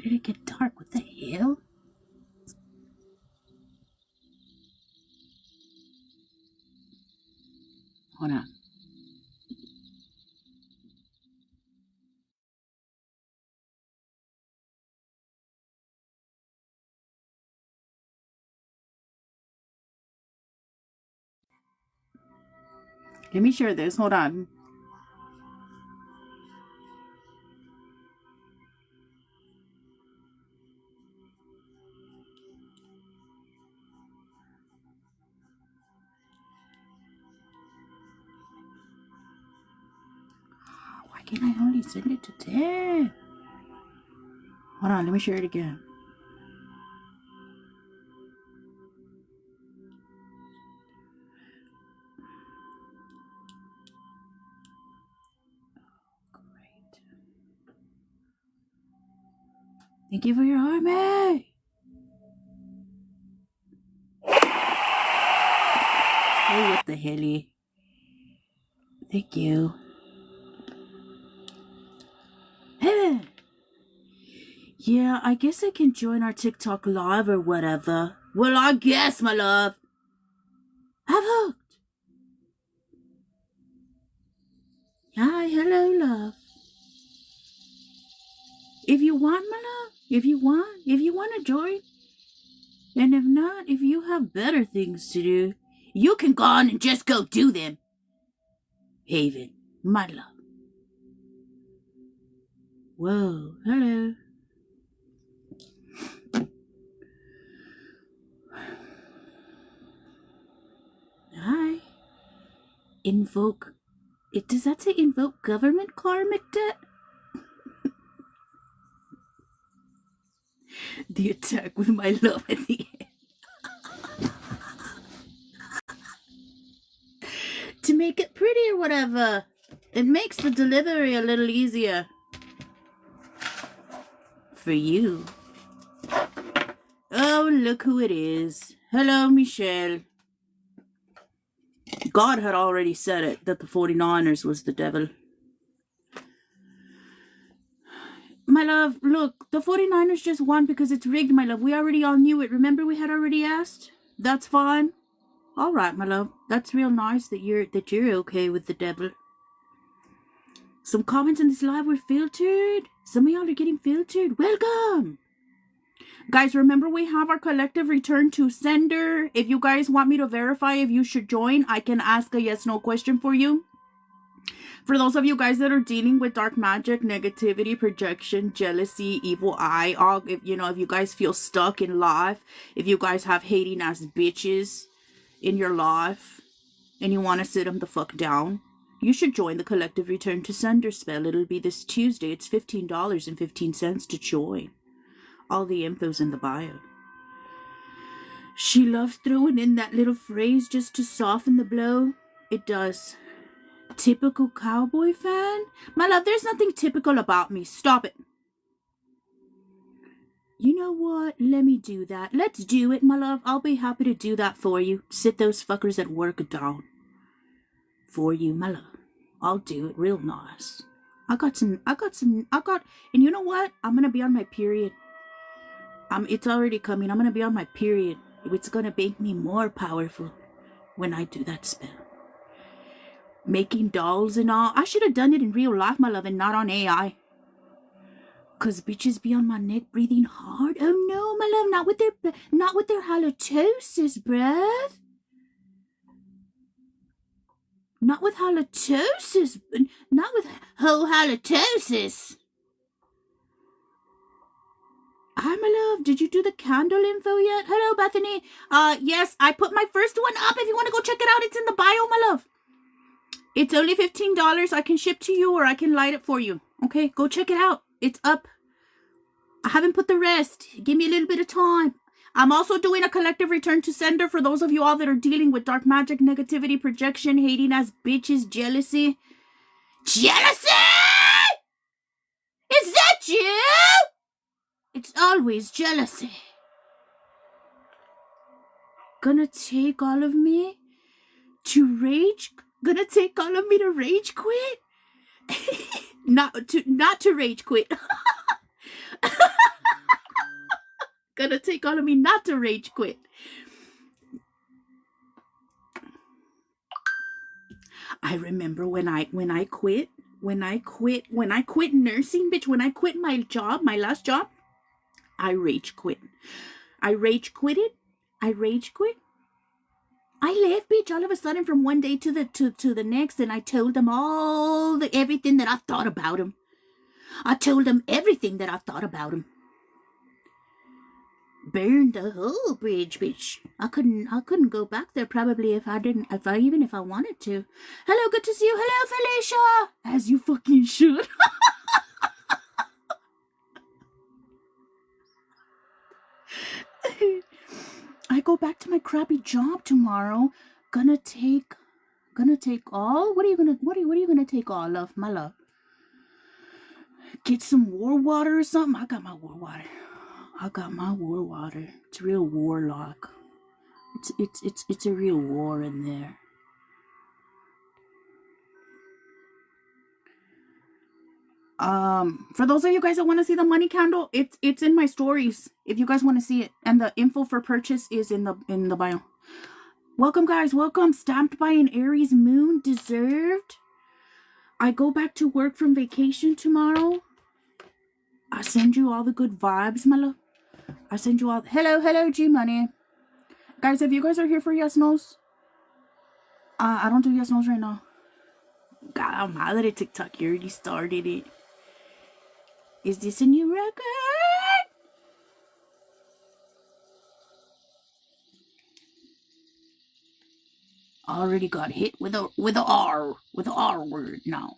did it get dark? What the hell? Hold on. Let me share this. Hold on. Why can't I only send it to 10? Hold on. Let me share it again. Thank you for your army. Oh, what the hell? Thank you. Yeah, I guess I can join our TikTok live or whatever. Well, I guess, my love. Have hooked. Hi, hello, love. If you want, my love, if you want to join, and if not, if you have better things to do, you can go on and just go do them. Haven, my love. Whoa, hello. Hi. Invoke. Does that say invoke government, karmic debt? The attack with my love at the end. To make it pretty or whatever. It makes the delivery a little easier. For you. Oh, look who it is. Hello, Michelle. God had already said it, that the 49ers was the devil. My love, look, the 49ers just won because it's rigged, my love. We already all knew it. Remember we had already asked? That's fine. All right, my love. That's real nice that you're okay with the devil. Some comments in this live were filtered. Some of y'all are getting filtered. Welcome. Guys, remember we have our collective return to sender. If you guys want me to verify if you should join, I can ask a yes/no question for you. For those of you guys that are dealing with dark magic, negativity, projection, jealousy, evil eye, if you guys feel stuck in life, if you guys have hating ass bitches in your life and you want to sit them the fuck down, you should join the collective return to sender spell. It'll be this Tuesday. It's $15.15 to join. All the info's in the bio. She loves throwing in that little phrase just to soften the blow. It does. Typical cowboy fan? My love, there's nothing typical about me. Stop it. You know what? Let me do that. Let's do it, my love. I'll be happy to do that for you. Sit those fuckers at work down. For you, my love. I'll do it real nice. And you know what? I'm gonna be on my period. It's already coming. I'm gonna be on my period. It's gonna make me more powerful when I do that spell. Making dolls and all. I should have done it in real life, my love, and not on AI. Cause bitches be on my neck breathing hard. Oh no, my love, not with their halitosis, bruv. Not with halitosis. Not with halitosis. Hi, my love. Did you do the candle info yet? Hello, Bethany. Yes, I put my first one up. If you want to go check it out, it's in the bio, my love. It's only $15. I can ship to you or I can light it for you. Okay, go check it out. It's up. I haven't put the rest. Give me a little bit of time. I'm also doing a collective return to sender for those of you all that are dealing with dark magic, negativity, projection, hating ass bitches, jealousy. Jealousy! Is that you? It's always jealousy. Gonna take all of me to rage quit? not to rage quit. Gonna take all of me not to rage quit. I remember when I quit nursing, bitch, when I quit my job, my last job, I rage quit. I rage quitted. I rage quit. I left, bitch, all of a sudden from one day to the next, and I told them everything that I thought about him. I told them everything that I thought about him. Burned the whole bridge, bitch. I couldn't go back there probably if I wanted to. Hello, good to see you. Hello, Felicia. As you fucking should. I go back to my crappy job tomorrow. Gonna take all. What are you gonna take all of, my love? Get some war water or something? I got my war water. It's real warlock. It's a real war in there. For those of you guys that want to see the money candle, it's in my stories if you guys want to see it, and the info for purchase is in the bio. Welcome, guys. Welcome. Stamped by an Aries moon. Deserved. I go back to work from vacation tomorrow. I send you all the good vibes, my love. I send you all. Hello, G Money. Guys, if you guys are here for yes nos, I don't do yes nos right now. God, madre TikTok, you already started it. Is this a new record? Already got hit with the R word now.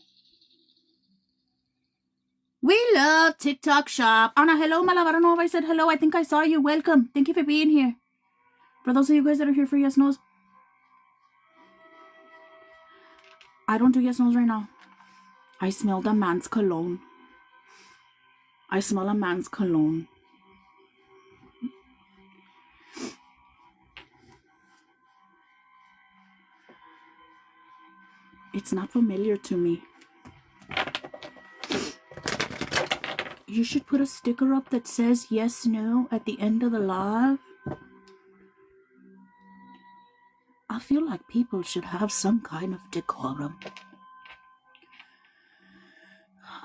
We love TikTok shop. Anna, hello, my love. I don't know if I said hello. I think I saw you. Welcome. Thank you for being here. For those of you guys that are here for yes nos, I don't do yes nos right now. I smelled a man's cologne. I smell a man's cologne. It's not familiar to me. You should put a sticker up that says yes, no at the end of the live. I feel like people should have some kind of decorum.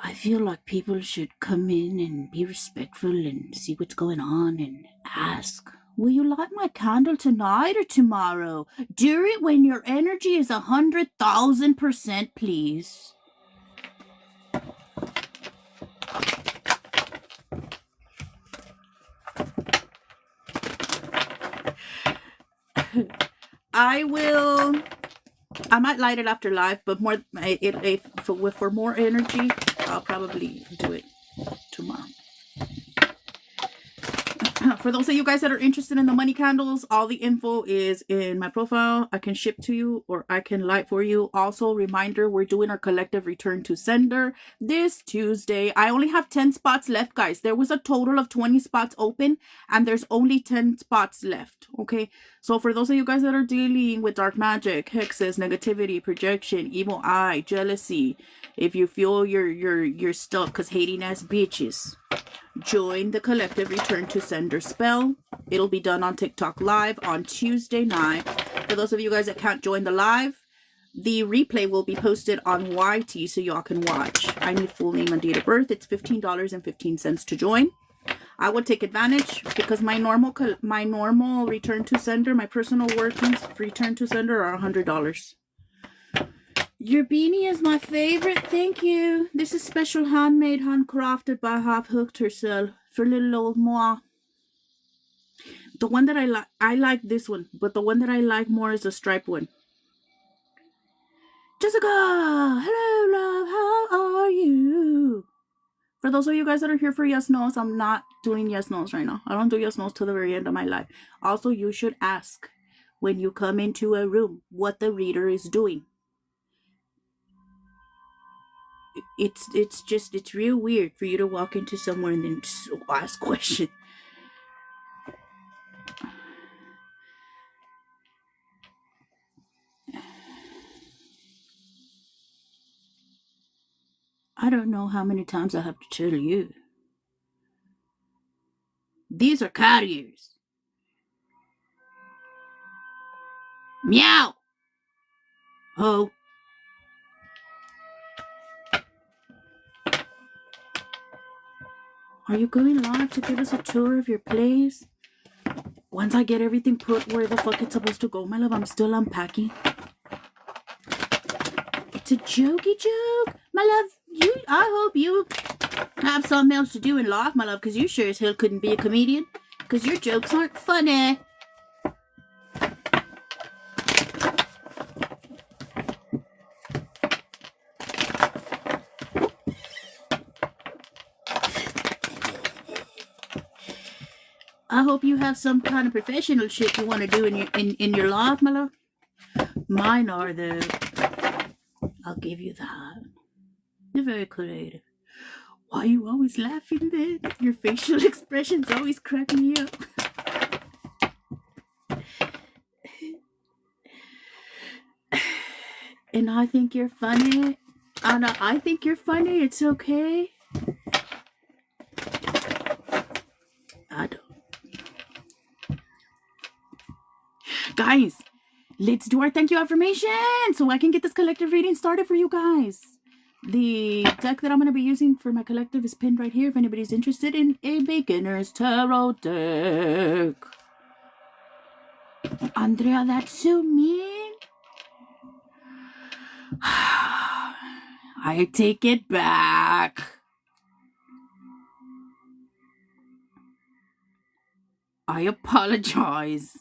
I feel like people should come in and be respectful and see what's going on and ask, will you light my candle tonight or tomorrow? Do it when your energy is 100,000%, please. I might light it after live, but for more energy, I'll probably do it tomorrow. For those of you guys that are interested in the money candles, all the info is in my profile. I can ship to you or I can light for you. Also, reminder, we're doing our collective return to sender this Tuesday. I only have 10 spots left, guys. There was a total of 20 spots open and there's only 10 spots left. Okay, so for those of you guys that are dealing with dark magic, hexes, negativity, projection, evil eye, jealousy, if you feel you're stuck because hating ass bitches, join the collective return to sender spell. It'll be done on TikTok live on Tuesday night. For those of you guys that can't join the live, the replay will be posted on YT so y'all can watch. I need full name and date of birth. It's $15.15 to join. I would take advantage because my normal return to sender, my personal workings return to sender are $100. Your beanie is my favorite. Thank you. This is special handmade, handcrafted by Half Hooked herself for little old moi. The one that I like this one, but the one that I like more is the striped one. Jessica, hello, love. How are you? For those of you guys that are here for yes nos, I'm not doing yes nos right now. I don't do yes nos till the very end of my life. Also, you should ask when you come into a room what the reader is doing. It's real weird for you to walk into somewhere and then just ask questions. I don't know how many times I have to tell you. These are cat ears. Meow. Oh. Are you going live to give us a tour of your place? Once I get everything put where the fuck it's supposed to go, my love, I'm still unpacking. It's a jokey joke. My love, I hope you have something else to do in life, my love, because you sure as hell couldn't be a comedian. Because your jokes aren't funny. I hope you have some kind of professional shit you want to do in your life, my love. Mine are though. I'll give you that. You're very creative. Why are you always laughing then? Your facial expressions always crack me up. And I think you're funny. Anna, I think you're funny. It's okay. I don't. Guys, let's do our thank you affirmation so I can get this collective reading started for you guys. The deck that I'm going to be using for my collective is pinned right here if anybody's interested in a beginner's tarot deck. Andrea, that's so mean. I take it back. I apologize.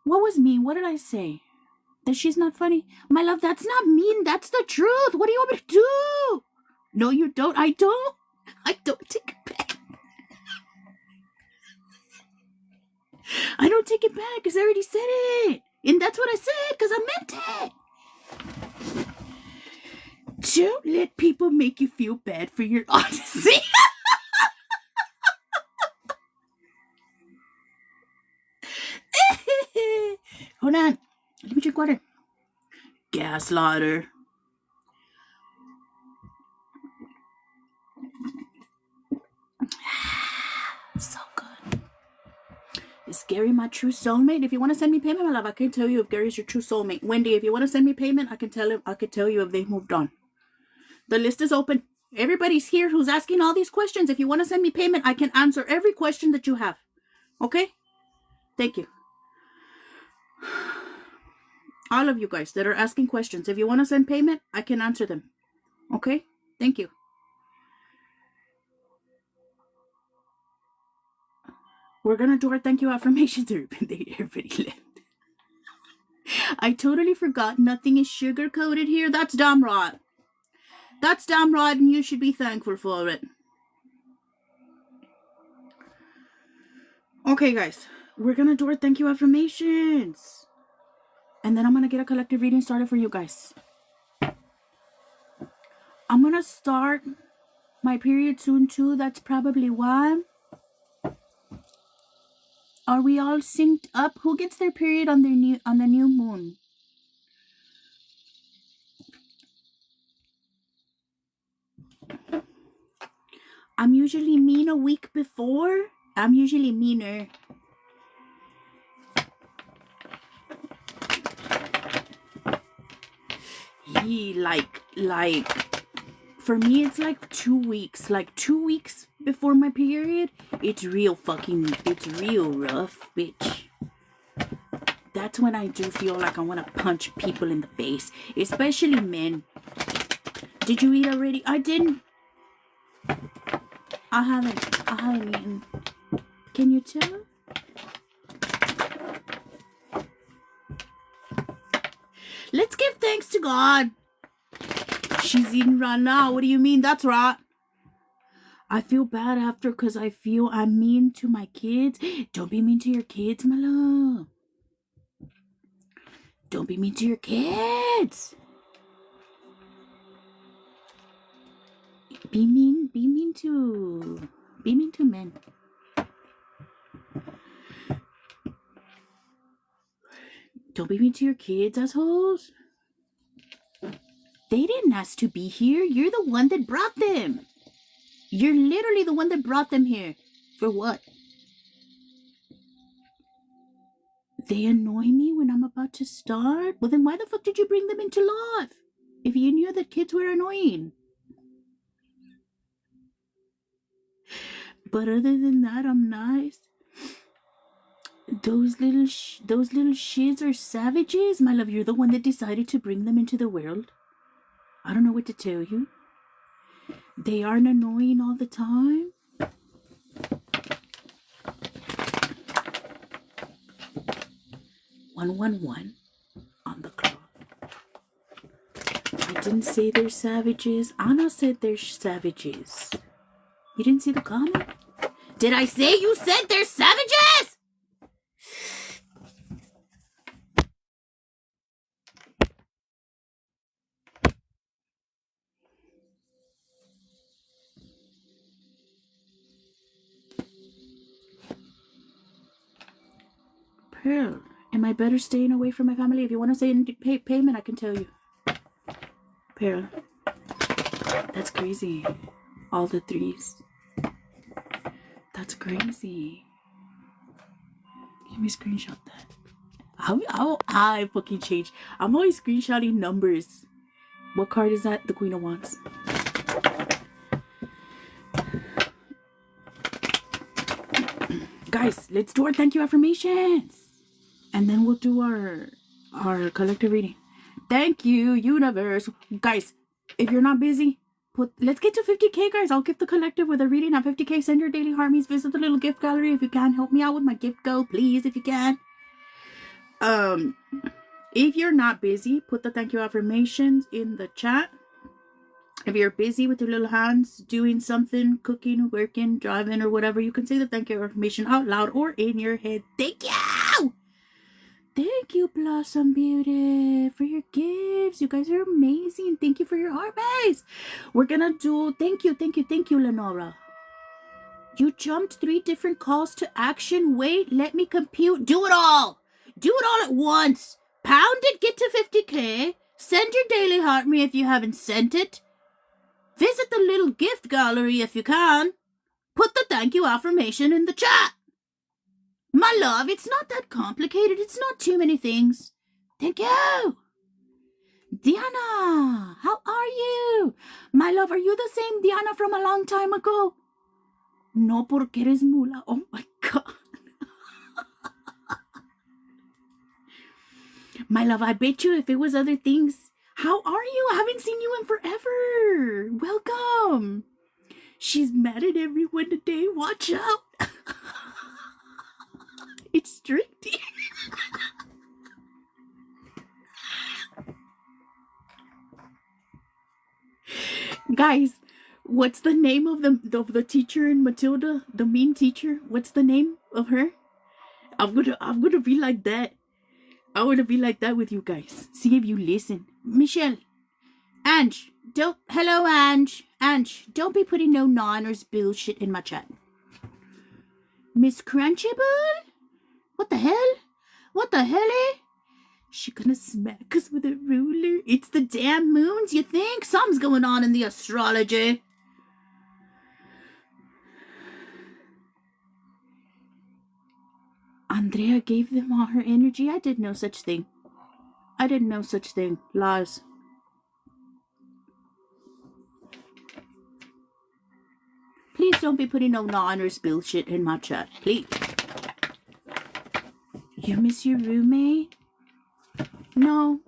What was mean? What did I say? That she's not funny? My love, that's not mean. That's the truth. What do you want me to do? No, you don't. I don't take it back. I don't take it back because I already said it. And that's what I said because I meant it. Don't let people make you feel bad for your honesty. Hold on. Let me drink water. Gaslighter. So good. Is Gary my true soulmate? If you want to send me payment, my love, I can tell you if Gary's your true soulmate. Wendy, if you want to send me payment, I can tell you if they've moved on. The list is open. Everybody's here who's asking all these questions. If you want to send me payment, I can answer every question that you have. Okay? Thank you. All of you guys that are asking questions, if you want to send payment, I can answer them. Okay? Thank you. We're going to do our thank you affirmations. Everybody left. I totally forgot nothing is sugar-coated here. That's damn right. That's damn right, and you should be thankful for it. Okay, guys. We're going to do our thank you affirmations. And then I'm going to get a collective reading started for you guys. I'm going to start my period soon, too. That's probably why. Are we all synced up? Who gets their period on the new moon? I'm usually mean a week before. I'm usually meaner. Like for me it's like 2 weeks. Like 2 weeks before my period, it's real rough, bitch. That's when I do feel like I want to punch people in the face, especially men. Did you eat already? I didn't. I haven't eaten. Can you tell? Let's give thanks to God. She's eating right now. What do you mean? That's right. I feel bad after because I feel I'm mean to my kids. Don't be mean to your kids, my love. Don't be mean to your kids. Be mean to men. Don't be mean to your kids, assholes. They didn't ask to be here. You're the one that brought them. You're literally the one that brought them here. For what? They annoy me when I'm about to start? Well, then why the fuck did you bring them into life? If you knew that kids were annoying. But other than that, I'm nice. Those little shiz are savages. My love, you're the one that decided to bring them into the world. I don't know what to tell you. They aren't annoying all the time. 111 on the clock. I didn't say they're savages. Anna said they're savages. You didn't see the comment? Did I say you said they're savages? Pearl, am I better staying away from my family? If you want to say in payment, I can tell you. Pearl, that's crazy. All the threes. That's crazy. Let me screenshot that. I fucking changed. I'm always screenshotting numbers. What card is that? The Queen of Wands. Guys, let's do our thank you affirmations. And then we'll do our collective reading. Thank you, universe. Guys, if you're not busy, let's get to 50K, guys. I'll give the collective with a reading at 50K. Send your daily harmies. Visit the little gift gallery if you can. Help me out with my gift go, please, if you can. If you're not busy, put the thank you affirmations in the chat. If you're busy with your little hands doing something, cooking, working, driving, or whatever, you can say the thank you affirmation out loud or in your head. Thank you! Thank you, Blossom Beauty, for your gifts. You guys are amazing. Thank you for your heart base. We're gonna do thank you, Lenora. You jumped 3 different calls to action. Wait, let me compute. Do it all. Do it all at once. Pound it, get to 50K. Send your daily heart me if you haven't sent it. Visit the little gift gallery if you can. Put the thank you affirmation in the chat. My love, it's not that complicated. It's not too many things. Thank you. Diana, how are you? My love, are you the same Diana from a long time ago? No, porque eres mula. Oh my God. My love, I bet you if it was other things. How are you? I haven't seen you in forever. Welcome. She's mad at everyone today. Watch out. It's strict. Guys, what's the name of the teacher in Matilda? The mean teacher? What's the name of her? I'm gonna be like that. I want to be like that with you guys. See if you listen. Michelle. Ange. Hello, Ange. Ange, don't be putting no non-ers bullshit in my chat. Miss Crunchable? What the hell? What the hell, eh? She gonna smack us with a ruler? It's the damn moons, you think? Something's going on in the astrology. Andrea gave them all her energy. I did no such thing. I did no such thing. Lies. Please don't be putting no non-ers bullshit in my chat. Please. You miss your roommate? No.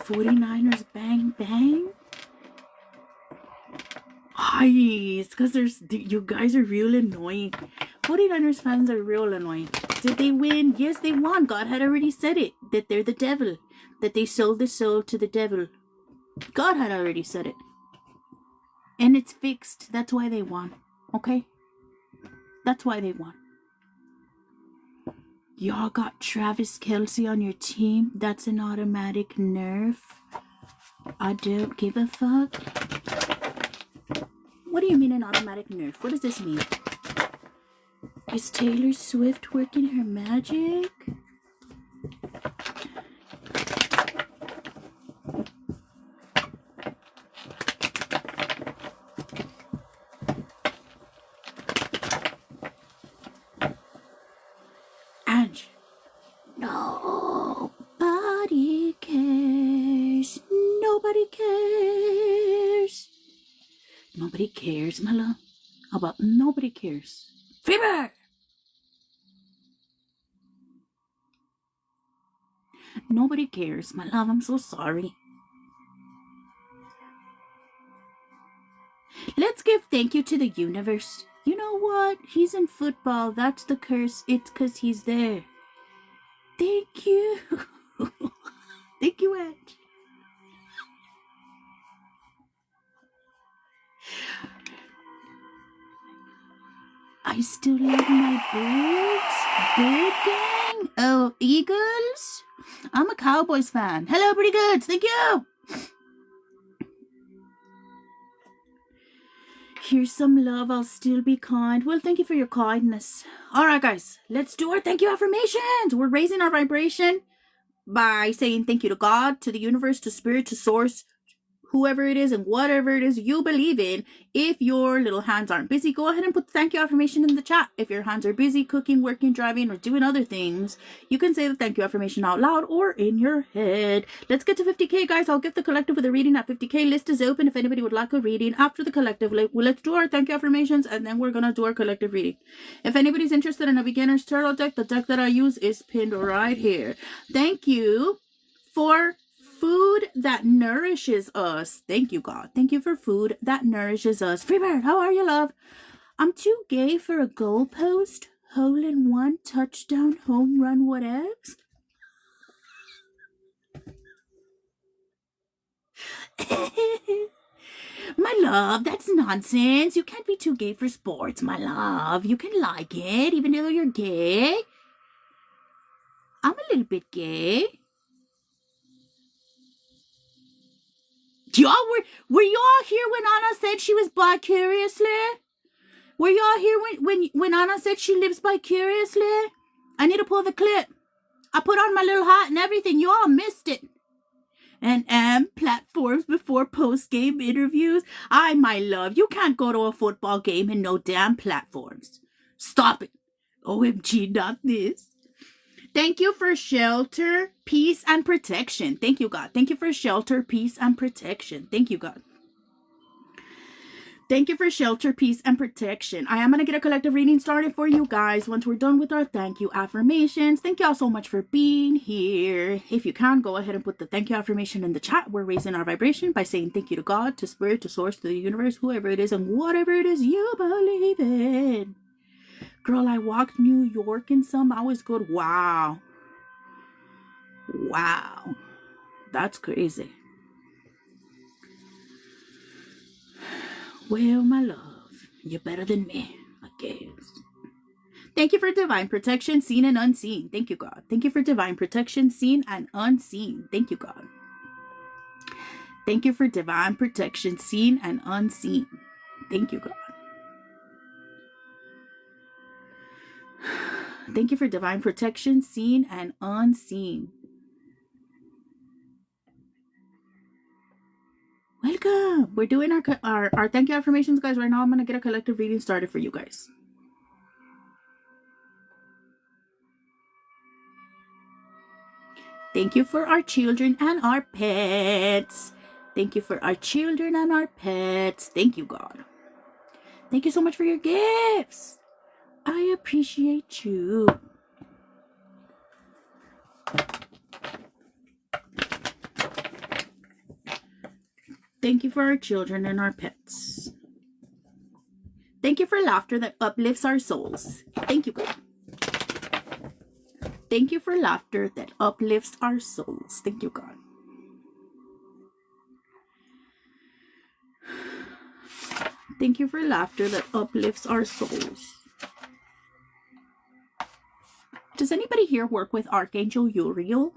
'49ers bang bang? It's because you guys are real annoying. 49ers fans are real annoying. Did they win? Yes, they won. God had already said it. That they're the devil. That they sold the soul to the devil. God had already said it. And it's fixed. That's why they won. Okay? That's why they won. Y'all got Travis Kelce on your team? That's an automatic nerf. I don't give a fuck. What do you mean an automatic nerf? What does this mean? Is Taylor Swift working her magic? nobody cares, my love. How about nobody cares? Fever! Nobody cares, my love. I'm so sorry. Let's give thank you to the universe. You know what? He's in football. That's the curse. It's because he's there. Thank you. Thank you, Edge. I still love my birds. Bird gang? Oh, Eagles? I'm a Cowboys fan. Hello, pretty good. Thank you. Here's some love. I'll still be kind. Well, thank you for your kindness. All right, guys. Let's do our thank you affirmations. We're raising our vibration by saying thank you to God, to the universe, to spirit, to source, whoever it is and whatever it is you believe in. If your little hands aren't busy, go ahead and put the thank you affirmation in the chat. If your hands are busy cooking, working, driving, or doing other things, you can say the thank you affirmation out loud or in your head. Let's get to 50K, guys. I'll get the collective with a reading at 50K. List is open if anybody would like a reading after the collective. Let's do our thank you affirmations and then we're going to do our collective reading. If anybody's interested in a beginner's tarot deck, the deck that I use is pinned right here. Thank you for food that nourishes us. Thank you, God. Thank you for food that nourishes us. Freebird, how are you, love? I'm too gay for a goalpost. Hole in one, touchdown, home run, whatevs. My love, that's nonsense. You can't be too gay for sports, my love. You can like it, even though you're gay. I'm a little bit gay. Y'all were y'all here when Anna said she was bi-curiously? Were y'all here when Anna said she lives bi-curiously? I need to pull the clip. I put on my little hat and everything. You all missed it. And platforms before post-game interviews. My love, you can't go to a football game and no damn platforms. Stop it. OMG, not this. Thank you for shelter, peace, and protection. Thank you, God. Thank you for shelter, peace, and protection. Thank you, God. Thank you for shelter, peace, and protection. I am going to get a collective reading started for you guys once we're done with our thank you affirmations. Thank y'all so much for being here. If you can, go ahead and put the thank you affirmation in the chat. We're raising our vibration by saying thank you to God, to spirit, to source, to the universe, whoever it is, and whatever it is you believe in. Girl, I walked New York in some. I was good. Wow. Wow. That's crazy. Well, my love, you're better than me, I guess. Thank you for divine protection, seen and unseen. Thank you, God. Thank you for divine protection, seen and unseen. Thank you, God. Thank you for divine protection, seen and unseen. Thank you, God. Thank you for divine protection, seen and unseen. Welcome. We're doing our thank you affirmations, guys. Right now, I'm going to get a collective reading started for you guys. Thank you for our children and our pets. Thank you for our children and our pets. Thank you, God. Thank you so much for your gifts. I appreciate you. Thank you for our children and our pets. Thank you for laughter that uplifts our souls. Thank you, God. Thank you for laughter that uplifts our souls. Thank you, God. Thank you for laughter that uplifts our souls. Does anybody here work with Archangel Uriel?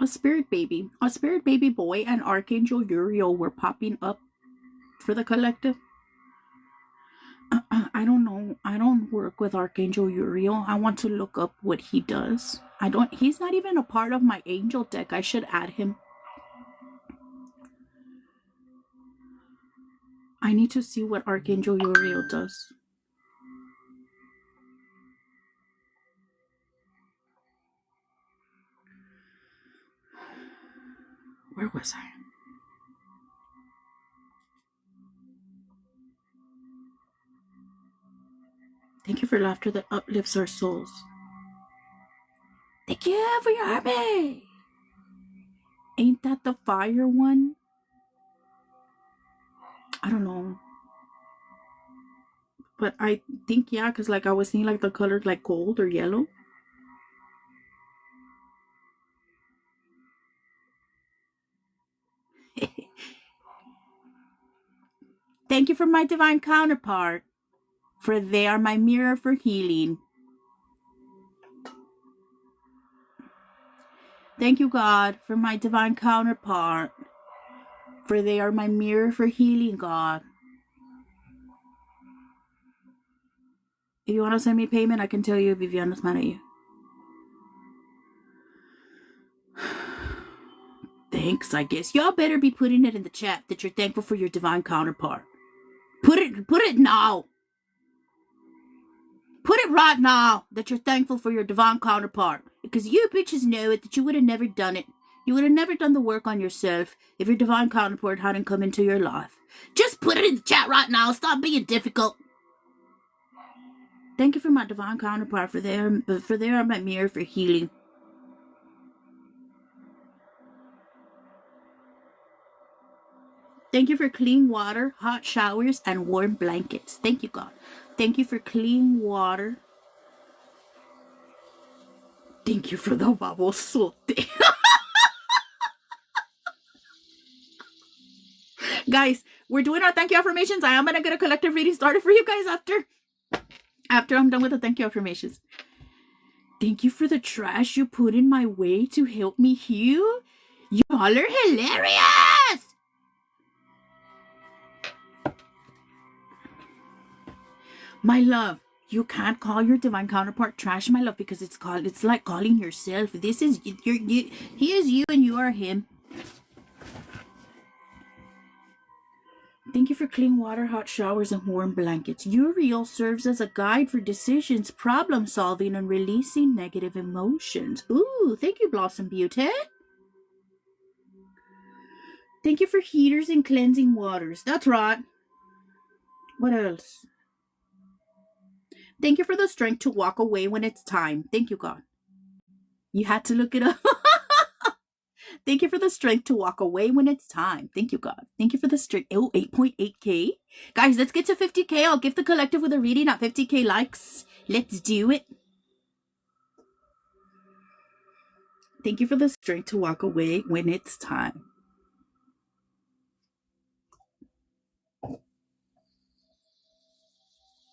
A spirit baby boy and Archangel Uriel were popping up for the collective. I don't know. I don't work with Archangel Uriel. I want to look up what he does. He's not even a part of my angel deck. I should add him. I need to see what Archangel Uriel does. Where was I? Thank you for laughter that uplifts our souls. Thank you for your army. Ain't that the fire one? I don't know. But I think, yeah, because like I was seeing like the color like gold or yellow. Thank you for my divine counterpart, for they are my mirror for healing. Thank you, God, for my divine counterpart, for they are my mirror for healing, God. If you want to send me payment, I can tell you if Viviana's mad at you. Thanks, I guess. Y'all better be putting it in the chat that you're thankful for your divine counterpart. Put it now. Put it right now that you're thankful for your divine counterpart. Because you bitches know it, that you would have never done it. You would have never done the work on yourself if your divine counterpart hadn't come into your life. Just put it in the chat right now. Stop being difficult. Thank you for my divine counterpart, for they are my mirror for healing. Thank you for clean water, hot showers, and warm blankets. Thank you, God. Thank you for clean water. Thank you for the babosote. Guys, we're doing our thank you affirmations. I am going to get a collective reading started for you guys after I'm done with the thank you affirmations. Thank you for the trash you put in my way to help me heal. Y'all are hilarious. My love, you can't call your divine counterpart trash, my love, because it's like calling yourself. This is he is you and you are him. Thank you for clean water, hot showers, and warm blankets. Uriel serves as a guide for decisions, problem solving, and releasing negative emotions. Ooh, thank you, Blossom Beauty. Thank you for heaters and cleansing waters. That's right. What else? Thank you for the strength to walk away when it's time. Thank you, God. You had to look it up. Thank you for the strength to walk away when it's time. Thank you, God. Thank you for the strength. Oh, 8.8K. Guys, let's get to 50K. I'll give the collective with a reading at 50K likes. Let's do it. Thank you for the strength to walk away when it's time.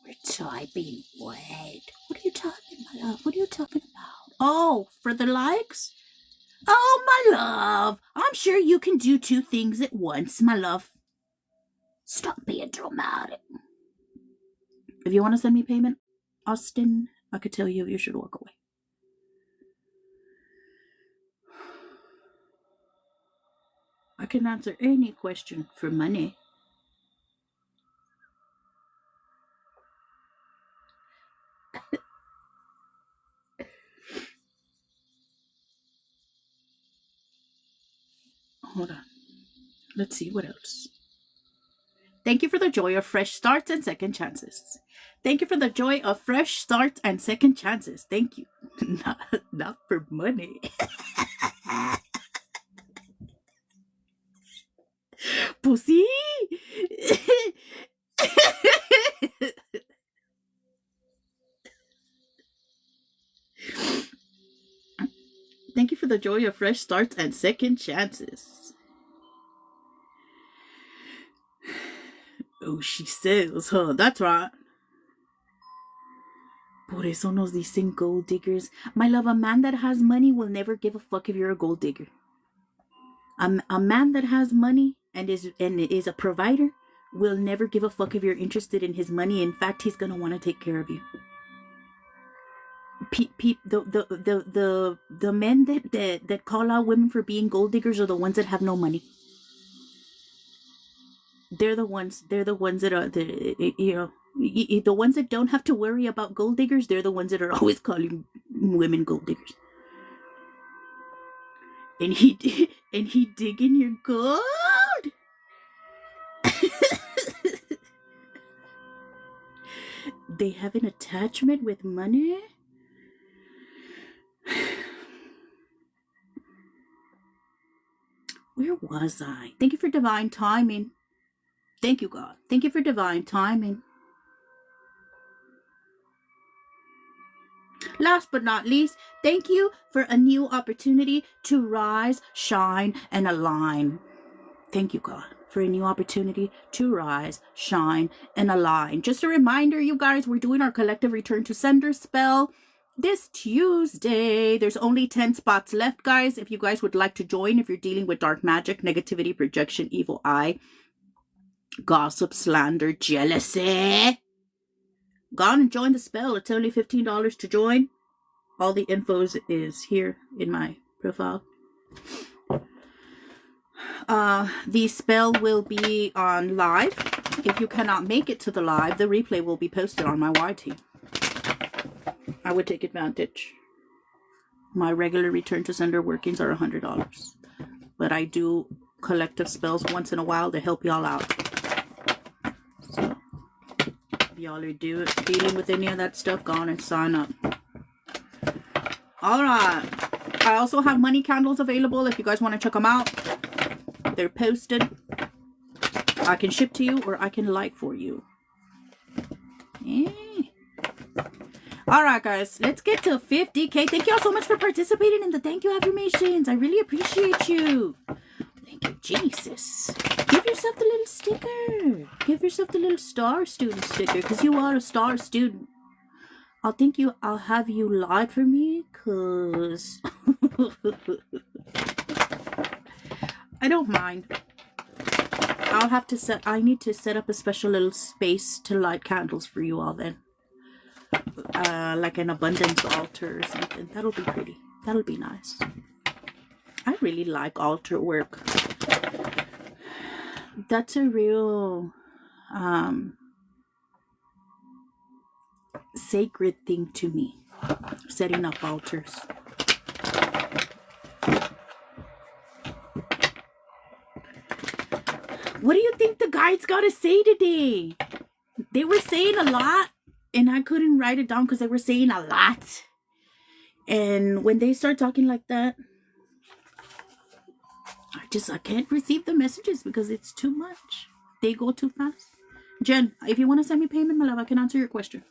We're typing. Wait. What are you talking about, love? What are you talking about? Oh, for the likes? Oh, my love. I'm sure you can do two things at once, my love. Stop being dramatic. If you want to send me payment, Austin, I could tell you should walk away. I can answer any question for money. Hold on. Let's see what else. Thank you for the joy of fresh starts and second chances. Thank you for the joy of fresh starts and second chances. Thank you. Not for money. Pussy. Thank you for the joy of fresh starts and second chances. Oh, she says, huh? That's right. Por eso nos dicen gold diggers. My love, a man that has money will never give a fuck if you're a gold digger. A man that has money and is a provider will never give a fuck if you're interested in his money. In fact, he's gonna want to take care of you. The men that call out women for being gold diggers are the ones that have no money. They're the ones that are the ones that don't have to worry about gold diggers. They're the ones that are always calling women gold diggers. And he digging your gold. They have an attachment with money? Where was I? Thank you for divine timing. Thank you, God. Thank you for divine timing. Last but not least, thank you for a new opportunity to rise, shine, and align. Thank you, God, for a new opportunity to rise, shine, and align. Just a reminder, you guys, we're doing our collective return to sender spell this Tuesday. There's only 10 spots left, guys. If you guys would like to join, if you're dealing with dark magic, negativity, projection, evil eye, gossip, slander, jealousy, go on and join the spell. It's only $15 to join. All the info is here in my profile. The spell will be on live. If you cannot make it to the live, the replay will be posted on my YT. I would take advantage. My regular return to sender workings are $100, but I do collective spells once in a while to help y'all out. So if y'all are dealing with any of that stuff, go on and sign up. All right. I also have money candles available if you guys want to check them out. They're posted. I can ship to you or I can light for you. Yeah. All right, guys. Let's get to 50K. Thank you all so much for participating in the thank you affirmations. I really appreciate you. Thank you, Jesus. Give yourself the little sticker. Give yourself the little star student sticker because you are a star student. I'll have you live for me because I don't mind. I need to set up a special little space to light candles for you all then. Like an abundance altar or something. That'll be pretty. That'll be nice. I really like altar work. That's a real sacred thing to me, setting up altars. What do you think the guides got to say today? They were saying a lot and I couldn't write it down because they were saying a lot. And when they start talking like that, I can't receive the messages because it's too much. They go too fast. Jen, if you want to send me payment, my love, I can answer your question.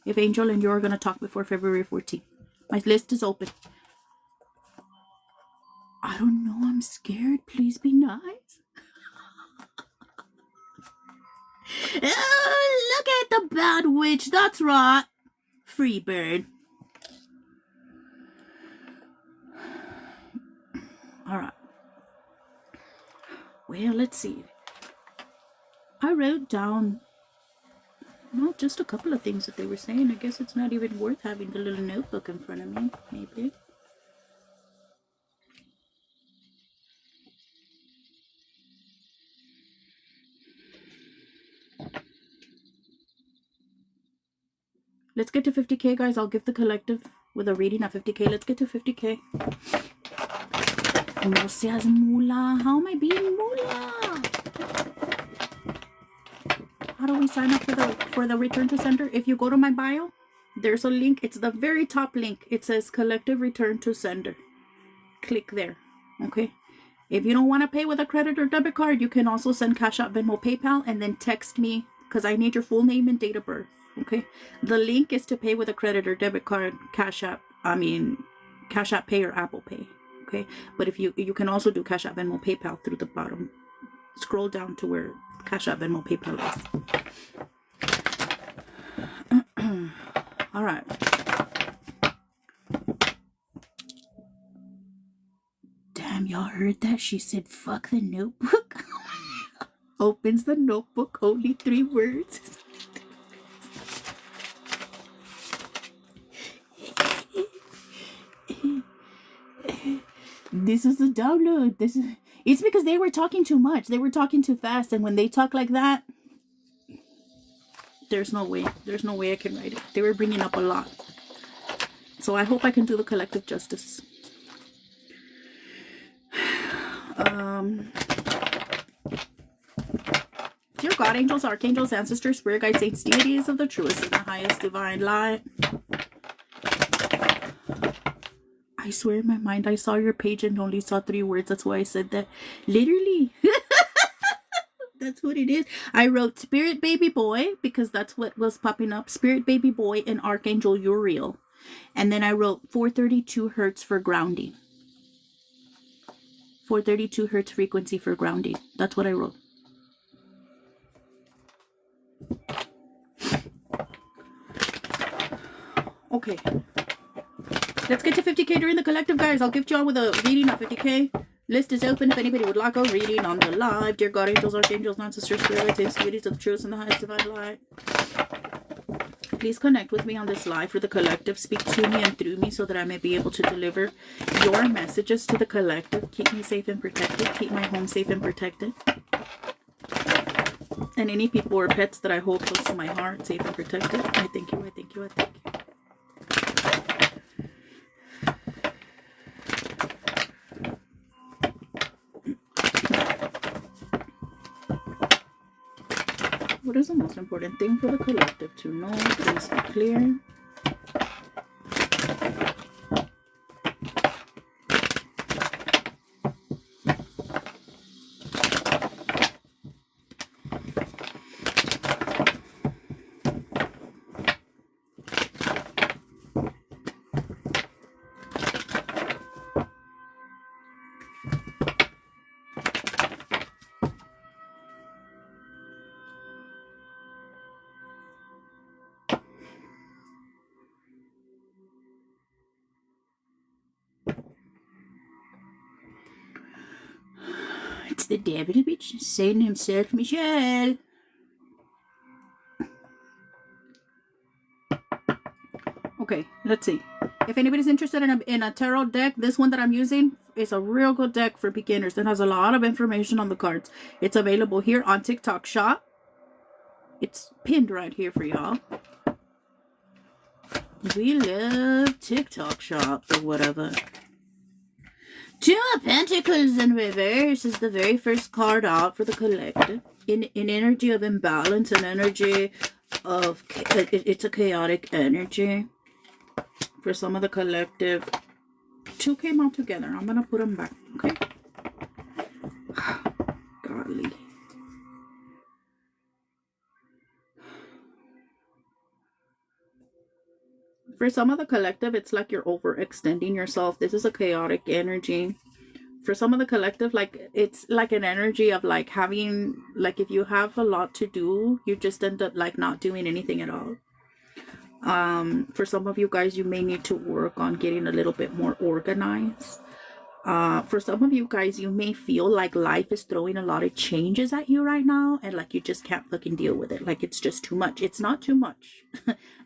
If Angel and you are going to talk before February 14th. My list is open. I don't know. I'm scared. Please be nice. Oh, look at the bad witch. That's right. Free bird. All right. Well, let's see. I wrote down not just a couple of things that they were saying. I guess it's not even worth having the little notebook in front of me, maybe. Let's get to 50K, guys. I'll give the collective with a reading at 50K. Let's get to 50K. No seas mula. How am I being mula? How do we sign up for the return to sender? If you go to my bio, there's a link. It's the very top link. It says collective return to sender. Click there. Okay. If you don't want to pay with a credit or debit card, you can also send Cash App, Venmo, PayPal, and then text me because I need your full name and date of birth. Okay. The link is to pay with a credit or debit card, Cash App Pay or Apple Pay. Okay. But if you can also do Cash App, Venmo, PayPal through the bottom. Scroll down to where Cash App, Venmo, PayPal is. All right. Damn, y'all heard that? She said, fuck the notebook. Opens the notebook, only 3 words. This is the download. It's because they were talking too much. They were talking too fast. And when they talk like that, there's no way I can write it. They were bringing up a lot. So I hope I can do the collective justice. Dear God angels, archangels, ancestors, spirit guides, saints, deities of the truest and the highest divine light. I swear in my mind I saw your page and only saw 3 words. That's why I said that. Literally. That's what it is. I wrote Spirit Baby Boy because that's what was popping up. Spirit Baby Boy and Archangel Uriel. And then I wrote 432 hertz for grounding. 432 hertz frequency for grounding. That's what I wrote. Okay. Let's get to 50K during the collective, guys. I'll gift y'all with a reading of 50K. List is open if anybody would like a reading on the live. Dear God, angels, archangels, ancestors, spirits, and deities of the truth and the highest divine light. Please connect with me on this live for the collective. Speak to me and through me so that I may be able to deliver your messages to the collective. Keep me safe and protected. Keep my home safe and protected. And any people or pets that I hold close to my heart, safe and protected. I thank you, I thank you, I thank you. What is the most important thing for the collective to know? Please be clear. It's the devil bitch saying himself, Michelle. Okay, let's see. If anybody's interested in a tarot deck, this one that I'm using is a real good deck for beginners. It has a lot of information on the cards. It's available here on TikTok Shop. It's pinned right here for y'all. We love TikTok Shop or whatever. 2 of Pentacles in reverse is the very first card out for the collective. In energy of imbalance and energy of... It's a chaotic energy. For some of the collective. 2 came out together. I'm going to put them back. Okay? Golly. For some of the collective, it's like you're overextending yourself. This is a chaotic energy. For some of the collective, like it's like an energy of like having, like if you have a lot to do, you just end up like not doing anything at all. For some of you guys, you may need to work on getting a little bit more organized. For some of you guys, you may feel like life is throwing a lot of changes at you right now, and like you just can't fucking deal with it. Like it's just too much. It's not too much.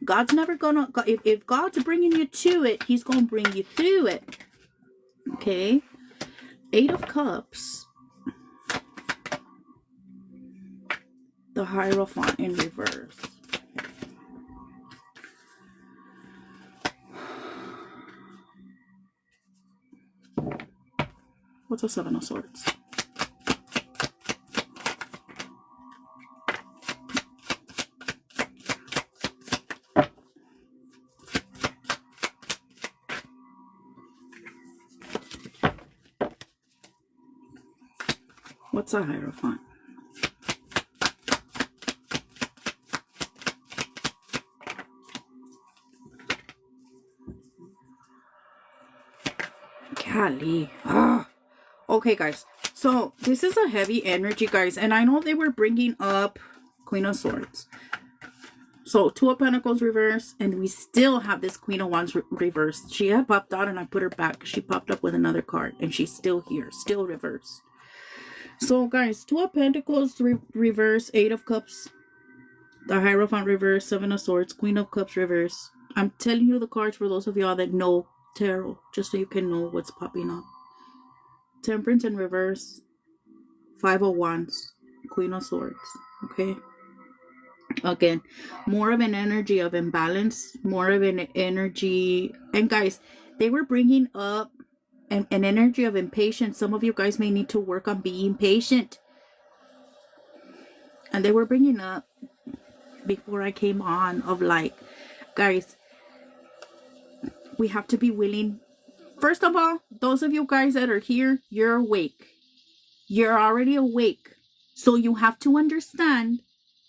God's never gonna, if God's bringing you to it, he's gonna bring you through it. Okay? 8 of Cups. The Hierophant in reverse. What's a 7 of Swords? What's a Hierophant? Golly. Ah. Okay, guys. So, this is a heavy energy, guys. And I know they were bringing up Queen of Swords. So, 2 of Pentacles reverse. And we still have this Queen of Wands reversed. She had popped out and I put her back. She popped up with another card. And she's still here. Still reversed. So, guys. 2 of Pentacles reverse. 8 of Cups. The Hierophant reverse. 7 of Swords. Queen of Cups reverse. I'm telling you the cards for those of y'all that know tarot. Just so you can know what's popping up. Temperance in reverse. 5 of Wands. Queen of Swords. Okay. Again, more of an energy of imbalance. More of an energy. And guys, they were bringing up an energy of impatience. Some of you guys may need to work on being patient. And they were bringing up before I came on of like, guys, we have to be willing. First of all, those of you guys that are here, you're awake. You're already awake. So you have to understand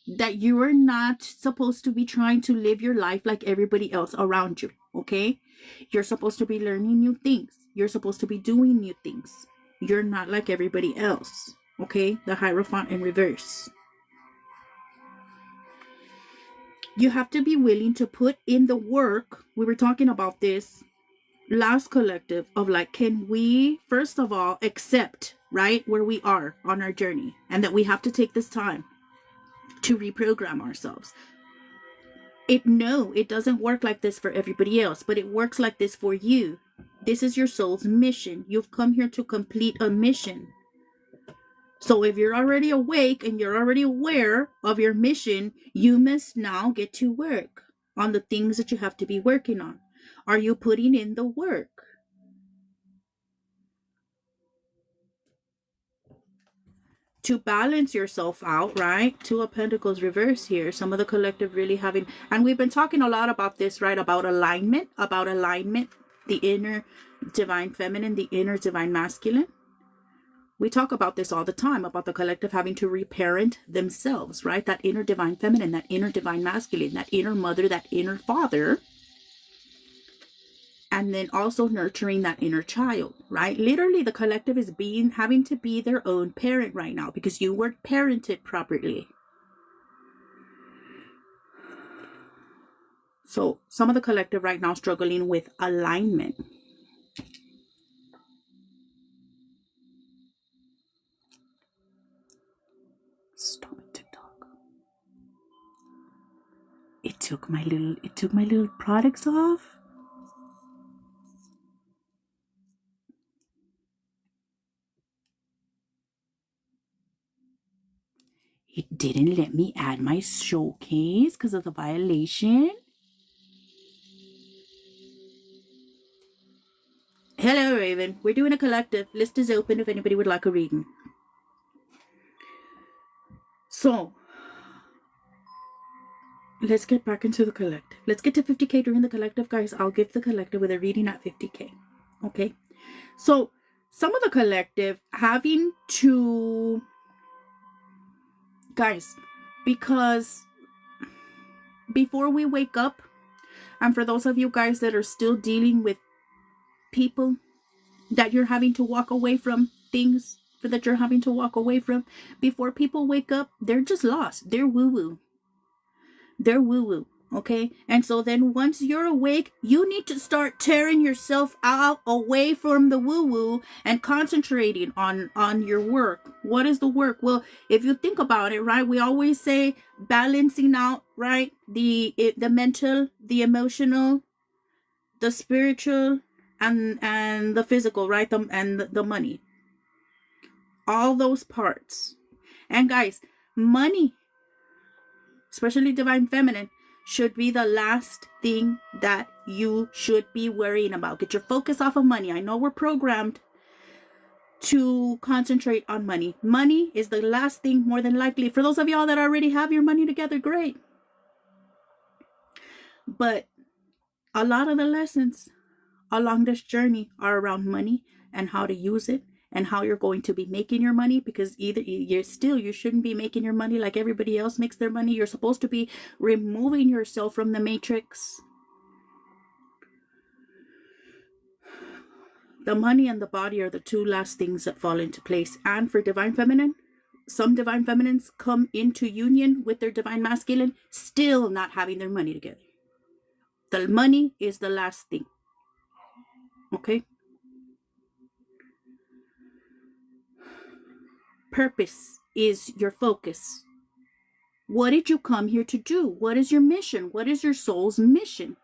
that you are not supposed to be trying to live your life like everybody else around you, okay? You're supposed to be learning new things. You're supposed to be doing new things. You're not like everybody else, okay? The Hierophant in reverse. You have to be willing to put in the work. We were talking about this last collective of like, can we first of all accept, right, where we are on our journey, and that we have to take this time to reprogram ourselves. It doesn't work like this for everybody else, but it works like this for you. This is your soul's mission. You've come here to complete a mission. So if you're already awake and you're already aware of your mission, you must now get to work on the things that you have to be working on. Are you putting in the work? To balance yourself out, right? Two of Pentacles reverse here. Some of the collective really having, and we've been talking a lot about this, right? About alignment, the inner divine feminine, the inner divine masculine. We talk about this all the time, about the collective having to reparent themselves, right? That inner divine feminine, that inner divine masculine, that inner mother, that inner father. And then also nurturing that inner child, right? Literally, the collective is having to be their own parent right now because you weren't parented properly. So some of the collective right now struggling with alignment. Stop it, TikTok. It took my little products off. It didn't let me add my showcase because of the violation. Hello, Raven. We're doing a collective. List is open if anybody would like a reading. So, let's get back into the collective. Let's get to 50K during the collective, guys. I'll give the collective with a reading at 50K. Okay? So, some of the collective having to... Guys, because before we wake up, and for those of you guys that are still dealing with people that you're having to walk away from, things that you're having to walk away from, before people wake up, they're just lost. They're woo-woo. They're woo-woo. Okay, and so then once you're awake, you need to start tearing yourself out away from the woo-woo and concentrating on your work. What is the work? Well, if you think about it, right, we always say balancing out, right, the mental, the emotional, the spiritual, and the physical, right, and the money, all those parts. And guys, money, especially divine feminine, should be the last thing that you should be worrying about. Get your focus off of money. I know we're programmed to concentrate on money. Money is the last thing, more than likely. For those of y'all that already have your money together, great. But a lot of the lessons along this journey are around money and how to use it and how you're going to be making your money, because you shouldn't be making your money like everybody else makes their money. You're supposed to be removing yourself from the matrix. The money and the body are the two last things that fall into place. And for divine feminine, some divine feminines come into union with their divine masculine, still not having their money together. The money is the last thing. Okay? Purpose is your focus. What did you come here to do? What is your mission? What is your soul's mission?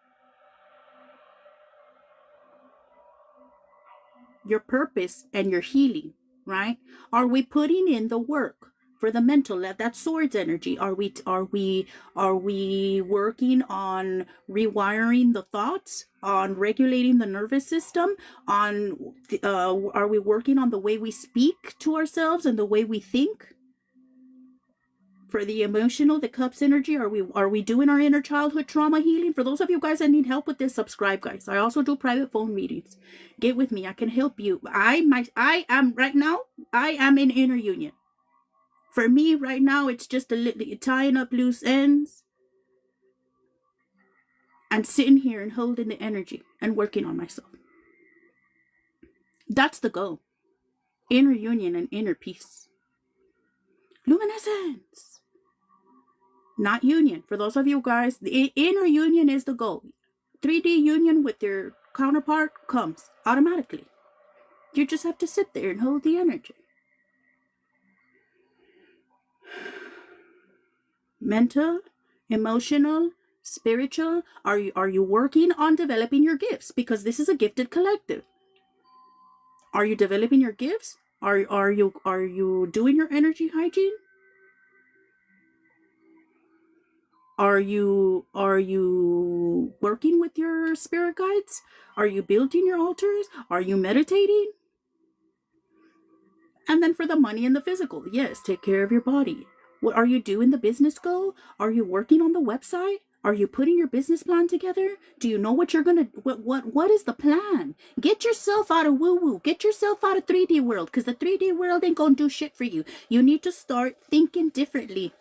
Your purpose and your healing, right? Are we putting in the work for the mental, that swords energy? Are we working on rewiring the thoughts, on regulating the nervous system, are we working on the way we speak to ourselves and the way we think? For the emotional, the cups energy, are we doing our inner childhood trauma healing? For those of you guys that need help with this, subscribe, guys. I also do private phone readings. Get with me. I can help you. I am right now. I am in inner union. For me right now, it's just a little tying up loose ends and sitting here and holding the energy and working on myself. That's the goal. Inner union and inner peace. Luminescence. Not union. For those of you guys, the inner union is the goal. 3D union with your counterpart comes automatically. You just have to sit there and hold the energy. Mental, emotional, spiritual. Are you working on developing your gifts? Because this is a gifted collective. Are you developing your gifts? Are you doing your energy hygiene? Are you working with your spirit guides? Are you building your altars? Are you meditating? And then for the money and the physical, yes, take care of your body. What are you doing? The business goal? Are you working on the website? Are you putting your business plan together? Do you know what you're gonna what is the plan? Get yourself out of woo-woo. Get yourself out of 3D world, because the 3D world ain't gonna do shit for you. You need to start thinking differently.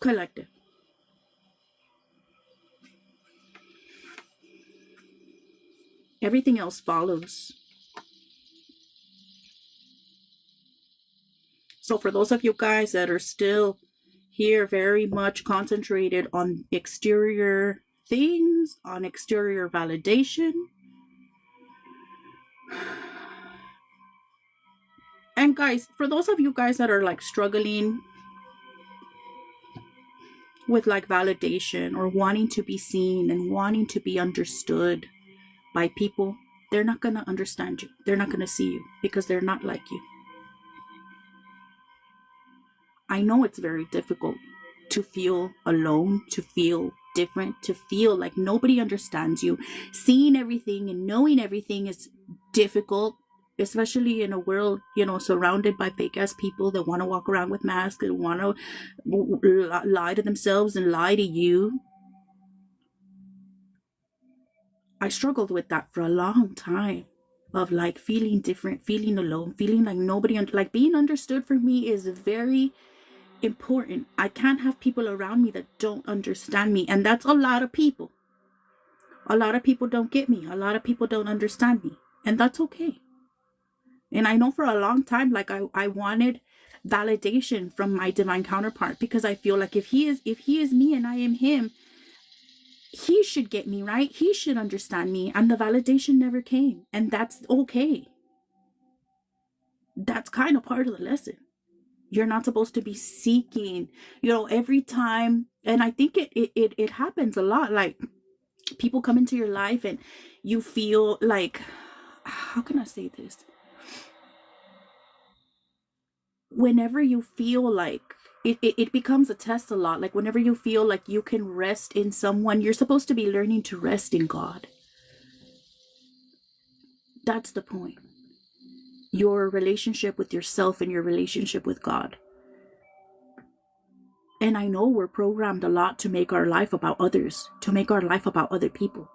Collective. Everything else follows. So for those of you guys that are still here very much concentrated on exterior things, on exterior validation, and guys, for those of you guys that are like struggling with like validation or wanting to be seen and wanting to be understood by people, they're not going to understand you. They're not going to see you because they're not like you. I know it's very difficult to feel alone, to feel different, to feel like nobody understands you. Seeing everything and knowing everything is difficult, especially in a world, surrounded by fake ass people that want to walk around with masks and want to lie to themselves and lie to you. I struggled with that for a long time, of like feeling different, feeling alone, feeling like nobody, like being understood for me is very important. I can't have people around me that don't understand me, and that's a lot of people. A lot of people don't get me. A lot of people don't understand me, and that's okay. And I know for a long time, like I wanted validation from my divine counterpart, because I feel like if he is me and I am him, he should get me, right? He should understand me. And the validation never came. And that's okay. That's kind of part of the lesson. You're not supposed to be seeking, every time. And I think it happens a lot. Like people come into your life and you feel like, how can I say this? Whenever you feel like, it becomes a test a lot. Like whenever you feel like you can rest in someone, you're supposed to be learning to rest in God. That's the point. Your relationship with yourself and your relationship with God. And I know we're programmed a lot to make our life about others, to make our life about other people.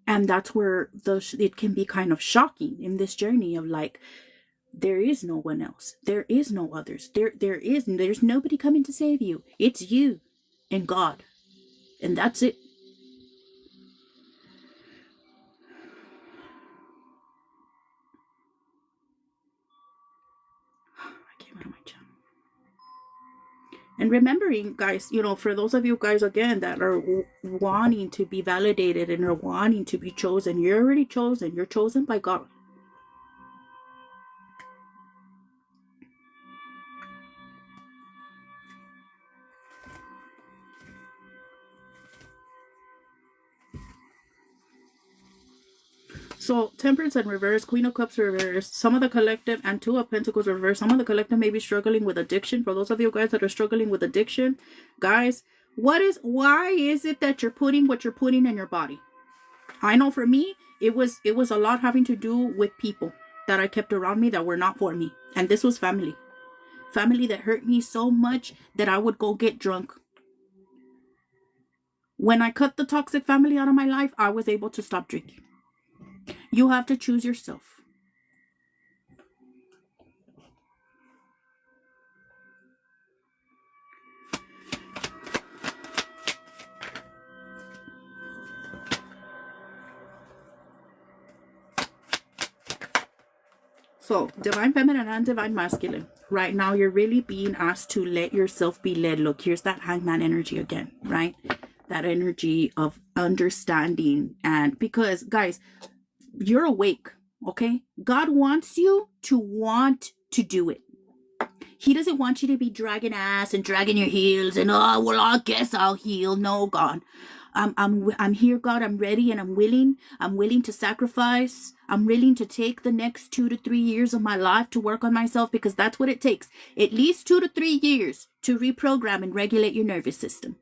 And that's where it can be kind of shocking in this journey of like, there is no one else. There is no others. There's nobody coming to save you. It's you and God. And that's it. I came out of my channel. And remembering, guys, for those of you guys, again, that are wanting to be validated and are wanting to be chosen, you're already chosen. You're chosen by God. So Temperance in reverse, Queen of Cups reverse, some of the collective, and Two of Pentacles reverse. Some of the collective may be struggling with addiction. For those of you guys that are struggling with addiction, guys, why is it that you're putting what you're putting in your body? I know for me, it was a lot having to do with people that I kept around me that were not for me. And this was family. family that hurt me so much that I would go get drunk. When I cut the toxic family out of my life, I was able to stop drinking. You have to choose yourself. So, divine feminine and divine masculine. Right now, you're really being asked to let yourself be led. Look, here's that hangman energy again, right? That energy of understanding. And because, guys, you're awake, okay? God wants you to want to do it. He doesn't want you to be dragging ass and dragging your heels and, oh, well, I guess I'll heal. No, God. I'm here, God. I'm ready and I'm willing. I'm willing to sacrifice. I'm willing to take the next 2 to 3 years of my life to work on myself, because that's what it takes. At least 2 to 3 years to reprogram and regulate your nervous system.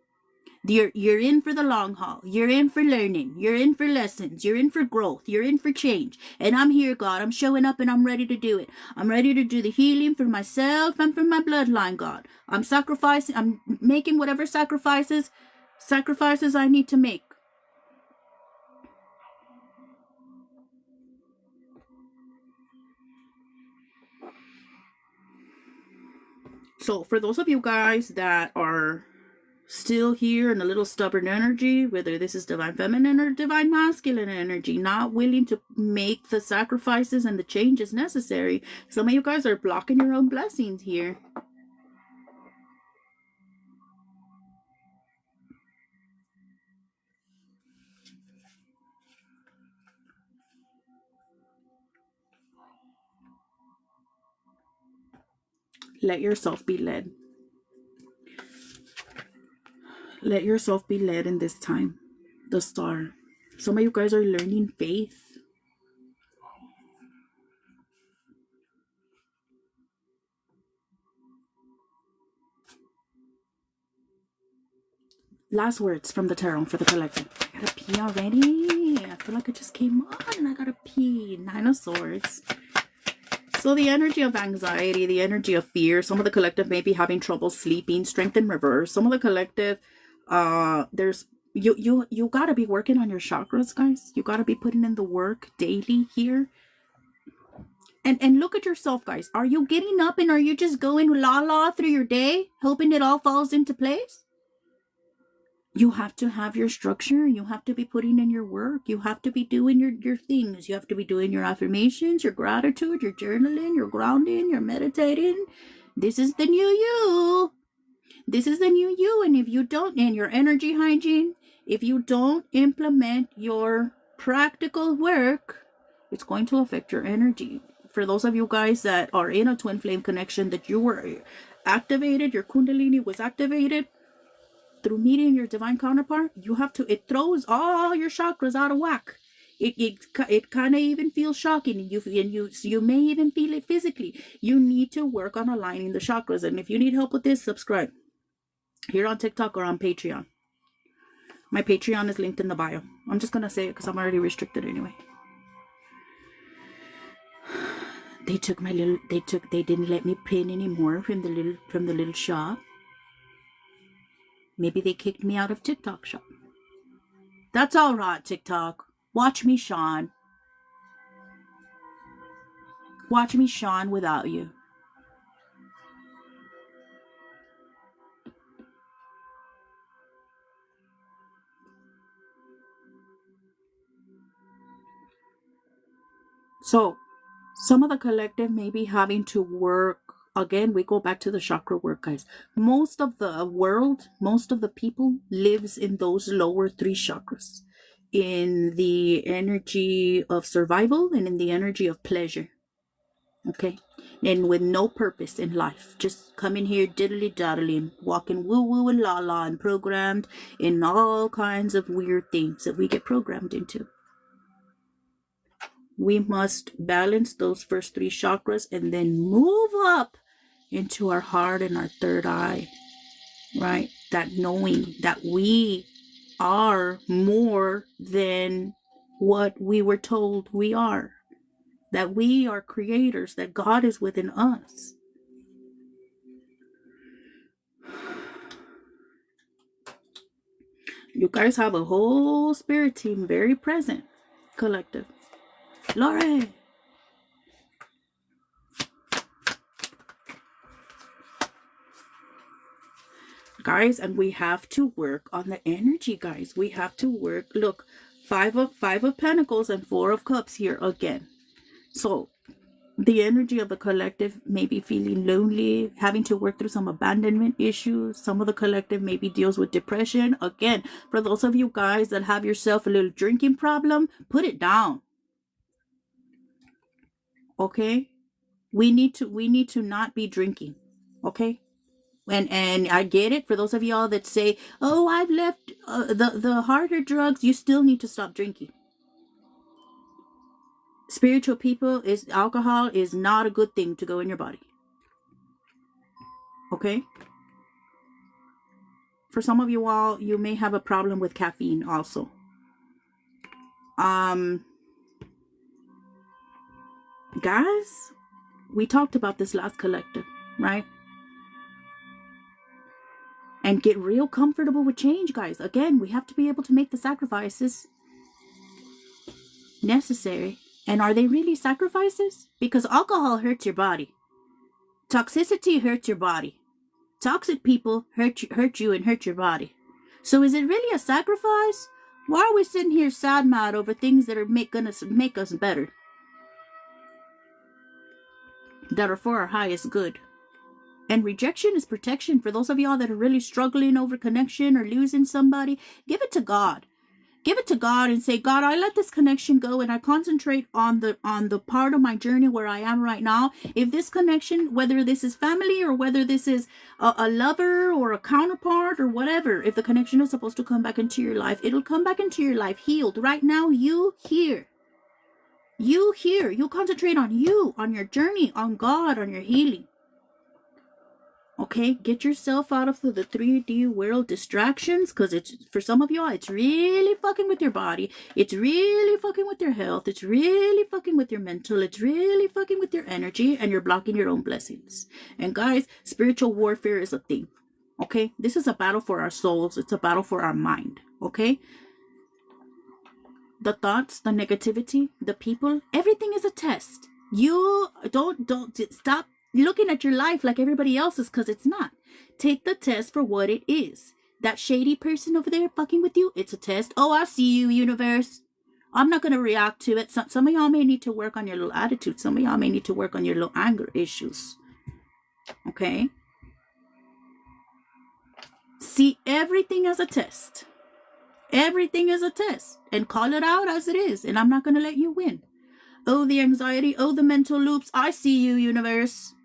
You're in for the long haul. You're in for learning. You're in for lessons. You're in for growth. You're in for change. And I'm here, God. I'm showing up and I'm ready to do it. I'm ready to do the healing for myself and for my bloodline, God. I'm sacrificing. I'm making whatever sacrifices I need to make. So for those of you guys that are still here in a little stubborn energy, whether this is divine feminine or divine masculine energy, not willing to make the sacrifices and the changes necessary, some of you guys are blocking your own blessings here. Let yourself be led. Let yourself be led in this time. The star. Some of you guys are learning faith. Last words from the tarot for the collective. I gotta pee already. I feel like I just came on and I gotta pee. 9 of Swords. So the energy of anxiety, the energy of fear. Some of the collective may be having trouble sleeping. Strength in reverse. Some of the collective, there's you gotta be working on your chakras, guys. You gotta be putting in the work daily here. And look at yourself, guys. Are you getting up and are you just going la through your day, hoping it all falls into place? You have to have your structure. You have to be putting in your work. You have to be doing your things. You have to be doing your affirmations, your gratitude, your journaling, your grounding, your meditating. This is the new you. This is the new you. And if you don't, and your energy hygiene, if you don't implement your practical work, it's going to affect your energy. For those of you guys that are in a twin flame connection, that you were activated, your kundalini was activated through meeting your divine counterpart, you have to, it throws all your chakras out of whack. It kind of even feels shocking, and you may even feel it physically. You need to work on aligning the chakras. And if you need help with this, subscribe here on TikTok or on Patreon. My Patreon is linked in the bio. I'm just gonna say it because I'm already restricted anyway. They took my little. They didn't let me pin anymore from the little shop. Maybe they kicked me out of TikTok shop. That's all right, TikTok. Watch me shine. Watch me shine without you. So, some of the collective may be having to work. Again, we go back to the chakra work, guys. Most of the world, most of the people lives in those lower 3 chakras. In the energy of survival and in the energy of pleasure. Okay? And with no purpose in life. Just coming here diddly-daddling, walking woo-woo and la-la, and programmed in all kinds of weird things that we get programmed into. We must balance those first 3 chakras and then move up into our heart and our third eye, right? That knowing that we are more than what we were told we are, that we are creators, that God is within us. You guys have a whole spirit team very present. Collective. Lori. Guys, and we have to work on the energy, guys. We have to work. Look, five of Pentacles and Four of Cups here again. So the energy of the collective may be feeling lonely, having to work through some abandonment issues. Some of the collective maybe deals with depression. Again, for those of you guys that have yourself a little drinking problem, put it down. Okay? We need to not be drinking. Okay? And I get it. For those of y'all that say, oh, I've left the harder drugs, you still need to stop drinking. Spiritual people, alcohol is not a good thing to go in your body. Okay? For some of you all, you may have a problem with caffeine also. Guys, we talked about this last collective, right? And get real comfortable with change, guys. Again, we have to be able to make the sacrifices necessary. And are they really sacrifices? Because alcohol hurts your body. Toxicity hurts your body. Toxic people hurt you and hurt your body. So is it really a sacrifice? Why are we sitting here sad mad over things that are gonna make us better? That are for our highest good. And rejection is protection. For those of y'all that are really struggling over connection or losing somebody, give it to God. Give it to God and say, God, I let this connection go and I concentrate on the part of my journey where I am right now. If this connection, whether this is family or whether this is a lover or a counterpart or whatever, if the connection is supposed to come back into your life, it'll come back into your life healed. Right now, you here. You here. You concentrate on you, on your journey, on God, on your healing. Okay, get yourself out of the 3D world distractions, because it's, for some of y'all, it's really fucking with your body. It's really fucking with your health. It's really fucking with your mental. It's really fucking with your energy, and you're blocking your own blessings. And guys, spiritual warfare is a thing. Okay, this is a battle for our souls. It's a battle for our mind. Okay, the thoughts, the negativity, the people, everything is a test. You don't stop looking at your life like everybody else's, because it's not. Take the test for what it is. That shady person over there fucking with you, it's a test. Oh, I see you, universe. I'm not going to react to it. Some of y'all may need to work on your little attitude. Some of y'all may need to work on your little anger issues. Okay? See everything as a test. Everything is a test. And call it out as it is. And I'm not going to let you win. Oh, the anxiety. Oh, the mental loops. I see you, universe.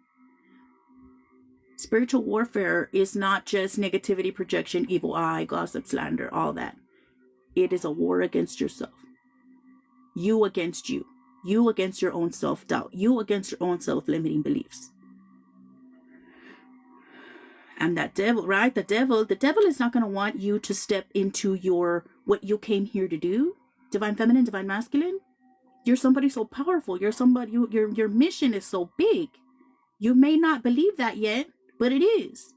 Spiritual warfare is not just negativity, projection, evil eye, gossip, slander, all that. It is a war against yourself. You against you. You against your own self-doubt. You against your own self-limiting beliefs. And that devil, right? The devil is not going to want you to step into what you came here to do. Divine feminine, divine masculine. You're somebody so powerful. You're somebody, your mission is so big. You may not believe that yet, but it is.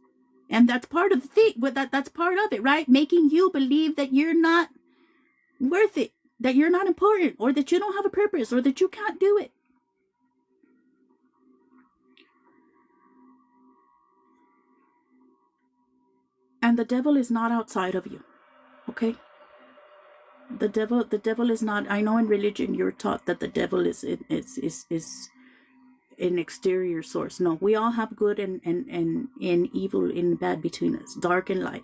And that's part of the thing. That's part of it, right? Making you believe that you're not worth it, that you're not important, or that you don't have a purpose, or that you can't do it. And the devil is not outside of you. Okay? The devil is not. I know in religion you're taught that the devil is an exterior source. No, we all have good and evil and bad between us, dark and light.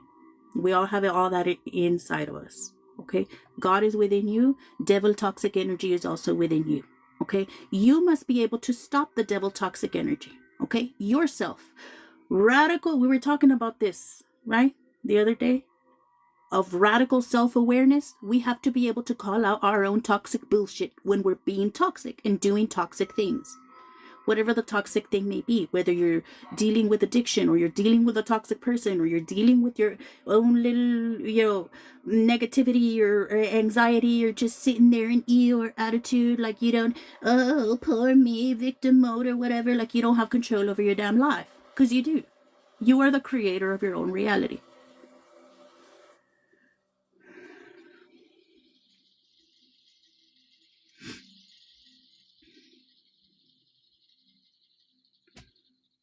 We all have all that inside of us. Okay? God is within you. Devil toxic energy is also within you. Okay? You must be able to stop the devil toxic energy. Okay? Yourself. Radical, we were talking about this, right? The other day. Of radical self-awareness, we have to be able to call out our own toxic bullshit when we're being toxic and doing toxic things. Whatever the toxic thing may be, whether you're dealing with addiction, or you're dealing with a toxic person, or you're dealing with your own little, negativity or anxiety, or just sitting there in Eeyore attitude, like you don't, oh, poor me, victim mode or whatever, like you don't have control over your damn life. Because you do. You are the creator of your own reality.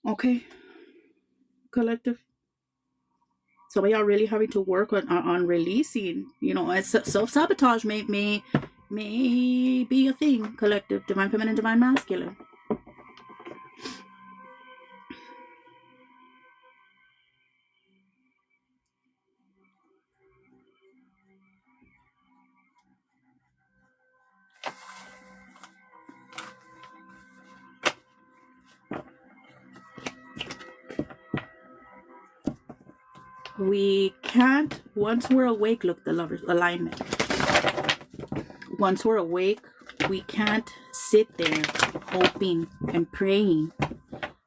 Okay, collective. Some of y'all really having to work on releasing. Self sabotage may be a thing. Collective, divine feminine, divine masculine. We can't, once we're awake, look, the lovers alignment. Once we're awake, we can't sit there hoping and praying,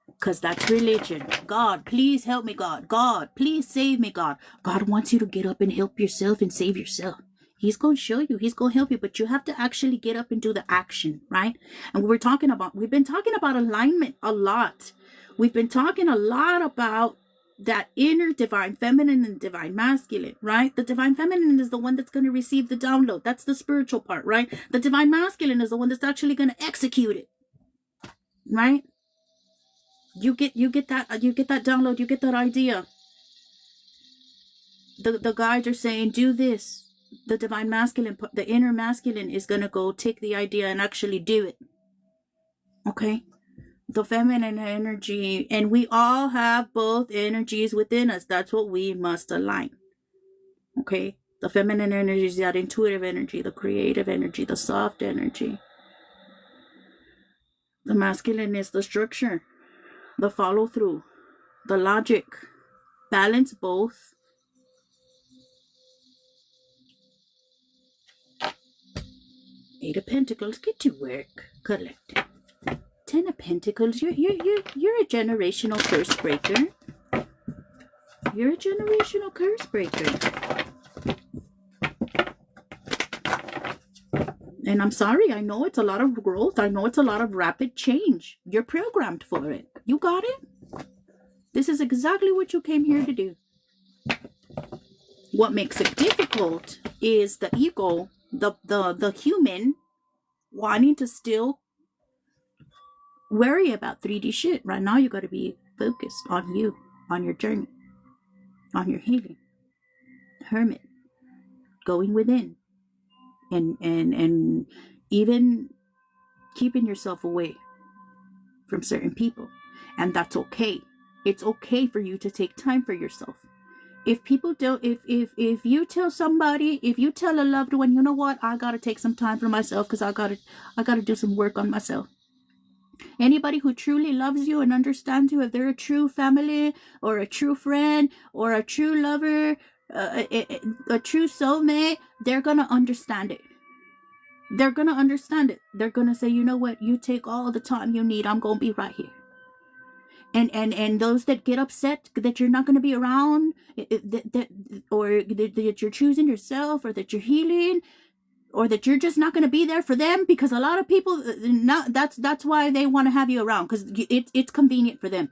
because that's religion. God, please help me, God. God, please save me, God. God wants you to get up and help yourself and save yourself. He's going to show you. He's going to help you, but you have to actually get up and do the action, right? And we've been talking about alignment a lot. We've been talking a lot about that inner divine feminine and divine masculine, right? The divine feminine is the one that's going to receive the download. That's the spiritual part, right? The divine masculine is the one that's actually going to execute it, right? You get that download, you get that idea. The guides are saying, do this. The divine masculine, the inner masculine is going to go take the idea and actually do it. Okay? The feminine energy, and we all have both energies within us. That's what we must align. Okay? The feminine energy is that intuitive energy, the creative energy, the soft energy. The masculine is the structure, the follow through, the logic. Balance both. Eight of Pentacles, get to work. Collective. 10 of Pentacles, you're a generational curse breaker. You're a generational curse breaker. And I'm sorry, I know it's a lot of growth. I know it's a lot of rapid change. You're programmed for it. You got it? This is exactly what you came here to do. What makes it difficult is the ego, the human, wanting to still worry about 3D shit. Right now, you got to be focused on you, on your journey, on your healing. Hermit, going within, and even keeping yourself away from certain people. And that's okay. It's okay for you to take time for yourself. If people don't, if you tell somebody, if you tell a loved one, you know what, I got to take some time for myself because I got to do some work on myself. Anybody who truly loves you and understands you, if they're a true family or a true friend or a true lover, a true soulmate, they're going to understand it. They're going to understand it. They're going to say, you know what, you take all the time you need. I'm going to be right here. And those that get upset that you're not going to be around, or that you're choosing yourself, or that you're healing, or that you're just not going to be there for them, because a lot of people, that's why they want to have you around, because it's convenient for them.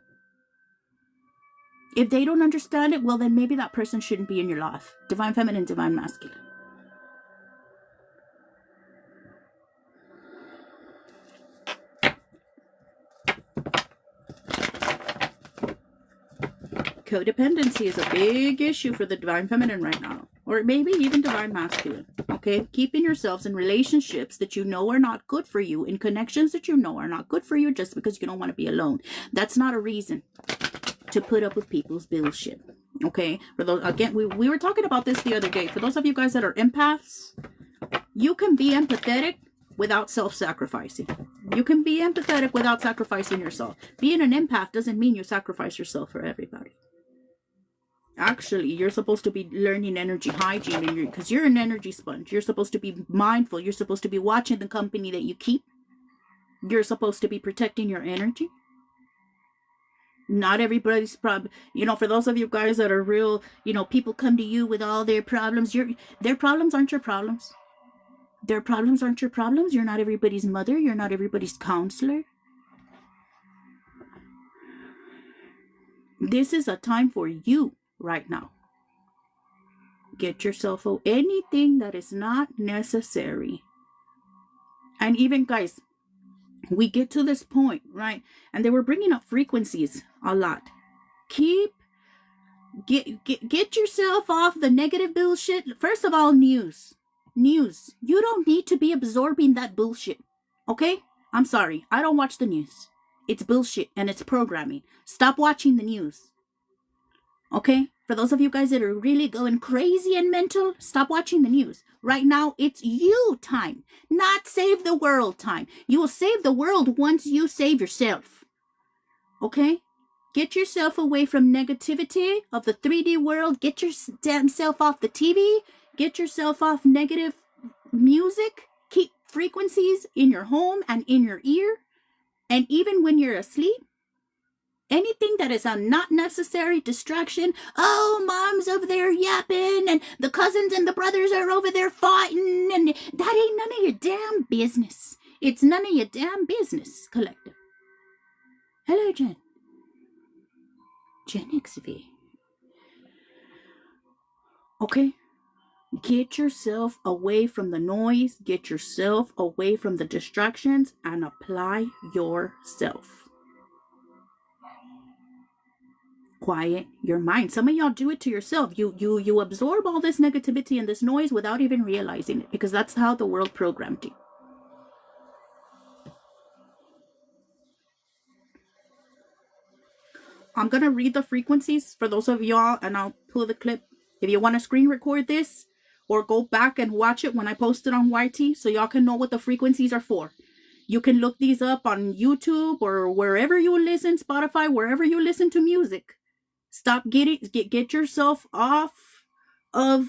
If they don't understand it, well, then maybe that person shouldn't be in your life. Divine feminine, divine masculine. Codependency is a big issue for the divine feminine right now, or maybe even divine masculine. Okay, keeping yourselves in relationships that you know are not good for you, in connections that you know are not good for you, just because you don't want to be alone. That's not a reason to put up with people's bullshit. Okay, for those, again, we were talking about this the other day. For those of you guys that are empaths, you can be empathetic without self-sacrificing. You can be empathetic without sacrificing yourself. Being an empath doesn't mean you sacrifice yourself for everybody. Actually, you're supposed to be learning energy hygiene, because you're an energy sponge. You're supposed to be mindful. You're supposed to be watching the company that you keep. You're supposed to be protecting your energy. Not everybody's problem. For those of you guys that are real, people come to you with all their problems. Their problems aren't your problems. Their problems aren't your problems. You're not everybody's mother. You're not everybody's counselor. This is a time for you right now. Get yourself anything that is not necessary. And even, guys, we get to this point, right? And they were bringing up frequencies a lot. Keep get yourself off the negative bullshit. First of all, news. You don't need to be absorbing that bullshit. Okay? I'm sorry. I don't watch the news. It's bullshit and it's programming. Stop watching the news. Okay? For those of you guys that are really going crazy and mental, stop watching the news. Right now, it's you time, not save the world time. You will save the world once you save yourself. Okay? Get yourself away from negativity of the 3D world. Get your damn self off the TV. Get yourself off negative music. Keep frequencies in your home and in your ear. And even when you're asleep, anything that is a not necessary distraction. Oh, mom's over there yapping, and the cousins and the brothers are over there fighting, and that ain't none of your damn business. It's none of your damn business, collective. Hello, Jen. Gen XV. Okay? Get yourself away from the noise, get yourself away from the distractions, and apply yourself. Quiet your mind. Some of y'all do it to yourself. You absorb all this negativity and this noise without even realizing it, because that's how the world programmed you. I'm gonna read the frequencies for those of y'all, and I'll pull the clip. If you want to screen record this or go back and watch it when I post it on YT, so y'all can know what the frequencies are for. You can look these up on YouTube or wherever you listen, Spotify, wherever you listen to music. Stop get yourself off of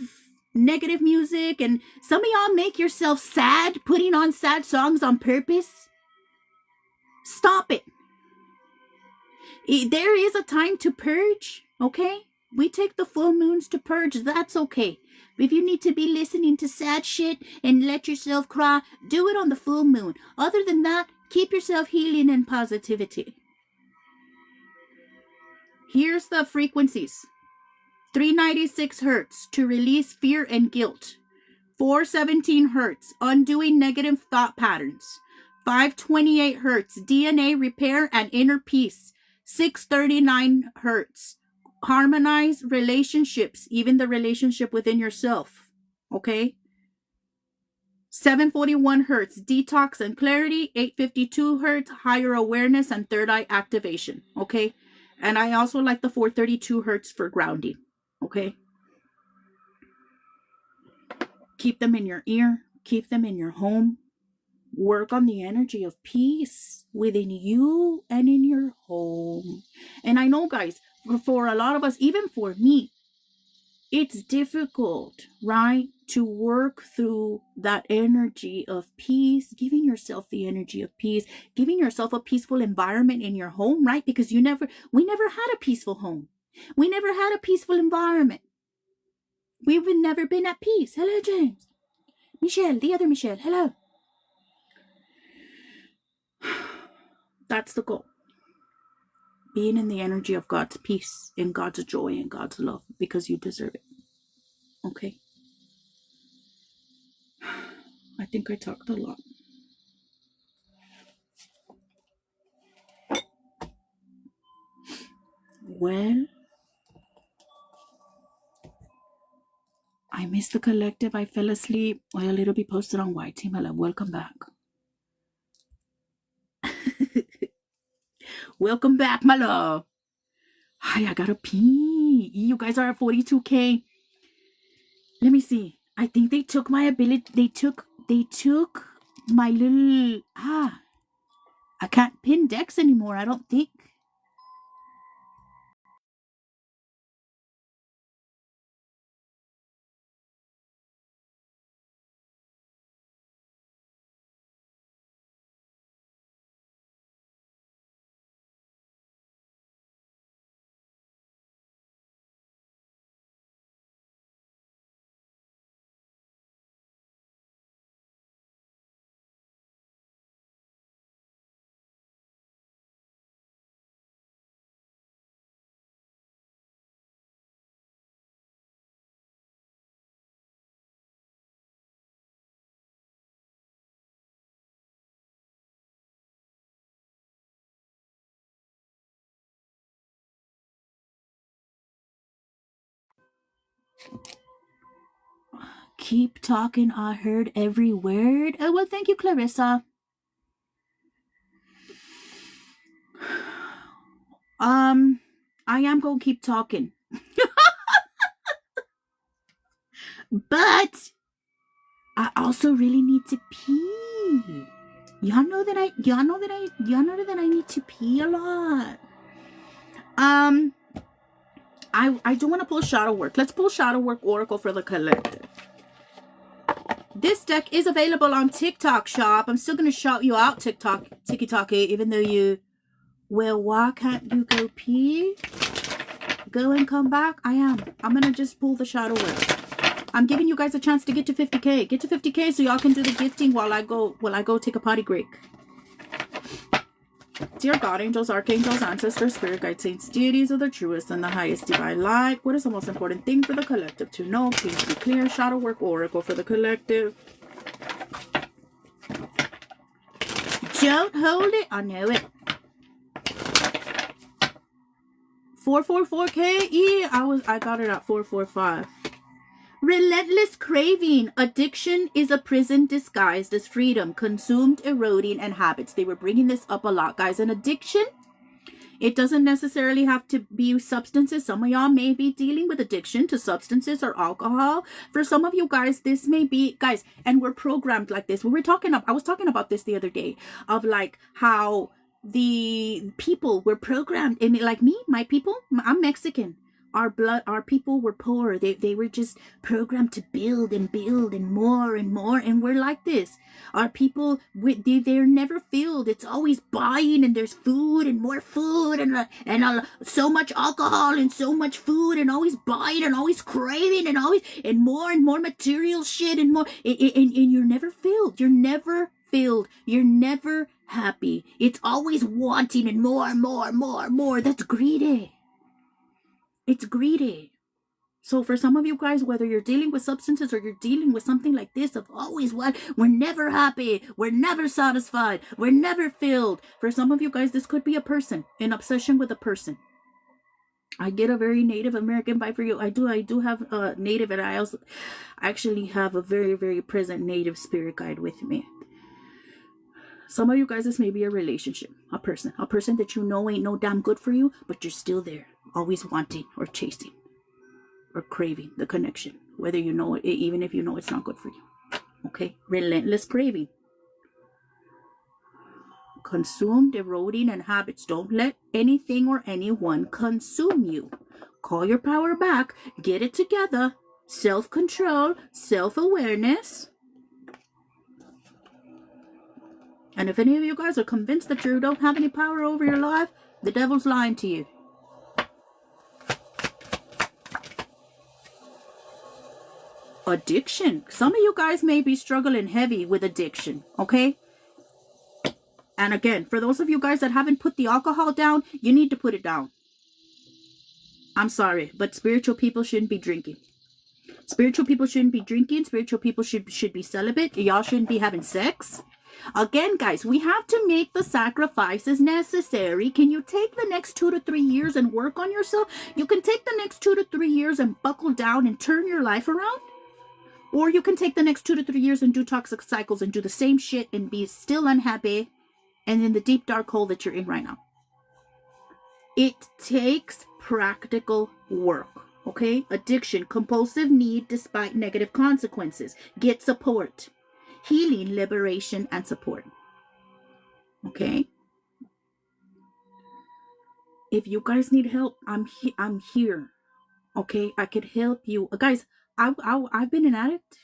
negative music. And some of y'all make yourself sad putting on sad songs on purpose. Stop it. There is a time to purge, okay? We take the full moons to purge. That's okay. If you need to be listening to sad shit and let yourself cry, do it on the full moon. Other than that, keep yourself healing and positivity. Here's the frequencies. 396 hertz to release fear and guilt. 417 hertz, undoing negative thought patterns. 528 hertz, DNA repair and inner peace. 639 hertz, harmonize relationships, even the relationship within yourself. Okay? 741 hertz, detox and clarity. 852 hertz, higher awareness and third eye activation. Okay? And I also like the 432 hertz for grounding. Okay? Keep them in your ear. Keep them in your home. Work on the energy of peace within you and in your home. And I know, guys, for a lot of us, even for me, it's difficult, right? To work through that energy of peace, giving yourself the energy of peace, giving yourself a peaceful environment in your home, right? Because we never had a peaceful home. We never had a peaceful environment. We've never been at peace. Hello, James. Michelle, the other Michelle, hello. That's the goal. Being in the energy of God's peace and God's joy and God's love, because you deserve it. Okay? I think I talked a lot. Well, I missed the collective. I fell asleep. Well, it'll be posted on YT, my love. Welcome back. Welcome back, my love. Hi, I gotta pee. You guys are at 42K. Let me see. I think they took my ability. They took my little I can't pin decks anymore, I don't think. Keep talking. I heard every word. Oh, well, thank you, Clarissa. I am going to keep talking. But I also really need to pee. Y'all know that I need to pee a lot. I do want to pull Shadow Work. Let's pull Shadow Work Oracle for the collective. This deck is available on TikTok shop. I'm still going to shout you out, TikTok, even though you... Well, why can't you go pee? Go and come back? I am. I'm going to just pull the Shadow Work. I'm giving you guys a chance to get to 50K. Get to 50K so y'all can do the gifting while I go take a potty break. Dear God, angels, archangels, ancestors, spirit guides, saints, deities of the truest and the highest divine light, what is the most important thing for the collective to know? Please be clear. Shadow Work Oracle for the collective. Don't hold it. I know it. 444K? Yeah, I got it at 445. Relentless craving. Addiction is a prison disguised as freedom. Consumed, eroding, and habits. They were bringing this up a lot, guys. An addiction, it doesn't necessarily have to be substances. Some of y'all may be dealing with addiction to substances or alcohol. For some of you guys, this may be, guys, and we're programmed like this. I was talking about this the other day, of like how the people were programmed, and like me, my people, I'm Mexican. Our people were poor. They were just programmed to build and more, and we're like this. Our people, they're never filled. It's always buying, and there's food and more food, and so much alcohol and so much food, and always buying and always craving and more material shit and more, and you're never filled. You're never filled. You're never happy. It's always wanting and more. That's greedy. It's greedy. So for some of you guys, whether you're dealing with substances or you're dealing with something like this of always what, we're never happy, we're never satisfied, we're never filled. For some of you guys, this could be a person, an obsession with a person. I get a very Native American vibe for you. I do have a Native, and I actually have a very, very present Native spirit guide with me. Some of you guys, this may be a relationship, a person that you know ain't no damn good for you, but you're still there, always wanting or chasing or craving the connection, whether you know it, even if you know it's not good for you. Okay? Relentless craving. Consumed, eroding, and habits. Don't let anything or anyone consume you. Call your power back. Get it together. Self-control, self-awareness. And if any of you guys are convinced that you don't have any power over your life, the devil's lying to you. Addiction. Some of you guys may be struggling heavy with addiction, okay? And again, for those of you guys that haven't put the alcohol down, you need to put it down. I'm sorry, but spiritual people shouldn't be drinking. Spiritual people shouldn't be drinking. Spiritual people should be celibate. Y'all shouldn't be having sex. Again, guys, we have to make the sacrifices necessary. Can you take the next 2 to 3 years and work on yourself? You can take the next 2 to 3 years and buckle down and turn your life around. Or you can take the next 2 to 3 years and do toxic cycles and do the same shit and be still unhappy and in the deep dark hole that you're in right now. It takes practical work. Okay? Addiction, compulsive need despite negative consequences. Get support. Healing, liberation, and support. Okay? If you guys need help, I'm here. Okay? I could help you. Guys, I've been an addict.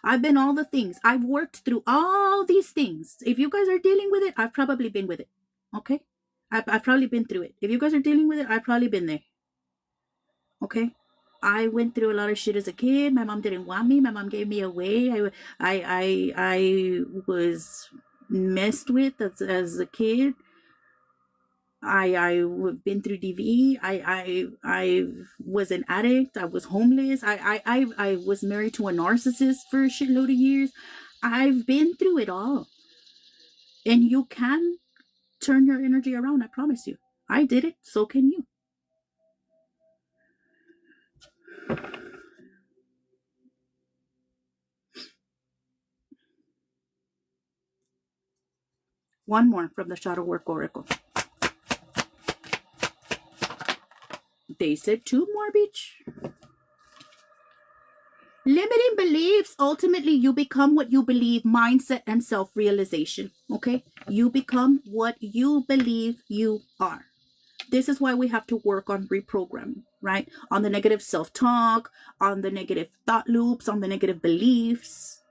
I've been all the things. I've worked through all these things. If you guys are dealing with it, I've probably been with it. Okay? I've probably been through it. If you guys are dealing with it, I've probably been there. Okay? I went through a lot of shit as a kid. My mom didn't want me. My mom gave me away. I was messed with as a kid. I've been through DV. I was an addict. I was homeless. I was married to a narcissist for a shitload of years. I've been through it all. And you can turn your energy around. I promise you. I did it. So can you. One more from the Shadow Work Oracle. They said 2 more, bitch. Limiting beliefs. Ultimately, you become what you believe. Mindset and self-realization. Okay? You become what you believe you are. This is why we have to work on reprogramming, right? On the negative self-talk, on the negative thought loops, on the negative beliefs.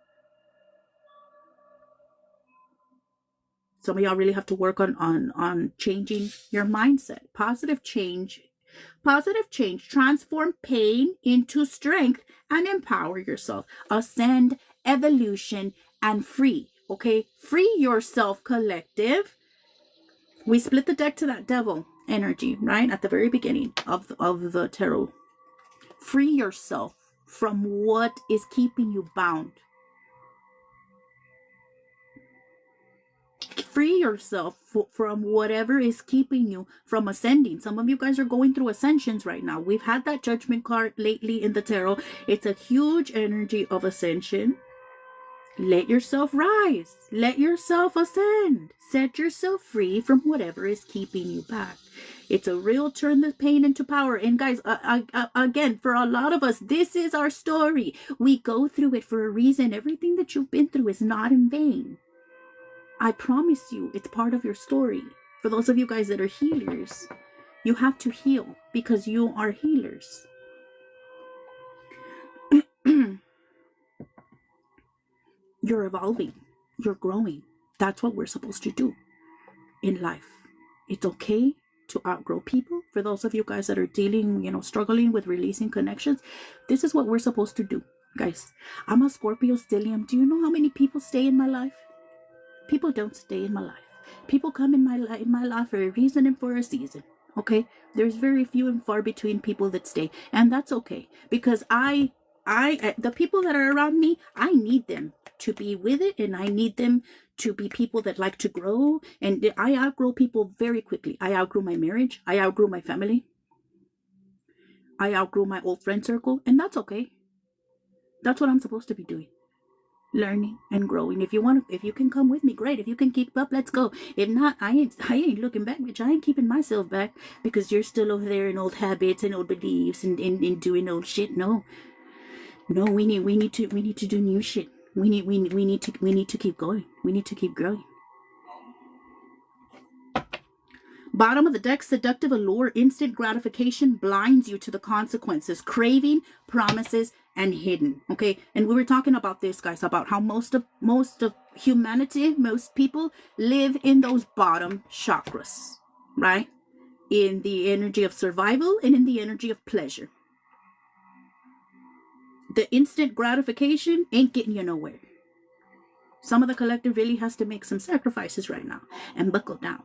Some of y'all really have to work on changing your mindset. Positive change. Transform pain into strength and empower yourself. Ascend, evolution, and free. Okay? Free yourself, collective. We split the deck to that devil energy, right? At the very beginning of the tarot. Free yourself from what is keeping you bound. Free yourself from whatever is keeping you from ascending. Some of you guys are going through ascensions right now. We've had that judgment card lately in the tarot. It's a huge energy of ascension. Let yourself rise. Let yourself ascend. Set yourself free from whatever is keeping you back. It's a real turn the pain into power. And guys, again, for a lot of us, this is our story. We go through it for a reason. Everything that you've been through is not in vain. I promise you, it's part of your story. For those of you guys that are healers, you have to heal because you are healers. You're evolving. You're growing. That's what we're supposed to do in life. It's okay to outgrow people. For those of you guys that are dealing, struggling with releasing connections, this is what we're supposed to do. Guys, I'm a Scorpio stellium. Do you know how many people stay in my life? People don't stay in my life. People come in my life for a reason and for a season. Okay? There's very few and far between people that stay. And that's okay. Because the people that are around me, I need them to be with it, and I need them to be people that like to grow. And I outgrow people very quickly. I outgrew my marriage. I outgrew my family. I outgrew my old friend circle, and that's okay. That's what I'm supposed to be doing. Learning and growing. If you can come with me, great. If you can keep up, let's go. If not, I ain't looking back, bitch. I ain't keeping myself back because you're still over there in old habits and old beliefs and doing old shit. No, we need to do new shit. We need to keep going. We need to keep growing. Bottom of the deck, seductive allure, instant gratification blinds you to the consequences, craving, promises, and hidden. Okay, and we were talking about this, guys, about how most of humanity, most people live in those bottom chakras, right? In the energy of survival and in the energy of pleasure. The instant gratification ain't getting you nowhere. Some of the collective really has to make some sacrifices right now and buckle down.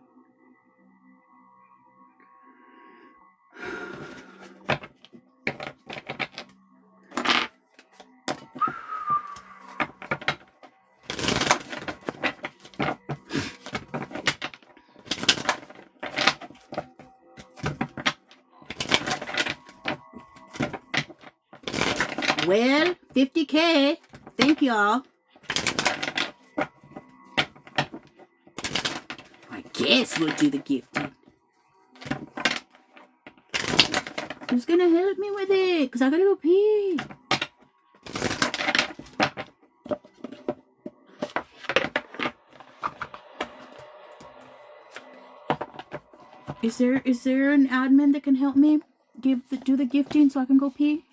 Well, 50K. Thank y'all. I guess we'll do the gifting. Who's gonna help me with it? Because I gotta go pee. Is there an admin that can help me do the gifting so I can go pee?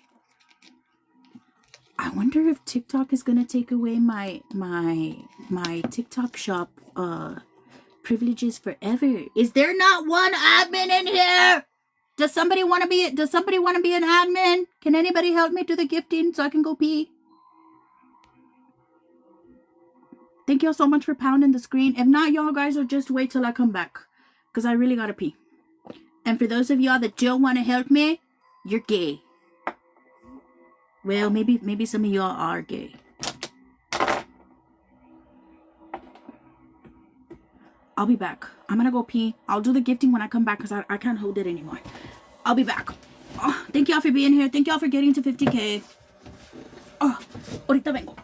I wonder if TikTok is gonna take away my TikTok shop privileges forever. Is there not one admin in here? Does somebody want to be an admin? Can anybody help me do the gifting so I can go pee? Thank y'all so much for pounding the screen. If not, y'all guys will just wait till I come back, because I really gotta pee. And for those of y'all that don't want to help me, you're gay. Well, maybe some of y'all are gay. I'll be back. I'm gonna go pee. I'll do the gifting when I come back because I can't hold it anymore. I'll be back. Oh, thank y'all for being here. Thank y'all for getting to 50K. Oh, ahorita vengo.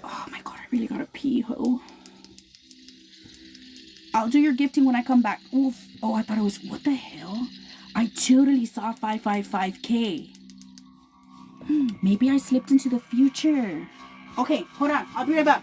Oh my God. really gotta pee, ho. I'll do your gifting when I come back. Oof. Oh, I thought it was, what the hell? I totally saw 555K. Maybe I slipped into the future. Okay, hold on. I'll be right back.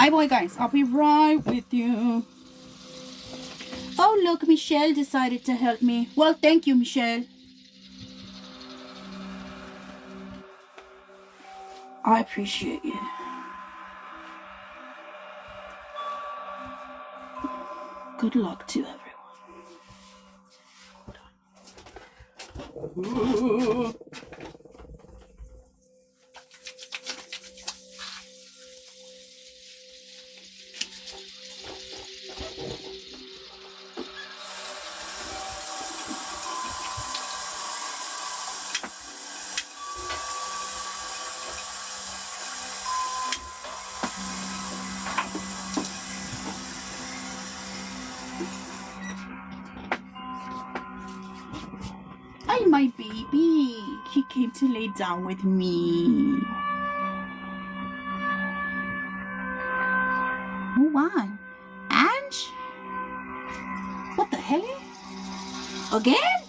Hi, boy, guys. I'll be right with you. Oh, look, Michelle decided to help me. Well, thank you, Michelle. I appreciate you. Good luck to everyone. Hi, my baby. He came to lay down with me. Who won? Ange? What the hell? Again?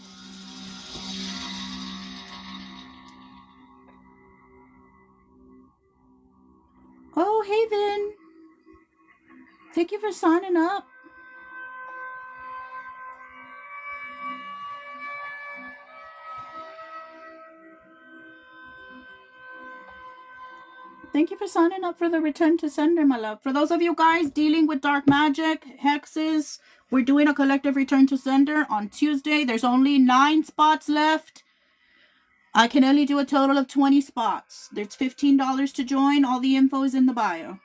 Oh, Haven. Thank you for signing up. Thank you for signing up for the Return to Sender, my love. For those of you guys dealing with dark magic, hexes, we're doing a collective Return to Sender on Tuesday. There's only 9 spots left. I can only do a total of 20 spots. There's $15 to join. All the info is in the bio.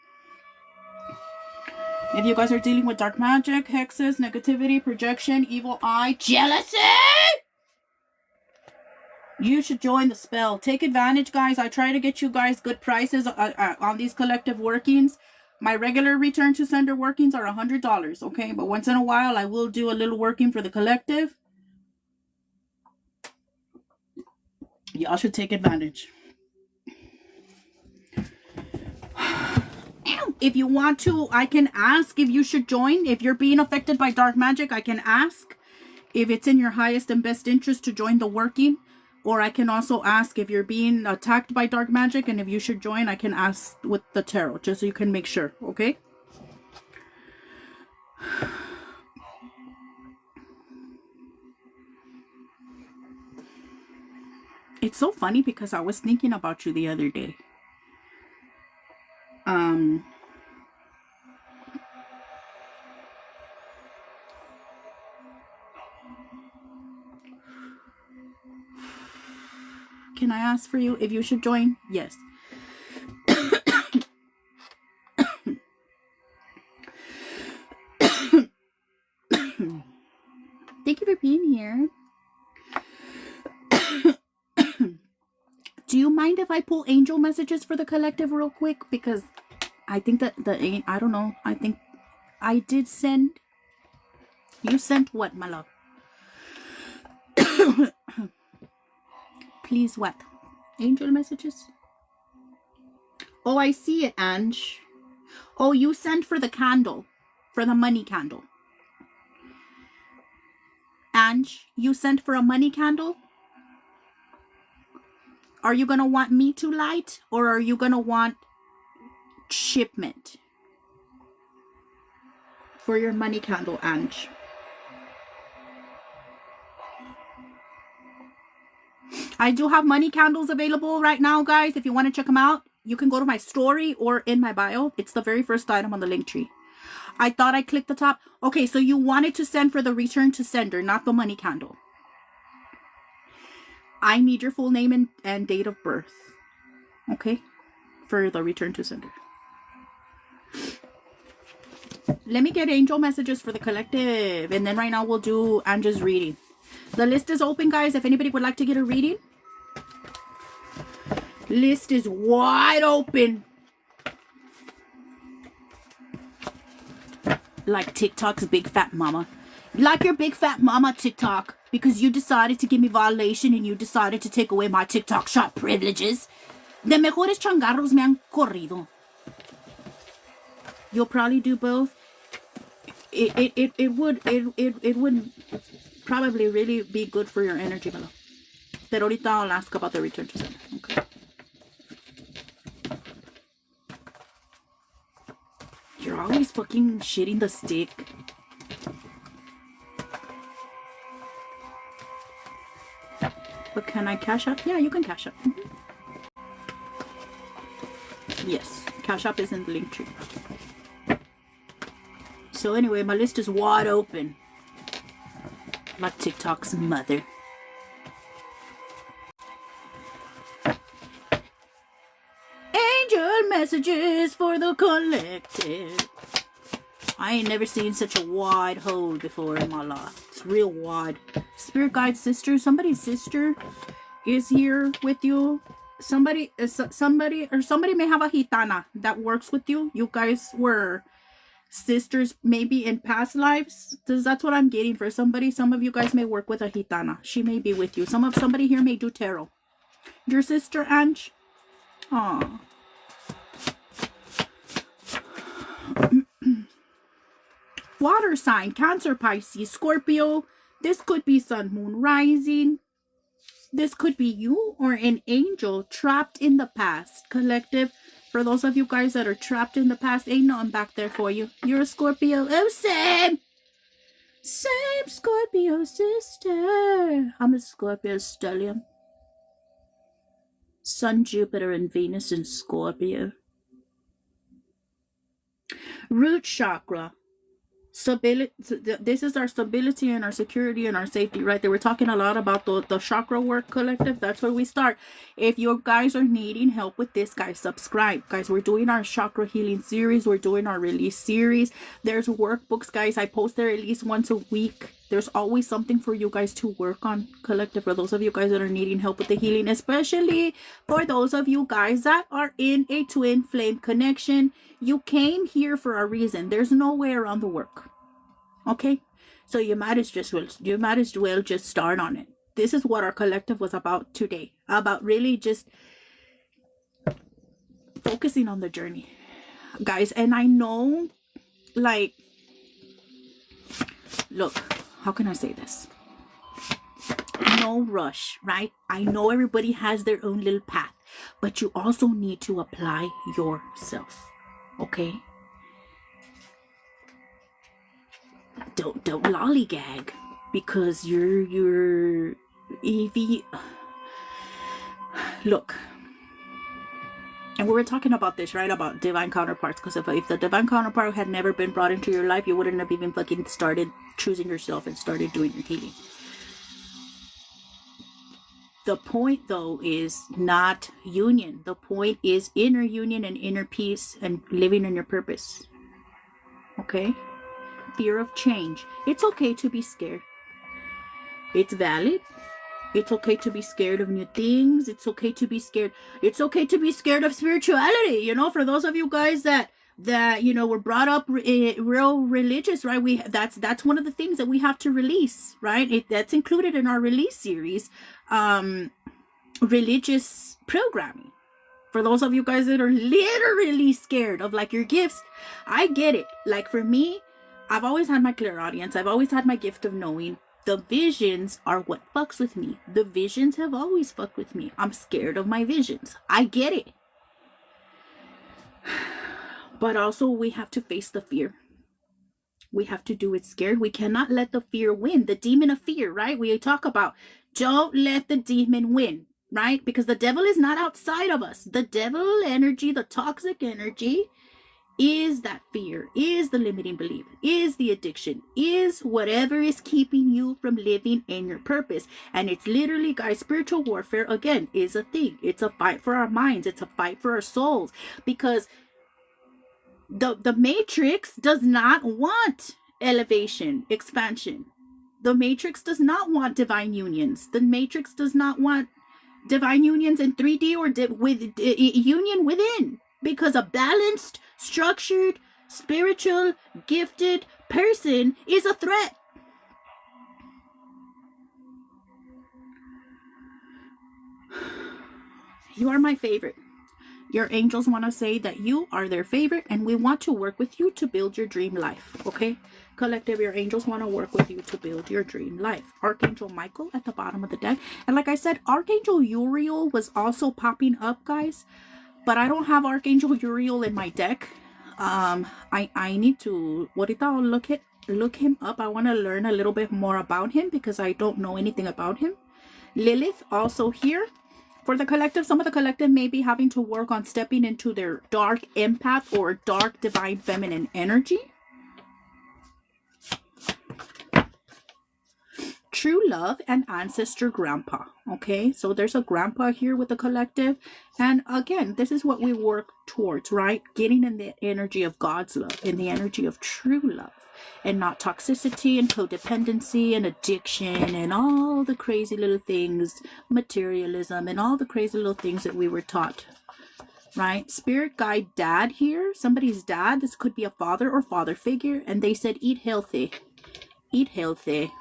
If you guys are dealing with dark magic, hexes, negativity, projection, evil eye, jealousy, you should join the spell. Take advantage, guys. I try to get you guys good prices on these collective workings. My regular Return to Sender workings are $100, okay? But once in a while, I will do a little working for the collective. Y'all should take advantage. If you want to, I can ask if you should join. If you're being affected by dark magic, I can ask if it's in your highest and best interest to join the working. Or I can also ask if you're being attacked by dark magic and if you should join. I can ask with the tarot just so you can make sure, okay? It's so funny because I was thinking about you the other day. Can I ask for you if you should join? Yes. Thank you for being here. Do you mind if I pull angel messages for the collective real quick? Because I think that I don't know. I think I did send. You sent what, my love? Please, what? Angel messages? Oh, I see it, Ange. Oh, you sent for the candle. For the money candle. Ange, you sent for a money candle? Are you going to want me to light? Or are you going to want shipment? For your money candle, Ange. I do have money candles available right now, guys. If you want to check them out, you can go to my story or in my bio. It's the very first item on the link tree. I thought I clicked the top. Okay, so you wanted to send for the return to sender, not the money candle. I need your full name and date of birth. Okay? For the return to sender. Let me get angel messages for the collective. And then right now we'll do Ange's reading. The list is open, guys. If anybody would like to get a reading. List is wide open. Like TikTok's big fat mama. Like your big fat mama, TikTok. Because you decided to give me violation and you decided to take away my TikTok shop privileges. De mejores changarros me han corrido. You'll probably do both. It would probably really be good for your energy, Bella. Pero ahorita I'll ask about the return to sender. Okay. You're always fucking shitting the stick. But can I cash up? Yeah, you can cash up. Yes, cash up is in the link tree. So anyway, my list is wide open. Like TikTok's mother. Angel messages for the collective. I ain't never seen such a wide hole before in my life. It's real wide. Spirit guide sister, somebody's sister is here with you. Somebody may have a gitana that works with you. You guys were sisters maybe in past lives. That's what I'm getting for somebody. Some of you guys may work with a gitana. She may be with you. Somebody here may do tarot. Your sister, Ange? Aww. Water sign, Cancer, Pisces, Scorpio. This could be sun, moon, rising. This could be you or an angel trapped in the past. Collective, for those of you guys that are trapped in the past, ain't nothing back there for you. You're a Scorpio. Oh, same. Same Scorpio sister. I'm a Scorpio stellium. Sun, Jupiter, and Venus in Scorpio. Root chakra. Stability. This is our stability and our security and our safety, right? They were talking a lot about the chakra work, collective. That's where we start. If you guys are needing help with this, guys, subscribe. Guys, we're doing our chakra healing series. We're doing our release series. There's workbooks, guys. I post there at least once a week. There's always something for you guys to work on, collective, for those of you guys that are needing help with the healing, especially for those of you guys that are in a twin flame connection. You came here for a reason. There's no way around the work. Okay? So you might as well just start on it. This is what our collective was about today. About really just focusing on the journey. Guys, and I know, like, look, how can I say this? No rush, right? I know everybody has their own little path, but you also need to apply yourself. Okay? Don't lollygag, because you're Evie. Look, and we were talking about this, right? About divine counterparts, because if the divine counterpart had never been brought into your life, you wouldn't have even fucking started choosing yourself and started doing your healing. The point, though, is not union. The point is inner union and inner peace and living in your purpose. Okay? Fear of change. It's okay to be scared. It's valid. It's okay to be scared of new things. It's okay to be scared. It's okay to be scared of spirituality. You know, for those of you guys that you know were brought up real religious, right? That's one of the things that we have to release, right? That's included in our release series, religious programming. For those of you guys that are literally scared of like your gifts, I get it. Like for me, I've always had my clairaudience. I've always had my gift of knowing. The visions are what fucks with me. The visions have always fucked with me. I'm scared of my visions. I get it. But also we have to face the fear. We have to do it scared. We cannot let the fear win. The demon of fear, right? We talk about don't let the demon win, right? Because the devil is not outside of us. The devil energy, the toxic energy, is that fear, is the limiting belief, is the addiction, is whatever is keeping you from living in your purpose. And it's literally, guys, spiritual warfare, again, is a thing. It's a fight for our minds. It's a fight for our souls. Because the matrix does not want elevation, expansion. The matrix does not want divine unions. The matrix does not want divine unions in 3D or with union within. Because a balanced, structured, spiritual, gifted person is a threat. You are my favorite. Your angels want to say that you are their favorite, and we want to work with you to build your dream life. Okay? Collective, your angels want to work with you to build your dream life. Archangel Michael at the bottom of the deck. And like I said, Archangel Uriel was also popping up, guys. But I don't have Archangel Uriel in my deck. I need to look him up. I want to learn a little bit more about him because I don't know anything about him. Lilith also here. For the collective, some of the collective may be having to work on stepping into their dark empath or dark divine feminine energy. True love and ancestor grandpa. Okay, so there's a grandpa here with the collective, and again, this is what we work towards, right? Getting in the energy of God's love, in the energy of true love, and not toxicity and codependency and addiction and all the crazy little things, materialism and all the crazy little things that we were taught, right? Spirit guide dad here, somebody's dad. This could be a father or father figure, and they said eat healthy, eat healthy.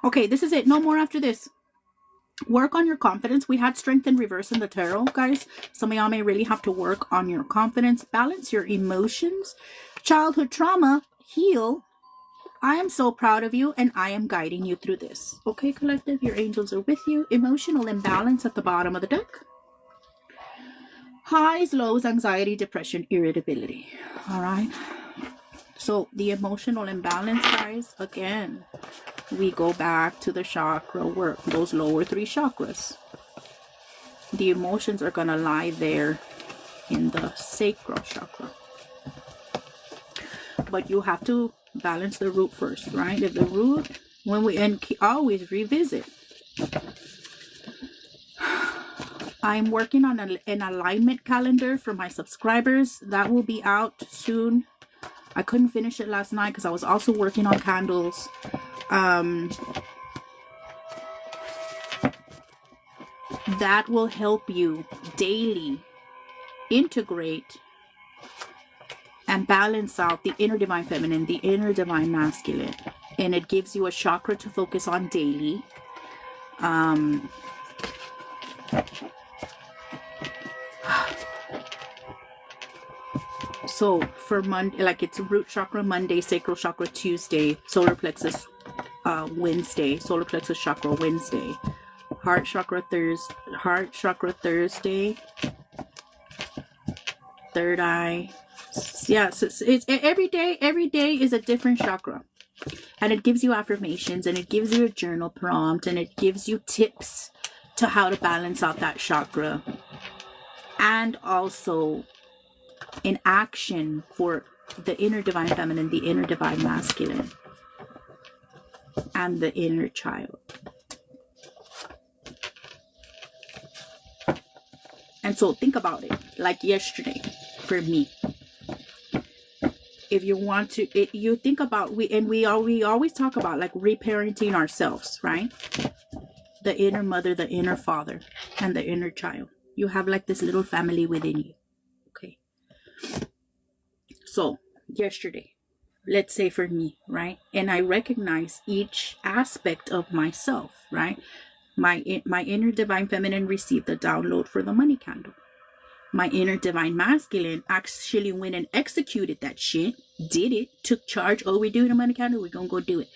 Okay, this is it. No more after this. Work on your confidence. We had strength in reverse in the tarot, guys. Some of y'all may really have to work on your confidence. Balance your emotions. Childhood trauma. Heal. I am so proud of you, and I am guiding you through this. Okay, collective, your angels are with you. Emotional imbalance at the bottom of the deck. Highs, lows, anxiety, depression, irritability. All right. So the emotional imbalance, guys, again, we go back to the chakra work, those lower three chakras. The emotions are going to lie there in the sacral chakra. But you have to balance the root first, right? If the root, when we always revisit. I'm working on an alignment calendar for my subscribers. That will be out soon. I couldn't finish it last night because I was also working on candles. That will help you daily integrate and balance out the inner divine feminine, the inner divine masculine. And it gives you a chakra to focus on daily. So for Monday, like it's root chakra Monday, sacral chakra Tuesday, solar plexus Wednesday, solar plexus chakra Wednesday, heart chakra Thursday, third eye. Yeah, so it's every day is a different chakra. And it gives you affirmations, and it gives you a journal prompt, and it gives you tips to how to balance out that chakra. And also in action for the inner divine feminine, the inner divine masculine, and the inner child. And so think about it, like yesterday for me. if you want to, you think about, we always talk about like reparenting ourselves, right? The inner mother, the inner father, and the inner child. You have like this little family within you. Okay. So yesterday, let's say for me, right? And I recognize each aspect of myself, right? My inner divine feminine received the download for the money candle. My inner divine masculine actually went and executed that shit, did it, took charge. Oh, we're doing a money candle, we're gonna go do it.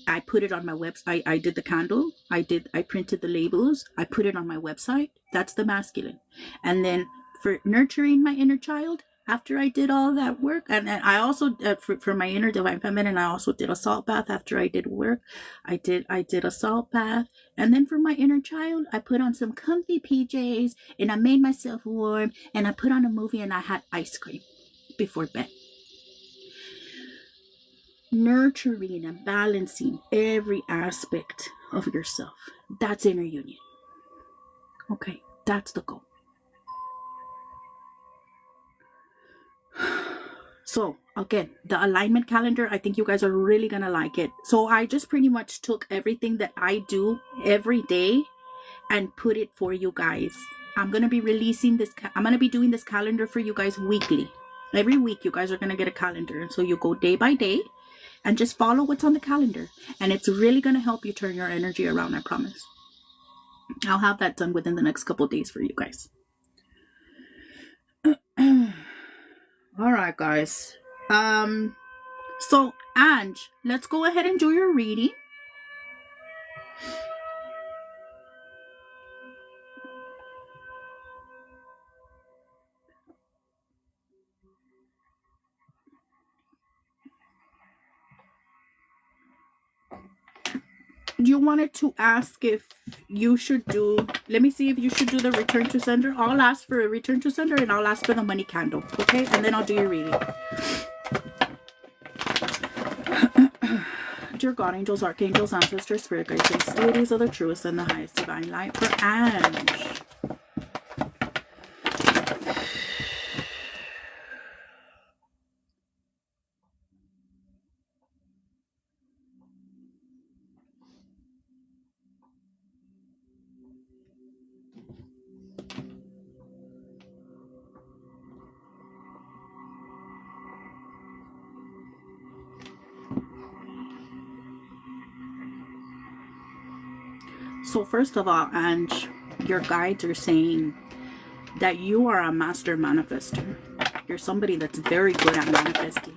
I put it on my website. I did the candle. I printed the labels. I put it on my website. That's the masculine. And then for nurturing my inner child, after I did all that work, and I also for my inner divine feminine, I also did a salt bath after I did work. I did a salt bath, and then for my inner child, I put on some comfy PJs and I made myself warm, and I put on a movie and I had ice cream before bed. Nurturing and balancing every aspect of yourself. That's inner union. Okay, that's the goal. So again, the alignment calendar, I think you guys are really gonna like it. So I just pretty much took everything that I do every day and put it for you guys. I'm gonna be releasing this. I'm gonna be doing this calendar for you guys weekly. Every week, you guys are gonna get a calendar, and so you go day by day and just follow what's on the calendar, and it's really gonna help you turn your energy around. I promise. I'll have that done within the next couple of days for you guys. All right, guys. So Ange, let's go ahead and do your reading. You wanted to ask if you should do, let me see if you should do the return to sender. I'll ask for a return to sender, and I'll ask for the money candle, okay? And then I'll do your reading. Dear God, angels, archangels, ancestors, spirit guides, and deities of the truest and the highest divine light, for Ange. So first of all, Ange, your guides are saying that you are a master manifester. You're somebody that's very good at manifesting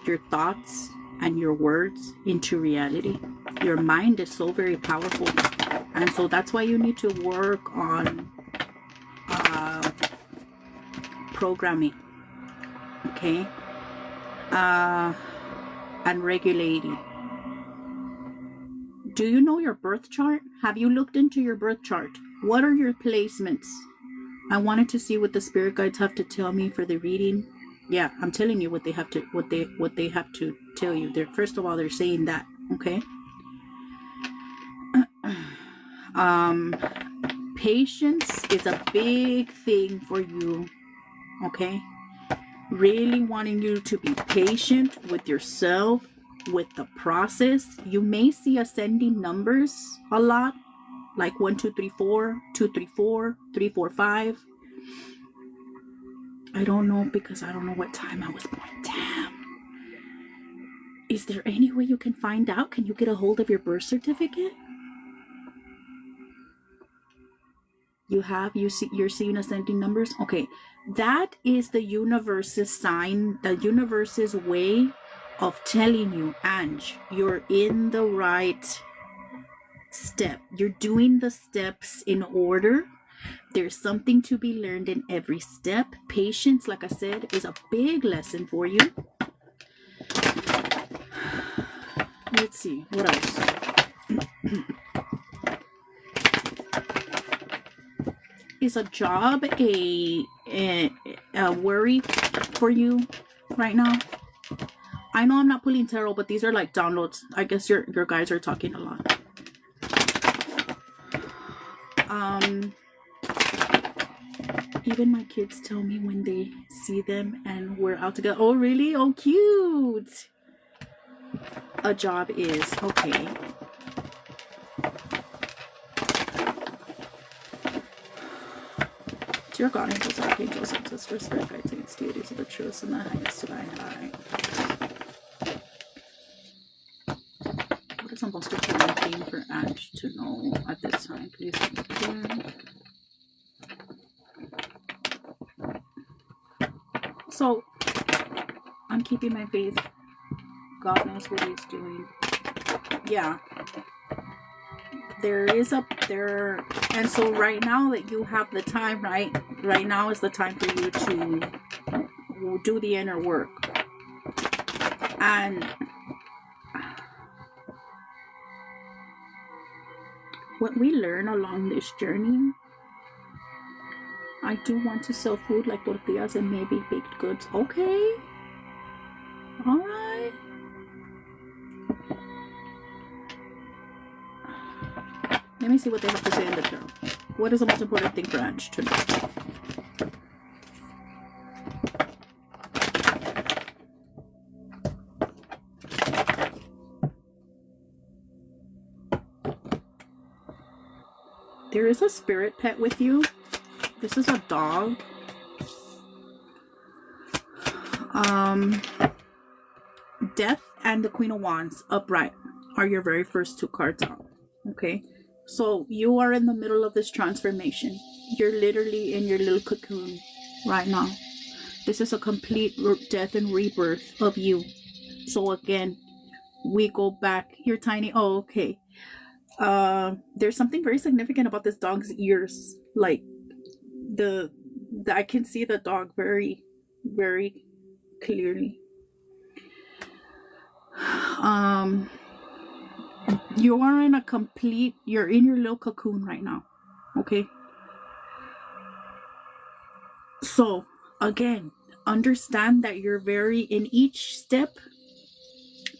your thoughts and your words into reality. Your mind is so very powerful, and so that's why you need to work on programming, okay, and regulating. Do you know your birth chart? Have you looked into your birth chart? What are your placements? I wanted to see what the spirit guides have to tell me for the reading. Yeah, I'm telling you what they have to tell you. First of all, they're saying that, okay? Patience is a big thing for you, okay? Really wanting you to be patient with yourself, with the process. You may see ascending numbers a lot, like 1 2 3 4, 2 3 4, 3 4 5. I don't know, because I don't know what time I was born. Damn. Is there any way you can find out? Can you get a hold of your birth certificate? You're seeing ascending numbers? Okay, that is the universe's sign, the universe's way of telling you, Ange, you're in the right step. You're doing the steps in order. There's something to be learned in every step. Patience, like I said, is a big lesson for you. Let's see, what else? Is a job a worry for you right now? I know I'm not pulling tarot, but these are like downloads. I guess your guys are talking a lot. Even my kids tell me when they see them and we're out together, oh really? Oh cute. A job is okay. Dear God, angels, archangels, ancestors, spirit guides, and deities of the truth and the highest divine high. What is the most important thing for Ange to know at this time? Please clear. So, I'm keeping my faith. God knows what he's doing. Yeah. There is up there. And so right now that you have the time, right now is the time for you to do the inner work. And what we learn along this journey, I do want to sell food like tortillas and maybe baked goods. Okay. All right. Let me see what they have to say in the tarot. What is the most important thing for Ange to know? There is a spirit pet with you. This is a dog. Death and the Queen of Wands upright are your very first two cards out. Okay. So you are in the middle of this transformation. You're literally in your little cocoon right now. This is a complete death and rebirth of you. So again, we go back. You're tiny. Oh, okay. There's something very significant about this dog's ears. Like I can see the dog very, very clearly. You are in a complete, you're in your little cocoon right now. Okay. So again, understand that you're very, in each step,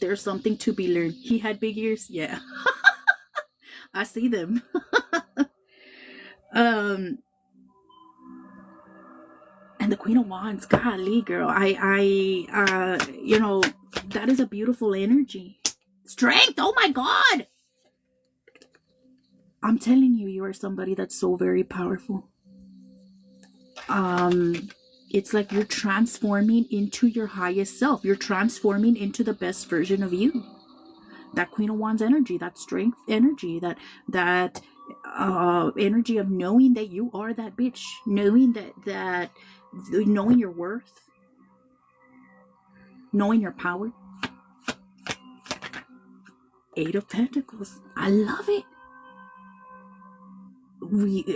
there's something to be learned. He had big ears. Yeah. I see them. And the Queen of Wands, golly, girl, you know, that is a beautiful energy. Strength. Oh my God. I'm telling you, you are somebody that's so very powerful. It's like you're transforming into your highest self. You're transforming into the best version of you. That Queen of Wands energy, that strength energy, that energy of knowing that you are that bitch, knowing that knowing your worth, knowing your power. Eight of Pentacles. I love it.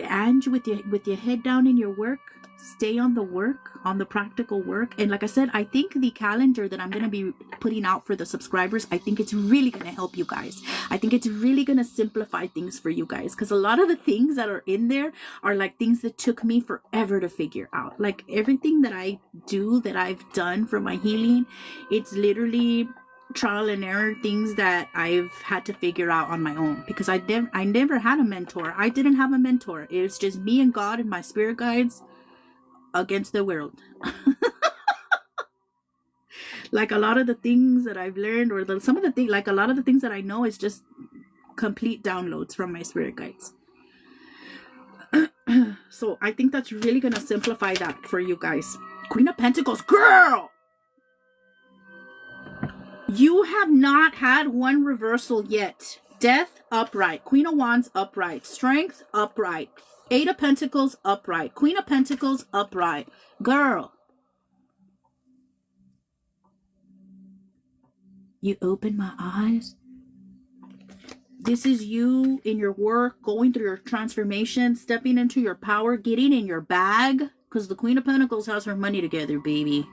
Ange, with your head down in your work, stay on the work, on the practical work. And like I said, I think the calendar that I'm going to be putting out for the subscribers, I think it's really going to help you guys. I think it's really going to simplify things for you guys, because a lot of the things that are in there are like things that took me forever to figure out. Like everything that I do, that I've done for my healing, it's literally trial and error, things that I've had to figure out on my own, because I never had a mentor. I didn't have a mentor. It was just me and God and my spirit guides against the world. Like a lot of the things that I've learned, or some of the things, like a lot of the things that I know, is just complete downloads from my spirit guides. So I think that's really gonna simplify that for you guys. Queen of Pentacles, girl, you have not had one reversal yet. Death upright, Queen of Wands upright, Strength upright, Eight of Pentacles upright, Queen of Pentacles upright. Girl, you open my eyes. This is you in your work, going through your transformation, stepping into your power, getting in your bag, because the Queen of Pentacles has her money together, baby.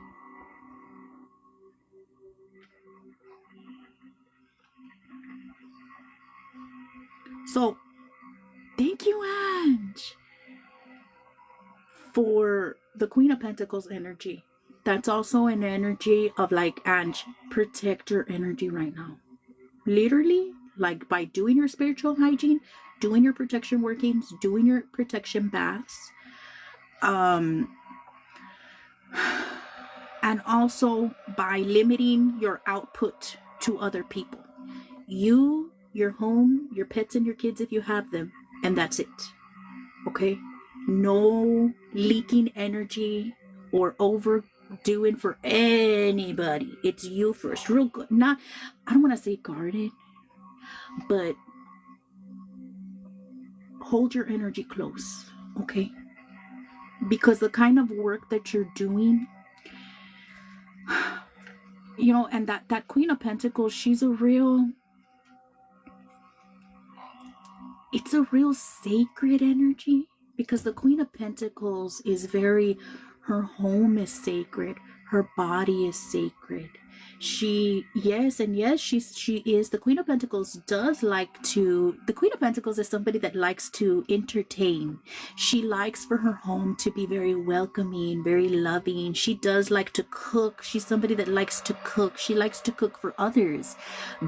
So, thank you, Ange, for the Queen of Pentacles energy. That's also an energy of like, Ange, protect your energy right now. Literally, like by doing your spiritual hygiene, doing your protection workings, doing your protection baths, Um, and also by limiting your output to other people. You, your home, your pets, and your kids if you have them, and that's it. Okay? No leaking energy or overdoing for anybody. It's you first. Real good. Not, I don't want to say guarded, but hold your energy close. Okay? Because the kind of work that you're doing, and that Queen of Pentacles, it's a real sacred energy, because the Queen of Pentacles is her home is sacred, her body is sacred. She is the Queen of Pentacles. The Queen of Pentacles is somebody that likes to entertain. She likes for her home to be very welcoming, very loving. She does like to cook. She's somebody that likes to cook. She likes to cook for others,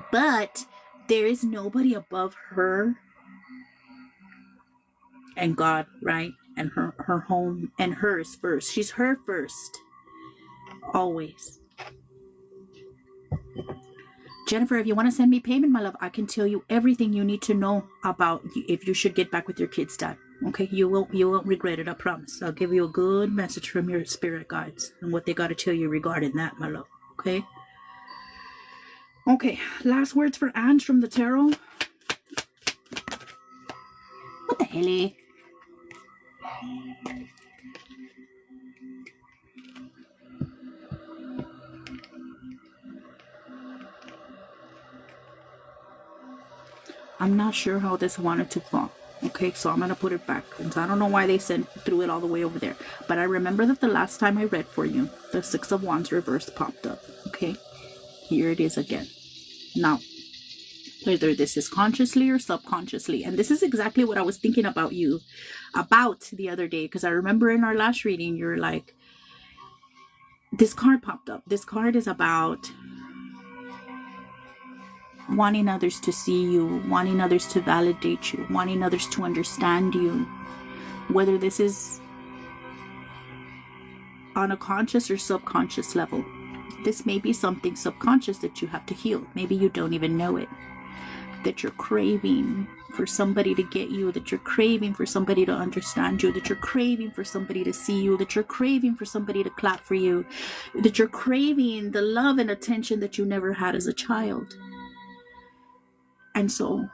but there is nobody above her and God, right? And her home and hers first. She's her first, always. Jennifer, if you want to send me payment, my love, I can tell you everything you need to know about if you should get back with your kids' dad. Okay, you won't regret it, I promise. I'll give you a good message from your spirit guides and what they got to tell you regarding that, my love. Okay, last words for Ange from the tarot. What the hell? I'm not sure how this wanted to fall. Okay, so I'm going to put it back. And I don't know why they threw it all the way over there. But I remember that the last time I read for you, the Six of Wands reverse popped up. Okay, here it is again. Now, whether this is consciously or subconsciously, and this is exactly what I was thinking about you about the other day, because I remember in our last reading, you're like, this card popped up. This card is about wanting others to see you, wanting others to validate you, wanting others to understand you. Whether this is on a conscious or subconscious level, this may be something subconscious that you have to heal. Maybe you don't even know it. That you're craving for somebody to get you, that you're craving for somebody to understand you, that you're craving for somebody to see you, that you're craving for somebody to clap for you, that you're craving the love and attention that you never had as a child. And so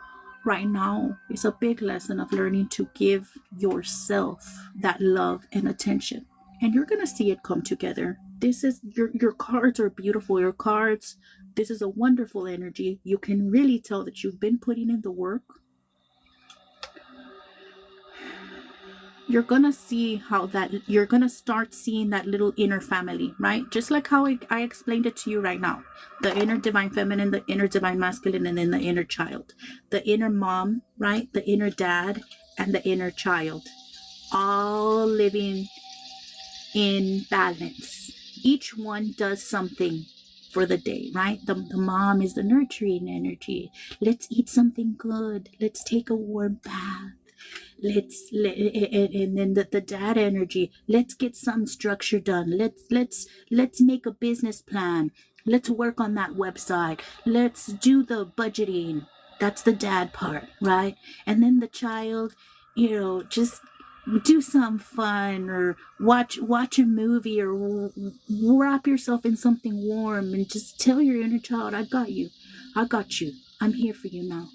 right now is a big lesson of learning to give yourself that love and attention. And you're going to see it come together. This is your cards are beautiful. Your cards, this is a wonderful energy. You can really tell that you've been putting in the work. You're going to see you're going to start seeing that little inner family, right? Just like how I explained it to you right now. The inner divine feminine, the inner divine masculine, and then the inner child. The inner mom, right? The inner dad and the inner child. All living in balance. Each one does something for the day, right? The mom is the nurturing energy. Let's eat something good. Let's take a warm bath. And then the dad energy, let's get some structure done. Let's make a business plan. Let's work on that website. Let's do the budgeting. That's the dad part, right? And then the child, just do some fun or watch a movie or wrap yourself in something warm and just tell your inner child, I got you. I'm here for you now.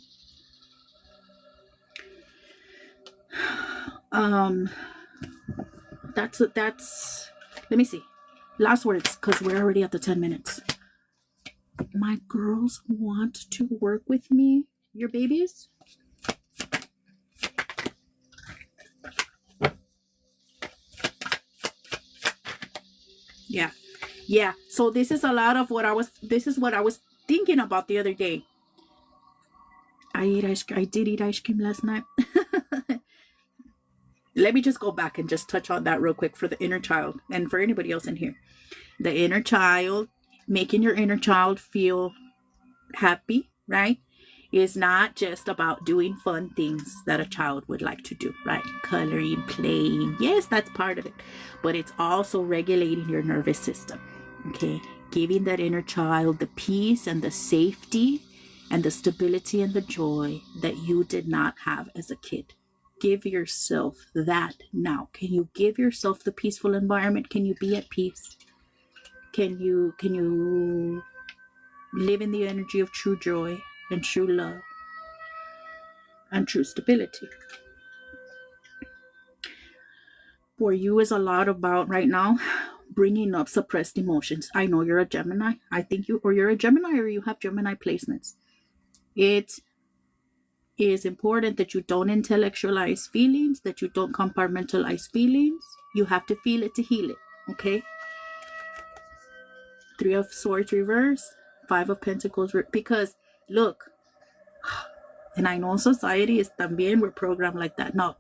That's let me see, last words, because we're already at the 10 minutes. My girls want to work with me. Your babies, yeah, so this is a lot of what I was thinking about the other day. I did eat ice cream last night. Let me just go back and just touch on that real quick for the inner child and for anybody else in here. The inner child, making your inner child feel happy, right? is not just about doing fun things that a child would like to do, right? Coloring, playing. Yes, that's part of it. But it's also regulating your nervous system, okay? Giving that inner child the peace and the safety and the stability and the joy that you did not have as a kid. Give yourself that now. Can you give yourself the peaceful environment? Can you be at peace? Can you live in the energy of true joy and true love and true stability? For you is a lot about right now bringing up suppressed emotions. I know you're a Gemini. I think you're a Gemini, or you have Gemini placements. It is important that you don't intellectualize feelings, that you don't compartmentalize feelings. You have to feel it to heal it, okay? 3 of Swords reverse, 5 of Pentacles, because look, and I know society is también, we're programmed like that. No,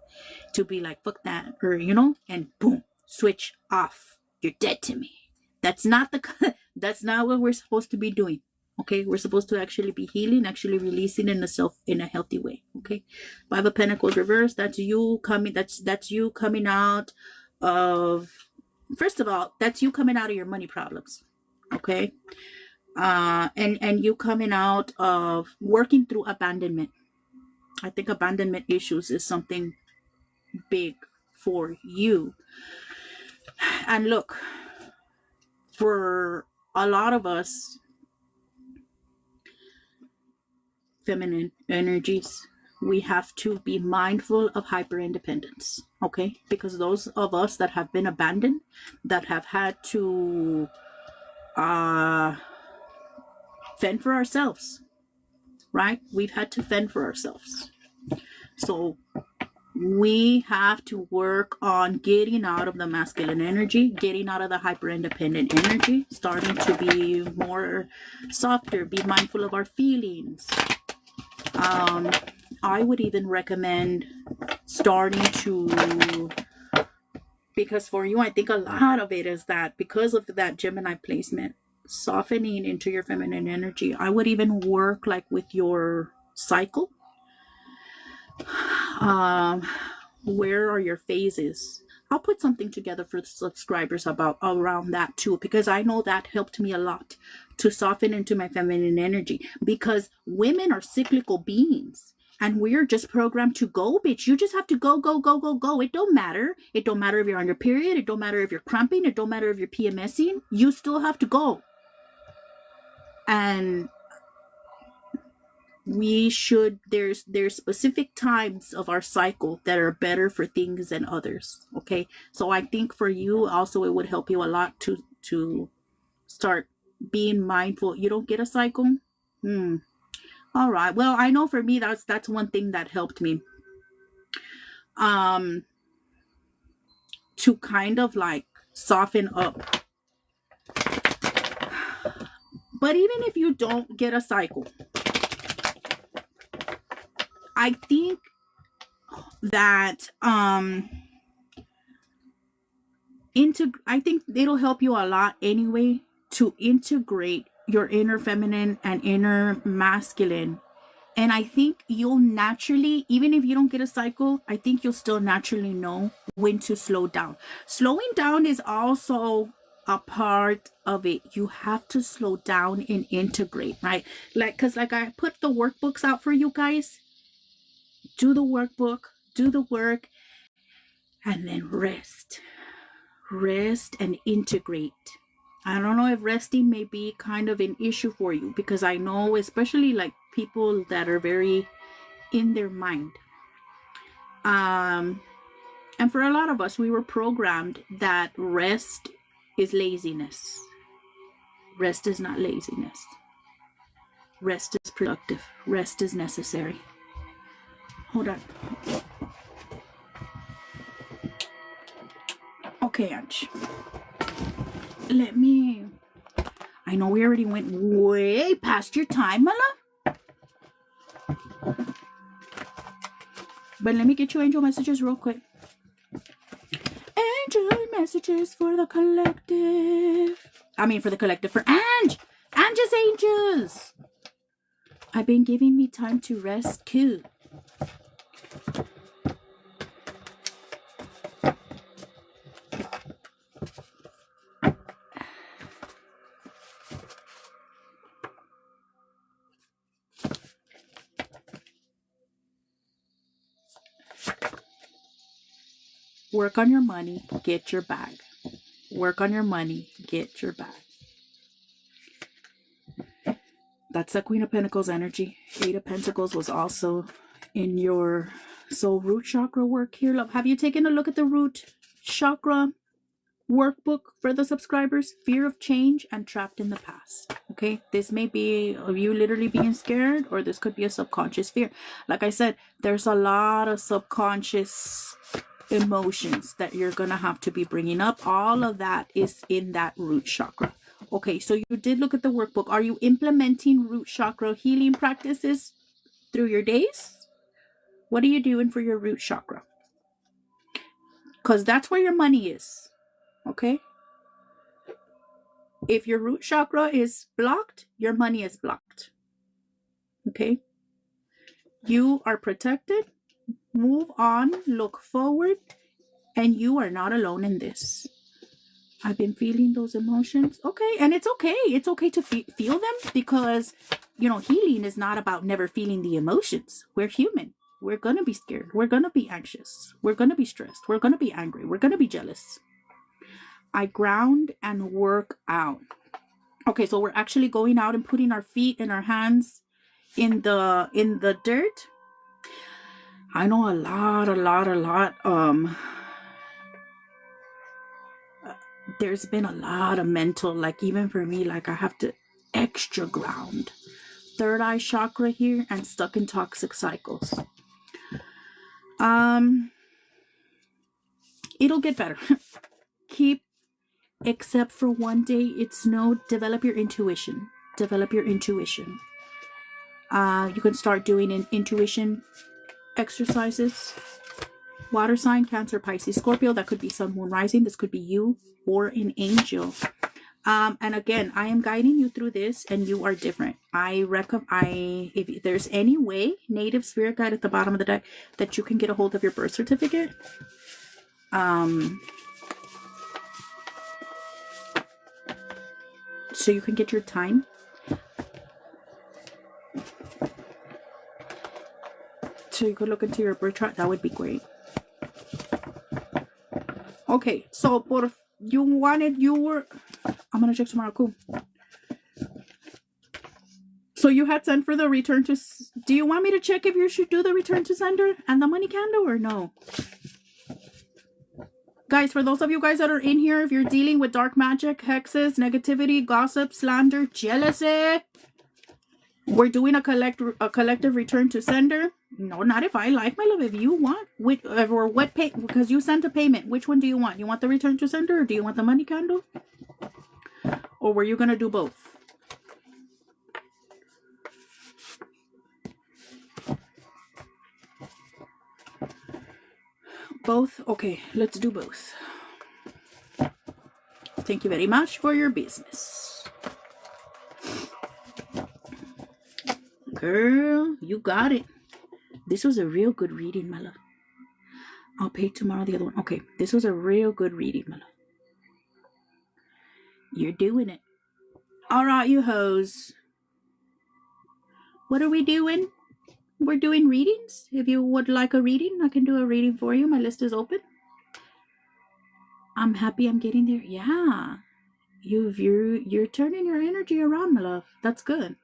to be like, fuck that, or, and boom, switch off. You're dead to me. That's not what we're supposed to be doing. Okay, we're supposed to actually be healing, actually releasing in a healthy way. Okay, 5 of Pentacles reverse. That's you coming. That's you coming out of. First of all, that's you coming out of your money problems. Okay, and you coming out of working through abandonment. I think abandonment issues is something big for you. And look, for a lot of us, feminine energies, we have to be mindful of hyper independence, okay? Because those of us that have been abandoned, that have had to fend for ourselves, right? We've had to fend for ourselves. So we have to work on getting out of the masculine energy, getting out of the hyper independent energy, starting to be more softer, be mindful of our feelings. I would even recommend starting to, because for you, I think a lot of it is that because of that Gemini placement, softening into your feminine energy. I would even work like with your cycle. Where are your phases? I'll put something together for the subscribers around that too, because I know that helped me a lot to soften into my feminine energy, because women are cyclical beings and we're just programmed to go, bitch. You just have to go, go, go, go, go. It don't matter. It don't matter if you're on your period. It don't matter if you're cramping. It don't matter if you're PMSing. You still have to go. And we should, there's specific times of our cycle that are better for things than others. Okay, so I think for you also it would help you a lot to start being mindful. You don't get a cycle? All right, well, I know for me that's one thing that helped me to kind of like soften up. But even if you don't get a cycle, I think that I think it'll help you a lot anyway to integrate your inner feminine and inner masculine. And I think you'll naturally, even if you don't get a cycle, I think you'll still naturally know when to slow down. Slowing down is also a part of it. You have to slow down and integrate, right? Because I put the workbooks out for you guys. Do the workbook, do the work, and then rest and integrate. I don't know if resting may be kind of an issue for you, because I know especially like people that are very in their mind, and for a lot of us, we were programmed that rest is laziness. Rest is not laziness. Rest is productive. Rest is necessary. Hold on. Okay, Ange. I know we already went way past your time, my love. But let me get you angel messages real quick. Angel messages for the collective. For the collective, for Ange. Ange's angels. I've been giving me time to rest too. Work on your money, get your bag. Work on your money, get your bag. That's the Queen of Pentacles energy. Eight of Pentacles was also in your soul root chakra work here. Love, have you taken a look at the root chakra workbook for the subscribers? Fear of change and trapped in the past. Okay, this may be of you literally being scared, or this could be a subconscious fear. Like I said, there's a lot of subconscious emotions that you're gonna have to be bringing up. All of that is in that root chakra. Okay, so you did look at the workbook. Are you implementing root chakra healing practices through your days? What are you doing for your root chakra? Because that's where your money is. Okay, if your root chakra is blocked, your money is blocked. Okay, you are protected. Move on, look forward, and you are not alone in this. I've been feeling those emotions. Okay, and it's okay. It's okay to feel them, because, you know, healing is not about never feeling the emotions. We're human. We're going to be scared. We're going to be anxious. We're going to be stressed. We're going to be angry. We're going to be jealous. I ground and work out. Okay, so we're actually going out and putting our feet and our hands in the dirt. I know a lot. There's been a lot of mental, like, even for me, like, I have to extra ground. Third eye chakra here, and stuck in toxic cycles. It'll get better. Keep, except for one day, it's no, develop your intuition. Develop your intuition. You can start doing intuition exercises. Water sign, Cancer, Pisces, Scorpio. That could be Sun, Moon, Rising. This could be you or an angel. And again, I am guiding you through this, and you are different. If there's any way, native spirit guide at the bottom of the deck, that you can get a hold of your birth certificate. So you can get your time. So you could look into your birth chart. That would be great. Okay, so I'm gonna check tomorrow. Cool. So you had sent for the return to. Do you want me to check if you should do the return to sender and the money candle, or no? Guys, for those of you guys that are in here, if you're dealing with dark magic, hexes, negativity, gossip, slander, jealousy, we're doing a collective return to sender. No, not if I like, my love. If you want, because you sent a payment. Which one do you want? You want the return to sender, or do you want the money candle? Or were you gonna do both? Both? Okay, let's do both. Thank you very much for your business. Girl, you got it. This was a real good reading, my love. I'll pay tomorrow the other one. Okay, this was a real good reading, my love. You're doing it. All right, you hoes. What are we doing? We're doing readings. If you would like a reading, I can do a reading for you. My list is open. I'm happy I'm getting there. Yeah. You're turning your energy around, my love. That's good.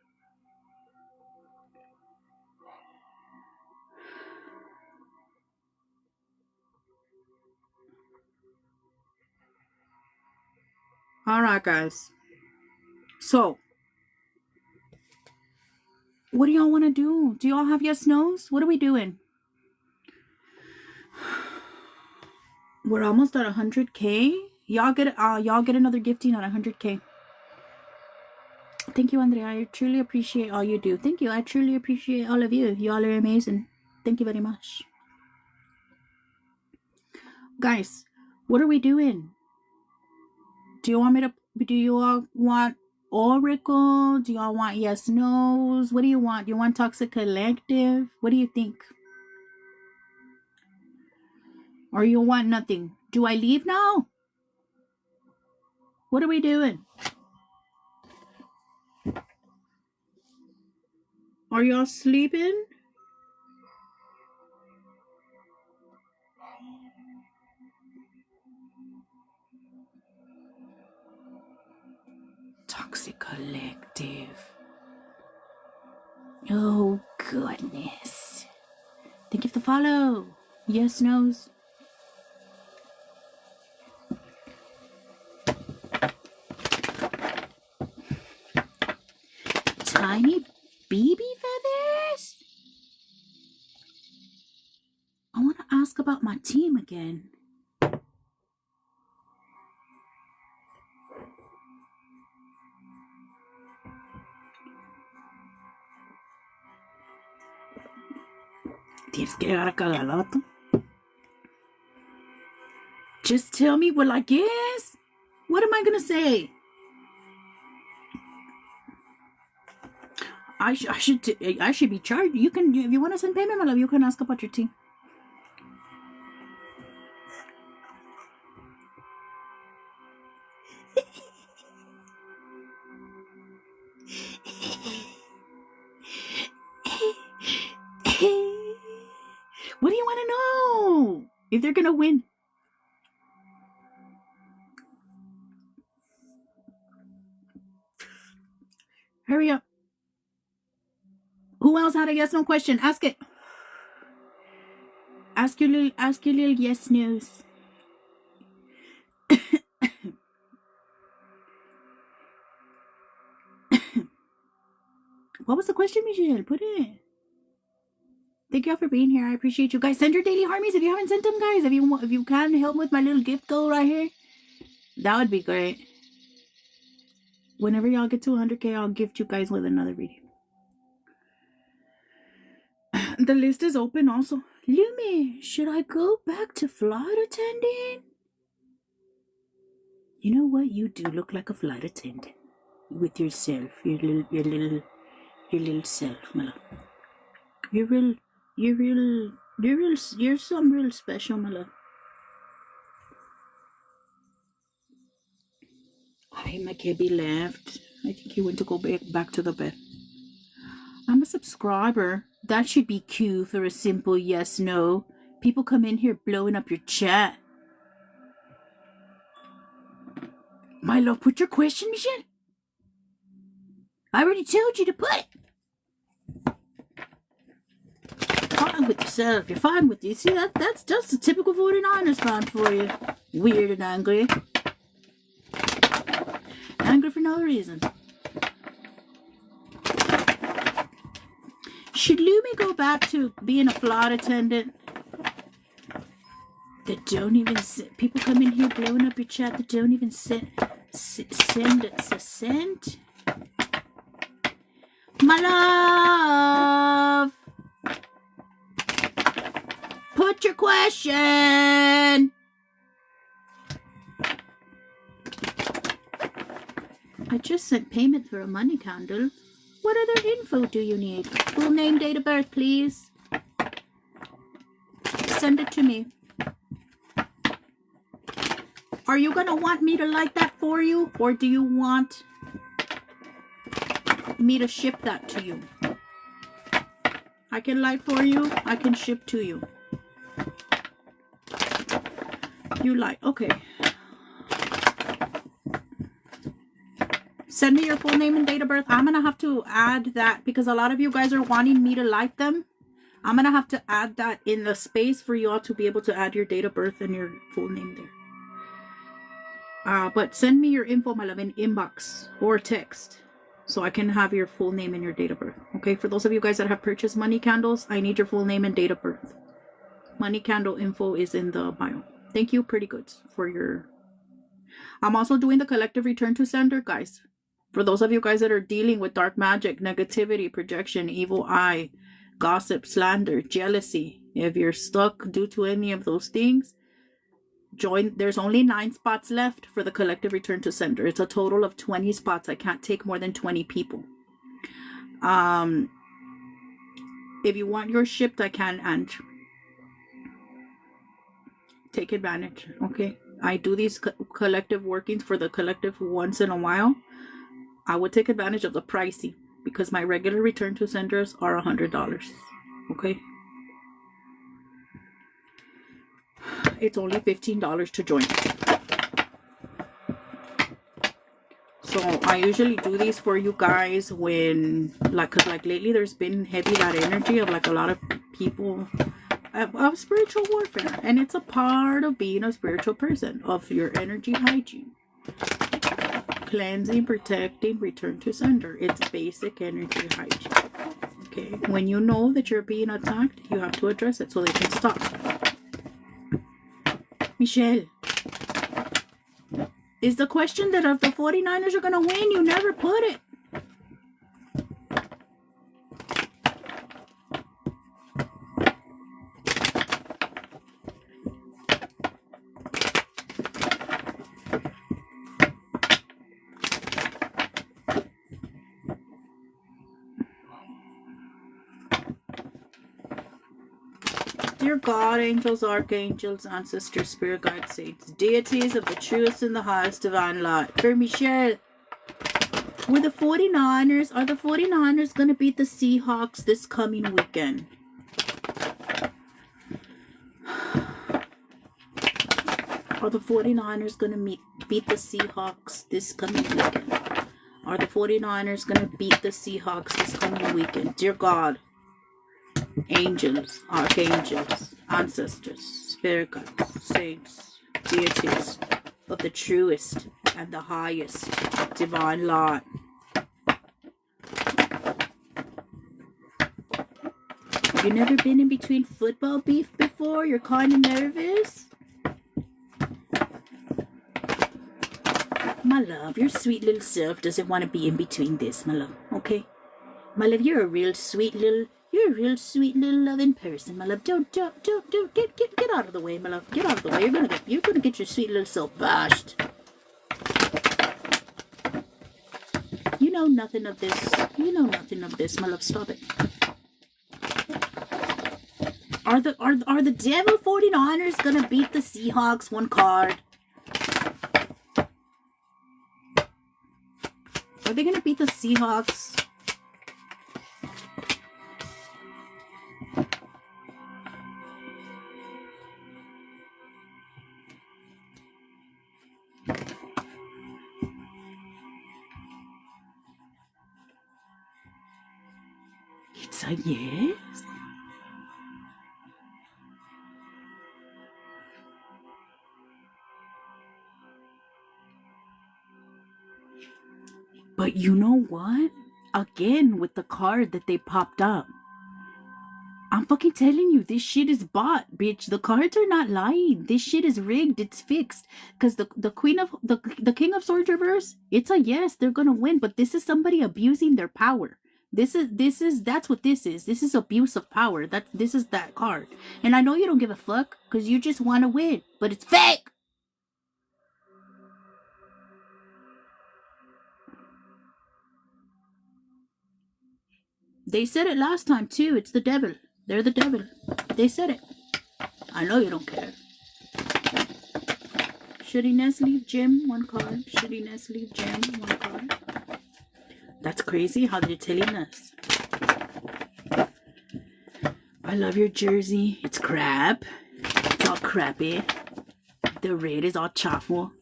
All right, guys. So, what do y'all want to do? Do y'all have your snows? What are we doing? We're almost at 100K. Y'all get another gifting at 100K. Thank you, Andrea. I truly appreciate all you do. Thank you. I truly appreciate all of you. Y'all are amazing. Thank you very much. Guys, what are we doing? Do you all want Oracle? Do y'all want yes, no's? What do you want? Do you want Toxic Collective? What do you think? Or you want nothing? Do I leave now? What are we doing? Are y'all sleeping? Toxic Collective. Oh, goodness. Thank you for the follow. Yes, no's. Tiny baby feathers? I want to ask about my team again. Tienes que llegar a Cagalato. Just tell me, well, I guess. What am I going to say? I should be charged. You can, if you want to send payment, my love, you can ask about your team. What do you want to know? If they're going to win. Hurry up. Who else had a yes no question? Ask it. Ask your little yes no's. What was the question, Michelle? Put it. Thank you all for being here. I appreciate you guys. Send your daily harmies if you haven't sent them, guys. If you can help with my little gift goal right here, that would be great. Whenever y'all get to 100K, I'll gift you guys with another video. The list is open also. Lumi, should I go back to flight attendant? You know what? You do look like a flight attendant with yourself, your little self, my love. You're some real special, my love. Hi, my kibby left. I think he went to go back to the bed. I'm a subscriber. That should be cue for a simple yes, no. People come in here blowing up your chat. My love, put your question, Michelle. I already told you to put it. Fine with yourself. You're fine with you. See, that's just a typical 49ers fan for you. Weird and angry. Angry for no reason. Should Lumi go back to being a flight attendant? That don't even people come in here blowing up your chat that don't even send a cent. My love, put your question. I just sent payment for a money candle. What other info do you need? Full name, date of birth, please. Send it to me. Are you gonna want me to light that for you? Or do you want me to ship that to you? I can light for you. I can ship to you. You light. Okay. Send me your full name and date of birth. I'm going to have to add that because a lot of you guys are wanting me to light them. I'm going to have to add that in the space for you all to be able to add your date of birth and your full name there. But send me your info, my love, in inbox or text so I can have your full name and your date of birth. Okay, for those of you guys that have purchased money candles, I need your full name and date of birth. Money candle info is in the bio. Thank you, Pretty Goods, for your... I'm also doing the collective return to sender, guys. For those of you guys that are dealing with dark magic, negativity, projection, evil eye, gossip, slander, jealousy, if you're stuck due to any of those things, Join. There's only 9 spots left for the collective return to sender. It's a total of 20 spots. I can't take more than 20 people. If you want yours shipped, I can, and take advantage. Okay, I do these collective workings for the collective once in a while. I would take advantage of the pricing because my regular return to senders are $100. Okay, it's only $15 to join. So I usually do these for you guys when, cause lately there's been heavy that energy of a lot of people of spiritual warfare, and it's a part of being a spiritual person, of your energy hygiene, cleansing, protecting, return to sender. It's basic energy hygiene. Okay, when you know that you're being attacked, you have to address it so they can stop. Michelle, is the question that if the 49ers are going to win? You never put it. Dear God, angels, archangels, ancestors, spirit guides, saints, deities of the truest and the highest divine light. For Michelle, are the 49ers going to beat the Seahawks this coming weekend? Are the 49ers going to beat the Seahawks this coming weekend? Are the 49ers going to beat the Seahawks this coming weekend? Dear God, angels, archangels, ancestors, spirit guides, saints, deities of the truest and the highest divine light. You never been in between football beef before? You're kind of nervous? My love, your sweet little self doesn't want to be in between this, my love, okay? My love, you're a real sweet little loving person, my love. Don't get out of the way, my love. Get out of the way. You're gonna get your sweet little self bashed. You know nothing of this. My love. Stop it. Are the devil 49ers gonna beat the Seahawks one card? Are they gonna beat the Seahawks? It's a yes. But you know what? Again, with the card that they popped up, I'm fucking telling you, this shit is bought, bitch. The cards are not lying. This shit is rigged. It's fixed. Because the King of Swords reverse, it's a yes, they're gonna win. But this is somebody abusing their power. That's what this is. This is abuse of power. This is that card. And I know you don't give a fuck because you just want to win, but it's fake. They said it last time too. It's the devil. They're the devil. They said it. I know you don't care. Shittiness, leave Jim, one card. Shittiness, leave Jim, one card. That's crazy how they're telling us. I love your jersey. It's crap. It's all crappy. The red is all chaffle.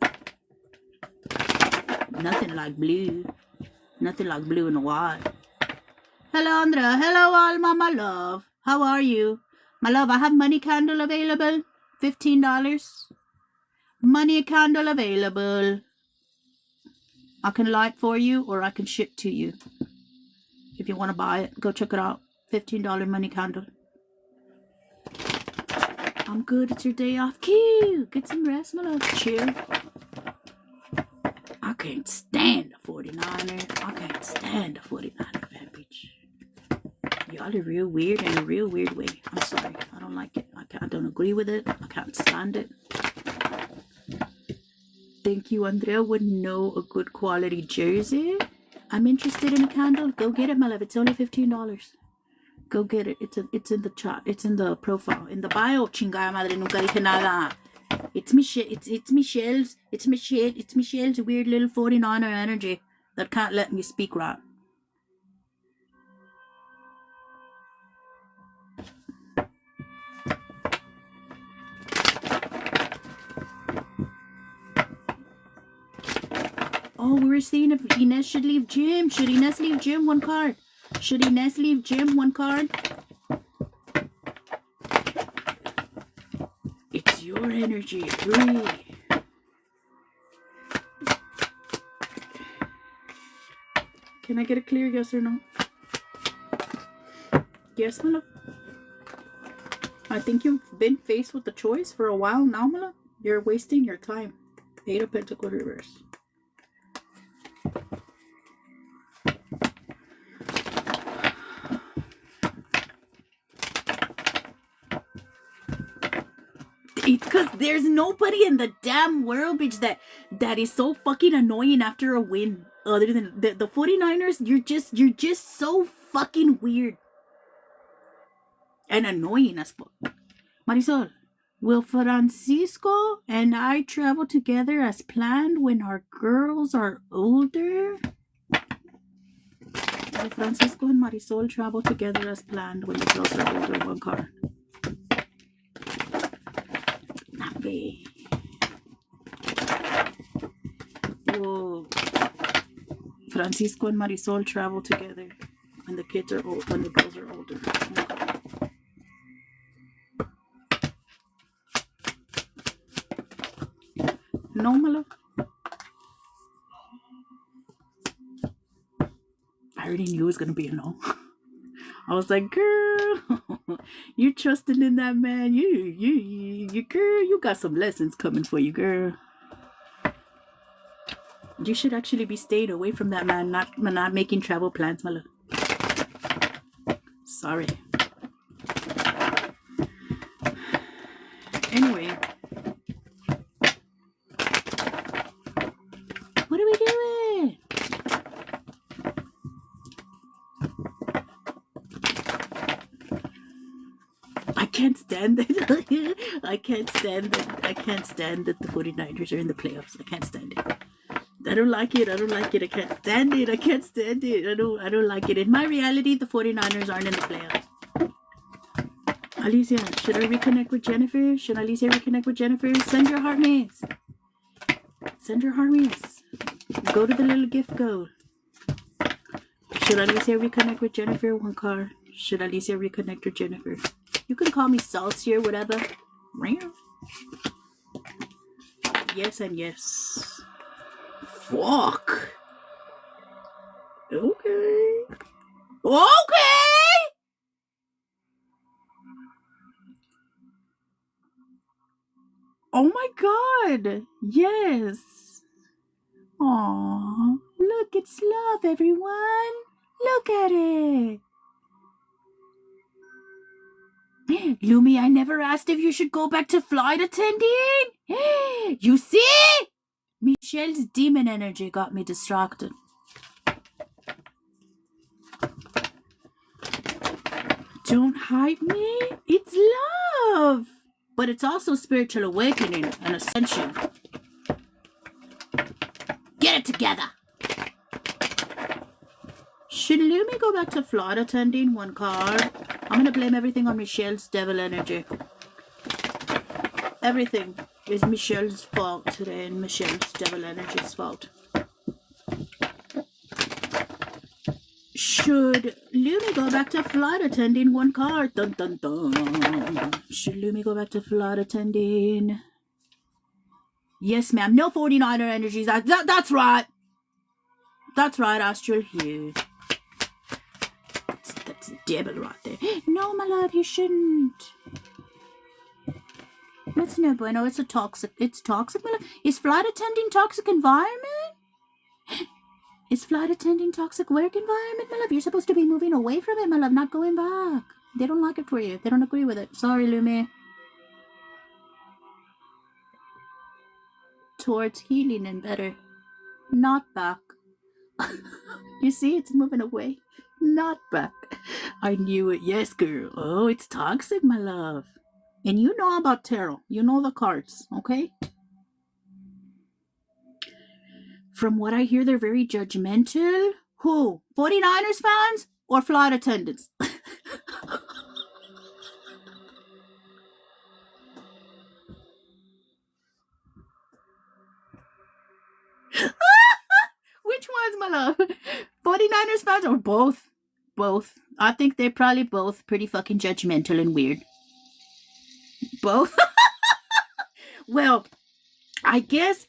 Nothing like blue. Nothing like blue and white. Hello, Andra. Hello, Alma, my love. How are you? My love, I have money candle available. $15. Money candle available. I can light for you or I can ship to you. If you want to buy it, go check it out. $15 money candle. I'm good. It's your day off. Cute. Get some rest, my love. Chill. I can't stand a 49er. I can't stand a 49er fan bitch. Y'all are real weird in a real weird way. I'm sorry. I don't like it. I don't agree with it. I can't stand it. think you, Andrea, would know a good quality jersey. I'm interested in a candle. Go get it, my love. It's only $15. Go get it. It's in the chat. It's in the profile. In the bio. Chingada madre, nunca dije nada. It's Michelle's weird little 49er energy that can't let me speak right. Oh, we were seeing if Ines should leave gym. Should Ines leave gym? One card. Should Ines leave gym? One card. It's your energy. 3. Can I get a clear yes or no? Yes, my love. I think you've been faced with the choice for a while now, my love. You're wasting your time. 8 of Pentacles reverse. It's because there's nobody in the damn world, bitch, that is so fucking annoying after a win. Other than the 49ers, you're just so fucking weird. And annoying as fuck. Marisol, will Francisco and I travel together as planned when our girls are older? Will Francisco and Marisol travel together as planned when the girls are older? One card. Whoa. Francisco and Marisol travel together when the kids are old, when the girls are older. No, my love. I already knew it was gonna be a no. I was like, girl, you trusting in that man. You girl, you got some lessons coming for you, girl. You should actually be staying away from that man, not making travel plans, my love. Sorry. Anyway. What are we doing? I can't stand it. I can't stand that the 49ers are in the playoffs. I can't stand it. I don't like it. I can't stand it. I don't like it. In my reality, the 49ers aren't in the playoffs. Alicia, should I reconnect with Jennifer? Should Alicia reconnect with Jennifer? Send your heart maze. Send your heart maze. Go to the little gift code. Should Alicia reconnect with Jennifer? One card. Should Alicia reconnect with Jennifer? You can call me Salty or whatever. Yes and yes. Fuck. Okay. Oh my god. Yes. Aww. Look, it's love, everyone. Look at it. Lumi, I never asked if you should go back to flight attending. You see? Michelle's demon energy got me distracted. Don't hype me. It's love. But it's also spiritual awakening and ascension. Get it together. Should Lumi go back to flight attending? One card. I'm going to blame everything on Michelle's devil energy. Everything is Michelle's fault today and Michelle's devil energy's fault. Should Lumi go back to flight attending? One card. Dun dun dun. Should Lumi go back to flight attending? Yes, ma'am. No 49er energies. That's right. That's right, Astral Hue. That's devil right there. No, my love, you shouldn't. That's no bueno. It's toxic, my love. Is flight attending toxic environment? Is flight attending toxic work environment, my love? You're supposed to be moving away from it, my love, not going back. They don't like it for you. They don't agree with it. Sorry, Lumi. towards healing and better. Not back. You see, it's moving away. Not back. I knew it. Yes, girl. Oh, it's toxic, my love. And you know about tarot. You know the cards, okay? From what I hear, they're very judgmental. Who? 49ers fans or flight attendants? Which ones, my love? 49ers fans or both? Both. I think they're probably both pretty fucking judgmental and weird. Both? Well, I guess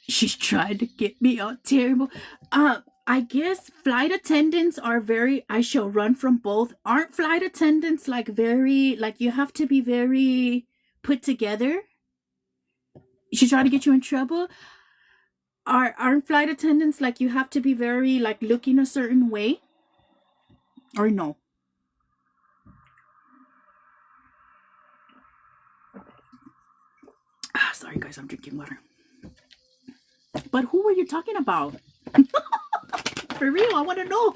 she's trying to get me all terrible. I guess flight attendants are very, I shall run from both. Aren't flight attendants like very, like you have to be very put together? She's trying to get you in trouble? Aren't flight attendants like you have to be very like looking a certain way? Or no? Sorry guys, I'm drinking water. But who were you talking about? For real, I want to know.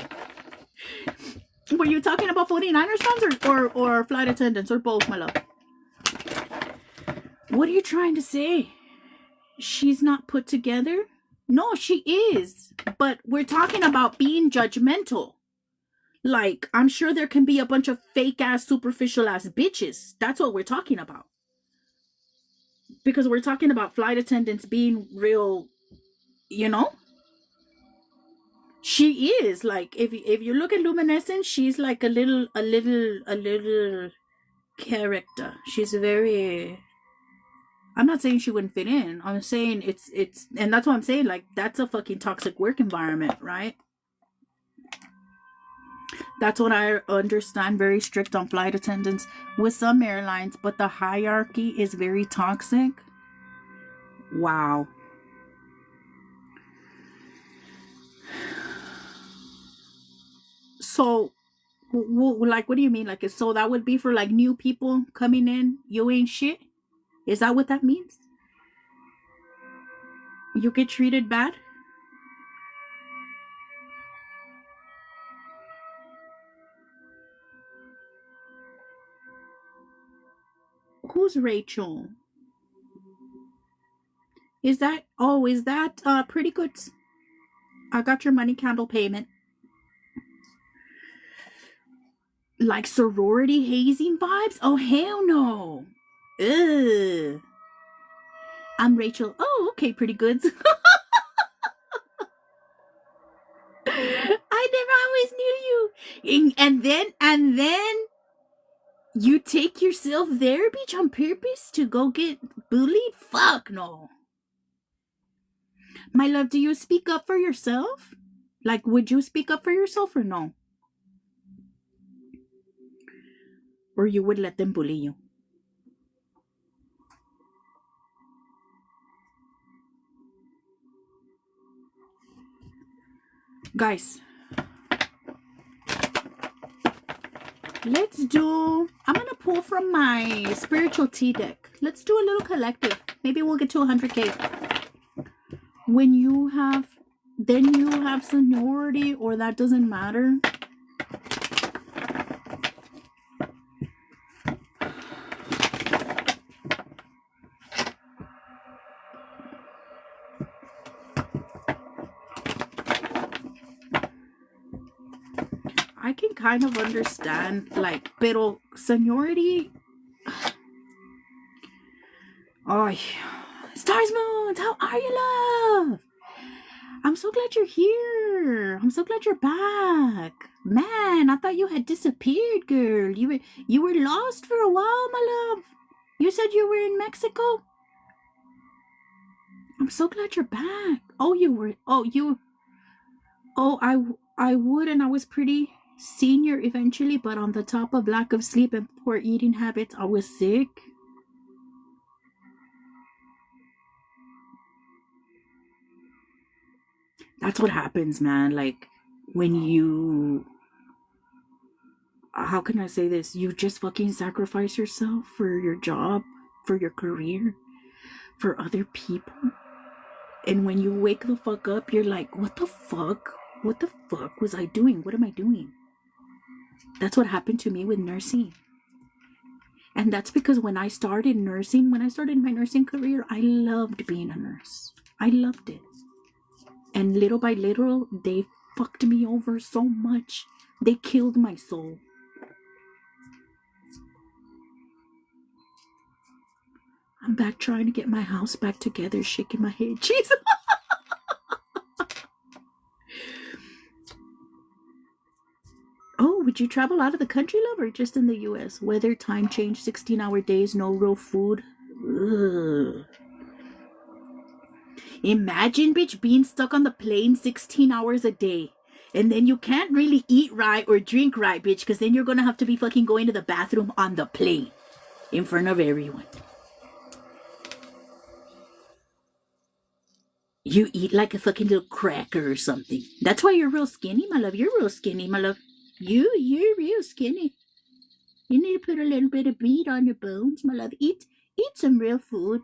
Were you talking about 49ers fans or flight attendants or both, my love? What are you trying to say? She's not put together? No, she is. But we're talking about being judgmental. Like, I'm sure there can be a bunch of fake ass, superficial ass bitches. That's what we're talking about. Because we're talking about flight attendants being real, you know? She is like, if you look at Luminescence, she's like a little character. She's very. I'm not saying she wouldn't fit in. I'm saying it's, and that's what I'm saying. Like, that's a fucking toxic work environment, right? That's what I understand. Very strict on flight attendants with some airlines, but the hierarchy is very toxic. Wow. So, like, what do you mean? Like, so that would be for like new people coming in. You ain't shit. Is that what that means? You get treated bad? Who's Rachel? Is that Pretty Goods? I got your money candle payment. Like sorority hazing vibes? Oh hell no. Ugh. I'm Rachel. Oh, okay, Pretty Goods. I never always knew you. And then you take yourself there, bitch, on purpose to go get bullied? Fuck no. My love, do you speak up for yourself? Like, would you speak up for yourself or no? Or you would let them bully you? Guys, let's do, I'm gonna pull from my spiritual tea deck. Let's do a little collective. Maybe we'll get to 100K. When you have, then you have seniority, or that doesn't matter. I can kind of understand, like, pero seniority. Oh, stars, moons, how are you, love? I'm so glad you're here. I'm so glad you're back. Man, I thought you had disappeared, girl. You were lost for a while, my love. You said you were in Mexico. I'm so glad you're back. Oh, you were. Oh, you. Oh, I would, and I was pretty senior eventually, but on the top of lack of sleep and poor eating habits, I was sick. That's what happens, man. Like, when you, how can I say this? You just fucking sacrifice yourself for your job, for your career, for other people. And when you wake the fuck up, you're like, what the fuck? What the fuck was I doing? What am I doing? That's what happened to me with nursing. And that's because when I started my nursing career, I loved being a nurse. I loved it. And little by little, they fucked me over so much. They killed my soul. I'm back trying to get my house back together, shaking my head. Jesus. Oh, would you travel out of the country, love, or just in the U.S.? Weather, time change, 16-hour days, no real food. Ugh. Imagine, bitch, being stuck on the plane 16 hours a day. And then you can't really eat right or drink right, bitch, because then you're going to have to be fucking going to the bathroom on the plane in front of everyone. You eat like a fucking little cracker or something. That's why you're real skinny, my love. You're real skinny, my love. You're real skinny. You need to put a little bit of meat on your bones, my love. Eat some real food.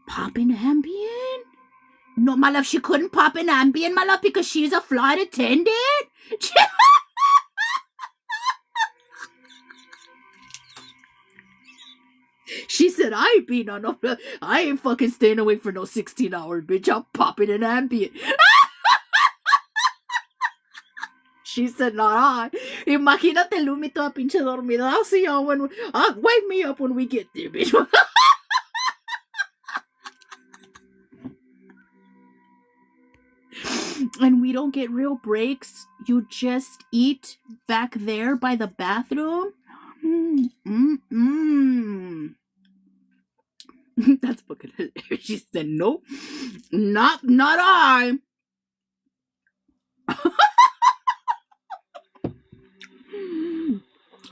Pop an Ambien? No, my love, she couldn't pop an Ambien, my love, because she's a flight attendant. She said, I ain't fucking staying awake for no 16-hour, bitch. I'm popping an Ambien. She said, not I. Imagínate, Lumi, toda pinche dormida. I'll see y'all wake me up when we get there, bitch. And we don't get real breaks. You just eat back there by the bathroom. That's fucking hilarious. She said, nope, not I.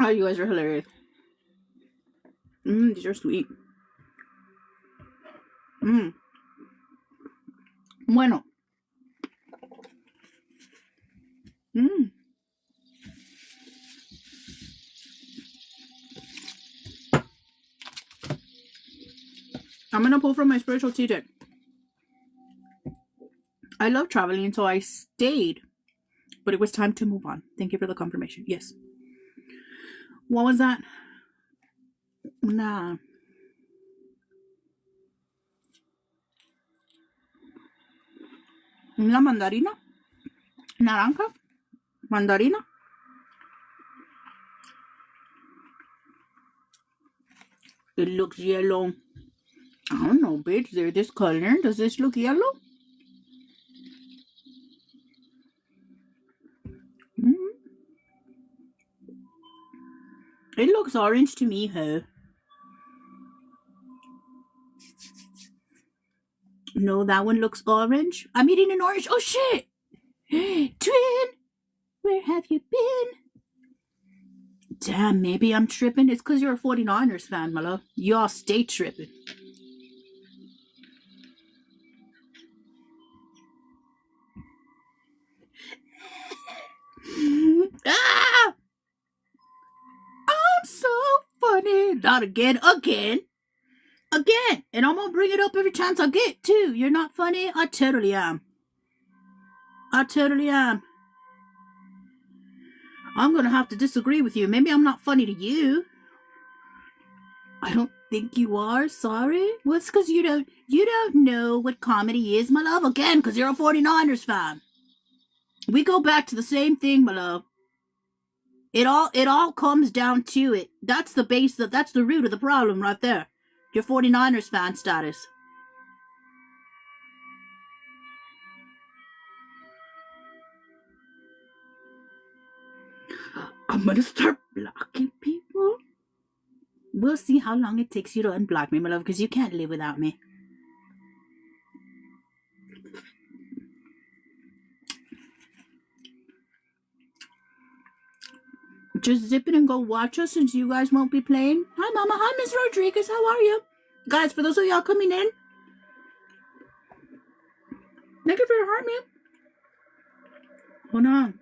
Oh, you guys are hilarious. These are sweet. Bueno. I'm gonna pull from my spiritual tea deck. I love traveling, so I stayed, but it was time to move on. Thank you for the confirmation. Yes. What was that? Nah. Una mandarina? Naranja? Mandarina? It looks yellow. I don't know, bitch. They're this color. Does this look yellow? It looks orange to me, huh? No, that one looks orange. I'm eating an orange. Oh, shit. Twin, where have you been? Damn, maybe I'm tripping. It's because you're a 49ers fan, my love. Y'all stay tripping. Ah! I'm so funny. Not again. Again. And I'm gonna bring it up every chance I get, too. You're not funny? I totally am. I'm gonna have to disagree with you. Maybe I'm not funny to you. I don't think you are. Sorry. Well, it's because you don't know what comedy is, my love. Again, because you're a 49ers fan. We go back to the same thing, my love. It all comes down to it. That's the root of the problem right there. Your 49ers fan status. I'm gonna start blocking people. We'll see how long it takes you to unblock me, my love, because you can't live without me. Just zip it and go watch us since you guys won't be playing. Hi, Mama. Hi, Miss Rodriguez. How are you? Guys, for those of y'all coming in, thank you for your heart, man. Hold on.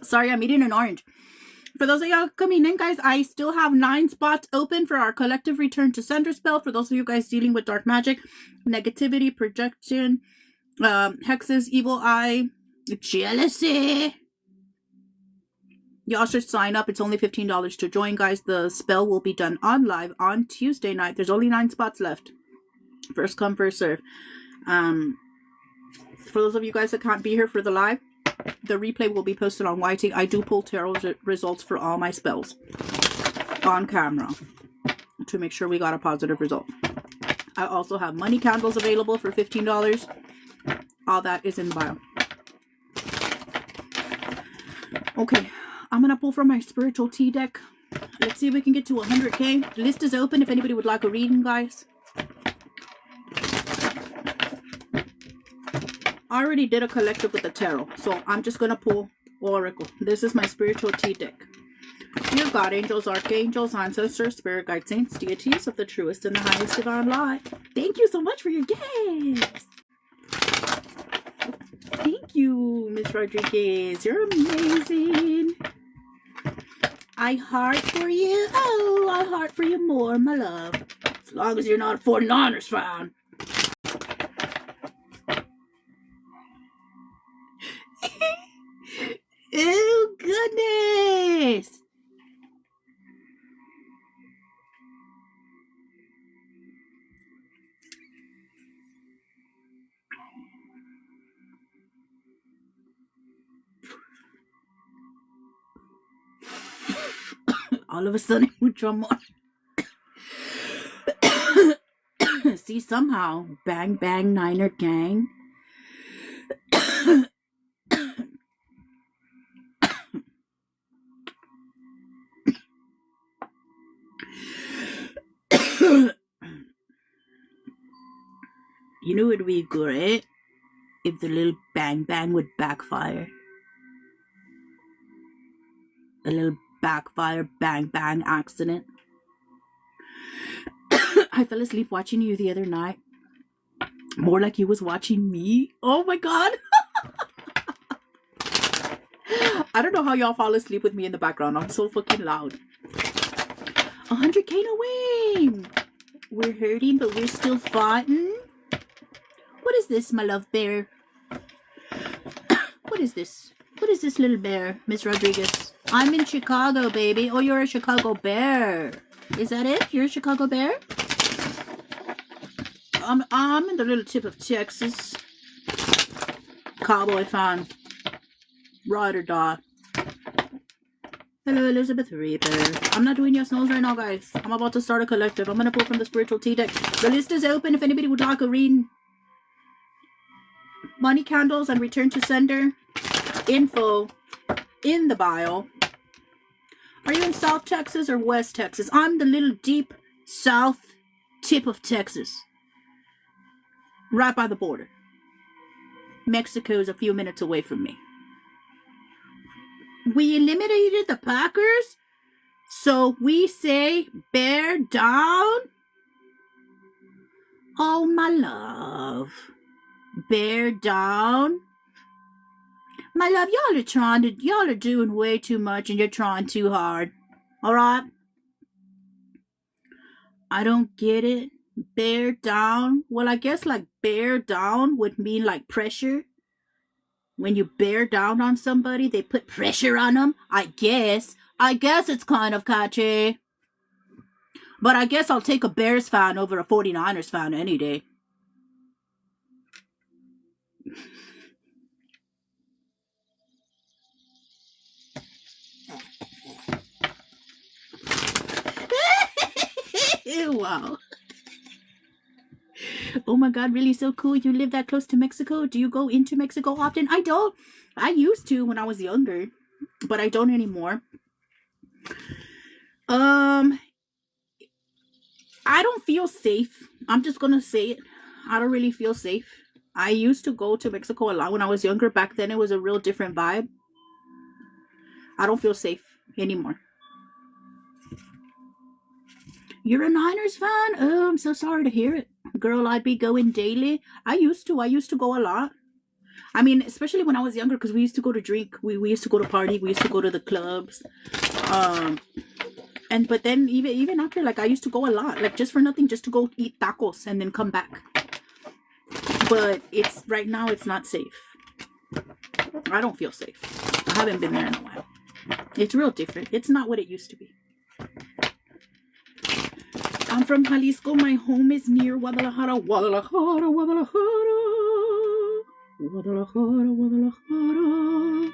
Sorry, I'm eating an orange. For those of y'all coming in, guys, I still have 9 spots open for our collective return to sender spell. For those of you guys dealing with dark magic, negativity, projection, hexes, evil eye, jealousy. Y'all should sign up. It's only $15 to join, guys. The spell will be done on live on Tuesday night. There's only 9 spots left. First come, first serve. For those of you guys that can't be here for the live, the replay will be posted on YT. I do pull tarot results for all my spells on camera to make sure we got a positive result. I also have money candles available for $15. All that is in the bio. Okay, I'm gonna pull from my spiritual tea deck. Let's see if we can get to 100K. The list is open if anybody would like a reading, guys. I already did a collective with the tarot, so I'm just gonna pull oracle. This is my spiritual tea deck. Dear God, angels, archangels, ancestors, spirit guides, saints, deities of the truest and the highest divine light. Thank you so much for your gifts. Thank you, Miss Rodriguez. You're amazing. I heart for you. Oh, I heart for you more, my love. As long as you're not a 49ers fan. Oh, goodness. All of a sudden, we drum on. See, somehow, bang, bang, Niner gang. You know, it would be great if the little bang bang would backfire. A little backfire bang bang accident. I fell asleep watching you the other night. More like you was watching me. Oh my God. I don't know how y'all fall asleep with me in the background. I'm so fucking loud. 100K no way. We're hurting, but we're still fighting. What is this, my love bear? What is this? What is this little bear, Miss Rodriguez? I'm in Chicago, baby. Oh, you're a Chicago bear. Is that it? You're a Chicago bear? I'm in the little tip of Texas. Cowboy fan. Ride or die. Hello, Elizabeth Reaper. I'm not doing your snows right now, guys. I'm about to start a collective. I'm going to pull from the spiritual tea deck. The list is open if anybody would like a reading. Money candles and return to sender. Info in the bio. Are you in South Texas or West Texas? I'm the little deep south tip of Texas. Right by the border. Mexico's a few minutes away from me. We eliminated the Packers, so we say bear down. Oh, my love. Bear down. My love, y'all are doing way too much and you're trying too hard. All right? I don't get it. Bear down. Well, I guess like bear down would mean like pressure. When you bear down on somebody, they put pressure on them. I guess it's kind of catchy. But I guess I'll take a Bears fan over a 49ers fan any day. Wow. Oh my God, really so cool. You live that close to Mexico? Do you go into Mexico often? I don't. I used to when I was younger, but I don't anymore. I don't feel safe. I'm just gonna say it. I don't really feel safe. I used to go to Mexico a lot when I was younger. Back then it was a real different vibe. I don't feel safe anymore. You're a Niners fan? Oh, I'm so sorry to hear it. Girl, I'd be going daily. I used to go a lot. I mean, especially when I was younger, because we used to go to drink, we used to go to party, we used to go to the clubs. Um, and but then even after, like I used to go a lot, like just for nothing, just to go eat tacos and then come back. But it's right now it's not safe. I don't feel safe. I haven't been there in a while. It's real different. It's not what it used to be. I'm from Jalisco. My home is near Guadalajara. Guadalajara, Guadalajara. Guadalajara, Guadalajara.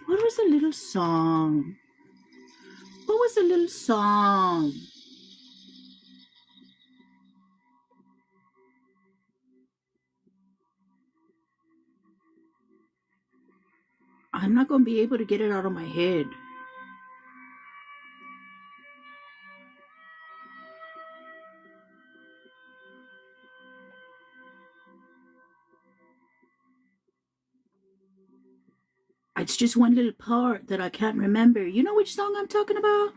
What was the little song? What was the little song? I'm not going to be able to get it out of my head. It's just one little part that I can't remember. You know which song I'm talking about?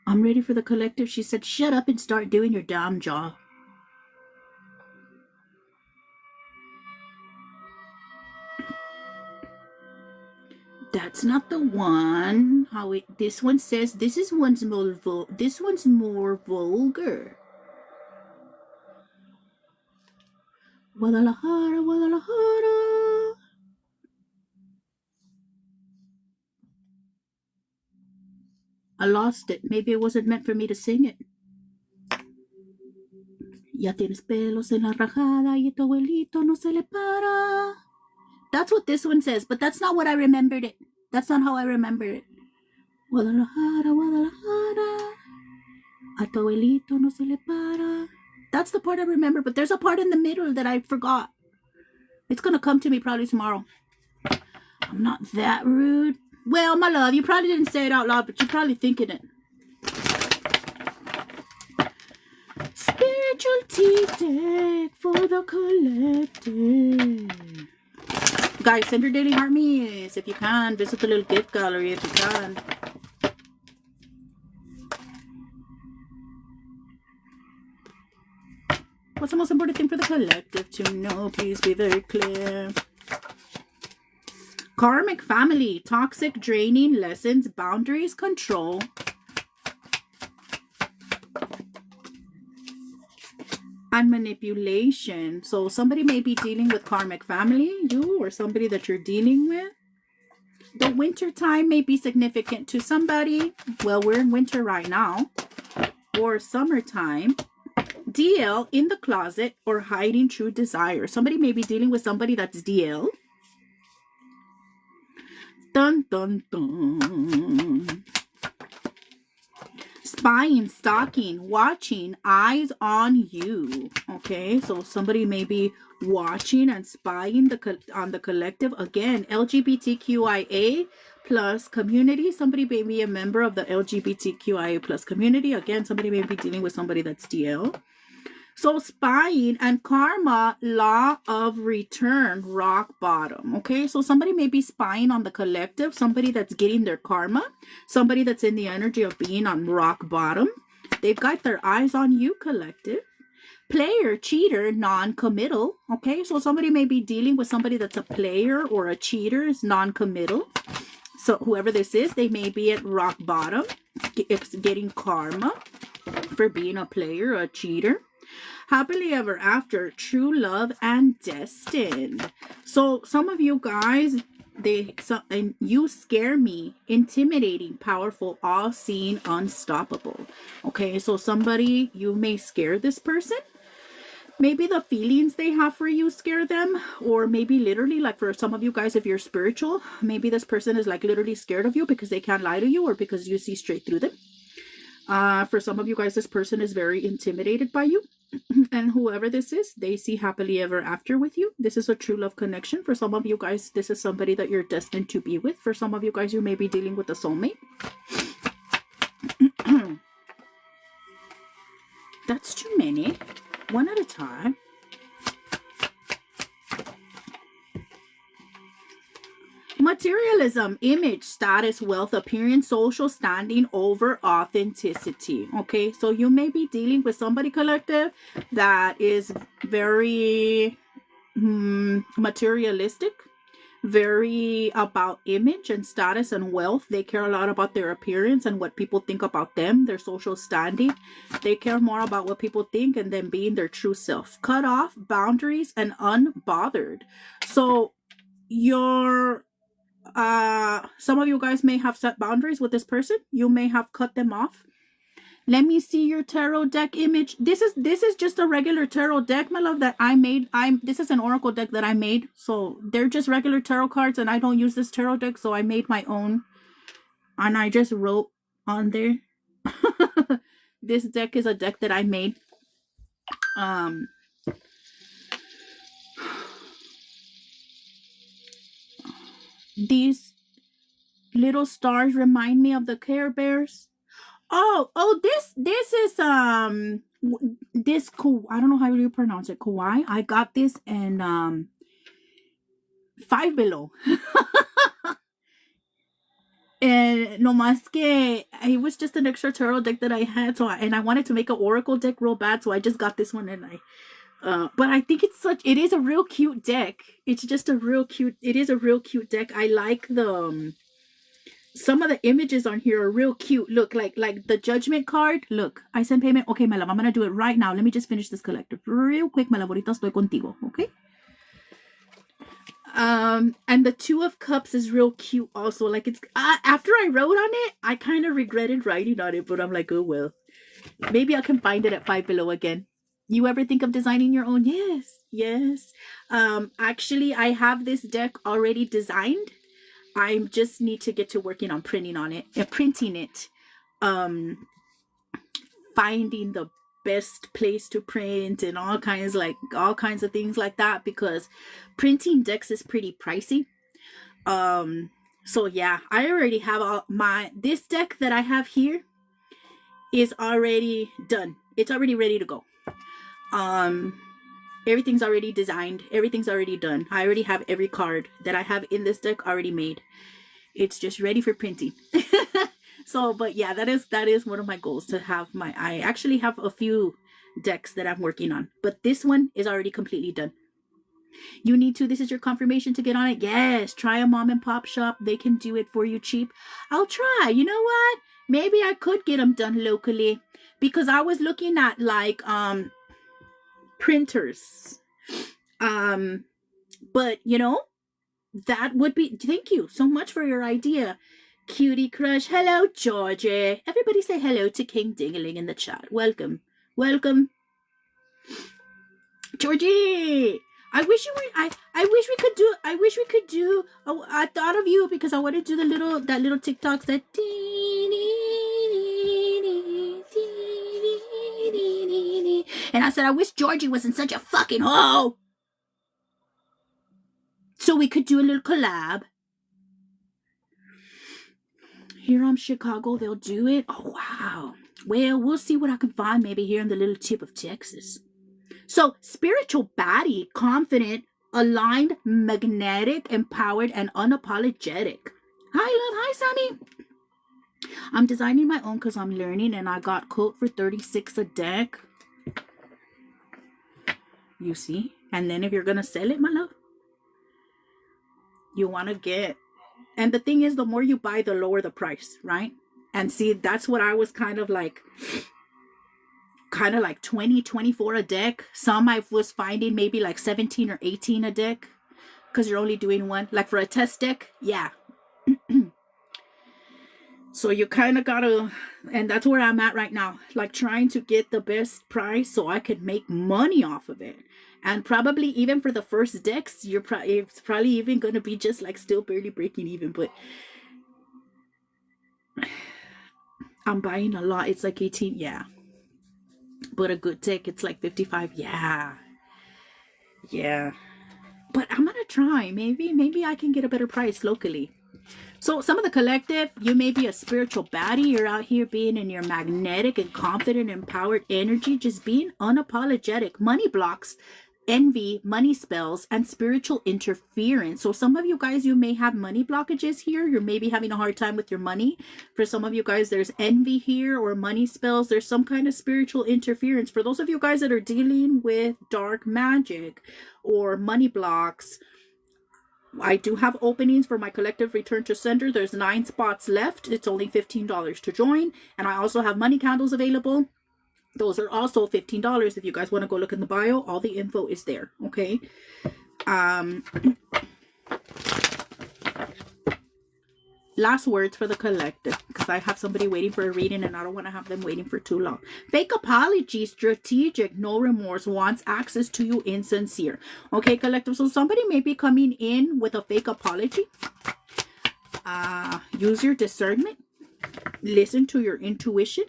I'm ready for the collective. She said, shut up and start doing your damn job. That's not the one. This one says this one's more vulgar. Guadalajara, Guadalajara. I lost it. Maybe it wasn't meant for me to sing it. Ya tienes pelos en la rajada y tu abuelito no se le para. That's what this one says, but that's not what I remembered it. That's not how I remember it. Guadalajara, Guadalajara. A tu abuelito no se le para. That's the part I remember, but there's a part in the middle that I forgot. It's gonna come to me probably tomorrow. I'm not that rude. Well, my love, you probably didn't say it out loud, but you're probably thinking it. Spiritual tea deck for the collective. Guys, send your daily heart me's if you can. Visit the little gift gallery if you can. What's the most important thing for the collective to know? Please be very clear. Karmic family, toxic, draining, lessons, boundaries, control. And manipulation. So somebody may be dealing with karmic family, you or somebody that you're dealing with. The winter time may be significant to somebody. Well, we're in winter right now. Or summertime. DL, in the closet or hiding true desire. Somebody may be dealing with somebody that's DL. Dun, dun, dun. Spying, stalking, watching, eyes on you. Okay, so somebody may be watching and spying on the collective. Again, LGBTQIA plus community. Somebody may be a member of the LGBTQIA plus community. Again, somebody may be dealing with somebody that's DL. So spying and karma, law of return, rock bottom. Okay, so somebody may be spying on the collective, somebody that's getting their karma, somebody that's in the energy of being on rock bottom. They've got their eyes on you, collective. Player, cheater, non-committal. Okay, so somebody may be dealing with somebody that's a player or a cheater, is non-committal. So whoever this is, they may be at rock bottom, getting karma for being a player or a cheater. Happily ever after, true love and destined. So some of you guys, and you scare me, intimidating, powerful, all-seeing, unstoppable. Okay, so somebody, you may scare this person. Maybe the feelings they have for you scare them, or maybe literally, like for some of you guys, if you're spiritual, maybe this person is like literally scared of you because they can't lie to you or because you see straight through them. For some of you guys, this person is very intimidated by you. And whoever this is, they see happily ever after with you. This is a true love connection. For some of you guys, this is somebody that you're destined to be with. For some of you guys, you may be dealing with a soulmate. That's too many. One at a time. materialism, image, status, wealth, appearance, social standing over authenticity. Okay, so you may be dealing with somebody, collective, that is very materialistic, very about image and status and wealth. They care a lot about their appearance and what people think about them, their social standing. They care more about what people think and then being their true self. Cut off, boundaries, and unbothered. So your some of you guys may have set boundaries with this person. You may have cut them off. Let me see your tarot deck image. This is just a regular tarot deck, my love, that I made. This is an oracle deck that I made. So they're just regular tarot cards, and I don't use this tarot deck, so I made my own. And I just wrote on there. This deck is a deck that I made. These little stars remind me of the Care Bears. Oh, this is this I don't know how you pronounce it, kawaii. I got this in Five Below. And no más que it was just an extra tarot deck that I had, so and I wanted to make an oracle deck real bad, so I just got this one, and but I think it is a real cute deck. It's just it is a real cute deck. I like the some of the images on here are real cute. Look, like the Judgment card. Look, I sent payment. Okay, my love, I'm gonna do it right now. Let me just finish this collective real quick, my love. Ahorita estoy contigo, okay? And the Two of Cups is real cute also. Like, it's after I wrote on it, I kind of regretted writing on it, but I'm like, oh well, maybe I can find it at Five Below again. You ever think of designing your own? Yes. Actually, I have this deck already designed. I just need to get to working on printing it, finding the best place to print and all kinds of things like that, because printing decks is pretty pricey. So yeah, I already have this deck that I have here is already done. It's already ready to go. Everything's already designed. Everything's already done. I already have every card that I have in this deck already made. It's just ready for printing. So, but yeah, that is one of my goals, to have I actually have a few decks that I'm working on, but this one is already completely done. You need to, this is your confirmation to get on it. Yes, try a mom and pop shop. They can do it for you cheap. I'll try. You know what? Maybe I could get them done locally, because I was looking at like, printers, but you know, that would be, thank you so much for your idea, Cutie Crush. Hello, Georgie. Everybody say hello to King Dingaling in the chat. Welcome Georgie. I wish we could do I thought of you because I want to do that little TikToks that and I said, I wish Georgie wasn't such a fucking hoe. So we could do a little collab. Here on Chicago, they'll do it. Oh, wow. Well, we'll see what I can find maybe here in the little tip of Texas. So, spiritual baddie, confident, aligned, magnetic, empowered, and unapologetic. Hi, love. Hi, Sammy. I'm designing my own because I'm learning, and I got quote for $36 a deck. You see? And then if you're going to sell it, my love, you want to get, and the thing is, the more you buy, the lower the price, right? And see, that's what I was kind of like 20, 24 a deck. Some I was finding maybe like 17 or 18 a deck, because you're only doing one. Like for a test deck, yeah. So you kind of gotta, and that's where I'm at right now, like trying to get the best price so I could make money off of it. And probably even for the first decks, it's probably even gonna be just like still barely breaking even. But I'm buying a lot. It's like 18, yeah. But a good deck, it's like 55, yeah. But I'm gonna try. Maybe I can get a better price locally. So some of the collective, you may be a spiritual baddie. You're out here being in your magnetic and confident, empowered energy, just being unapologetic. Money blocks. envy, money spells, and spiritual interference. So some of you guys, you may have money blockages here. You're maybe having a hard time with your money. For some of you guys, there's envy here or money spells. There's some kind of spiritual interference. For those of you guys that are dealing with dark magic or money blocks, I do have openings for my collective return to sender. There's 9 spots left. It's only $15 to join. And I also have money candles available. Those are also $15. If you guys want to go look in the bio, all the info is there. Okay. Last words for the collective, because I have somebody waiting for a reading and I don't want to have them waiting for too long. Fake apology, strategic, no remorse, wants access to you, insincere. Okay, collective. So somebody may be coming in with a fake apology. Use your discernment. Listen to your intuition.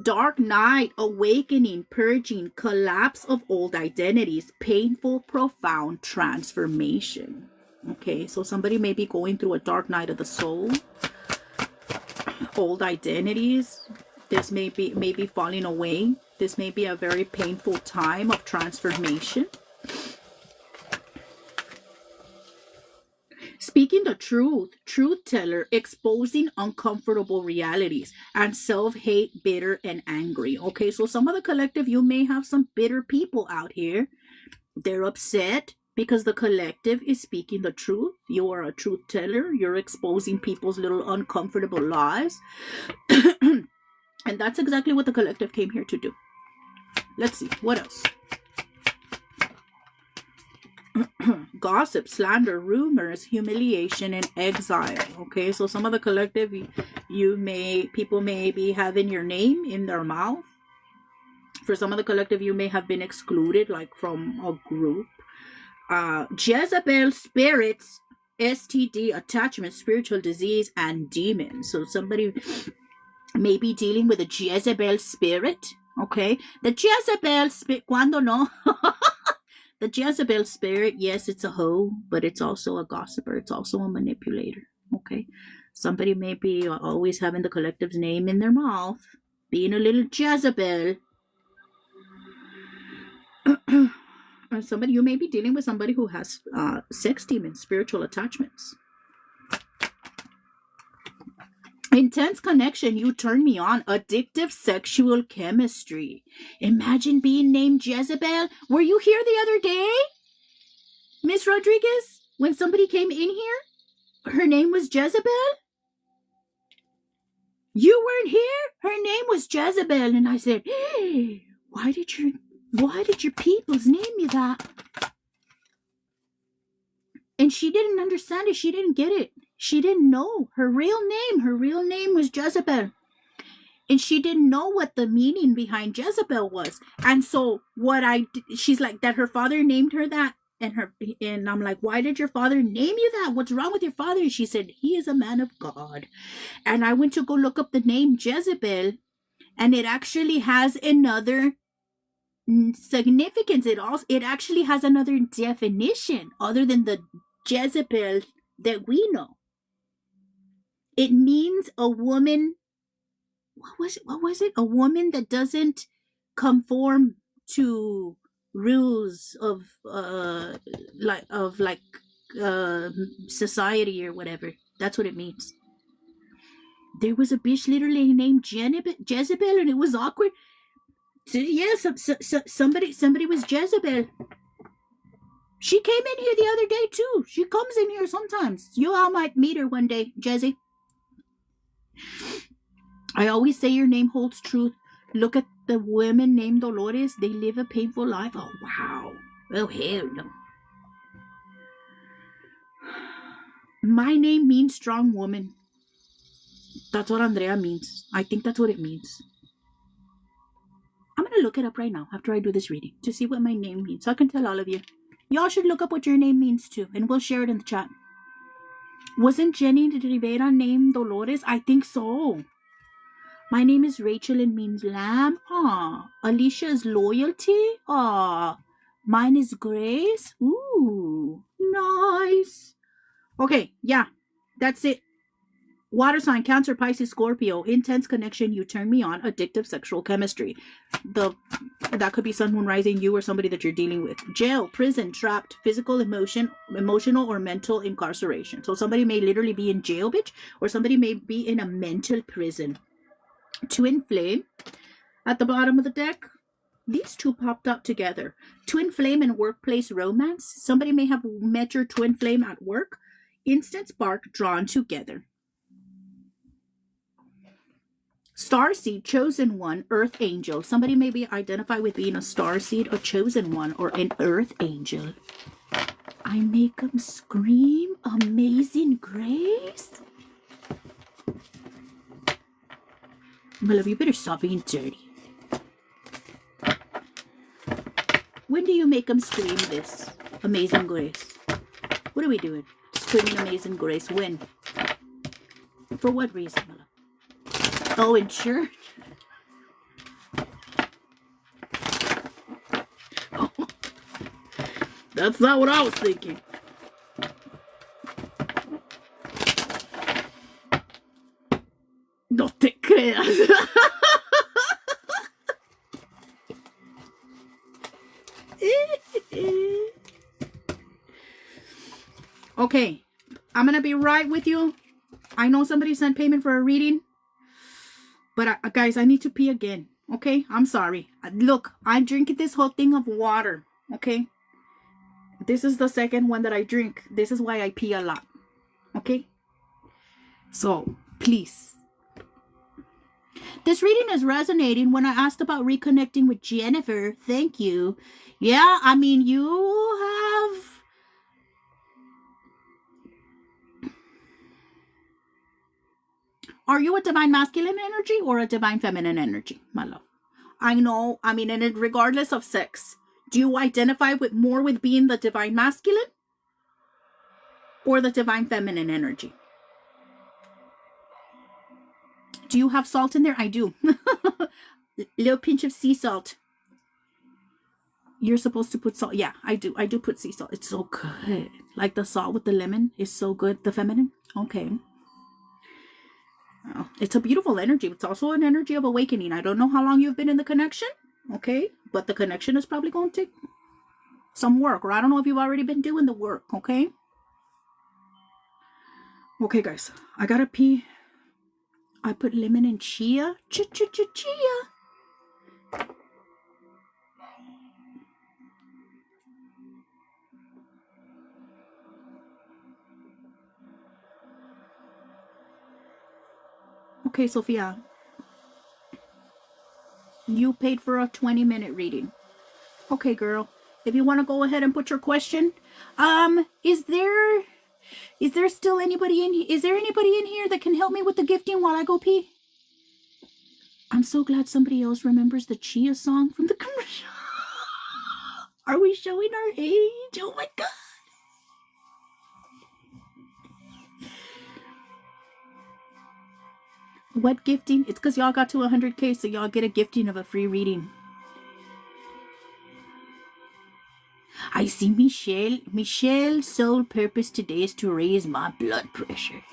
Dark night, awakening, purging, collapse of old identities, painful, profound transformation. Okay, so somebody may be going through a dark night of the soul, old identities. This may be falling away. This may be a very painful time of transformation. Speaking the truth, truth teller, exposing uncomfortable realities, and self-hate, bitter, and angry. Okay, so some of the collective, you may have some bitter people out here. They're upset because the collective is speaking the truth. You are a truth teller. You're exposing people's little uncomfortable lives. And that's exactly what the collective came here to do. Let's see, what else? Gossip, slander, rumors, humiliation, and exile. Okay, so some of the collective, people may be having your name in their mouth. For some of the collective, you may have been excluded, like from a group. Jezebel spirits, STD, attachment, spiritual disease, and demons. So somebody may be dealing with a Jezebel spirit. Okay, the Jezebel spirit, cuando no? The Jezebel spirit, yes, it's a hoe, but it's also a gossiper. It's also a manipulator. Okay, somebody may be always having the collective's name in their mouth, being a little Jezebel. Somebody, you may be dealing with somebody who has sex demons, spiritual attachments. Intense connection, you turn me on. Addictive sexual chemistry. Imagine being named Jezebel. Were you here the other day, Miss Rodriguez? When somebody came in here, her name was Jezebel? You weren't here? Her name was Jezebel. And I said, hey, why did your peoples name you that? And she didn't understand it. She didn't get it. She didn't know her real name. Her real name was Jezebel. And she didn't know what the meaning behind Jezebel was. And so she's like, that her father named her that. And I'm like, why did your father name you that? What's wrong with your father? And she said, he is a man of God. And I went to go look up the name Jezebel. And it actually has another significance. It actually has another definition other than the Jezebel that we know. It means a woman. What was it? A woman that doesn't conform to rules of society or whatever. That's what it means. There was a bitch literally named Jezebel, and it was awkward. So, yeah, somebody was Jezebel. She came in here the other day too. She comes in here sometimes. You all might meet her one day, Jezzy. I always say your name holds truth. Look at the women named Dolores. They live a painful life. Oh, wow. Oh, hell no. My name means strong woman. That's what Andrea means. I think that's what it means. I'm going to look it up right now after I do this reading to see what my name means, so I can tell all of you. Y'all should look up what your name means too, and we'll share it in the chat. Wasn't Jenny Rivera named Dolores? I think so. My name is Rachel and means lamb. Aw. Alicia is loyalty. Aw. Mine is Grace. Ooh. Nice. Okay, yeah. That's it. Water sign, Cancer, Pisces, Scorpio. Intense connection, you turn me on. Addictive sexual chemistry. That could be sun, moon, rising, you or somebody that you're dealing with. Jail, prison, trapped, physical, emotional or mental incarceration. So somebody may literally be in jail, bitch, or somebody may be in a mental prison. Twin flame at the bottom of the deck. These two popped up together. Twin flame and workplace romance. Somebody may have met your twin flame at work. Instant spark drawn together. Starseed, chosen one, earth angel. Somebody may be identified with being a starseed, a chosen one, or an earth angel. I make them scream. Amazing grace. My love, you better stop being dirty. When do you make them scream this? Amazing grace. What are we doing? Screaming amazing grace. When? For what reason, my love? Oh, in church? Oh, that's not what I was thinking. No te creas. Okay, I'm gonna be right with you. I know somebody sent payment for a reading, but guys, I need to pee again. Okay, I'm sorry. Look, I'm drinking this whole thing of water. Okay, this is the second one that I drink. This is why I pee a lot. Okay, so please. This reading is resonating. When I asked about reconnecting with Jennifer, thank you. Yeah, I mean, you have... Are you a divine masculine energy or a divine feminine energy, my love? I know, I mean, and regardless of sex, do you identify with more with being the divine masculine or the divine feminine energy? Do you have salt in there? I do. Little pinch of sea salt. You're supposed to put salt. Yeah, I do. I do put sea salt. It's so good. Like the salt with the lemon is so good. The feminine. Okay. Oh, it's a beautiful energy. It's also an energy of awakening. I don't know how long you've been in the connection. Okay. But the connection is probably going to take some work. Or I don't know if you've already been doing the work. Okay. Okay, guys. I gotta pee. I put lemon and chia. Chia. Okay, Sophia. You paid for a 20-minute reading. Okay, girl. If you want to go ahead and put your question. Is there still anybody in here? Is there anybody in here that can help me with the gifting while I go pee? I'm so glad somebody else remembers the Chia song from the commercial. Are we showing our age? Oh my God. What gifting? It's because y'all got to 100K, so y'all get a gifting of a free reading. I see Michelle. Michelle's sole purpose today is to raise my blood pressure.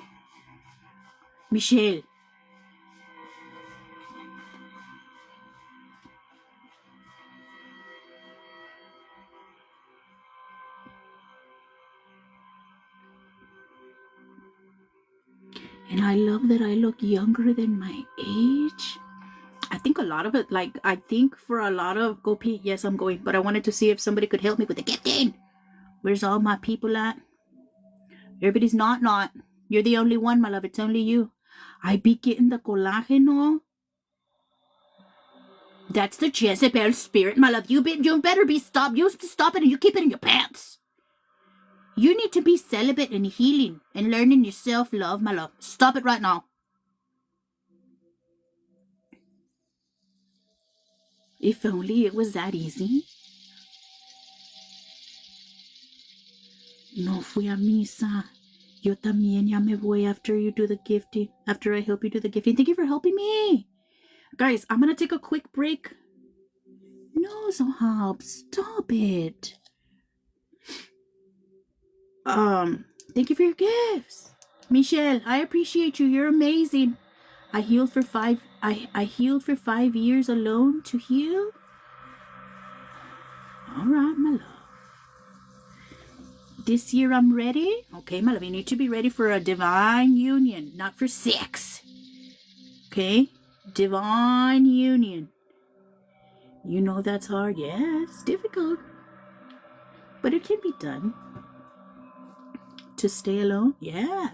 Michelle. And I love that I look younger than my age. I think a lot of it, like, I think for a lot of, go pee, yes, I'm going. But I wanted to see if somebody could help me with the gifting. Where's all my people at? Everybody's not. You're the only one, my love. It's only you. I be getting the colágeno. That's the Jezebel spirit, my love. You better be stopped. You stop it and you keep it in your pants. You need to be celibate and healing and learning your self-love, my love. Stop it right now. If only it was that easy. No fui a misa. Yo también ya me voy after you do the gifting. After I help you do the gifting. Thank you for helping me. Guys, I'm going to take a quick break. No, Zohab, stop it. Thank you for your gifts. Michelle, I appreciate you. You're amazing. I healed for 5 years alone to heal. All right, my love. This year I'm ready. Okay, my love, you need to be ready for a divine union, not for sex. Okay? Divine union. You know that's hard. Yeah, it's difficult. But it can be done. To stay alone? Yeah.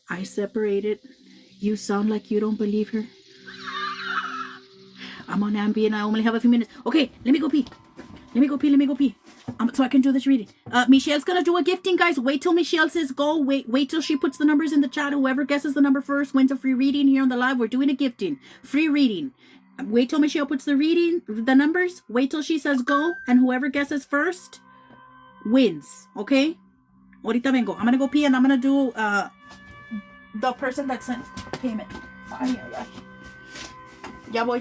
I separated. You sound like you don't believe her. I'm on Ambien. I only have a few minutes. Okay, let me go pee. So I can do this reading. Michelle's gonna do a gifting, guys. Wait till Michelle says go. Wait till she puts the numbers in the chat. Whoever guesses the number first wins a free reading here on the live. We're doing a gifting. Free reading. Wait till Michelle puts the numbers. Wait till she says go. And whoever guesses first wins. Okay? Ahorita vengo. I'm gonna go pee and I'm gonna do the person that sent payment. Ay, ay, ay. Ya voy.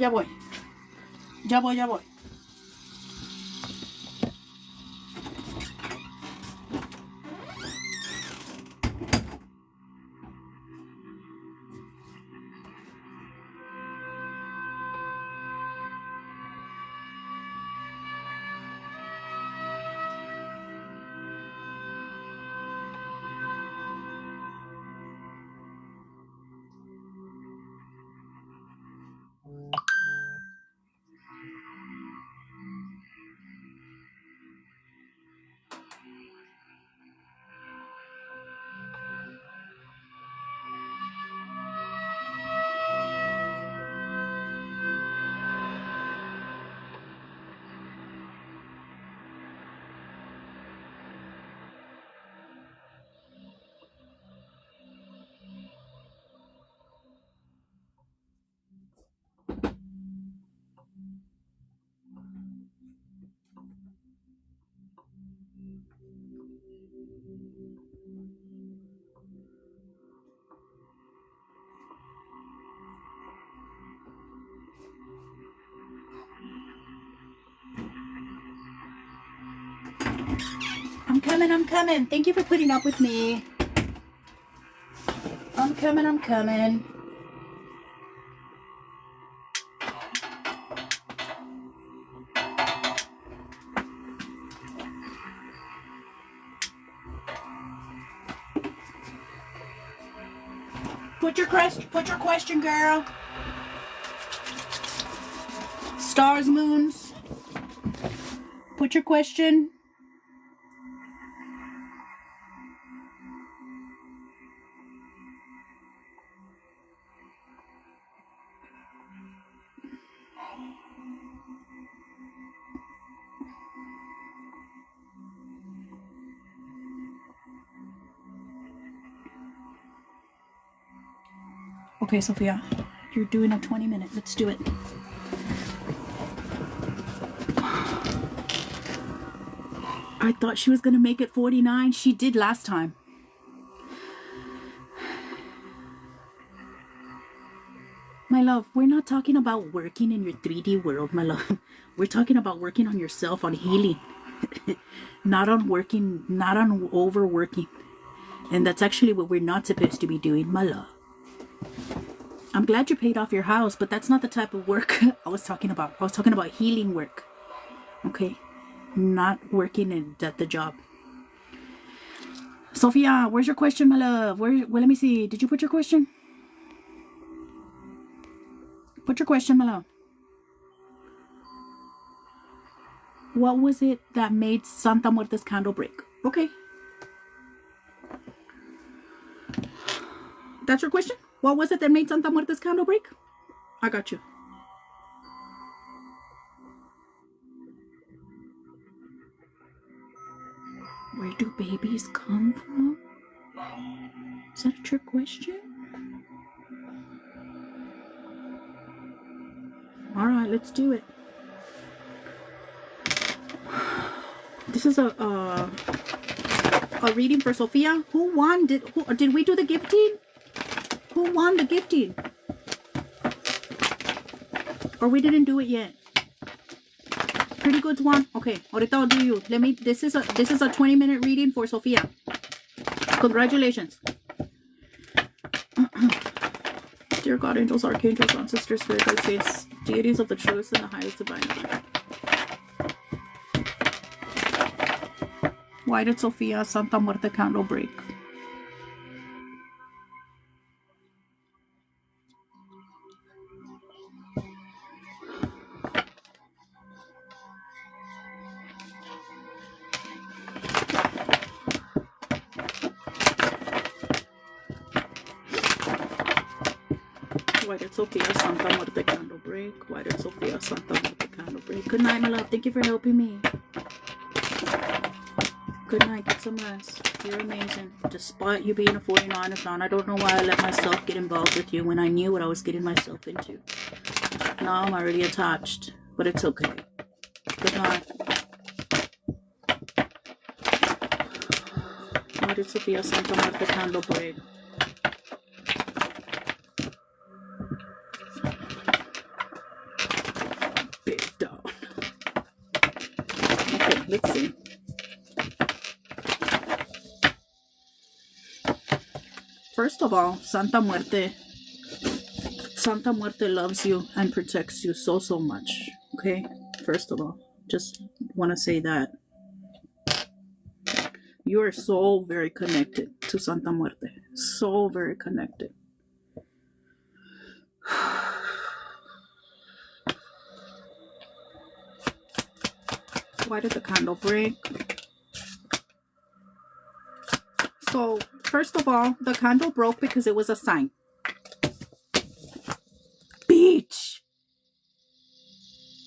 I'm coming. Thank you for putting up with me. I'm coming. Put your question, girl. Stars, moons. Put your question. Okay, Sophia, you're doing a 20-minute. Let's do it. I thought she was going to make it 49. She did last time. My love, we're not talking about working in your 3D world, my love. We're talking about working on yourself, on healing. Not on overworking. And that's actually what we're not supposed to be doing, my love. I'm glad you paid off your house, but that's not the type of work I was talking about. I was talking about healing work. Okay? Not working at the job. Sophia, where's your question, my love? Well, let me see. Did you put your question? Put your question, my love. What was it that made Santa Muerte's candle break? Okay. That's your question? What was it that made Santa Muerte's candle break? I got you. Where do babies come from? Is that a trick question? All right, let's do it. This is a reading for Sophia. Who won? Did we do the gifting? Who won the gifting? Or we didn't do it yet? Pretty good one. Okay, ahorita I'll do you. This is a 20-minute reading for Sophia. Congratulations. Dear God, angels, archangels, ancestors, spirit guides, saints, deities of the truest and the highest divine. Why did Sophia Santa Muerte candle break? Why did Sophia Santa Muerte candle break? Why did Sophia Santa Muerte candle break? Good night, my love. Thank you for helping me. Good night. Get some rest. You're amazing. Despite you being a 49 fan, I don't know why I let myself get involved with you when I knew what I was getting myself into. Now I'm already attached, but it's okay. Good night. Why did Sophia Santa Muerte candle break? Let's see. First of all, Santa Muerte loves you and protects you so much. Okay? First of all, just want to say that. You are so very connected to Santa Muerte. So very connected. Why did the candle break? So, first of all, the candle broke because it was a sign. Beach!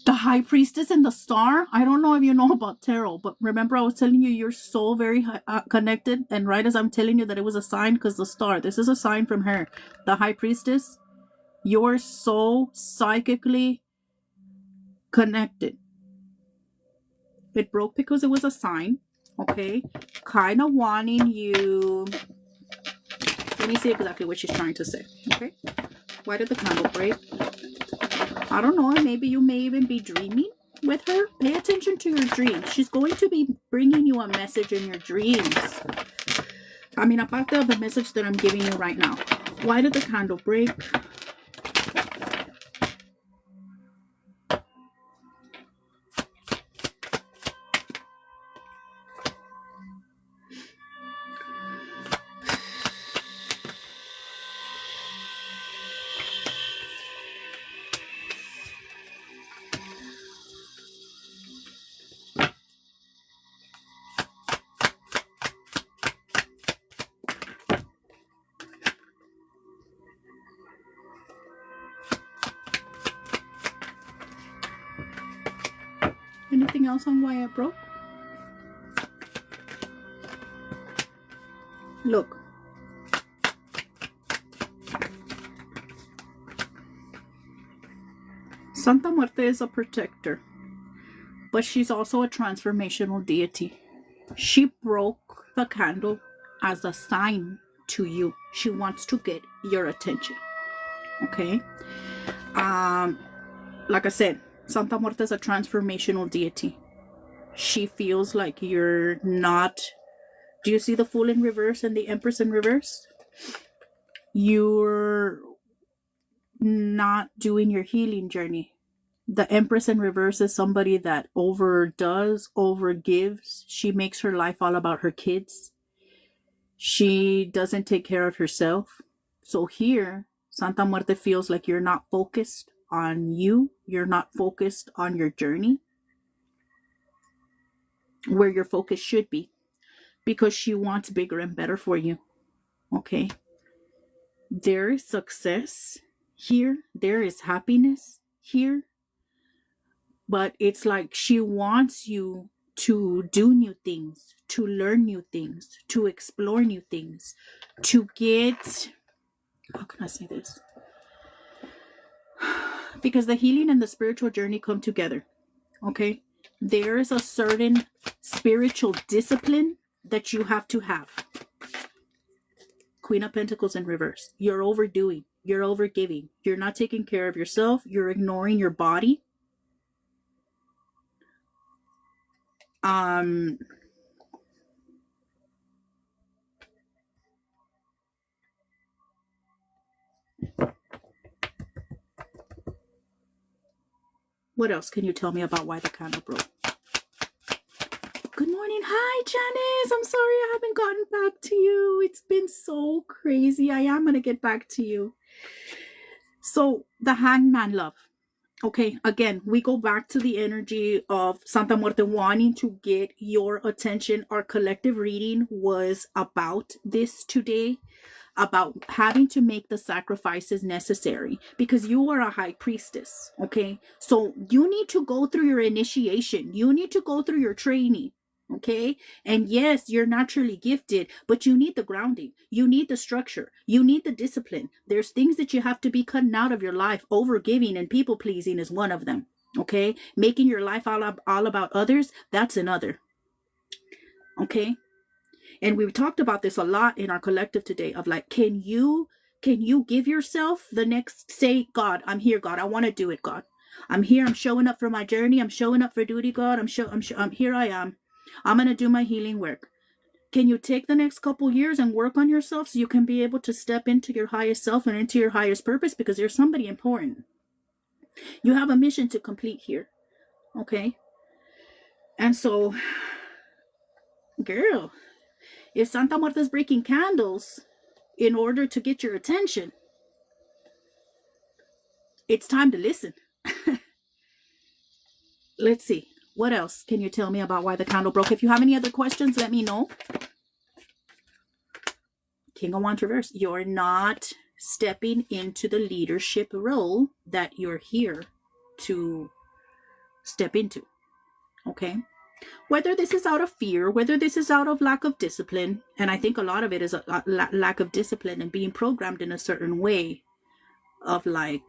The High Priestess and the Star? I don't know if you know about tarot, but remember I was telling you you're so very connected, and right as I'm telling you that it was a sign, because the Star, this is a sign from her. The High Priestess, you're so psychically connected. It broke because it was a sign, okay? Kind of wanting you. Let me see exactly what she's trying to say, okay? Why did the candle break? I don't know. Maybe you may even be dreaming with her. Pay attention to your dreams. She's going to be bringing you a message in your dreams. I mean, apart of the message that I'm giving you right now. Why did the candle break? Anything else on why it broke? Look. Santa Muerte is a protector, but she's also a transformational deity. She broke the candle as a sign to you. She wants to get your attention. Okay? Like I said, Santa Muerte is a transformational deity. She feels like you're not... Do you see the Fool in reverse and the Empress in reverse? You're not doing your healing journey. The Empress in reverse is somebody that overdoes, overgives. She makes her life all about her kids. She doesn't take care of herself. So here, Santa Muerte feels like you're not focused on you. You're not focused on your journey, where your focus should be, because she wants bigger and better for you. Okay? There is success here. There is happiness here. But it's like she wants you to do new things, to learn new things, to explore new things, to get... How can I say this? Because the healing and the spiritual journey come together. Okay? There is a certain spiritual discipline that you have to have. Queen of Pentacles in reverse. You're overdoing. You're overgiving. You're not taking care of yourself. You're ignoring your body. Um, what else can you tell me about why the candle broke? Good morning. Hi, Janice. I'm sorry I haven't gotten back to you. It's been so crazy. I am going to get back to you. So, the hangman, love. Okay, again, we go back to the energy of Santa Muerte wanting to get your attention. Our collective reading was about this today, about having to make the sacrifices necessary because you are a high priestess. Okay, so you need to go through your initiation, you need to go through your training. Okay, and yes, you're naturally gifted, but you need the grounding, you need the structure, you need the discipline. There's things that you have to be cutting out of your life. Over giving and people pleasing is one of them. Okay, making your life all about others, that's another. Okay, and we've talked about this a lot in our collective today of like, can you give yourself the next, say, God, I'm here, God, I want to do it, God, I'm here, I'm showing up for my journey, I'm showing up for duty, God, I'm here, I am, I'm going to do my healing work. Can you take the next couple years and work on yourself so you can be able to step into your highest self and into your highest purpose? Because there's somebody important, you have a mission to complete here. Okay, and so, girl, if Santa Marta's breaking candles in order to get your attention, it's time to listen. Let's see. What else can you tell me about why the candle broke? If you have any other questions, let me know. King of Wands reverse. You're not stepping into the leadership role that you're here to step into. Okay? Whether this is out of fear, whether this is out of lack of discipline, and I think a lot of it is a lack of discipline and being programmed in a certain way of like,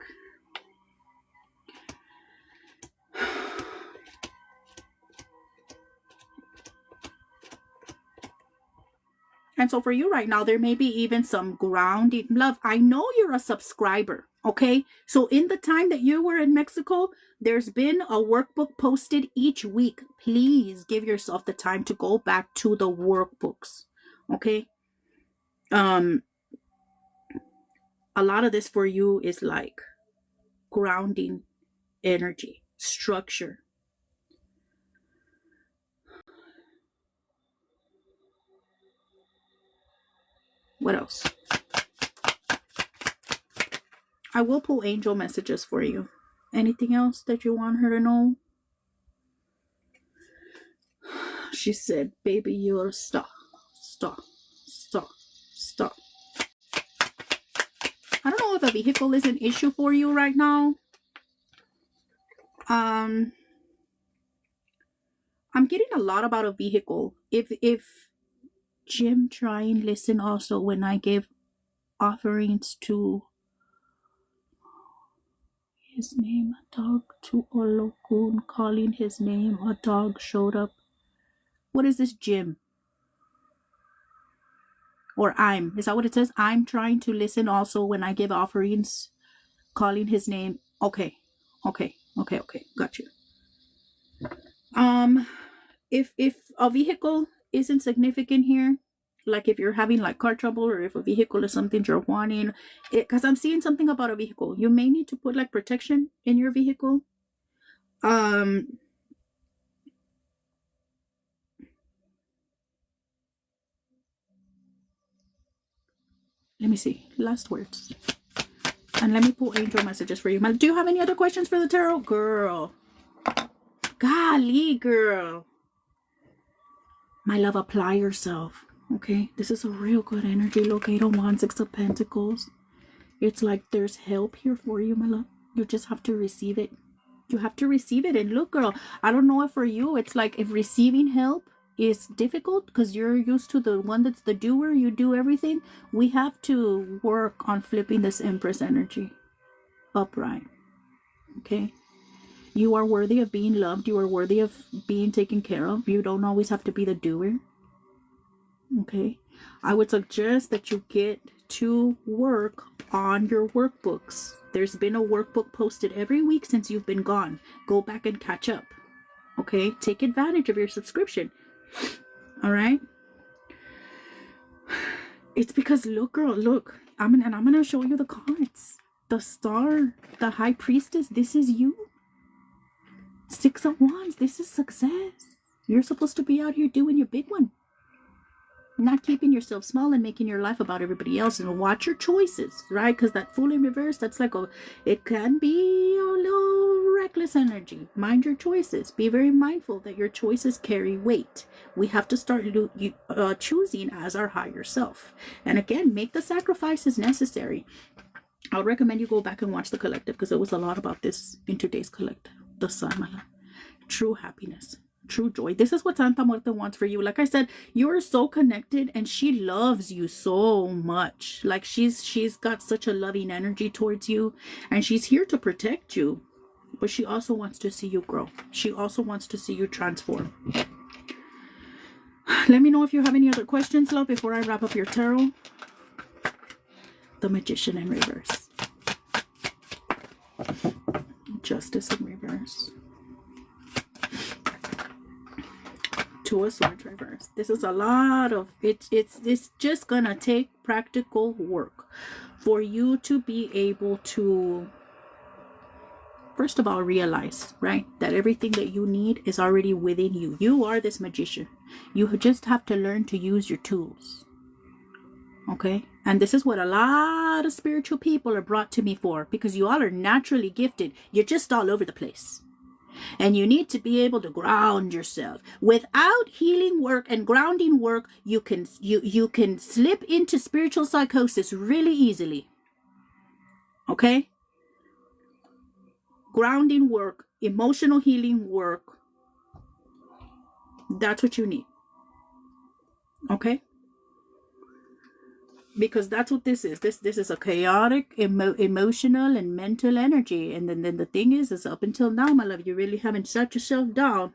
and so for you right now, there may be even some grounding. Love, I know you're a subscriber, okay? So in the time that you were in Mexico, there's been a workbook posted each week. Please give yourself the time to go back to the workbooks, okay? A lot of this for you is like grounding energy, structure. What else? I will pull angel messages for you. Anything else that you want her to know? She said, baby, you're stop. I don't know if a vehicle is an issue for you right now. I'm getting a lot about a vehicle. If Jim, try and listen also when I give offerings to his name, a dog, to Olokun, calling his name, a dog showed up. What is this, Jim? Or is that what it says? I'm trying to listen also when I give offerings, calling his name. Okay. Got you. If a vehicle isn't significant here, like if you're having like car trouble, or if a vehicle is something you're wanting, because I'm seeing something about a vehicle, you may need to put like protection in your vehicle. Let me see. Last words. And let me pull angel messages for you. Do you have any other questions for the tarot? Girl. Golly, girl. My love, apply yourself. Okay? This is a real good energy. Locato 1, 6 of Pentacles. It's like there's help here for you, my love. You just have to receive it. You have to receive it. And look, girl, I don't know if for you, it's like if receiving help is difficult because you're used to the one that's the doer, you do everything. We have to work on flipping this Empress energy upright. Okay? You are worthy of being loved. You are worthy of being taken care of. You don't always have to be the doer. Okay? I would suggest that you get to work on your workbooks. There's been a workbook posted every week since you've been gone. Go back and catch up. Okay, take advantage of your subscription. All right. It's because, look, girl, look. I'm gonna show you the cards. The Star, the High Priestess. This is you. 6 of Wands. This is success. You're supposed to be out here doing your big one. Not keeping yourself small and making your life about everybody else. And watch your choices, right? Because that Fool in reverse, that's like it can be a little reckless energy. Mind your choices. Be very mindful that your choices carry weight. We have to start choosing as our higher self. And again, make the sacrifices necessary. I'll recommend you go back and watch the collective, because it was a lot about this in today's collective. The Sun, true happiness. True joy. This is what Santa Muerte wants for you. Like I said, you are so connected, and she loves you so much. Like she's got such a loving energy towards you, and she's here to protect you, but she also wants to see you grow. She also wants to see you transform. Let me know if you have any other questions, love, before I wrap up your tarot. The Magician in reverse. Justice in reverse. Two of Swords reverse. This is a lot of it's just gonna take practical work for you to be able to, first of all, realize, right, that everything that you need is already within you. You are this magician. You just have to learn to use your tools. Okay? And this is what a lot of spiritual people are brought to me for, because you all are naturally gifted. You're just all over the place. And you need to be able to ground yourself. Without healing work and grounding work, you can slip into spiritual psychosis really easily. Okay? Grounding work, emotional healing work. That's what you need. Okay? Because that's what this is. This is a chaotic, emotional, and mental energy. And then the thing is up until now, my love, you really haven't shut yourself down.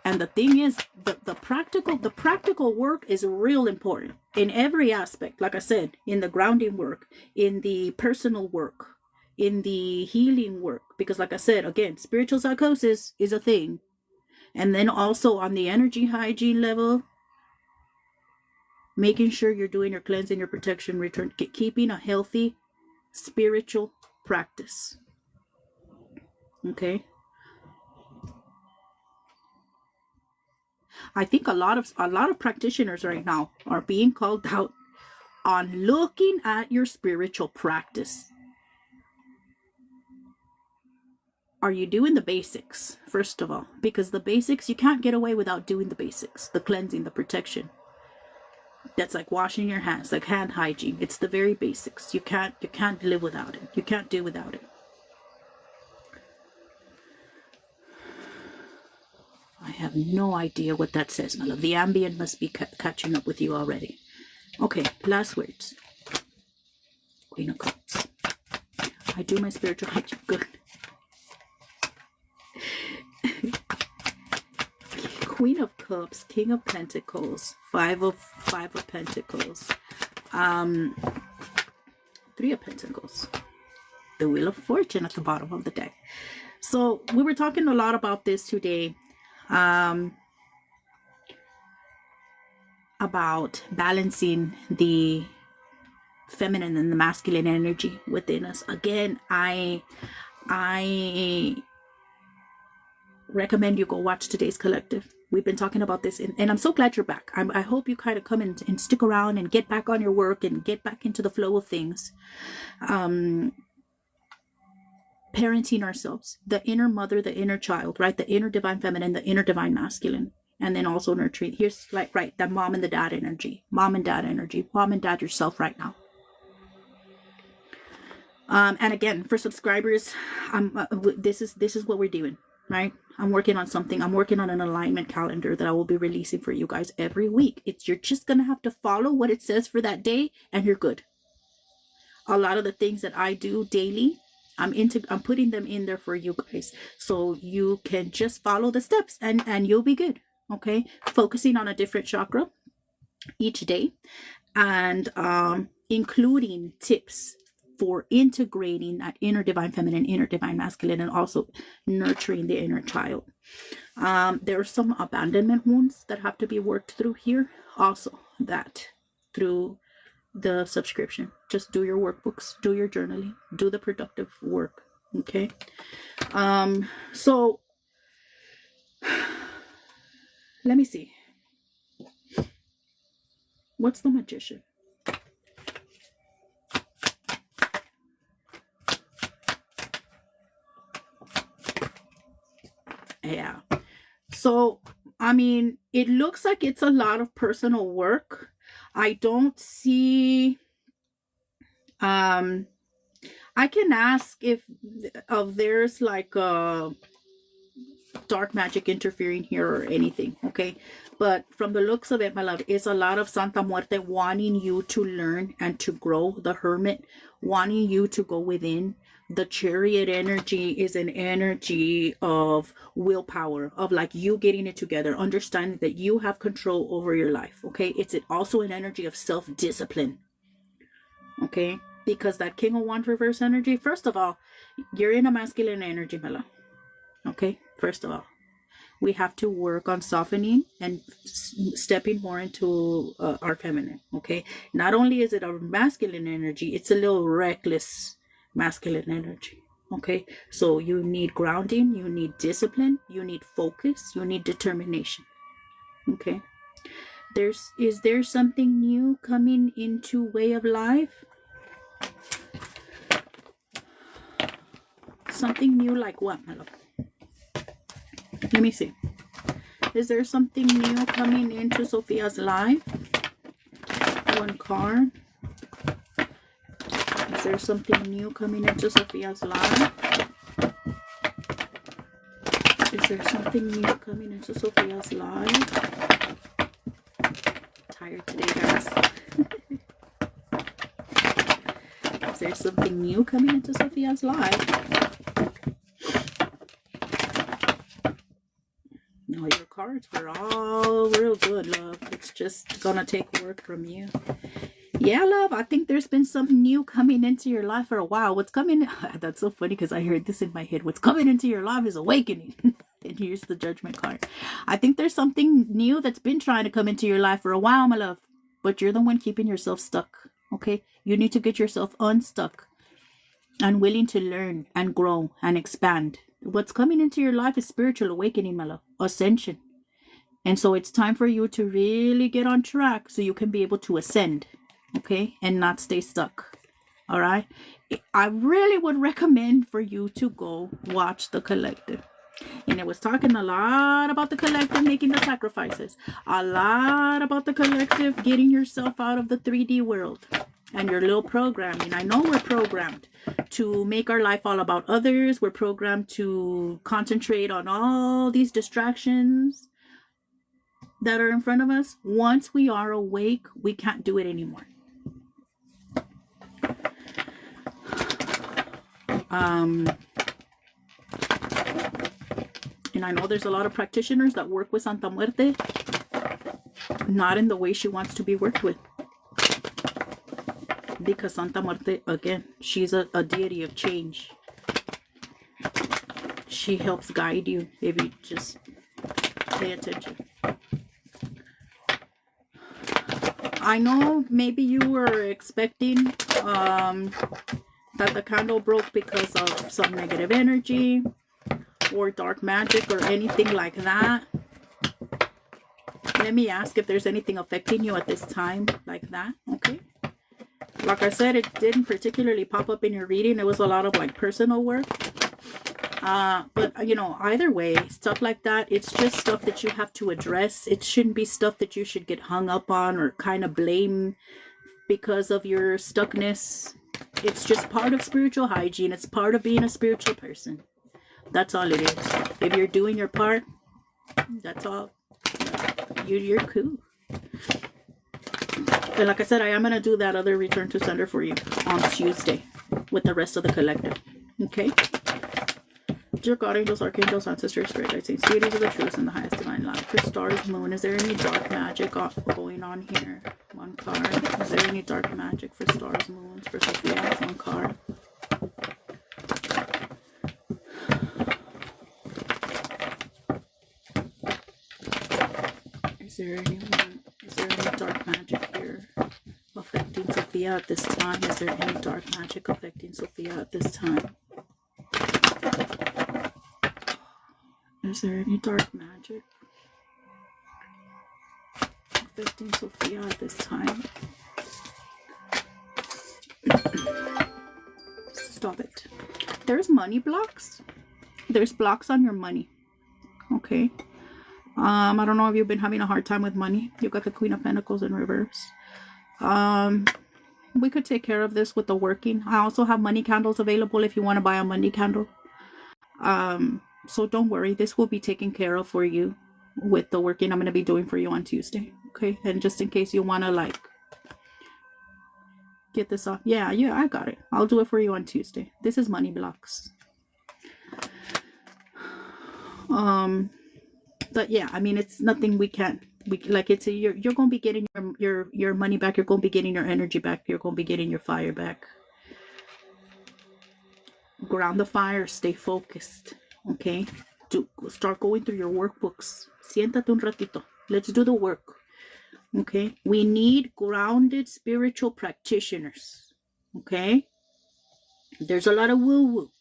And the thing is, the practical work is real important in every aspect. Like I said, in the grounding work, in the personal work, in the healing work, because like I said, again, spiritual psychosis is a thing. And then also on the energy hygiene level, making sure you're doing your cleansing, your protection, return, keeping a healthy spiritual practice. Okay? I think a lot of practitioners right now are being called out on looking at your spiritual practice. Are you doing the basics, first of all? Because the basics, you can't get away without doing the basics. The cleansing, the protection. That's like washing your hands, like hand hygiene. It's the very basics. You can't live without it. You can't do without it. I have no idea what that says, my love. The ambient must be catching up with you already. Okay, last words. Queen of Cups. I do my spiritual hygiene. Good. Queen of Cups, King of Pentacles, Five of Pentacles, Three of Pentacles, the Wheel of Fortune at the bottom of the deck. So we were talking a lot about this today, about balancing the feminine and the masculine energy within us. Again, I recommend you go watch today's collective. We've been talking about this, and I'm so glad you're back. I hope you kind of come and stick around and get back on your work and get back into the flow of things. Parenting ourselves, the inner mother, the inner child, right? The inner divine feminine, the inner divine masculine, and then also nurturing. Here's like, right, that mom and the dad energy, mom and dad energy, mom and dad yourself right now. And again, for subscribers, this is what we're doing. Right? I'm working on something. I'm working on an alignment calendar that I will be releasing for you guys every week. You're just going to have to follow what it says for that day, and you're good. A lot of the things that I do daily, I'm putting them in there for you guys. So you can just follow the steps and you'll be good. Okay? Focusing on a different chakra. each day, and including tips for integrating that inner divine feminine, inner divine masculine, and also nurturing the inner child. There are some abandonment wounds that have to be worked through here. Also, that through the subscription. Just do your workbooks, do your journaling, do the productive work. Okay. So let me see. What's the Magician? Yeah. So, I mean, it looks like it's a lot of personal work. I don't see, I can ask if there's like a dark magic interfering here or anything, okay? But from the looks of it, my love, it's a lot of Santa Muerte wanting you to learn and to grow. The Hermit wanting you to go within. The Chariot energy is an energy of willpower, of like you getting it together, understanding that you have control over your life, okay? It's also an energy of self-discipline, okay? Because that King of Wands reverse energy, first of all, you're in a masculine energy, my love, okay? First of all, we have to work on softening and stepping more into our feminine, okay? Not only is it a masculine energy, it's a little reckless masculine energy, okay? So you need grounding, you need discipline, you need focus, you need determination, okay? Is there something new coming into way of life? Something new like what, my love? Let me see. Is there something new coming into Sophia's life? One card. Is there something new coming into Sophia's life? Is there something new coming into Sophia's life? Tired today, guys. Is there something new coming into Sophia's life? No, your cards were all real good, love. It's just gonna take work from you. Yeah, love, I think there's been something new coming into your life for a while. What's coming? That's so funny because I heard this in my head. What's coming into your life is awakening. And here's the Judgment card. I think there's something new that's been trying to come into your life for a while, my love. But you're the one keeping yourself stuck, okay? You need to get yourself unstuck and willing to learn and grow and expand. What's coming into your life is spiritual awakening, my love. Ascension. And so it's time for you to really get on track so you can be able to ascend. Okay, and not stay stuck. All right, I really would recommend for you to go watch The Collective. And it was talking a lot about the collective making the sacrifices, a lot about the collective getting yourself out of the 3D world and your little programming. I know we're programmed to make our life all about others. We're programmed to concentrate on all these distractions that are in front of us. Once we are awake, we can't do it anymore. And I know there's a lot of practitioners that work with Santa Muerte, not in the way she wants to be worked with. Because Santa Muerte, again, she's a deity of change. She helps guide you if you just pay attention. I know maybe you were expecting that the candle broke because of some negative energy or dark magic or anything like that. Let me ask if there's anything affecting you at this time like that, okay? Like I said, it didn't particularly pop up in your reading. It was a lot of like personal work. But, you know, either way, stuff like that, it's just stuff that you have to address. It shouldn't be stuff that you should get hung up on or kind of blame because of your stuckness. It's just part of spiritual hygiene. It's part of being a spiritual person. That's all it is. If you're doing your part, that's all. You're cool. And like I said, I am going to do that other return to sender for you on Tuesday with the rest of the collective. Okay? Dear God, angels, archangels, ancestors, spirit guides, saints, deities of the truth and the highest divine light. For stars, moon, is there any dark magic going on here? One card. Is there any dark magic for stars, moons, for Sophia? One card. Is there any dark magic here affecting Sophia at this time? Is there any dark magic affecting Sophia at this time? Is there any dark magic affecting Sophia at this time? Stop it. There's money blocks. There's blocks on your money. Okay. I don't know if you've been having a hard time with money. You got the Queen of Pentacles in reverse. We could take care of this with the working. I also have money candles available if you want to buy a money candle. So don't worry, this will be taken care of for you with the working I'm going to be doing for you on Tuesday. Okay, and just in case you want to like get this off. Yeah, I got it. I'll do it for you on Tuesday. This is money blocks. But yeah, I mean, it's nothing we can't. You're going to be getting your money back. You're going to be getting your energy back. You're going to be getting your fire back. Ground the fire. Stay focused. Okay, start going through your workbooks. Siéntate un ratito. Let's do the work. Okay, we need grounded spiritual practitioners. Okay, there's a lot of woo-woo.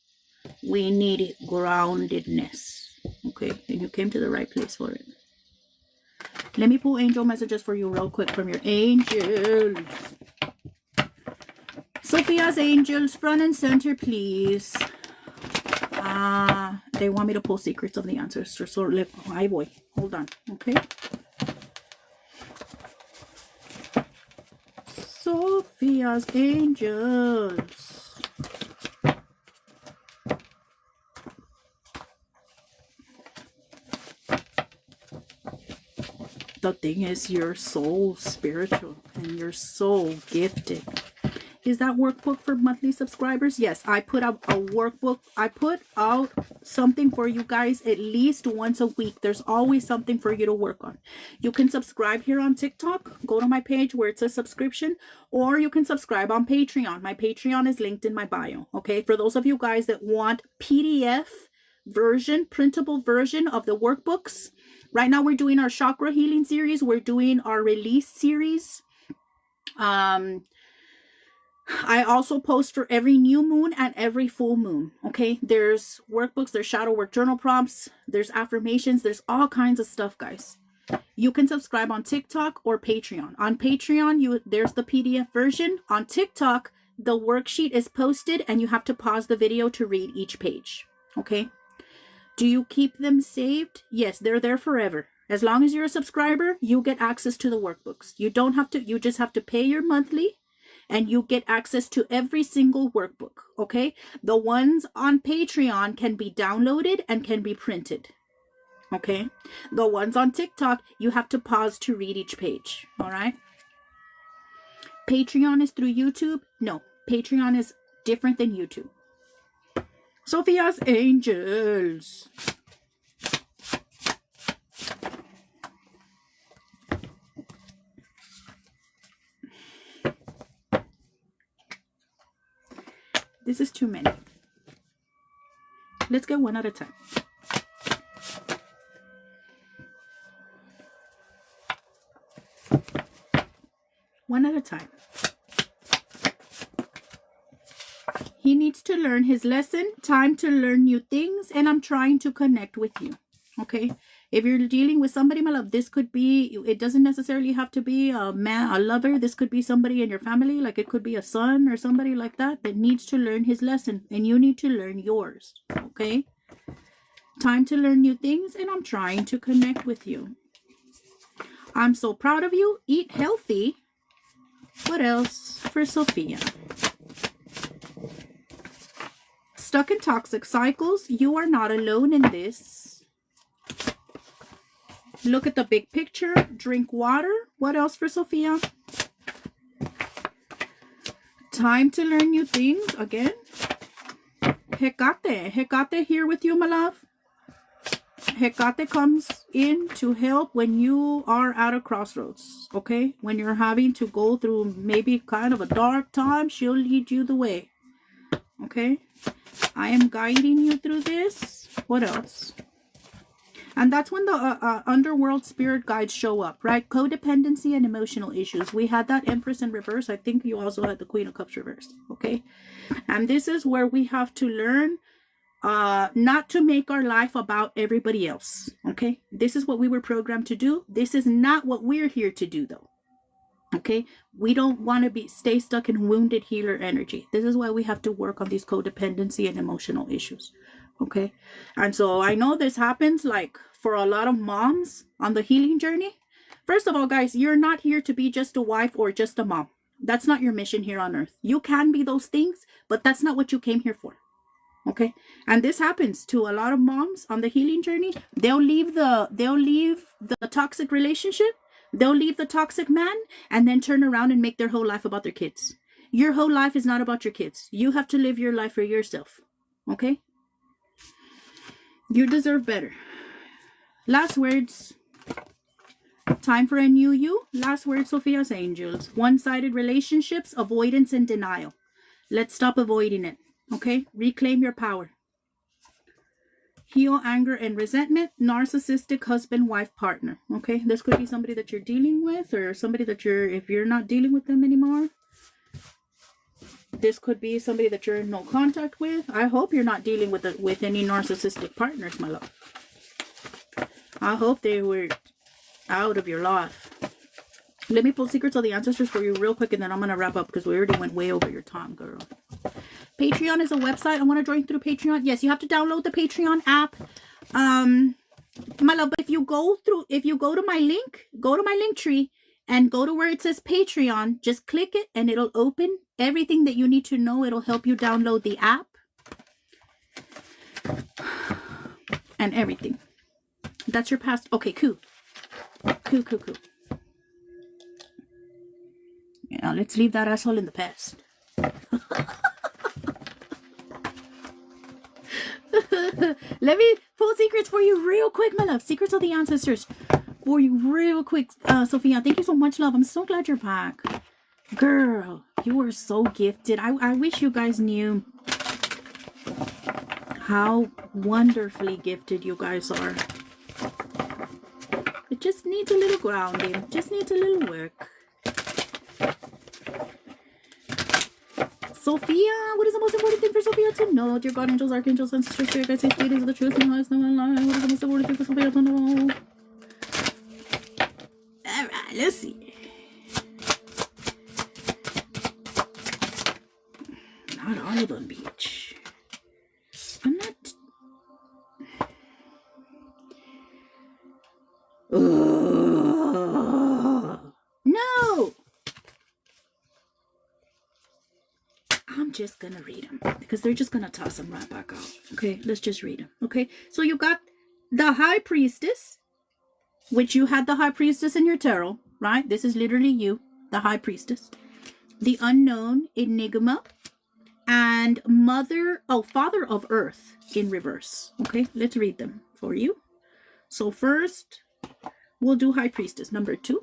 We need groundedness. Okay, and you came to the right place for it. Let me pull angel messages for you real quick from your angels. Sophia's angels, front and center, please. They want me to pull secrets of the ancestors. So, I boy, hold on, okay? Sophia's angels. The thing is, you're so spiritual and you're so gifted. Is that workbook for monthly subscribers? Yes, I put out a workbook. I put out something for you guys at least once a week. There's always something for you to work on. You can subscribe here on TikTok. Go to my page where it says subscription, or you can subscribe on Patreon. My Patreon is linked in my bio. Okay, for those of you guys that want PDF version, printable version of the workbooks. Right now we're doing our chakra healing series. We're doing our release series. I also post for every new moon and every full moon. Okay, there's workbooks, there's shadow work journal prompts, there's affirmations, there's all kinds of stuff, guys. You can subscribe on TikTok or Patreon. On Patreon, there's the PDF version. On TikTok, the worksheet is posted and you have to pause the video to read each page. Okay, do you keep them saved? Yes, they're there forever. As long as you're a subscriber, you get access to the workbooks. You don't have to, you just have to pay your monthly and you get access to every single workbook. Okay, the ones on Patreon can be downloaded and can be printed. Okay, the ones on TikTok, you have to pause to read each page. All right, Patreon is through YouTube. No, Patreon is different than YouTube. Sophia's angels. This is too many. Let's go one at a time. One at a time. He needs to learn his lesson. Time to learn new things. And I'm trying to connect with you. Okay. If you're dealing with somebody, my love, this could be, it doesn't necessarily have to be a man, a lover. This could be somebody in your family. Like it could be a son or somebody like that needs to learn his lesson. And you need to learn yours. Okay. Time to learn new things. And I'm trying to connect with you. I'm so proud of you. Eat healthy. What else for Sophia? Stuck in toxic cycles. You are not alone in this. Look at the big picture. Drink water. What else for Sophia? Time to learn new things. Again. Hecate here with you, my love. Hecate comes in to help when you are at a crossroads, okay? When you're having to go through maybe kind of a dark time, she'll lead you the way, okay? I am guiding you through this. What else? And that's when the underworld spirit guides show up, right? Codependency and emotional issues. We had that Empress in reverse. I think you also had the Queen of Cups reversed, okay? And this is where we have to learn not to make our life about everybody else, okay? This is what we were programmed to do. This is not what we're here to do, though, okay? We don't want to stay stuck in wounded healer energy. This is why we have to work on these codependency and emotional issues, okay? And so I know this happens like for a lot of moms on the healing journey. First of all, guys, you're not here to be just a wife or just a mom. That's not your mission here on earth. You can be those things, but that's not what you came here for. Okay, and this happens to a lot of moms on the healing journey. They'll leave the toxic relationship, they'll leave the toxic man, and then turn around and make their whole life about their kids. Your whole life is not about your kids. You have to live your life for yourself. Okay, you deserve better. Last words. Time for a new you. Last words, Sophia's angels. One-sided relationships, avoidance and denial. Let's stop avoiding it. Okay, reclaim your power. Heal anger and resentment. Narcissistic husband, wife, partner. Okay, this could be somebody that you're dealing with, or somebody that if you're not dealing with them anymore. This could be somebody that you're in no contact with. I hope you're not dealing with any narcissistic partners, my love. I hope they were out of your life. Let me pull secrets of the ancestors for you real quick, and then I'm gonna wrap up because we already went way over your time, girl. Patreon is a website. I want to join through Patreon. Yes, you have to download the Patreon app. My love, but if you go to my link, go to my link tree and go to where it says Patreon, just click it and it'll open everything that you need to know. It'll help you download the app and everything. That's your past. Okay, cool. Cool. Yeah, let's leave that asshole in the past. Let me pull secrets for you real quick, my love. Secrets of the ancestors for you real quick. Sophia, thank you so much, love. I'm so glad you're back. Girl, you are so gifted. I wish you guys knew how wonderfully gifted you guys are. It just needs a little grounding. Just needs a little work. Sophia, what is the most important thing for Sophia to know? Dear God, angels, archangels, ancestors, spirit guides, saints, leaders of the truth, and highest known line. What is the most important thing for Sophia to know? Alright, let's see. Not all of them, bitch. I'm not. No! I'm just gonna read them because they're just gonna toss them right back out. Okay, let's just read them. Okay, so you got the High Priestess, which you had the High Priestess in your tarot, right? This is literally you, the High Priestess. The Unknown, Enigma, and Father of Earth in reverse. Okay, let's read them for you. So first, we'll do High Priestess, number 2.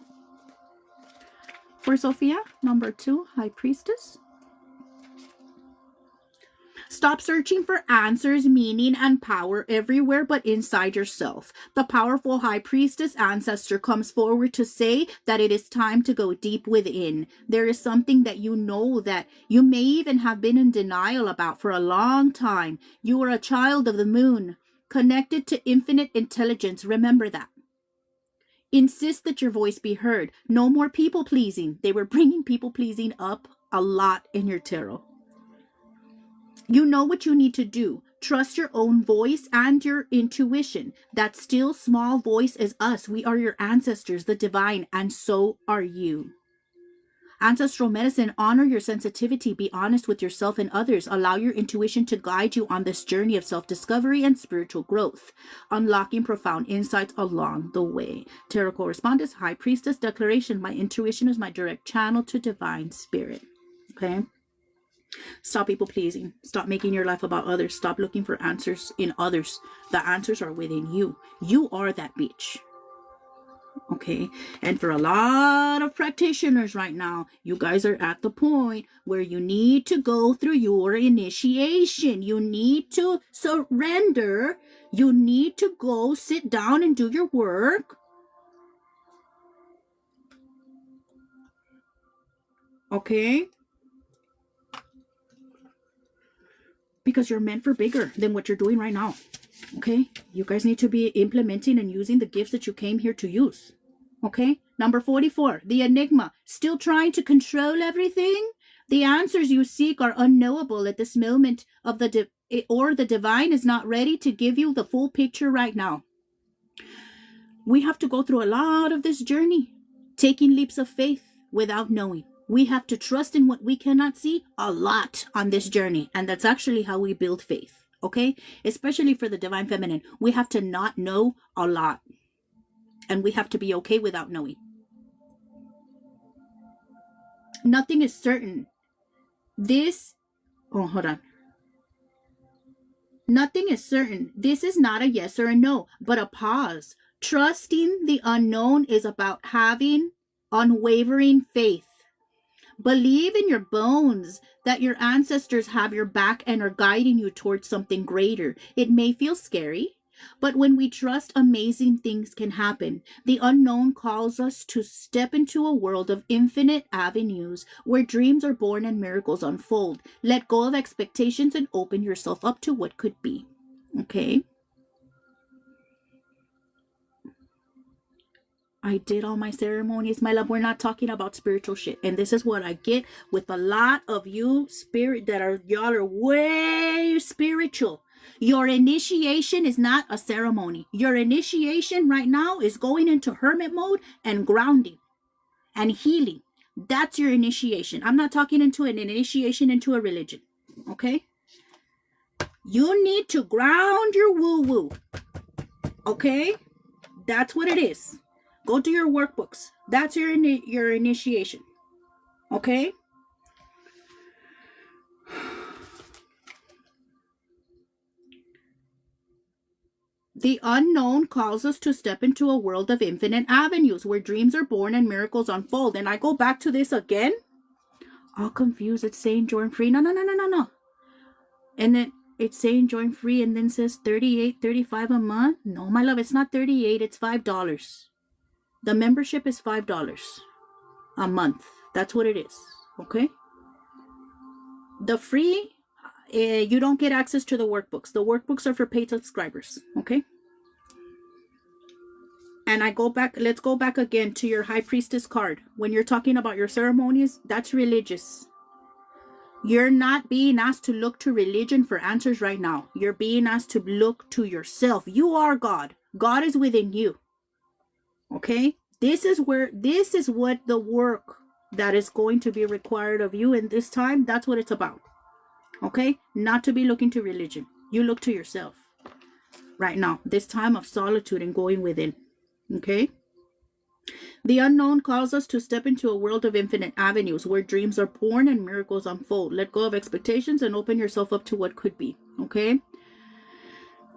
For Sophia, number 2, High Priestess. Stop searching for answers, meaning, and power everywhere but inside yourself. The powerful High Priestess ancestor comes forward to say that it is time to go deep within. There is something that you know that you may even have been in denial about for a long time. You are a child of the moon, connected to infinite intelligence. Remember that. Insist that your voice be heard. No more people-pleasing. They were bringing people-pleasing up a lot in your tarot. You know what you need to do. Trust your own voice and your intuition. That still small voice is us. We are your ancestors, the divine, and so are you. Ancestral medicine, honor your sensitivity. Be honest with yourself and others. Allow your intuition to guide you on this journey of self-discovery and spiritual growth, unlocking profound insights along the way. Tarot correspondence, High Priestess declaration. My intuition is my direct channel to divine spirit. Okay. Stop people pleasing. Stop making your life about others. Stop looking for answers in others. The answers are within you. You are that bitch. Okay, and for a lot of practitioners right now, you guys are at the point where you need to go through your initiation. You need to surrender. You need to go sit down and do your work. Okay, because you're meant for bigger than what you're doing right now. Okay, you guys need to be implementing and using the gifts that you came here to use. Okay, number 44, the enigma. Still trying to control everything? The answers you seek are unknowable at this moment of the divine is not ready to give you the full picture right now. We have to go through a lot of this journey, taking leaps of faith without knowing. We have to trust in what we cannot see a lot on this journey, and that's actually how we build faith. Okay, especially for the divine feminine, we have to not know a lot, and we have to be okay without knowing. Nothing is certain. Hold on. Nothing is certain. This is not a yes or a no, but a pause. Trusting the unknown is about having unwavering faith. Believe in your bones that your ancestors have your back and are guiding you towards something greater. It may feel scary, but when we trust, amazing things can happen. The unknown calls us to step into a world of infinite avenues where dreams are born and miracles unfold. Let go of expectations and open yourself up to what could be. Okay? I did all my ceremonies, my love. We're not talking about spiritual shit. And this is what I get with a lot of you y'all are way spiritual. Your initiation is not a ceremony. Your initiation right now is going into hermit mode and grounding and healing. That's your initiation. I'm not talking into an initiation into a religion. Okay? You need to ground your woo-woo. Okay? That's what it is. Go to your workbooks. That's your initiation. Okay? The unknown calls us to step into a world of infinite avenues where dreams are born and miracles unfold. And I go back to this again. All confused. It's saying join free. No. And then it's saying join free and then says $38.35 a month. No, my love, it's not $38. It's $5. The membership is $5 a month. That's what it is. Okay? The free, you don't get access to the workbooks. The workbooks are for paid subscribers. Okay? And let's go back again to your high priestess card. When you're talking about your ceremonies, that's religious. You're not being asked to look to religion for answers right now. You're being asked to look to yourself. You are God. God is within you. Okay, this is what the work that is going to be required of you in this time. That's what it's about. Okay, not to be looking to religion. You look to yourself right now, this time of solitude and going within. Okay, the unknown calls us to step into a world of infinite avenues where dreams are born and miracles unfold. Let go of expectations and open yourself up to what could be. Okay.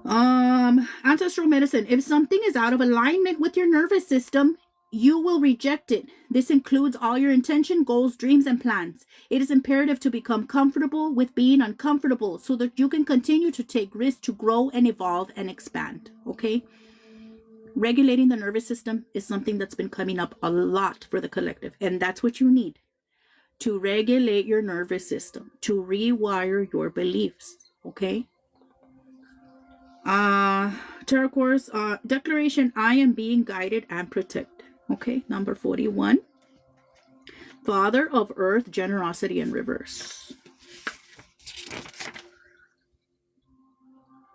Ancestral medicine. If something is out of alignment with your nervous system, you will reject it. This includes all your intention, goals, dreams, and plans. It is imperative to become comfortable with being uncomfortable so that you can continue to take risks to grow and evolve and expand. Okay? Regulating the nervous system is something that's been coming up a lot for the collective, and that's what you need to regulate your nervous system, to rewire your beliefs. Okay? Tarot course, declaration, I am being guided and protected. Okay, number 41. Father of Earth, generosity in reverse.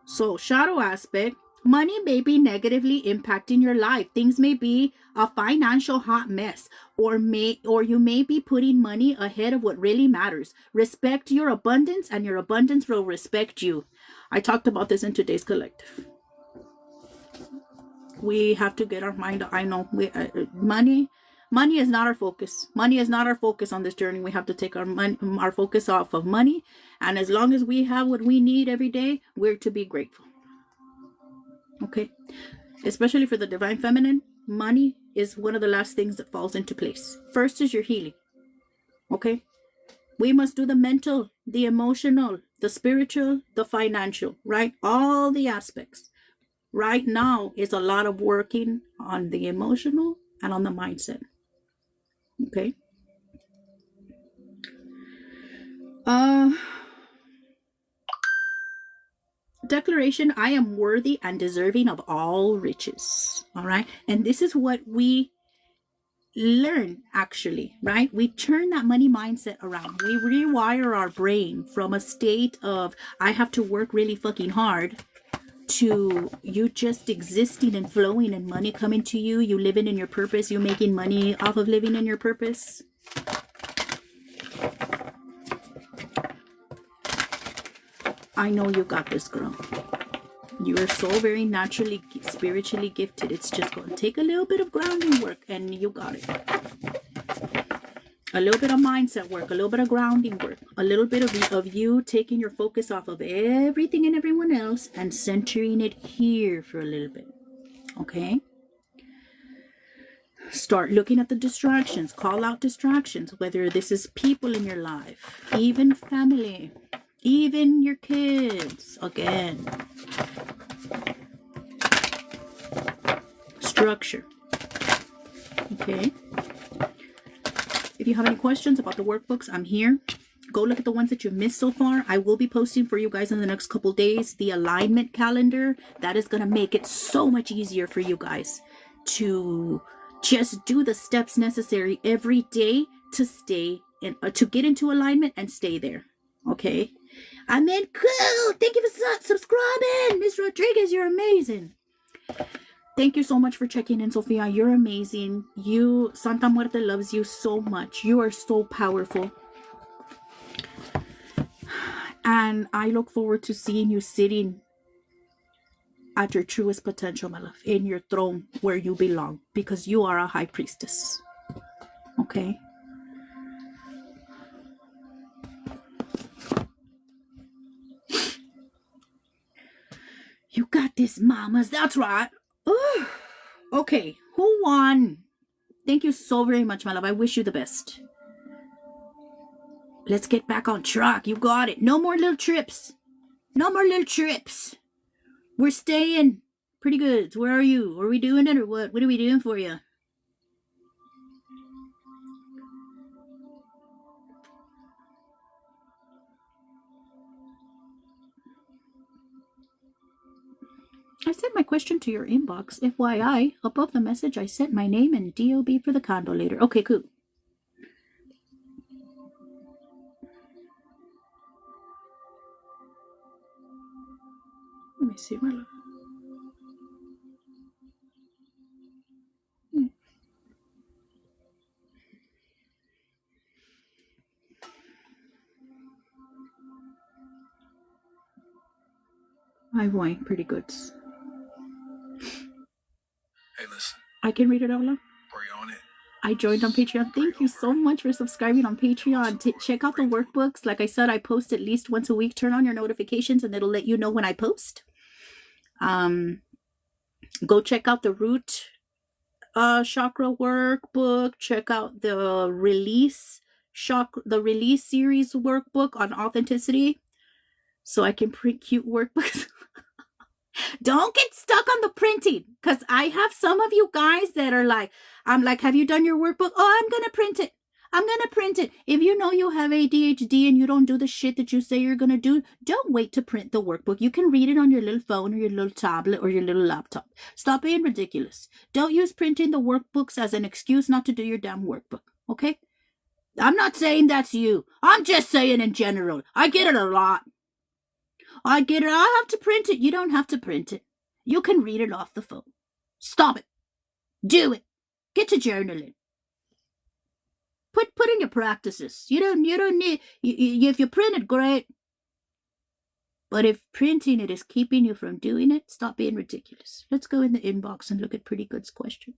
So, shadow aspect, money may be negatively impacting your life. Things may be a financial hot mess, or you may be putting money ahead of what really matters. Respect your abundance, and your abundance will respect you. I talked about this in today's collective. We have to get our mind. I know money. Money is not our focus. Money is not our focus on this journey. We have to take our focus off of money. And as long as we have what we need every day, we're to be grateful. Okay? Especially for the divine feminine, money is one of the last things that falls into place. First is your healing. Okay? We must do the mental, the emotional, the spiritual, the financial, right? All the aspects. Right now is a lot of working on the emotional and on the mindset. Okay? Declaration, I am worthy and deserving of all riches. All right? And this is what we learn, actually, right? We turn that money mindset around. We rewire our brain from a state of I have to work really fucking hard to you just existing and flowing and money coming to you, you living in your purpose, you making money off of living in your purpose. I know you got this, girl. You are so very naturally, spiritually gifted. It's just going to take a little bit of grounding work and you got it. A little bit of mindset work, a little bit of grounding work, a little bit of you taking your focus off of everything and everyone else and centering it here for a little bit. Okay? Start looking at the distractions. Call out distractions, whether this is people in your life, even family, even your kids. Again. Structure. Okay? If you have any questions about the workbooks, I'm here. Go look at the ones that you've missed so far. I will be posting for you guys in the next couple days the alignment calendar. That is going to make it so much easier for you guys to just do the steps necessary every day to stay in, to get into alignment and stay there. Okay? I mean, cool. Thank you for subscribing. Miss Rodriguez, you're amazing. Thank you so much for checking in, Sophia. You're amazing. You, Santa Muerte loves you so much. You are so powerful. And I look forward to seeing you sitting at your truest potential, my love, in your throne where you belong, because you are a high priestess. Okay? You got this, mamas. That's right. Ooh. Okay, who won? Thank you so very much, my love. I wish you the best. Let's get back on track. You got it. No more little trips. No more little trips. We're staying pretty good. Where are you? Are we doing it or what? What are we doing for you? I sent my question to your inbox. FYI, above the message, I sent my name and DOB for the condo later. Okay, cool. Let me see, my love. I wine pretty goods. Hey, listen. I can read it out loud. Are you on it? I joined on Patreon. Thank you so much for subscribing on Patreon. Check out the workbooks. Like I said, I post at least once a week. Turn on your notifications and it'll let you know when I post. Go check out the root chakra workbook. Check out the release series workbook on authenticity. So I can print cute workbooks. Don't get stuck on the printing, because I have some of you guys that are like, I'm like, have you done your workbook? Oh, I'm going to print it. I'm going to print it. If you know you have ADHD and you don't do the shit that you say you're going to do, don't wait to print the workbook. You can read it on your little phone or your little tablet or your little laptop. Stop being ridiculous. Don't use printing the workbooks as an excuse not to do your damn workbook, okay? I'm not saying that's you. I'm just saying in general. I get it a lot. I get it. I have to print it. You don't have to print it. You can read it off the phone. Stop it. Do it. Get to journaling. Put in your practices. You don't need. If you print it, great. But if printing it is keeping you from doing it, stop being ridiculous. Let's go in the inbox and look at Pretty Good's question.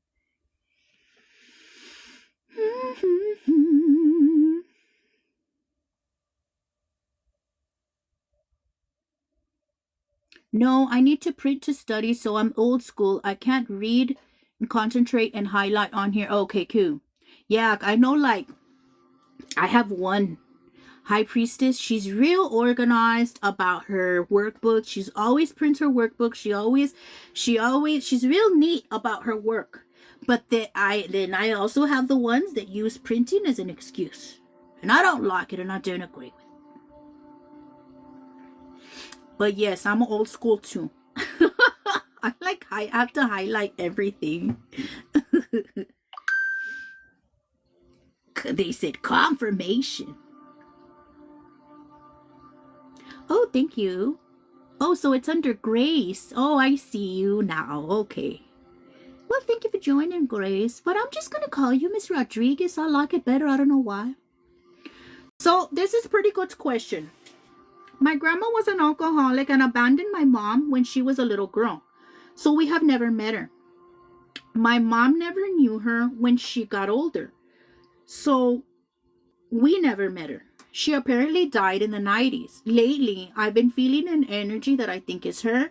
No, I need to print to study, so I'm old school. I can't read and concentrate and highlight on here. Okay, cool. Yeah, I know, like, I have one high priestess. She's real organized about her workbook. She's always prints her workbook. She's real neat about her work. But then I also have the ones that use printing as an excuse. And I don't like it, and I don't agree with it. But yes, I'm old school too. I have to highlight everything. They said confirmation. Oh, thank you. Oh, so it's under Grace. Oh, I see you now. Okay. Well, thank you for joining, Grace. But I'm just going to call you Miss Rodriguez. I like it better. I don't know why. So this is a pretty good question. My grandma was an alcoholic and abandoned my mom when she was a little girl. So we have never met her. My mom never knew her when she got older. So we never met her. She apparently died in the 90s. Lately, I've been feeling an energy that I think is her.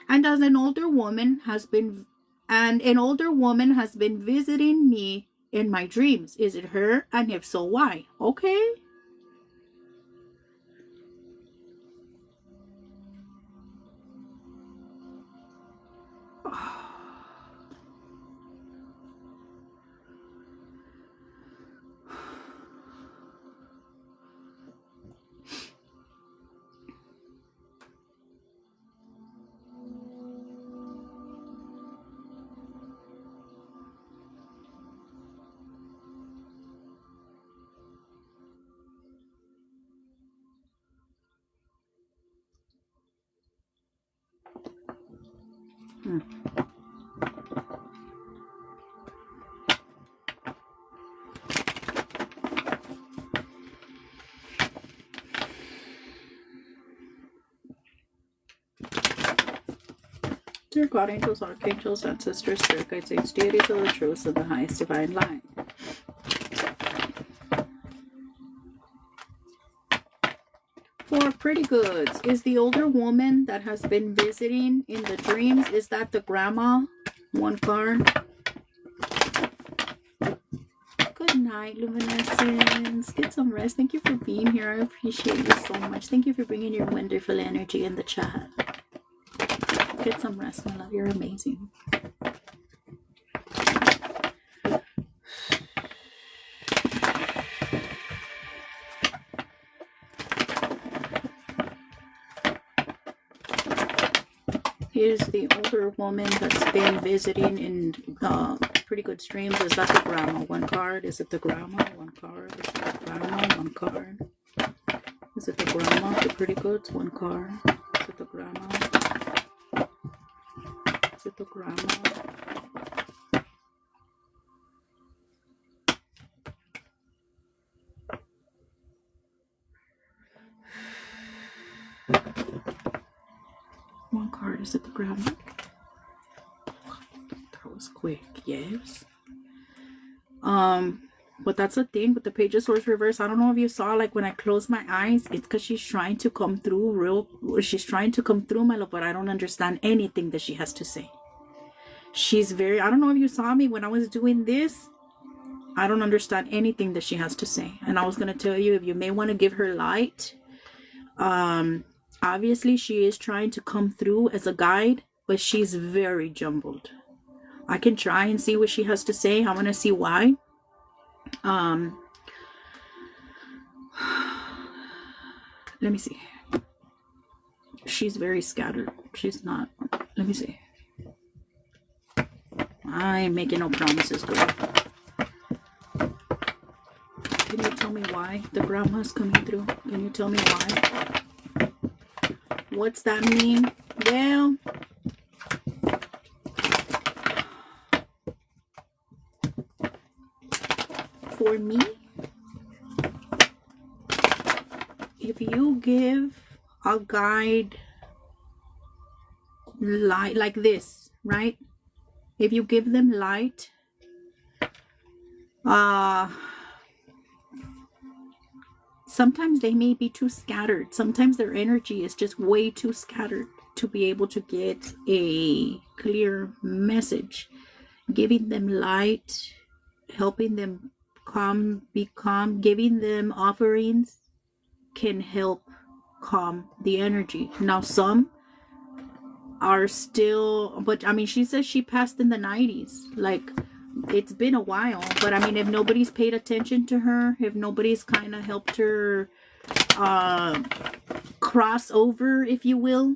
And as an older woman has been visiting me in my dreams. Is it her? And if so, why? Okay. Dear God, angels, archangels, ancestors, spirit guides, saints, deities of the truths of the highest divine light. For Pretty Goods, is the older woman that has been visiting in the dreams, is that the grandma? One card. Good night, Luminescence. Get some rest. Thank you for being here. I appreciate you so much. Thank you for bringing your wonderful energy in the chat. Get some rest, my love. You're amazing. Here's the older woman that's been visiting in Pretty Good streams. Is that the grandma? One card. Is it the grandma? One card. Is it the grandma? One card. Is it the grandma? The Pretty Goods? One card. Is it the grandma? Is it the grandma? One card. Is it the grandma? That was quick. Yes. But that's the thing with the Page of Swords reverse. I don't know if you saw, like, when I close my eyes, it's because she's trying to come through she's trying to come through, my love, but I don't understand anything that she has to say. She's very, I don't know if you saw me when I was doing this. I don't understand anything that she has to say. And I was going to tell you, if you may want to give her light. Obviously she is trying to come through as a guide, but she's very jumbled. I can try and see what she has to say. I want to see why. Let me see. She's very scattered. She's not. Let me see. I ain't making no promises, girl. Can you tell me why the grandma's coming through? Can you tell me why? What's that mean? Well, for me, if you give a guide light like this, right? If you give them light, Uh, sometimes they may be too scattered. Sometimes their energy is just way too scattered to be able to get a clear message. Giving them light, helping them be calm, giving them offerings can help calm the energy. Now, some are still, but I mean, she says she passed in the 90s. Like, it's been a while, but I mean, if nobody's paid attention to her, if nobody's kind of helped her cross over, if you will,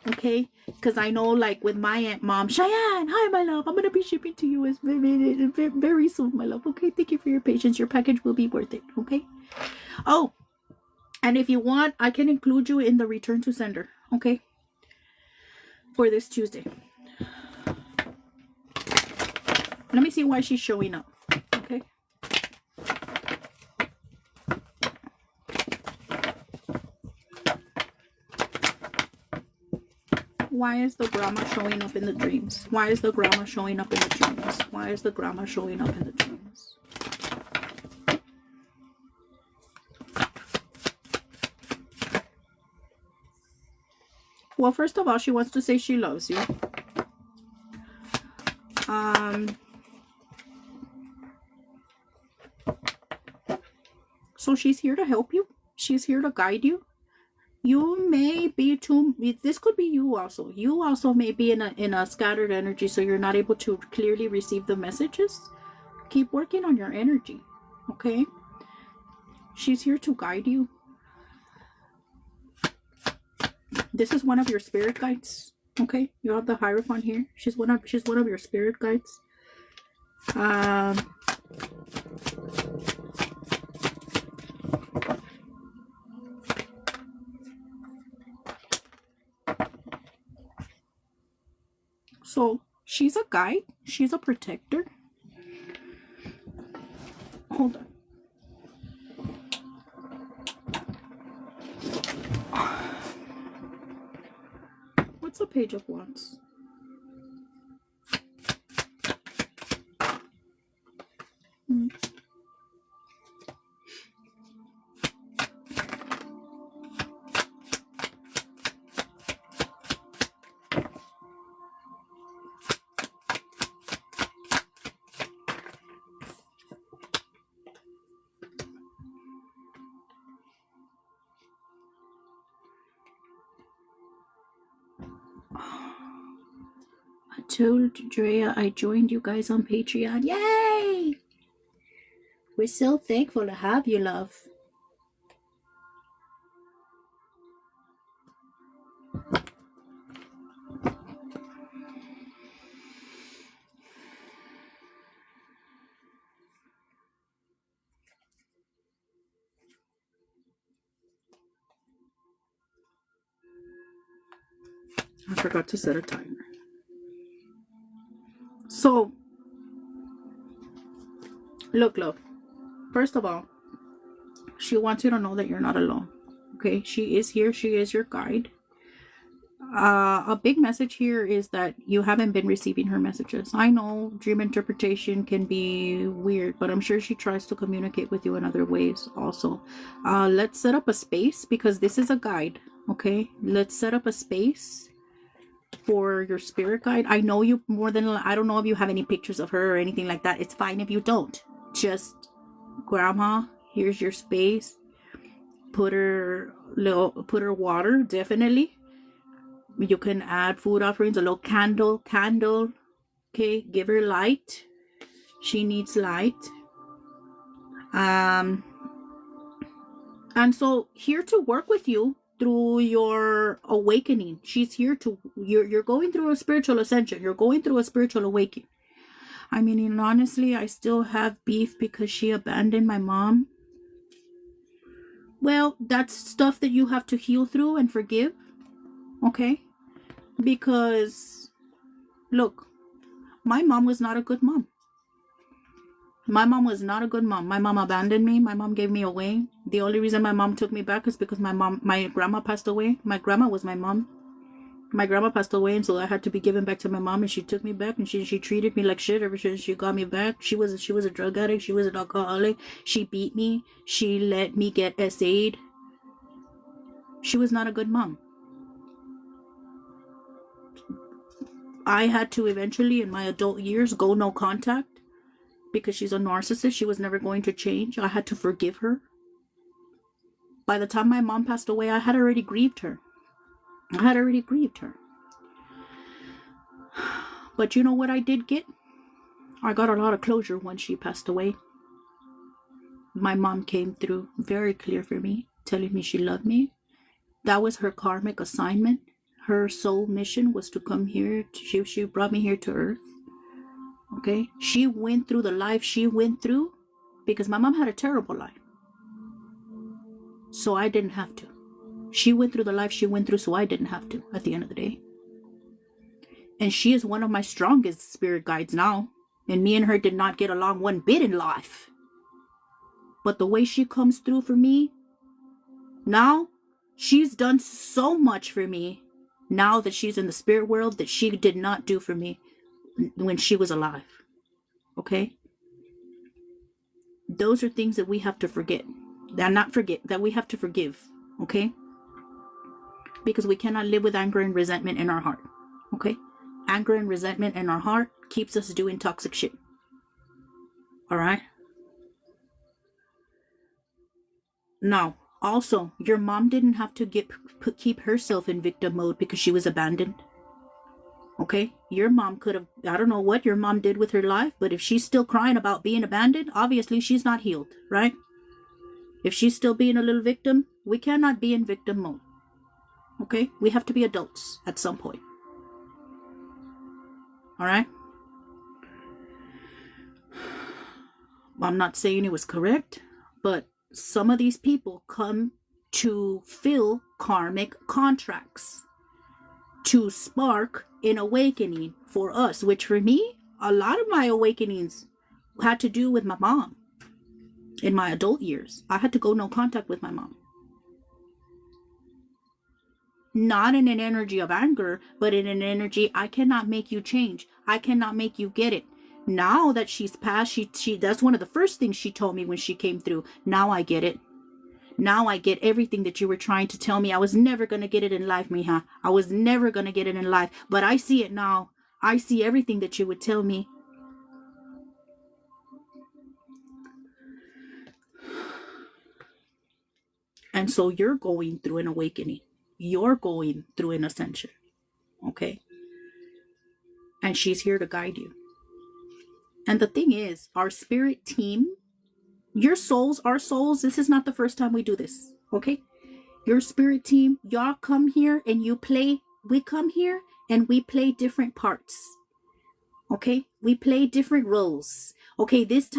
okay? Because I know, like, with my aunt mom, Cheyenne, hi my love, I'm gonna be shipping to you very soon, my love. Okay, thank you for your patience. Your package will be worth it. Okay. Oh, and if you want, I can include you in the return to sender, okay, for this Tuesday. Let me see why she's showing up. Okay. Why is the grandma showing up in the dreams? Why is the grandma showing up in the dreams? Why is the grandma showing up in the dreams? Well, first of all, she wants to say she loves you. So she's here to help you. She's here to guide you. You may be too, this could be you also. You also may be in a scattered energy, so you're not able to clearly receive the messages. Keep working on your energy, okay? She's here to guide you. This is one of your spirit guides, okay? You have the Hierophant here. She's one of your spirit guides. So she's a guide. She's a protector. Hold on. What's a Page of Wands? I told Drea I joined you guys on Patreon. Yay! We're so thankful to have you, love. I forgot to set a timer. So, look, love. First of all, she wants you to know that you're not alone. Okay? She is here. She is your guide. A big message here is that you haven't been receiving her messages. I know dream interpretation can be weird, but I'm sure she tries to communicate with you in other ways also. Let's set up a space, because this is a guide. Okay? Let's set up a space for your spirit guide. I know you more than, I don't know if you have any pictures of her or anything like that. It's fine if you don't. Just, grandma, here's your space. Put her water, definitely. You can add food offerings, a little candle. Okay, give her light. She needs light. And so here to work with you through your awakening. She's here to, you're going through a spiritual ascension. You're going through a spiritual awakening. I mean, and honestly, I still have beef because she abandoned my mom. Well, that's stuff that you have to heal through and forgive. Okay? Because, look, my mom was not a good mom. My mom was not a good mom. My mom abandoned me. My mom gave me away. The only reason my mom took me back is because my grandma passed away. My grandma was my mom. My grandma passed away, and so I had to be given back to my mom, and she took me back, and she treated me like shit ever since she got me back. She was a drug addict. She was an alcoholic. She beat me. She let me get SA'd. She was not a good mom. I had to eventually, in my adult years, go no contact because she's a narcissist. She was never going to change. I had to forgive her. By the time my mom passed away, I had already grieved her. But you know what I did get? I got a lot of closure when she passed away. My mom came through very clear for me, telling me she loved me. That was her karmic assignment. Her soul mission was to come here. She brought me here to Earth. Okay? She went through the life she went through because my mom had a terrible life. So I didn't have to. She went through the life she went through, so I didn't have to at the end of the day. And she is one of my strongest spirit guides now. And me and her did not get along one bit in life. But the way she comes through for me, now, she's done so much for me now that she's in the spirit world that she did not do for me when she was alive. Okay? Those are things that we have to forget. That we have to forgive. Okay? Because we cannot live with anger and resentment in our heart. Okay? Anger and resentment in our heart keeps us doing toxic shit. Alright? Now, also, your mom didn't have to keep herself in victim mode because she was abandoned. Okay? Your mom could have, I don't know what your mom did with her life, but if she's still crying about being abandoned, obviously she's not healed, right? If she's still being a little victim, we cannot be in victim mode. Okay? We have to be adults at some point. Alright? I'm not saying it was correct, but some of these people come to fill karmic contracts to spark an awakening for us, which for me, a lot of my awakenings had to do with my mom. In my adult years, I had to go no contact with my mom. Not in an energy of anger, but in an energy, I cannot make you change. I cannot make you get it. Now that she's passed, she that's one of the first things she told me when she came through. Now I get it. Now I get everything that you were trying to tell me. I was never going to get it in life, mija. I was never going to get it in life. But I see it now. I see everything that you would tell me. And so you're going through an awakening. You're going through an ascension. Okay? And she's here to guide you. And the thing is, our spirit team, your souls, our souls, this is not the first time we do this. Okay? Your spirit team, y'all come here and you play. We come here and we play different parts. Okay? We play different roles. Okay, this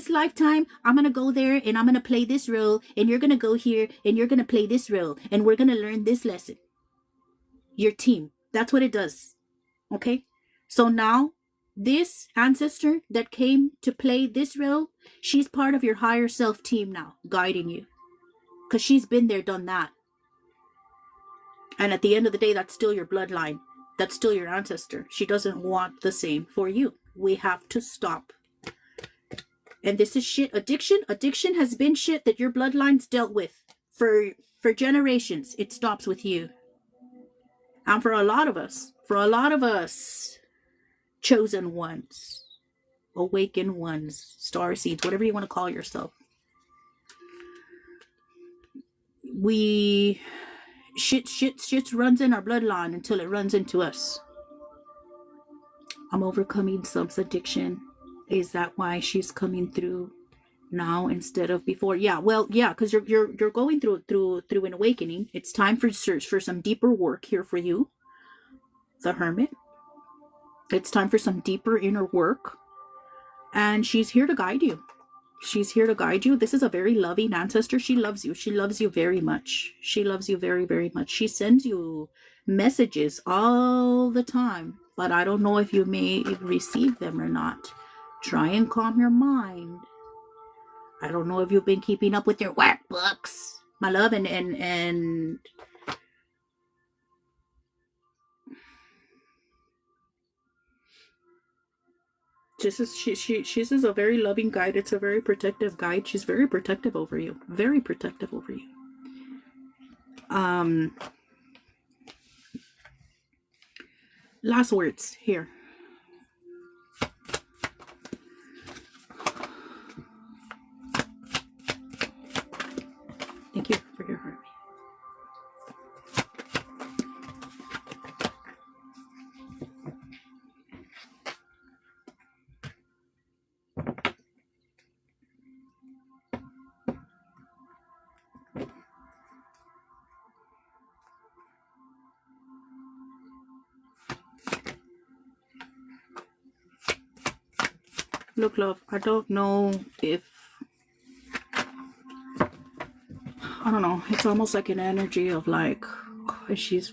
lifetime, I'm going to go there and I'm going to play this role, and you're going to go here and you're going to play this role, and we're going to learn this lesson. Your team. That's what it does. Okay? So now, this ancestor that came to play this role, she's part of your higher self team now, guiding you. Because she's been there, done that. And at the end of the day, that's still your bloodline. That's still your ancestor. She doesn't want the same for you. We have to stop. And this is shit. Addiction has been shit that your bloodline's dealt with for generations. It stops with you. And for a lot of us, chosen ones, awakened ones, star seeds, whatever you want to call yourself, shit runs in our bloodline until it runs into us. I'm overcoming subs addiction. Is that why she's coming through now instead of before? Yeah, well, yeah, because you're going through an awakening. It's time for some deeper work here for you, the Hermit. It's time for some deeper inner work, and she's here to guide you. She's here to guide you. This is a very loving ancestor. She loves you. She loves you very much. She loves you very, very much. She sends you messages all the time, but I don't know if you may receive them or not. Try and calm your mind. I don't know if you've been keeping up with your workbooks, my love, and She's just a very loving guide. It's a very protective guide. She's very protective over you. Very protective over you. Last words here. Thank you for your heart. Look, love, I don't know if, I don't know, it's almost like an energy of like, she's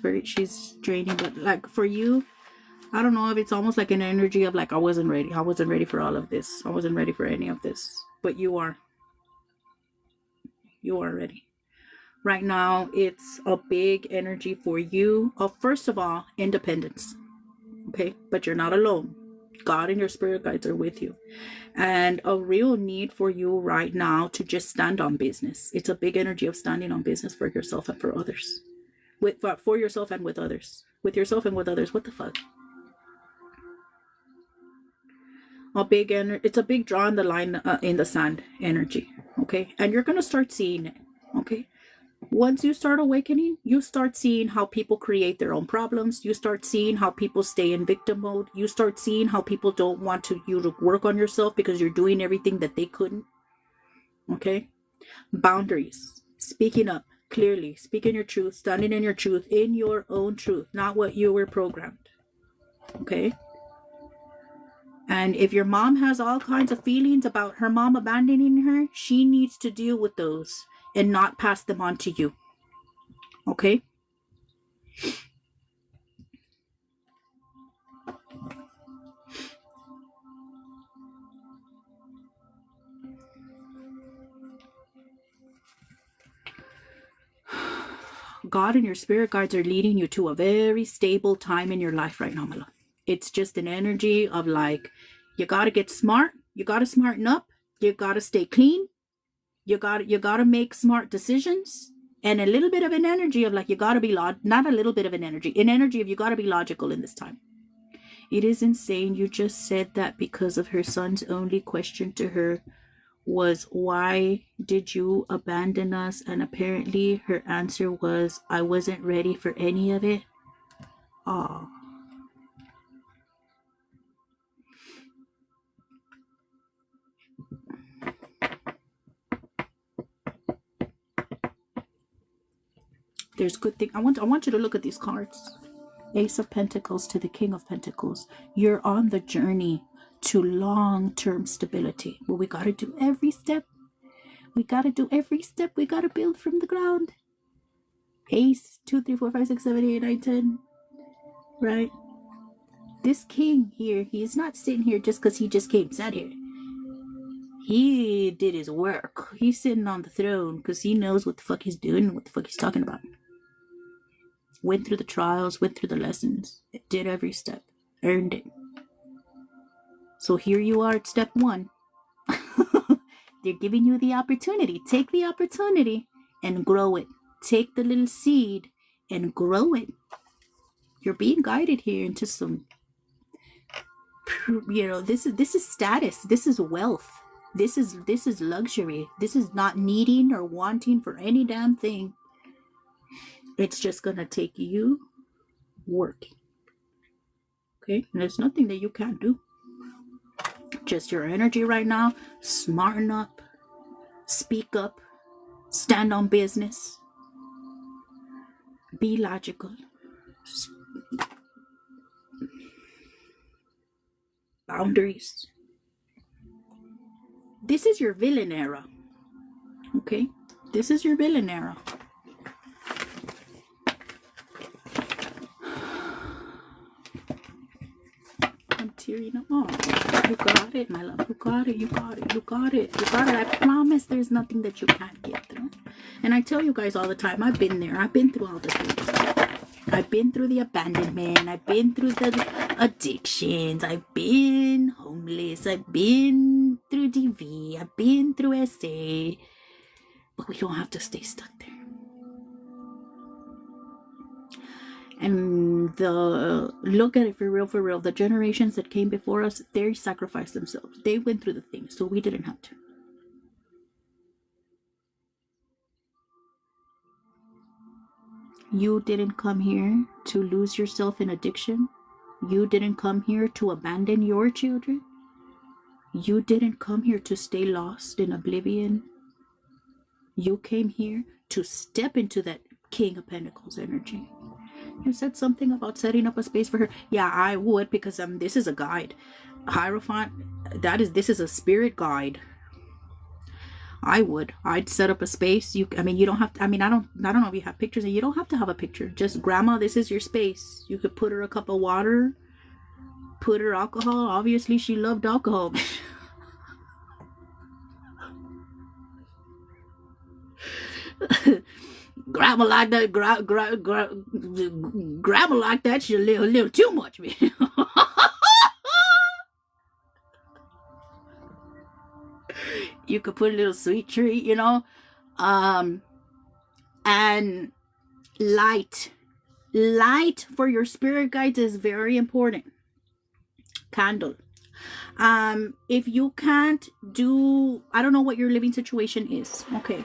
draining, but like for you, I don't know if it's almost like an energy of like, I wasn't ready for all of this. I wasn't ready for any of this, but you are ready. Right now, it's a big energy for you of, first of all, independence. Okay, but you're not alone. God and your spirit guides are with you, and a real need for you right now to just stand on business. It's a big energy of standing on business for yourself and for others, for yourself and with others, with yourself and with others. What the fuck? It's a big draw in the line, in the sand energy. Okay, and you're gonna start seeing it. Okay, once you start awakening, you start seeing how people create their own problems. You start seeing how people stay in victim mode. You start seeing how people don't want you to work on yourself because you're doing everything that they couldn't. Okay? Boundaries. Speaking up clearly. Speaking your truth. Standing in your truth. In your own truth. Not what you were programmed. Okay? And if your mom has all kinds of feelings about her mom abandoning her, she needs to deal with those and not pass them on to you. Okay? God and your spirit guides are leading you to a very stable time in your life right now, my love. It's just an energy of like, you got to get smart. You got to smarten up. You got to stay clean. You got to make smart decisions, and a little bit of an energy of like, you got to be not a little bit of an energy of you got to be logical in this time. It is insane. You just said that because of her son's only question to her was, why did you abandon us? And apparently her answer was, I wasn't ready for any of it. Oh. There's good thing. I want you to look at these cards. Ace of Pentacles to the King of Pentacles. You're on the journey to long-term stability. But we got to do every step. We got to do every step. We got to build from the ground. Ace, 2, 3, 4, 5, 6, 7, 8, 9, 10. Right? This king here, he's not sitting here just because he just sat here. He did his work. He's sitting on the throne because he knows what the fuck he's doing and what the fuck he's talking about. Went through the trials, went through the lessons, did every step, earned it. So here you are at step 1. They're giving you the opportunity. Take the opportunity and grow it. Take the little seed and grow it. You're being guided here into some, this is status. This is wealth. This is luxury. This is not needing or wanting for any damn thing. It's just gonna take you working. Okay? And there's nothing that you can't do. Just your energy right now. Smarten up. Speak up. Stand on business. Be logical. Boundaries. This is your villain era. Okay? This is your villain era. I'm tearing up. Oh, you got it, my love. You got it. You got it. You got it. You got it. I promise there's nothing that you can't get through. And I tell you guys all the time, I've been there. I've been through all the things. I've been through the abandonment. I've been through the addictions. I've been homeless. I've been through DV. I've been through SA. But we don't have to stay stuck there. And look at it for real. The generations that came before us, they sacrificed themselves. They went through the things, so we didn't have to. You didn't come here to lose yourself in addiction. You didn't come here to abandon your children. You didn't come here to stay lost in oblivion. You came here to step into that King of Pentacles energy. You said something about setting up a space for her. Yeah, I would, because this is a guide. Hierophant, this is a spirit guide. I'd set up a space. You don't have to, I don't know if you have pictures, and you don't have to have a picture. Just, grandma, this is your space. You could put her a cup of water, put her alcohol. Obviously she loved alcohol. Grandma like that. Grandma like that. She's a little too much, man. You could put a little sweet treat, and light for your spirit guides is very important. Candle. If you can't do, I don't know what your living situation is, okay,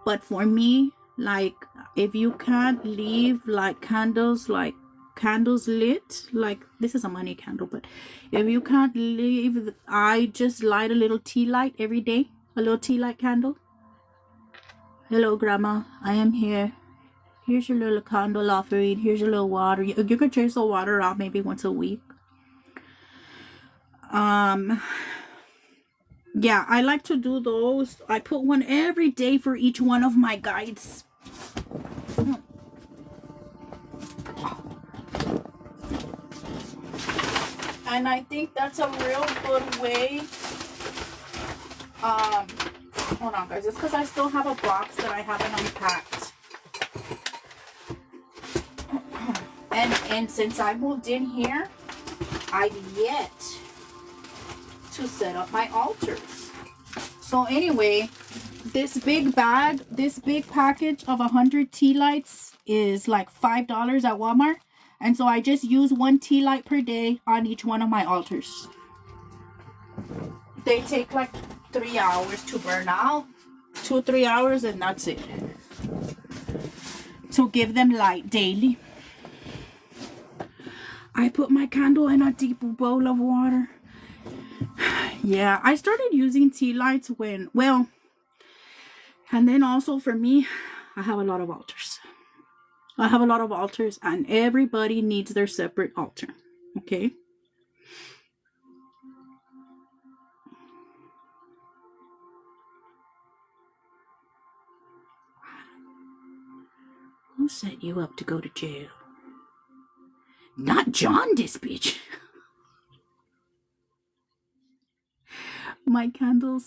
but for me, like, if you can't leave candles lit, like, this is a money candle, but if you can't leave, I just light a little tea light every day, a little tea light candle. Hello, grandma, I am here. Here's your little candle offering. Here's your little water. You could change the water out maybe once a week. Yeah, I like to do those. I put one every day for each one of my guides. And I think that's a real good way. Hold on, guys. It's because I still have a box that I haven't unpacked. And since I moved in here, I've yet to set up my altars. So anyway, this big package of 100 tea lights is like $5 at Walmart. And so I just use one tea light per day on each one of my altars. They take like 3 hours to burn out. 2-3 hours, and that's it. To give them light daily. I put my candle in a deep bowl of water. Yeah, I started using tea lights and then also for me, I have a lot of altars. And everybody needs their separate altar. Okay? Who set you up to go to jail? Not John, this bitch. My candle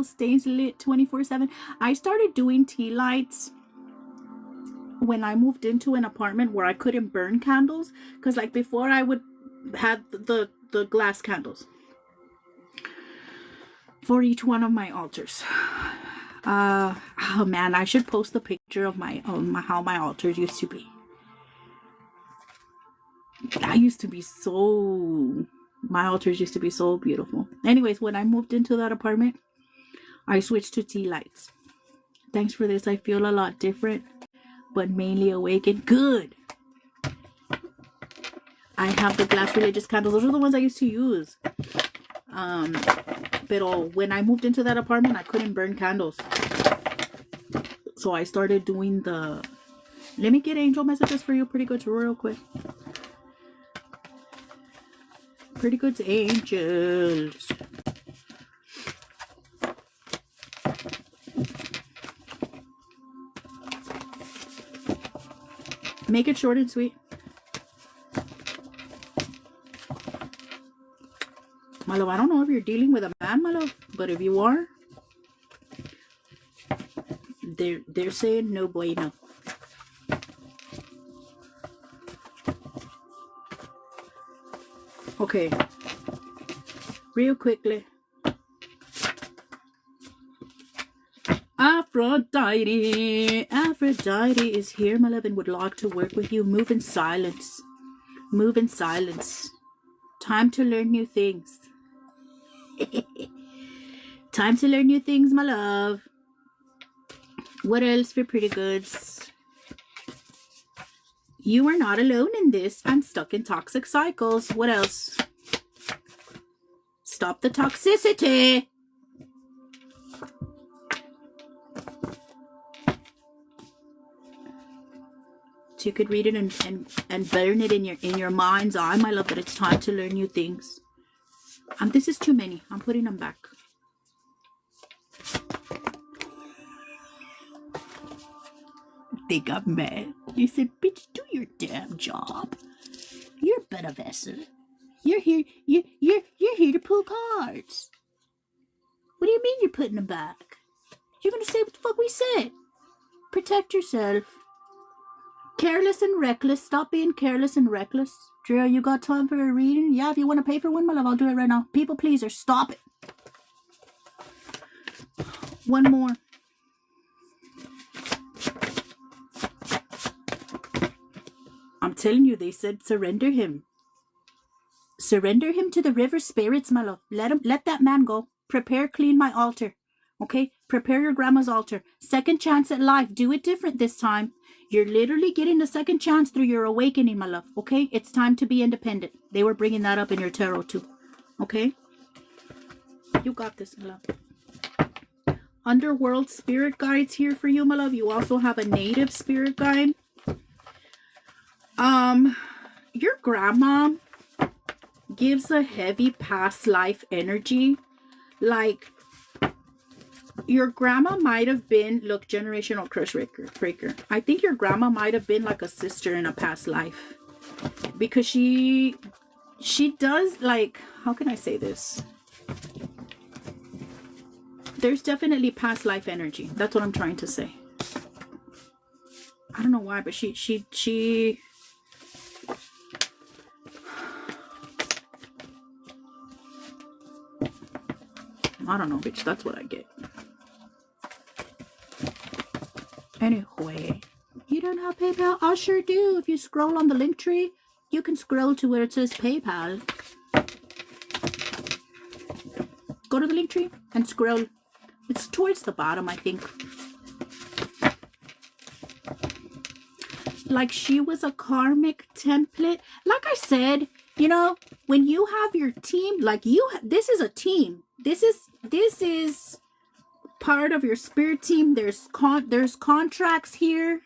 stays lit 24/7. I started doing tea lights when I moved into an apartment where I couldn't burn candles, because like before I would have the glass candles for each one of my altars. Oh man, I should post a picture of how my altars used to be. My altars used to be so beautiful. Anyways, when I moved into that apartment, I switched to tea lights. Thanks for this. I feel a lot different, but mainly awakened. Good. I have the glass religious candles. Those are the ones I used to use. But when I moved into that apartment, I couldn't burn candles. So I started doing let me get angel messages for you. Pretty good, real quick. Pretty good angels. Make it short and sweet. My love, I don't know if you're dealing with a man, my love, but if you are, they're saying no bueno. Okay. Real quickly. Aphrodite. Aphrodite is here, my love, and would like to work with you. Move in silence. Move in silence. Time to learn new things. Time to learn new things, my love. What else for pretty goods? You are not alone in this. I'm stuck in toxic cycles. What else? Stop the toxicity. So you could read it and burn it in your mind's eye, my love, that it's time to learn new things. This is too many. I'm putting them back. They got mad. They said, bitch, do your damn job. You're but a vessel. You're here to pull cards. What do you mean you're putting them back? You're gonna say what the fuck we said. Protect yourself. Careless and reckless. Stop being careless and reckless. Drea, you got time for a reading? Yeah, if you want to pay for one, my love, I'll do it right now. People pleaser, stop it. One more. I'm telling you, they said surrender him. Surrender him to the river spirits, my love. Let that man go. Prepare, clean my altar. Okay? Prepare your grandma's altar. Second chance at life. Do it different this time. You're literally getting a second chance through your awakening, my love. Okay? It's time to be independent. They were bringing that up in your tarot too. Okay? You got this, my love. Underworld spirit guides here for you, my love. You also have a native spirit guide. Your grandma gives a heavy past life energy. Like, your grandma might have been, look, generational curse breaker. I think your grandma might have been like a sister in a past life. Because she does, like, how can I say this? There's definitely past life energy. That's what I'm trying to say. I don't know why, but she I don't know, bitch. That's what I get. Anyway, you don't have PayPal? I sure do. If you scroll on the link tree, you can scroll to where it says PayPal. Go to the link tree and scroll. It's towards the bottom, I think. Like, she was a karmic template. Like I said, you know, when you have your team, like this is a team. This is part of your spirit team. There's contracts here.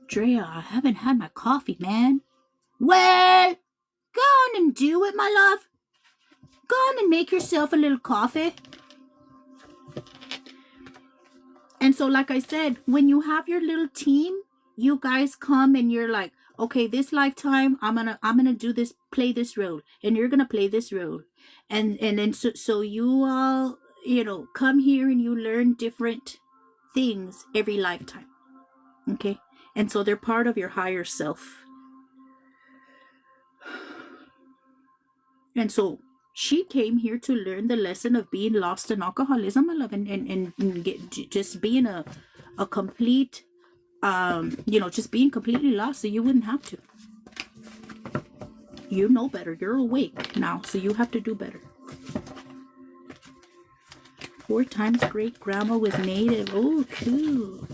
Drea, I haven't had my coffee, man. Well, go on and do it, my love. Go on and make yourself a little coffee. And so, like I said, when you have your little team, you guys come and you're like, okay, this lifetime, I'm gonna do this, play this role, and you're gonna play this role, and then so you all, you know, come here and you learn different things every lifetime, okay? And so they're part of your higher self. And so she came here to learn the lesson of being lost in alcoholism, my love, and get, just being a complete, you know, just being completely lost so you wouldn't have to. You know better. You're awake now, so you have to do better. 4 times great grandma was native. Oh, cool.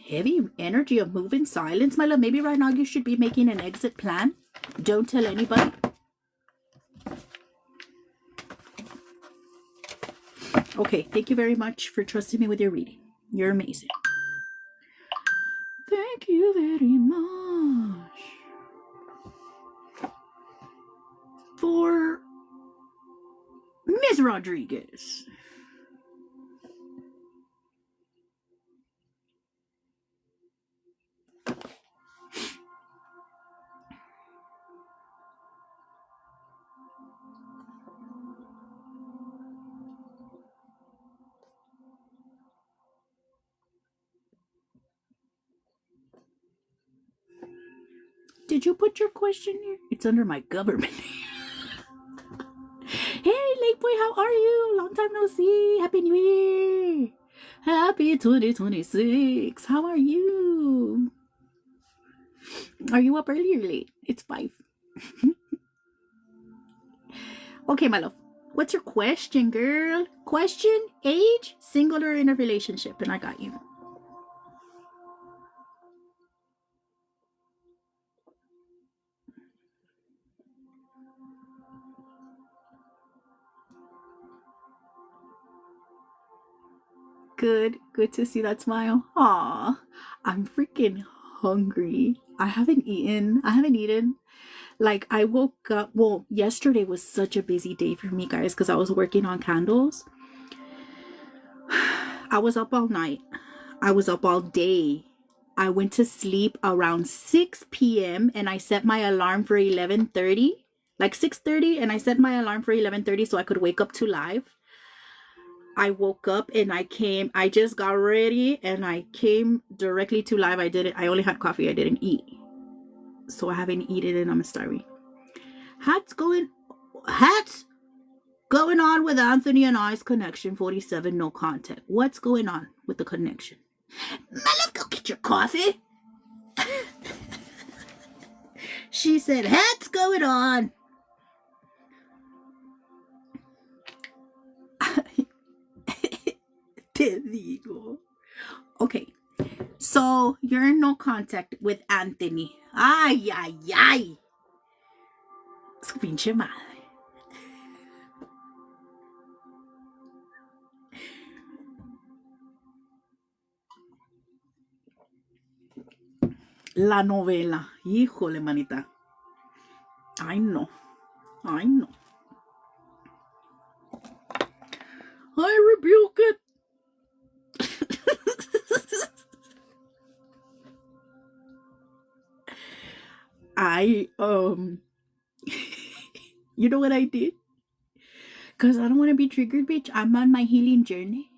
Heavy energy of moving silence, my love. Maybe right now you should be making an exit plan. Don't tell anybody. Okay, thank you very much for trusting me with your reading. You're amazing. Thank you very much. For Ms. Rodriguez. Did you put your question here? It's under my government. Hey, Lake Boy, how are you? Long time no see. Happy New Year. Happy 2026. How are you? Are you up early or late? It's 5. Okay, my love. What's your question, girl? Question, age, single or in a relationship? And I got you. Good. Good to see that smile. Aw, I'm freaking hungry. I haven't eaten. Like, I woke up. Well, yesterday was such a busy day for me, guys, because I was working on candles. I was up all night. I was up all day. I went to sleep around 6 p.m. and I set my alarm for 11:30, like 6:30, and I set my alarm for 11:30 so I could wake up to live. I woke up and I just got ready and I came directly to live. I only had coffee. I didn't eat. So I haven't eaten and I'm starving. Hats going on with Anthony and I's connection. 47, no contact. What's going on with the connection? My love, go get your coffee. She said, hats going on. Te digo. Okay, so you're in no contact with Anthony. Ay, ay, ay. Su pinche madre. La novela. Híjole, manita. I know. I rebuke it. You know what I did? Because I don't want to be triggered, bitch. I'm on my healing journey.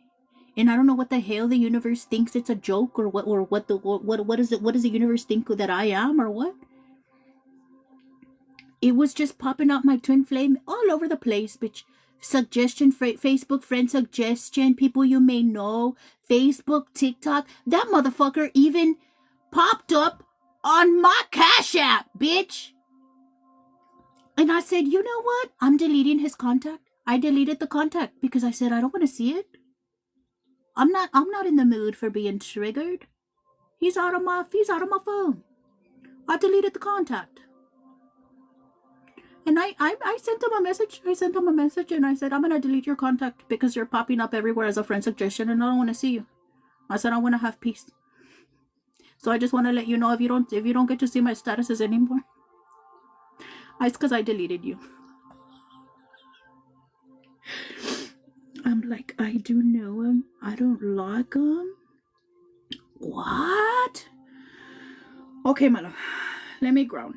And I don't know what the hell the universe thinks it's a joke or what does the universe think that I am or what? It was just popping up my twin flame all over the place, bitch. Suggestion, Facebook friend suggestion, people you may know, Facebook, TikTok. That motherfucker even popped up on my Cash App, bitch. And I said, you know what? I'm deleting his contact. I deleted the contact because I said I don't want to see it. I'm not in the mood for being triggered. He's out of my phone. I deleted the contact. And I sent him a message. And I said, I'm gonna delete your contact because you're popping up everywhere as a friend suggestion and I don't want to see you. I said I want to have peace. So I just want to let you know if you don't get to see my statuses anymore, it's because I deleted you. I'm like, I do know him. I don't like him. What? Okay, my love. Let me ground.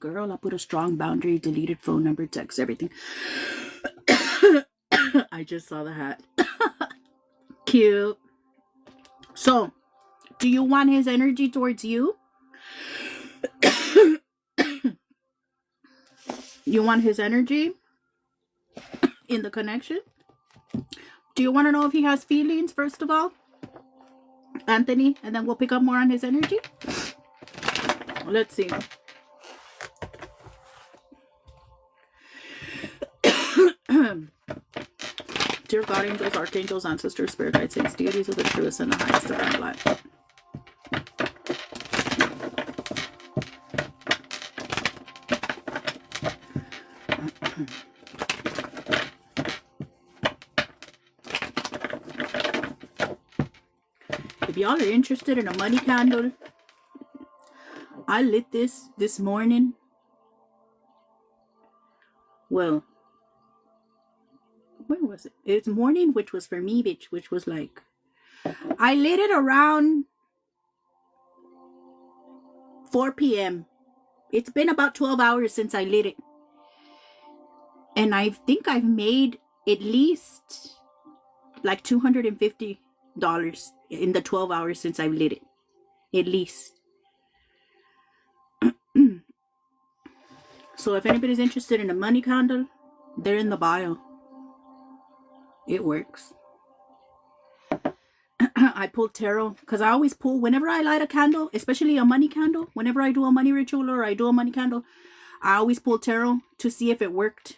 Girl, I put a strong boundary, deleted phone number, text, everything. I just saw the hat. Cute. So, do you want his energy towards you? You want his energy in the connection? Do you want to know if he has feelings, first of all? Anthony, and then we'll pick up more on his energy? Let's see. Dear God, angels, archangels, ancestors, spirit guides, saints, deities of the truest and the highest of our life. If y'all are interested in a money candle, I lit this morning. Well, when was it? It's morning, which was for me, bitch, which was like, I lit it around 4 p.m. It's been about 12 hours since I lit it. And I think I've made at least like $250 in the 12 hours since I've lit it. At least. So if anybody's interested in a money candle, they're in the bio. It works. I pull tarot because I always pull whenever I light a candle, especially a money candle. Whenever I do a money ritual or I do a money candle, I always pull tarot to see if it worked.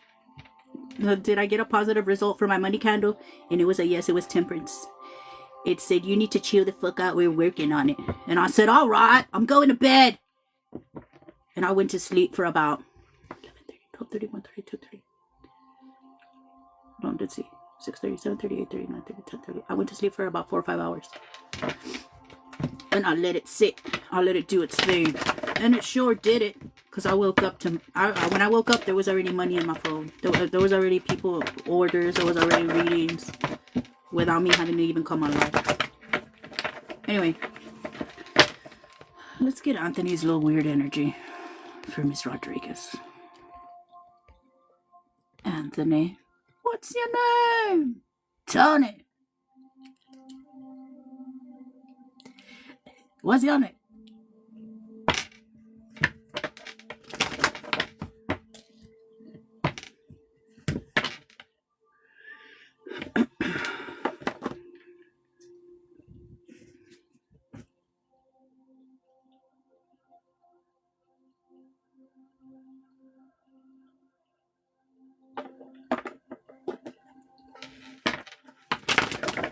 Did I get a positive result for my money candle? And it was a yes. It was temperance. It said, you need to chill the fuck out. We're working on it. And I said, all right, I'm going to bed. And I went to sleep for about 11:30, 12:30, 1:30, 2:30. No, let's see. 6:30, 7:30, 8:30, 9:30, 10:30. I went to sleep for about 4 or 5 hours. And I let it sit. I let it do its thing. And it sure did it. Because I woke up to... when I woke up, there was already money in my phone. There was already people orders. There was already readings. Without me having to even come online. Anyway. Let's get Anthony's little weird energy for Miss Rodriguez. Anthony. What's your name? Tony. What's your name?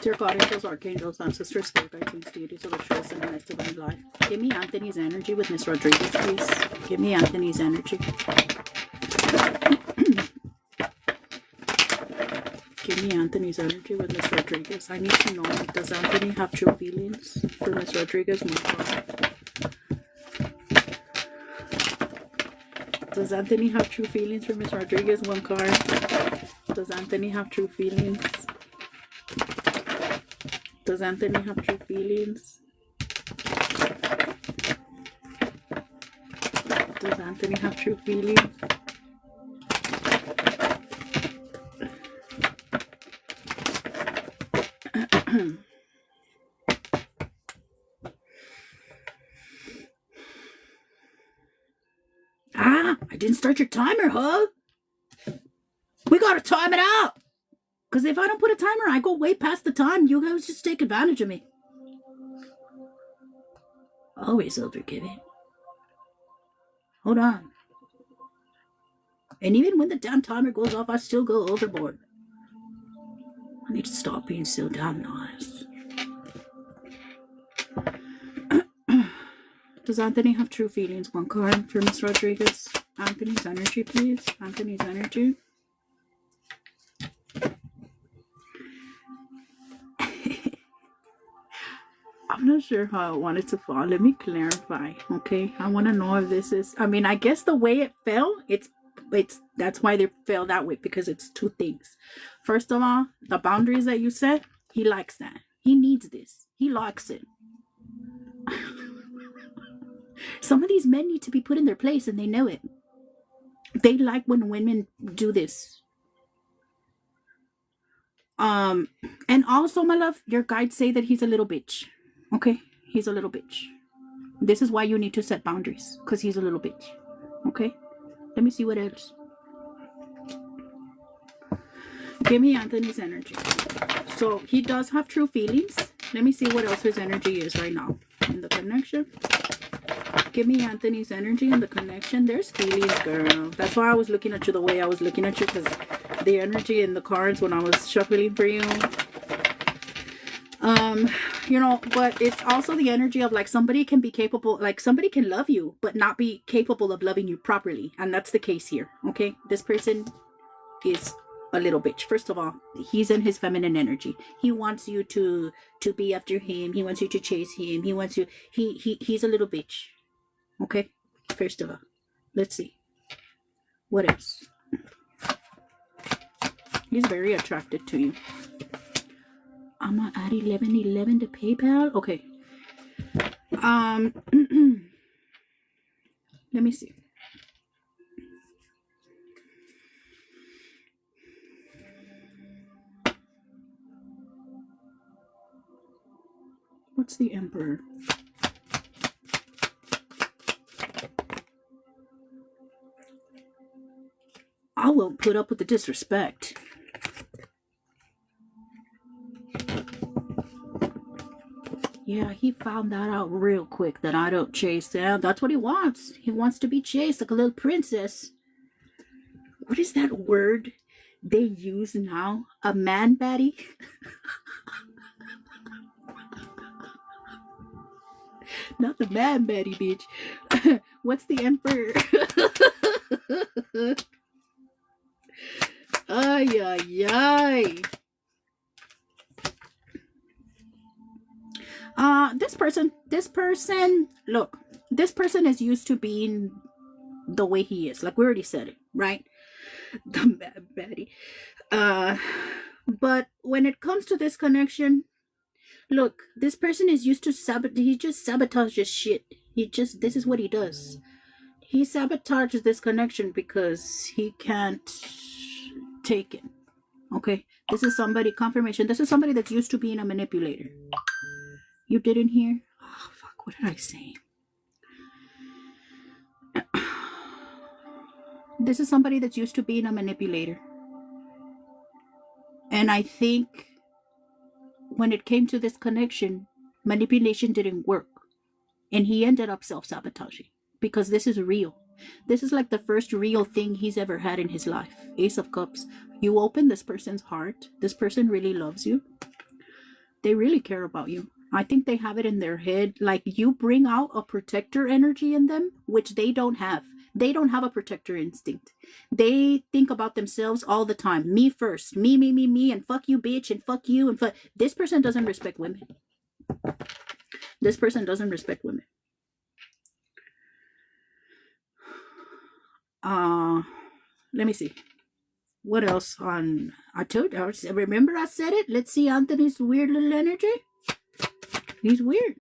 Dear God, angels, archangels, ancestors, spirit guides, deities of the choice and the next divine life. Give me Anthony's energy with Miss Rodriguez, please. Give me Anthony's energy. Give me Anthony's energy with Miss Rodriguez. I need to know, does Anthony have true feelings for Miss Rodriguez? Does Anthony have true feelings for Miss Rodriguez? One card. Does Anthony have true feelings? Does Anthony have true feelings? Does Anthony have true feelings? I didn't start your timer, huh? We gotta time it out. Because if I don't put a timer, I go way past the time. You guys just take advantage of me. Always overgiving. Hold on. And even when the damn timer goes off, I still go overboard. I need to stop being so damn nice. Does Anthony have true feelings? One card for Miss Rodriguez. Anthony's energy, please. Anthony's energy. I'm not sure how I want it to fall. Let me clarify, okay? I want to know if this is... I mean, I guess the way it fell, it's that's why they fell that way, because it's two things. First of all, the boundaries that you set, he likes that. He needs this. He likes it. Some of these men need to be put in their place, and they know it. They like when women do this. And also, my love, your guides say that he's a little bitch. Okay? He's a little bitch. This is why you need to set boundaries, because he's a little bitch. Okay? Let me see what else. Give me Anthony's energy. So, he does have true feelings. Let me see what else his energy is right now. In the connection. Give me Anthony's energy in the connection. There's feelings, girl. That's why I was looking at you the way I was looking at you, because the energy in the cards when I was shuffling for you. You know, but it's also the energy of like somebody can be capable, like somebody can love you, but not be capable of loving you properly. And that's the case here. Okay. This person is a little bitch. First of all, he's in his feminine energy. He wants you to be after him. He wants you to chase him. He wants you, he's a little bitch. Okay. First of all, let's see. What else? He's very attracted to you. I'm gonna add 1111 to PayPal. Okay. Let me see. What's the Emperor? I won't put up with the disrespect. Yeah, he found that out real quick that I don't chase down. That's what he wants. He wants to be chased like a little princess. What is that word they use now? A man baddie? Not the man baddie, bitch. What's the Emperor? Ay, ay, ay. This person, look, this person is used to being the way he is. Like we already said it, right? The man baddie. But when it comes to this connection, look, this person is used to he just sabotages shit. This is what he does. He sabotages this connection because he can't take it. Okay? This is somebody, confirmation. This is somebody that's used to being a manipulator. You didn't hear? Oh, fuck, what did I say? This is somebody that's used to being a manipulator. And I think when it came to this connection, manipulation didn't work. And he ended up self-sabotaging because this is real. This is like the first real thing he's ever had in his life. Ace of Cups. You open this person's heart. This person really loves you. They really care about you. I think they have it in their head. Like you bring out a protector energy in them, which they don't have. They don't have a protector instinct. They think about themselves all the time. Me first. Me, and fuck you, bitch, and fuck you, and fuck. This person doesn't respect women. This person doesn't respect women. Let me see. What else on... I remember I said it? Let's see Anthony's weird little energy. He's weird.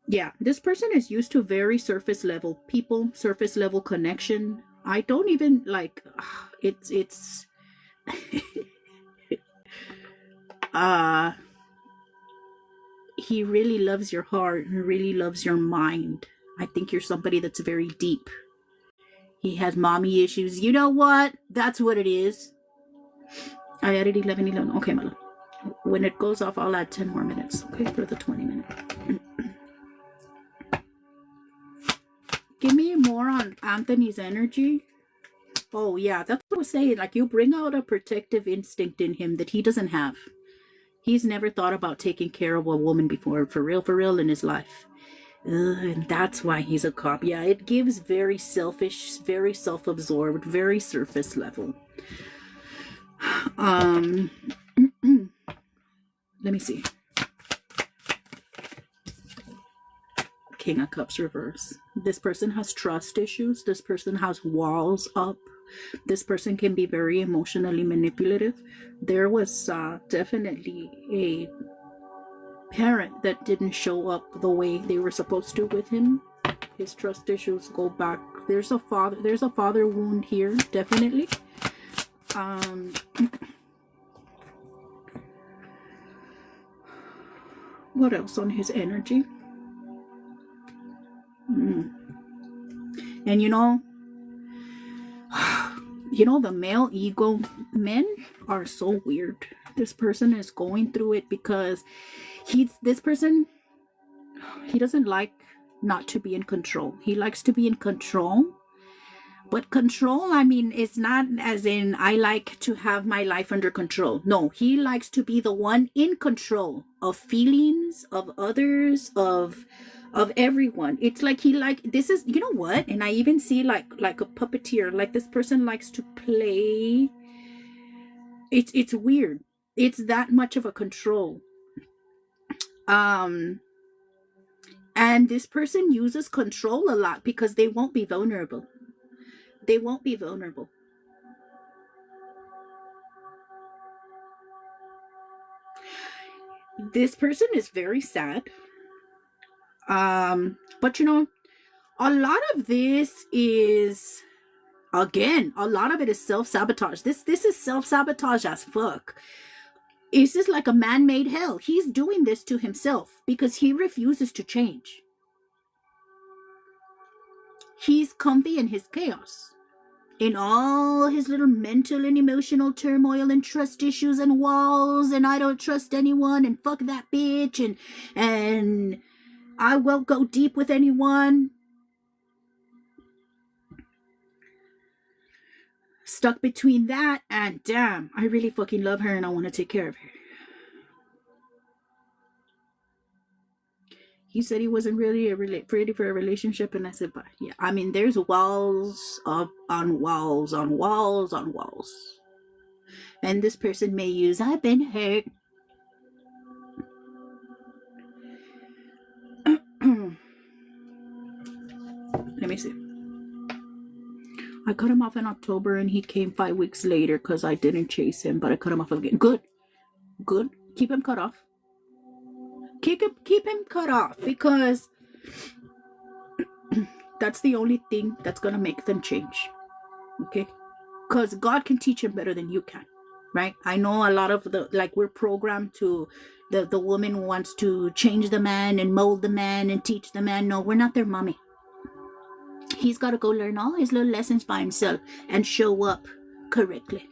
Yeah, this person is used to very surface level people, surface level connection. I don't even like... It's... He really loves your heart and really loves your mind. I think you're somebody that's very deep. He has mommy issues. You know what? That's what it is. I added 11. Okay, my love. When it goes off, I'll add 10 more minutes. Okay, for the 20 minutes. Give me more on Anthony's energy. Oh, yeah, that's what I was saying. Like, you bring out a protective instinct in him that he doesn't have. He's never thought about taking care of a woman before, for real in his life. And that's why he's a cop. Yeah, it gives very selfish, very self-absorbed, very surface level. Let me see. King of Cups reverse. This person has trust issues. This person has walls up. This person can be very emotionally manipulative. There was definitely a parent that didn't show up the way they were supposed to with him. His trust issues go back. There's a father wound here, definitely. What else on his energy? And you know, the male ego men are so weird. This person is going through it because this person doesn't like not to be in control. He likes to be in control. But control, I mean, it's not as in I like to have my life under control. No, he likes to be the one in control of feelings, of others, of everyone. It's like this is, you know what? And I even see like a puppeteer, like this person likes to play. It's weird. It's that much of a control. And this person uses control a lot because they won't be vulnerable. They won't be vulnerable. This person is very sad. But you know, a lot of this is, again, a lot of it is self-sabotage. This is self-sabotage as fuck. It's just like a man-made hell. He's doing this to himself because he refuses to change. He's comfy in his chaos, in all his little mental and emotional turmoil and trust issues and walls and I don't trust anyone and fuck that bitch and I won't go deep with anyone. Stuck between that and damn, I really fucking love her and I want to take care of her. He said he wasn't really ready for a relationship, and I said, but yeah, I mean, there's walls up on walls on walls on walls. And this person may use, I've been hurt. Let me see. I cut him off in October and he came 5 weeks later because I didn't chase him, but I cut him off again. Good. Good. Keep him cut off. Keep him cut off because that's the only thing that's going to make them change. Okay? Because God can teach him better than you can. Right? I know a lot of we're programmed to, the woman wants to change the man and mold the man and teach the man. No, we're not their mommy. He's got to go learn all his little lessons by himself and show up correctly.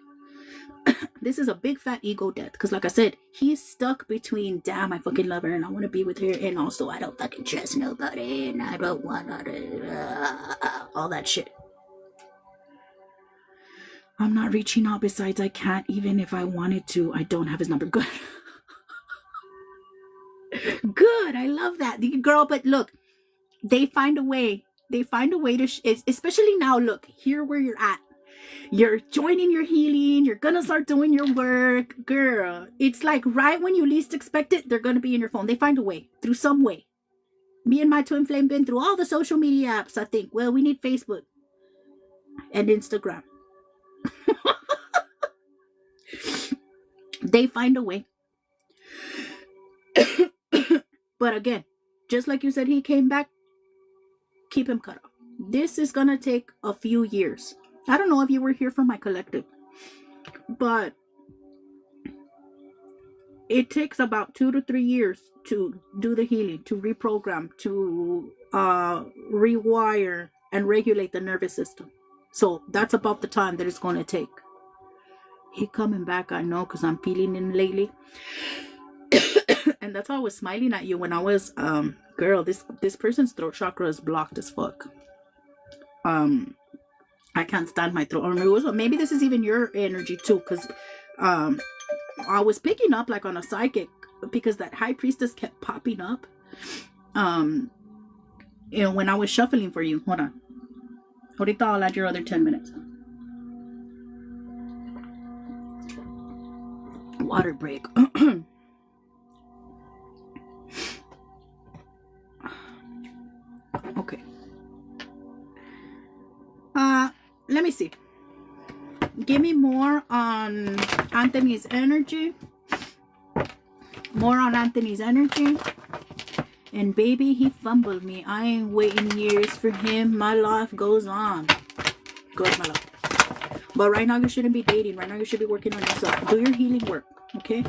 This is a big fat ego death because, like I said, he's stuck between, damn, I fucking love her and I want to be with her, and also I don't fucking trust nobody and I don't want all that shit. I'm not reaching out. Besides, I can't even if I wanted to. I don't have his number. Good. Good. I love that. Girl, but look, they find a way. They find a way to, especially now, look, here where you're at. You're joining your healing. You're going to start doing your work. Girl, it's like right when you least expect it, they're going to be in your phone. They find a way, through some way. Me and my twin flame been through all the social media apps, I think. Well, we need Facebook and Instagram. They find a way. But again, just like you said, he came back. Keep him cut off. This is gonna take a few years. I don't know if you were here for my collective, but it takes about 2 to 3 years to do the healing, to reprogram, to rewire and regulate the nervous system. So that's about the time that it's going to take. He coming back, I know, because I'm feeling him lately. And that's why I was smiling at you when I was, girl, this person's throat chakra is blocked as fuck. I can't stand my throat. Or maybe this is even your energy too, because I was picking up like on a psychic because that high priestess kept popping up. You know, when I was shuffling for you. Hold on. Ahorita I'll add your other 10 minutes. Water break. Okay. Let me see. Give me more on Anthony's energy. More on Anthony's energy. And baby, he fumbled me. I ain't waiting years for him. My life goes on. Good, my love. But right now you shouldn't be dating. Right now you should be working on yourself. Do your healing work, okay?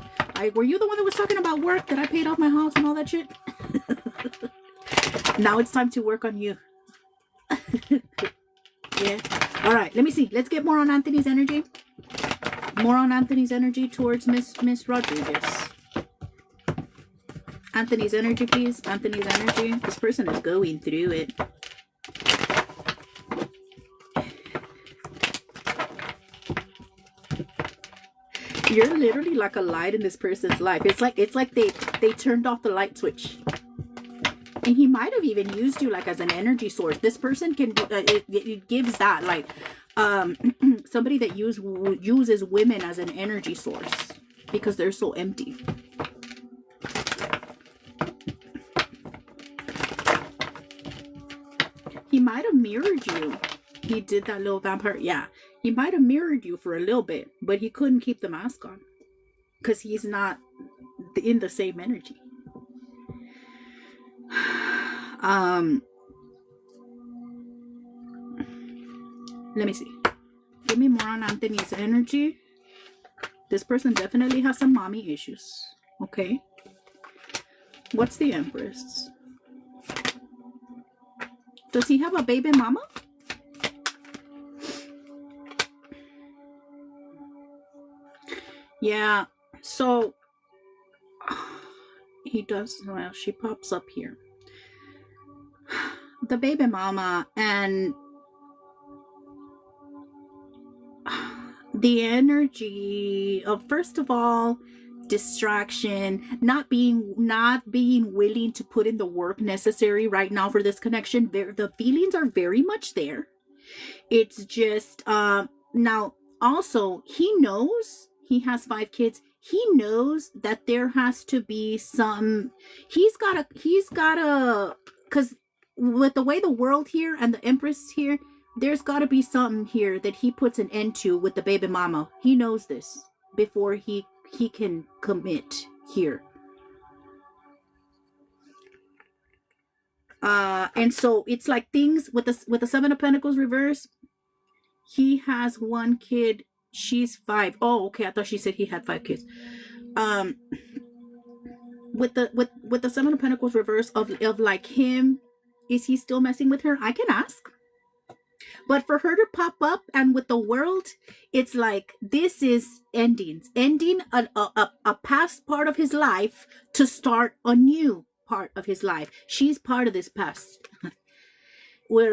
Were you the one that was talking about work? That I paid off my house and all that shit? Now it's time to work on you. Yeah. All right. Let me see. Let's get more on Anthony's energy. More on Anthony's energy towards Miss Rodriguez. Anthony's energy, please. Anthony's energy. This person is going through it. You're literally like a light in this person's life. It's like they turned off the light switch. And he might have even used you like as an energy source. This person can it gives that like somebody that uses women as an energy source because they're so empty. He might have mirrored you. He did that little vampire. Yeah, he might have mirrored you for a little bit, but he couldn't keep the mask on because he's not in the same energy. Let me see. Give me more on Anthony's energy. This person definitely has some mommy issues. Okay. What's the Empress? Does he have a baby mama? Yeah. So he does. Well, she pops up here. The baby mama and the energy of, first of all, distraction, not being willing to put in the work necessary right now for this connection. The feelings are very much there. It's just now also he knows he has 5 kids. He knows that there has to be some, he's gotta because with the way the world here and the Empress here, there's got to be something here that he puts an end to with the baby mama. He knows this before he can commit here. And so it's like things with the 7 of Pentacles reverse. He has 1 kid. She's 5. Oh, okay. I thought she said he had 5 kids. With the 7 of Pentacles reverse of like him, is he still messing with her? I can ask. But for her to pop up and with the world, it's like this is ending a past part of his life to start a new part of his life. She's part of this past.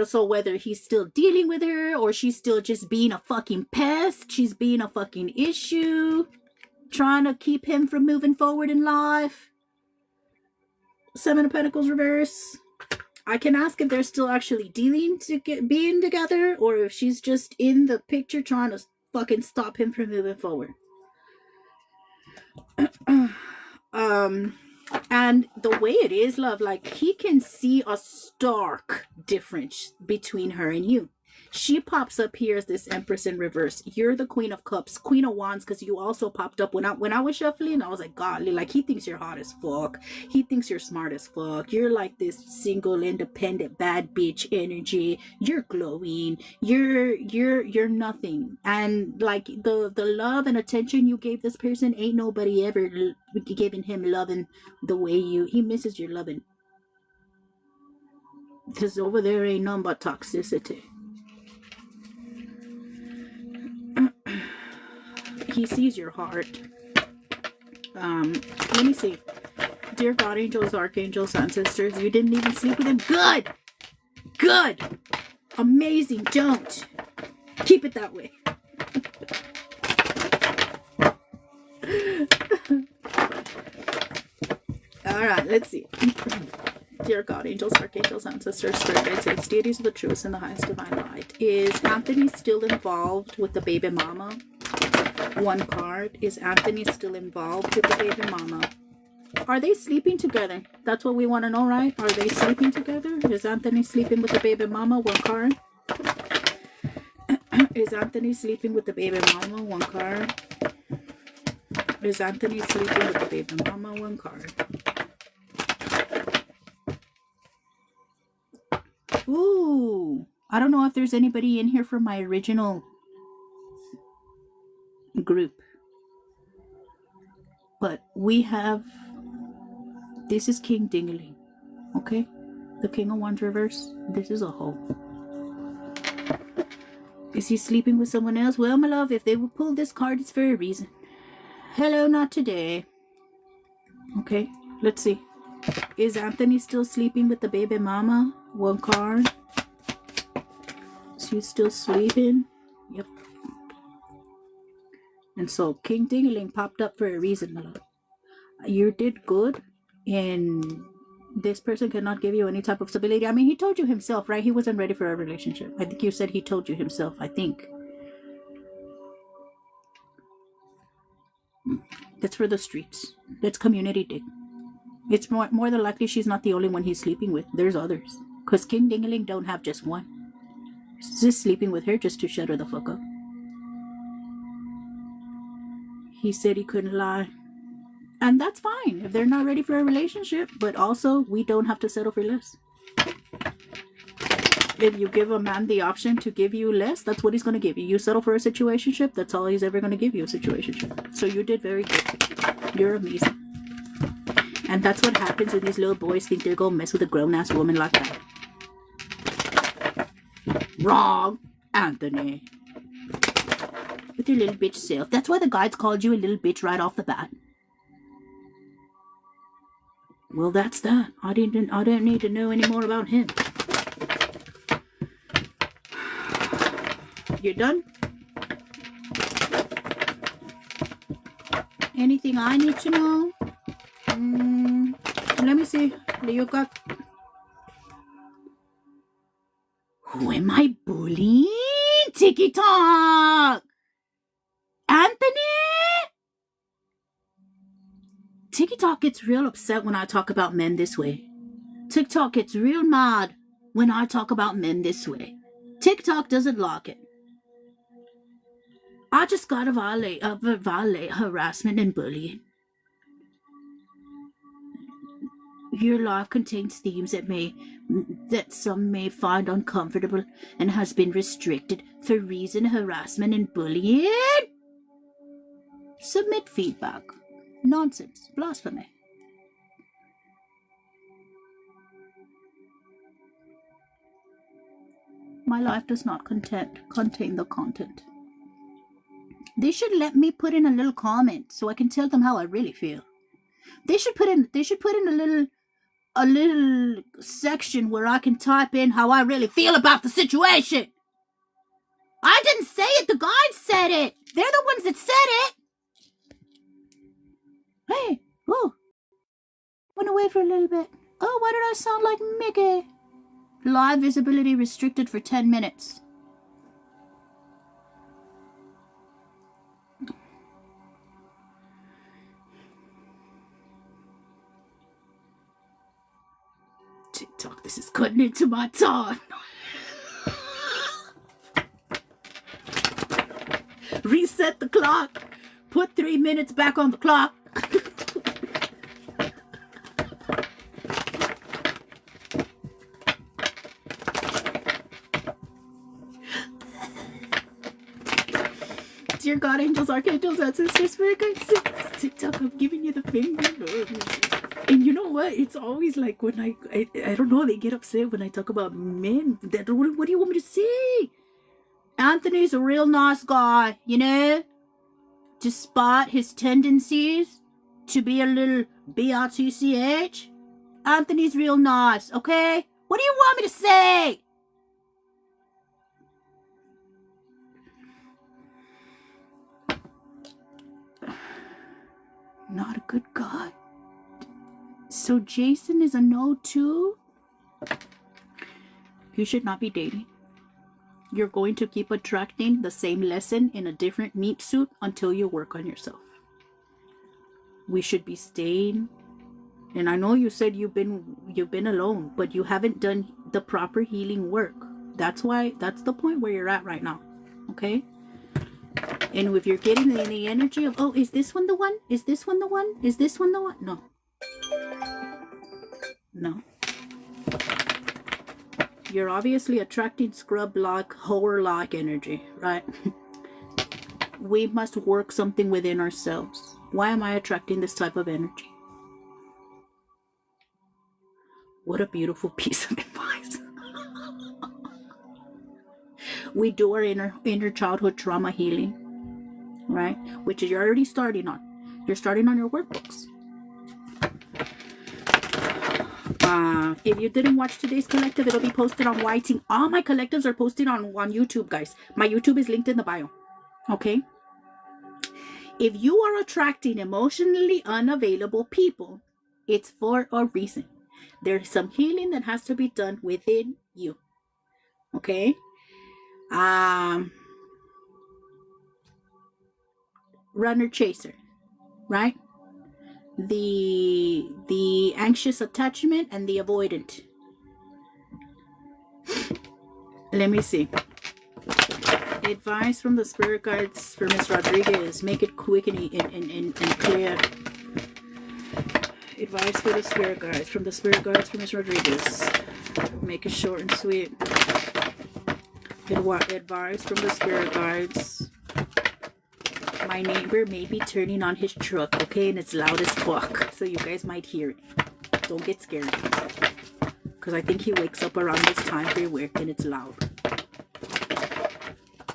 So whether he's still dealing with her or she's still just being a fucking pest, she's being a fucking issue, trying to keep him from moving forward in life. 7 of Pentacles reverse. I can ask if they're still actually being together, or if she's just in the picture trying to fucking stop him from moving forward. And the way it is, love, like he can see a stark difference between her and you. She pops up here as this Empress in reverse. You're the Queen of Cups, Queen of Wands, because you also popped up when I was shuffling. I was like, godly, like he thinks you're hot as fuck. He thinks you're smart as fuck. You're like this single, independent, bad bitch energy. You're glowing. You're nothing. And like the love and attention you gave this person, ain't nobody ever giving him loving the way he misses your loving. Because over there ain't none but toxicity. He sees your heart. Let me see. Dear God, angels, archangels, ancestors, you didn't even sleep with him. Good! Good! Amazing. Don't. Keep it that way. Alright, let's see. Dear God, angels, archangels, ancestors, spirit guides, saints, deities of the truth and the highest divine light. Is Anthony still involved with the baby mama? 1 card. Is Anthony still involved with the baby mama? Are they sleeping together? That's what we want to know, right? Are they sleeping together? Is Anthony sleeping with the baby mama? 1 card. Is Anthony sleeping with the baby mama? 1 card. Is Anthony sleeping with the baby mama? 1 card. Ooh. I don't know if there's anybody in here from my original group, but we have, this is King Dingaling, okay? The King of Wands reverse. This is a hoe. Is he sleeping with someone else? Well, my love, if they will pull this card, it's for a reason. Hello, not today. Okay, let's see. Is Anthony still sleeping with the baby mama? 1 card. Is he still sleeping? Yep. And so King Dingaling popped up for a reason, my love. You did good, and this person cannot give you any type of stability. I mean, he told you himself, right? He wasn't ready for a relationship. I think you said he told you himself, I think. That's for the streets. That's community dig. It's more than likely she's not the only one he's sleeping with. There's others. Because King Dingaling don't have just one. He's just sleeping with her just to shut her the fuck up. He said he couldn't lie. And that's fine if they're not ready for a relationship, but also we don't have to settle for less. If you give a man the option to give you less, that's what he's going to give you. You settle for a situationship, that's all he's ever going to give you, a situationship. So you did very good. You're amazing. And that's what happens when these little boys think they're going to mess with a grown-ass woman like that. Wrong, Anthony. With your little bitch self. That's why the guides called you a little bitch right off the bat. Well, that's that. I didn't need to know any more about him. You done? Anything I need to know? Let me see. You got... Who am I bullying? TikTok! Anthony? TikTok gets real upset when I talk about men this way. TikTok gets real mad when I talk about men this way. TikTok doesn't like it. I just got to violate harassment and bullying. Your life contains themes that some may find uncomfortable and has been restricted for reason harassment and bullying. Submit feedback. Nonsense. Blasphemy. My life does not contain the content. They should let me put in a little comment so I can tell them how I really feel. They should put in a little section where I can type in how I really feel about the situation. I didn't say it, the guys said it. They're the ones that said it. Hey, oh, went away for a little bit. Oh, why did I sound like Mickey? Live visibility restricted for 10 minutes. TikTok, this is cutting into my tongue. Reset the clock. Put 3 minutes back on the clock. Dear God, angels, archangels, ancestors, spirit guides, TikTok, I'm giving you the finger. And you know what? It's always like when I don't know, they get upset when I talk about men. What do you want me to say? Anthony's a real nice guy, you know? Despite his tendencies to be a little bitch, Anthony's real nice, okay? What do you want me to say? Not a good guy. So Jason is a no too? You should not be dating. You're going to keep attracting the same lesson in a different meat suit until you work on yourself. We should be staying. And I know you said you've been alone, but you haven't done the proper healing work. That's the point where you're at right now. Okay? And if you're getting the energy of, oh, is this one the one? Is this one the one? Is this one the one? No. No. You're obviously attracting scrub-like, whore-like energy, right? We must work something within ourselves. Why am I attracting this type of energy? What a beautiful piece of advice. We do our inner childhood trauma healing, right? Which you're already starting on. You're starting on your workbooks. If you didn't watch today's collective, it'll be posted on YT. All my collectives are posted on YouTube, guys. My YouTube is linked in the bio. Okay? If you are attracting emotionally unavailable people, it's for a reason. There's some healing that has to be done within you. Okay? Runner chaser, right? The anxious attachment and the avoidant. Let me see. Advice from the spirit guides for Miss Rodriguez: make it quick and clear. Advice for the spirit guides. From the spirit guides for Miss Rodriguez. Make it short and sweet. Advice from the spirit guides. My neighbor may be turning on his truck, okay? And it's loud as fuck. So you guys might hear it. Don't get scared. Because I think he wakes up around this time for work and it's loud.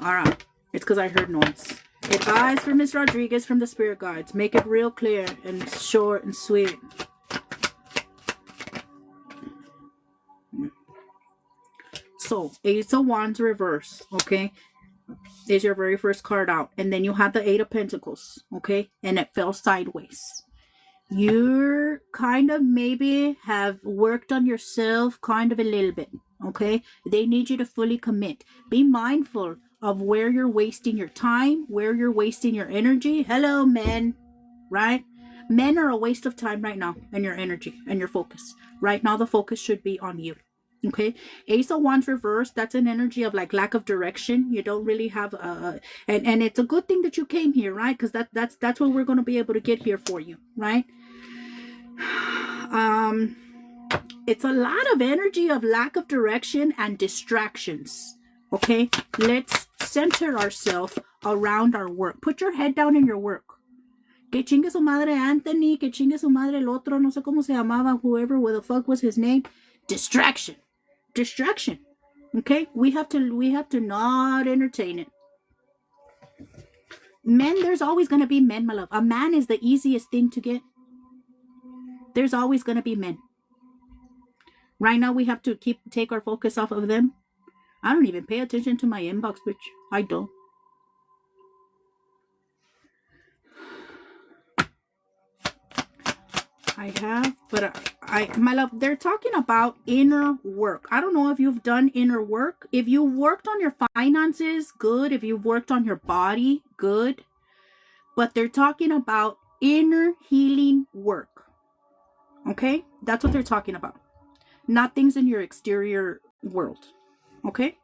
Alright. It's because I heard noise. Advice for Miss Rodriguez from the spirit guides. Make it real clear and short and sweet. So, Ace of Wands reverse, okay, is your very first card out. And then you have the Eight of Pentacles, okay, and it fell sideways. You kind of maybe have worked on yourself kind of a little bit, okay? They need you to fully commit. Be mindful of where you're wasting your time, where you're wasting your energy. Hello, men, right? Men are a waste of time right now, and your energy and your focus. Right now, the focus should be on you. Okay, Ace of Wands reverse, that's an energy of like lack of direction. You don't really have and it's a good thing that you came here, right? Because that's what we're going to be able to get here for you, right? It's a lot of energy of lack of direction and distractions. Okay, let's center ourselves around our work. Put your head down in your work. Que chingue su madre Anthony, que chingue su madre el otro, no sé cómo se llamaba, whoever, what the fuck was his name. Distraction. Okay, we have to not entertain it. Men, there's always going to be men, my love. A man is the easiest thing to get. There's always going to be men. Right now we have to take our focus off of them. I don't even pay attention to my inbox, bitch. I don't. I have, but my love, they're talking about inner work. I don't know if you've done inner work. If you worked on your finances, good. If you've worked on your body, good. But they're talking about inner healing work. Okay? That's what they're talking about. Not things in your exterior world. Okay?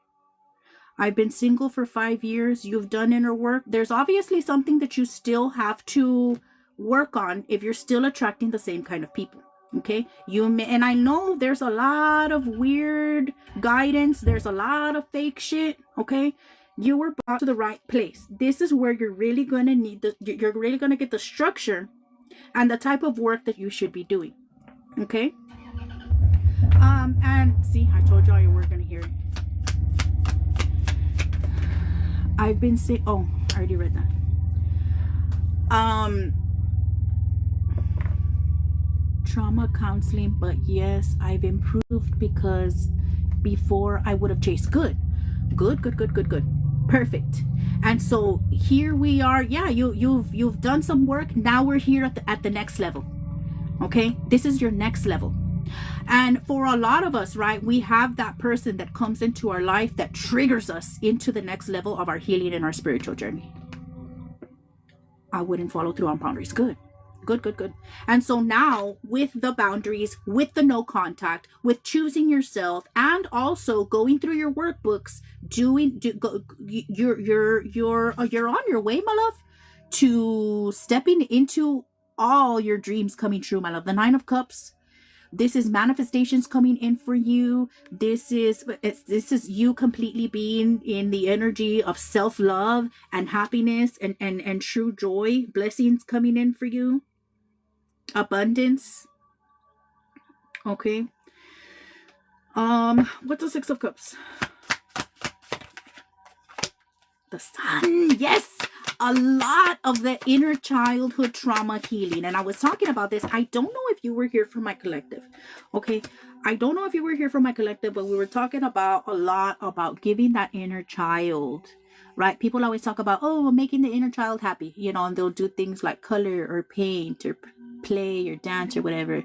I've been single for 5 years. You've done inner work. There's obviously something that you still have to work on if you're still attracting the same kind of people. Okay, you may, and I know there's a lot of weird guidance, there's a lot of fake shit. Okay, you were brought to the right place. This is where you're really going to need you're really going to get the structure and the type of work that you should be doing. Okay, and see, I told y'all you were going to hear it. I've been saying, oh, I already read that. Trauma counseling, but yes, I've improved because before I would have chased good, perfect. And so here we are. Yeah, you've done some work. Now we're here at the next level. Okay, this is your next level. And for a lot of us, right, we have that person that comes into our life that triggers us into the next level of our healing and our spiritual journey. I wouldn't follow through on boundaries. Good. And so now with the boundaries, with the no contact, with choosing yourself, and also going through your workbooks, you're on your way, my love, to stepping into all your dreams coming true, my love. The Nine of Cups. This is manifestations coming in for you. This is you completely being in the energy of self-love and happiness and true joy. Blessings coming in for you. Abundance. Okay. What's the Six of Cups? The Sun. Yes. A lot of the inner childhood trauma healing. And I was talking about this. I don't know if you were here for my collective. Okay. I don't know if you were here for my collective, but we were talking about a lot about giving that inner child, right? People always talk about, oh, making the inner child happy, you know, and they'll do things like color or paint or play or dance or whatever.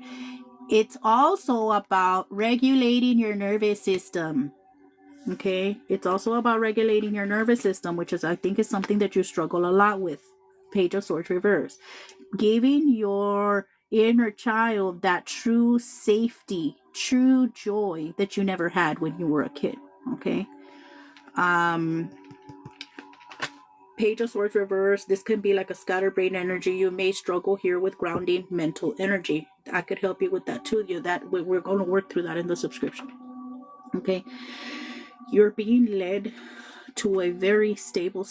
It's also about regulating your nervous system. Okay, it's also about regulating your nervous system, which is, I think, is something that you struggle a lot with. Page of Swords reverse. Giving your inner child that true safety, true joy that you never had when you were a kid. Okay. Page of Swords reverse. This can be like a scatterbrain energy. You may struggle here with grounding mental energy. I could help you with that too. We're going to work through that in the subscription. Okay. You're being led to a very stable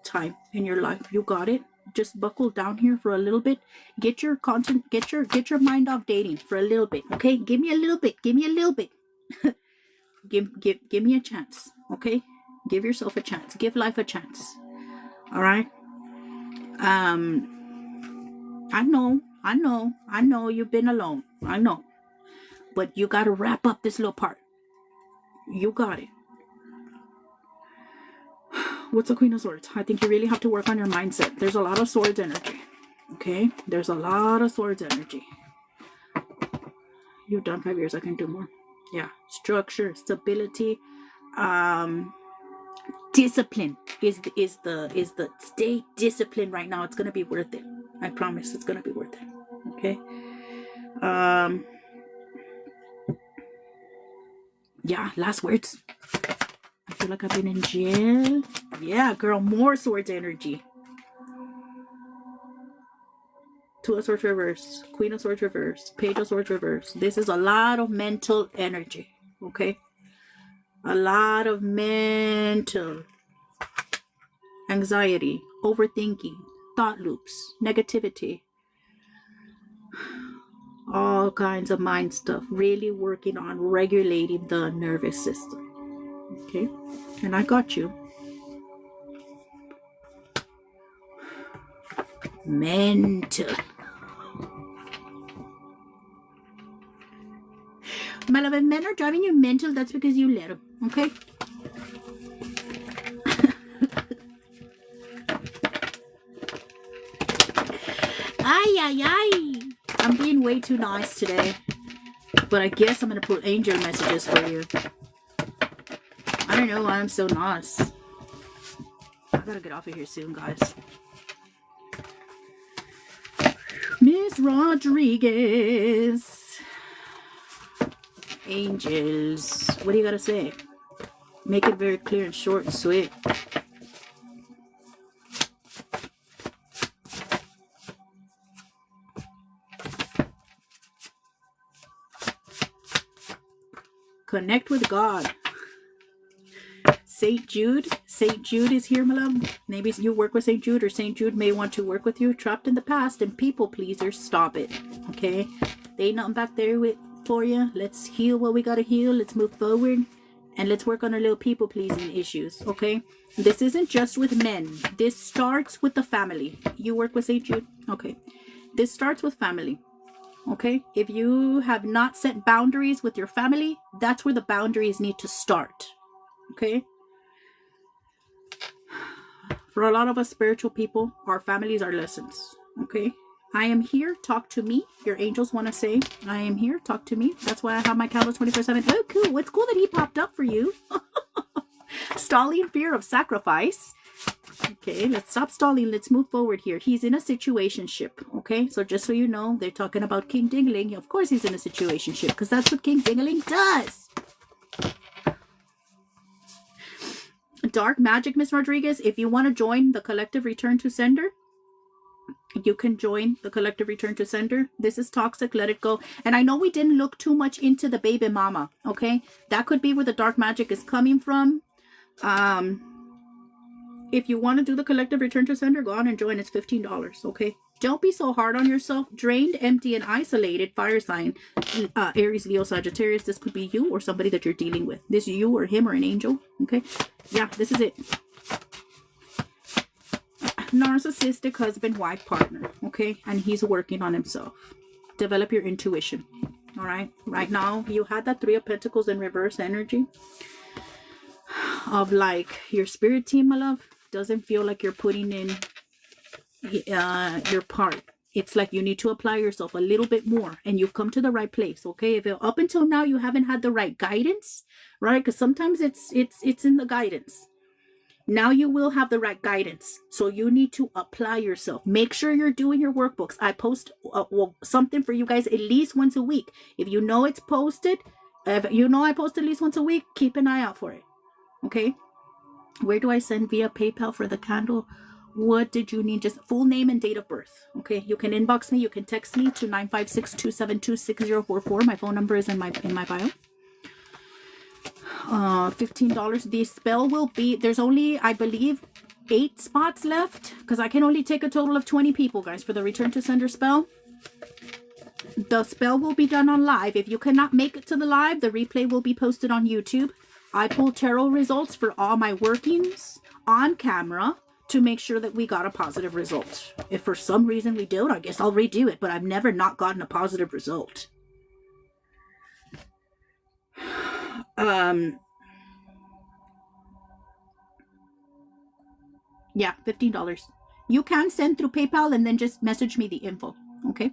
time in your life. You got it. Just buckle down here for a little bit. Get your mind off dating for a little bit. Okay. Give me a little bit. Give me a chance. Okay. Give yourself a chance. Give life a chance. All right. I know you've been alone. I know. But you got to wrap up this little part. You got it. What's the Queen of Swords? I think you really have to work on your mindset. There's a lot of swords energy. Okay? There's a lot of swords energy. You've done 5 years. I can do more. Yeah. Structure, stability, discipline is the stay disciplined right now. It's gonna be worth it. I promise it's gonna be worth it. Okay. Yeah, last words. I feel like I've been in jail. Yeah, girl, more swords energy. Two of Swords reverse, Queen of Swords reverse, Page of Swords reverse. This is a lot of mental energy. Okay. A lot of mental anxiety, overthinking, thought loops, negativity, all kinds of mind stuff. Really working on regulating the nervous system. Okay, and I got you. Mental. My love, if men are driving you mental, that's because you let them. Okay. Ay. I'm being way too nice today. But I guess I'm going to put angel messages for you. I don't know why I'm so nice. I gotta get off of here soon, guys. Miss Rodriguez. Angels. What do you gotta say? Make it very clear and short and sweet. Connect with God. St. Jude. St. Jude is here, my love. Maybe you work with St. Jude, or St. Jude may want to work with you. Trapped in the past and people pleasers. Stop it. Okay? They ain't nothing back there for you. Let's heal what we gotta heal. Let's move forward. And let's work on our little people pleasing issues. Okay? This isn't just with men. This starts with the family. You work with St. Jude? Okay. This starts with family. Okay? If you have not set boundaries with your family, that's where the boundaries need to start. Okay? For a lot of us spiritual people, our families are lessons. Okay? I am here. Talk to me. Your angels want to say, I am here. Talk to me. That's why I have my candles 24/7. Oh, cool. It's cool that he popped up for you. Stalling fear of sacrifice. Okay, let's stop stalling. Let's move forward here. He's in a situationship. Okay, so just so you know, they're talking about King Dingaling. Of course he's in a situationship, because that's what King Dingaling does. Dark magic, Miss Rodriguez. If you want to join the collective return to sender, you can join the collective return to sender. This is toxic. Let it go. And I know we didn't look too much into the baby mama. Okay, that could be where the dark magic is coming from. If you want to do the collective return to sender, go on and join. It's $15. Okay, don't be so hard on yourself. Drained, empty, and isolated. Fire sign, Aries, Leo, Sagittarius. This could be you or somebody that you're dealing with. This you or him or an angel. Okay, yeah, this is it. Narcissistic husband, wife, partner. Okay, and he's working on himself. Develop your intuition. All right, right now you had that 3 of Pentacles in reverse energy of like your spirit team, my love, doesn't feel like you're putting in your part. It's like you need to apply yourself a little bit more, and you've come to the right place. Okay, if up until now you haven't had the right guidance, right? Because sometimes it's in the guidance. Now you will have the right guidance, so you need to apply yourself. Make sure you're doing your workbooks. I post something for you guys at least once a week. If you know it's posted, if you know I post at least once a week, keep an eye out for it. Okay, where do I send via PayPal for the candle? What did you need? Just full name and date of birth. Okay, you can inbox me. You can text me to 956-272-6044. My phone number is in my bio. $15. The spell will be, there's only, I believe, 8 spots left, because I can only take a total of 20 people, guys, for the return to sender spell. The spell will be done on live. If you cannot make it to the live, the replay will be posted on YouTube. I pull tarot results for all my workings on camera to make sure that we got a positive result. If for some reason we don't, I guess I'll redo it, but I've never not gotten a positive result. Yeah, $15. You can send through PayPal and then just message me the info, okay?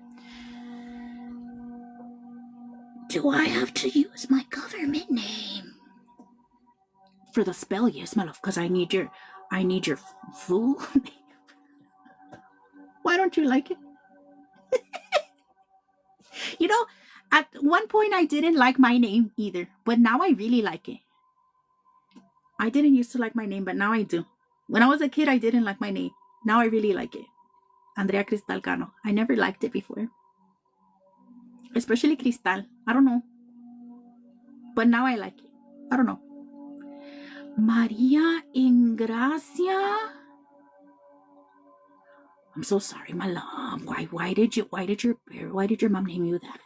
Do I have to use my government name? For the spell, yes, my love, because I need your full name. Why don't you like it? You know, at one point I didn't like my name either, but now I really like it. I didn't used to like my name, but now I do. When I was a kid, I didn't like my name. Now I really like it. Andrea Cristal Cano. I never liked it before. Especially Cristal. I don't know. But now I like it. I don't know. Maria Ingracia. I'm so sorry, my love. Why did your mom name you that?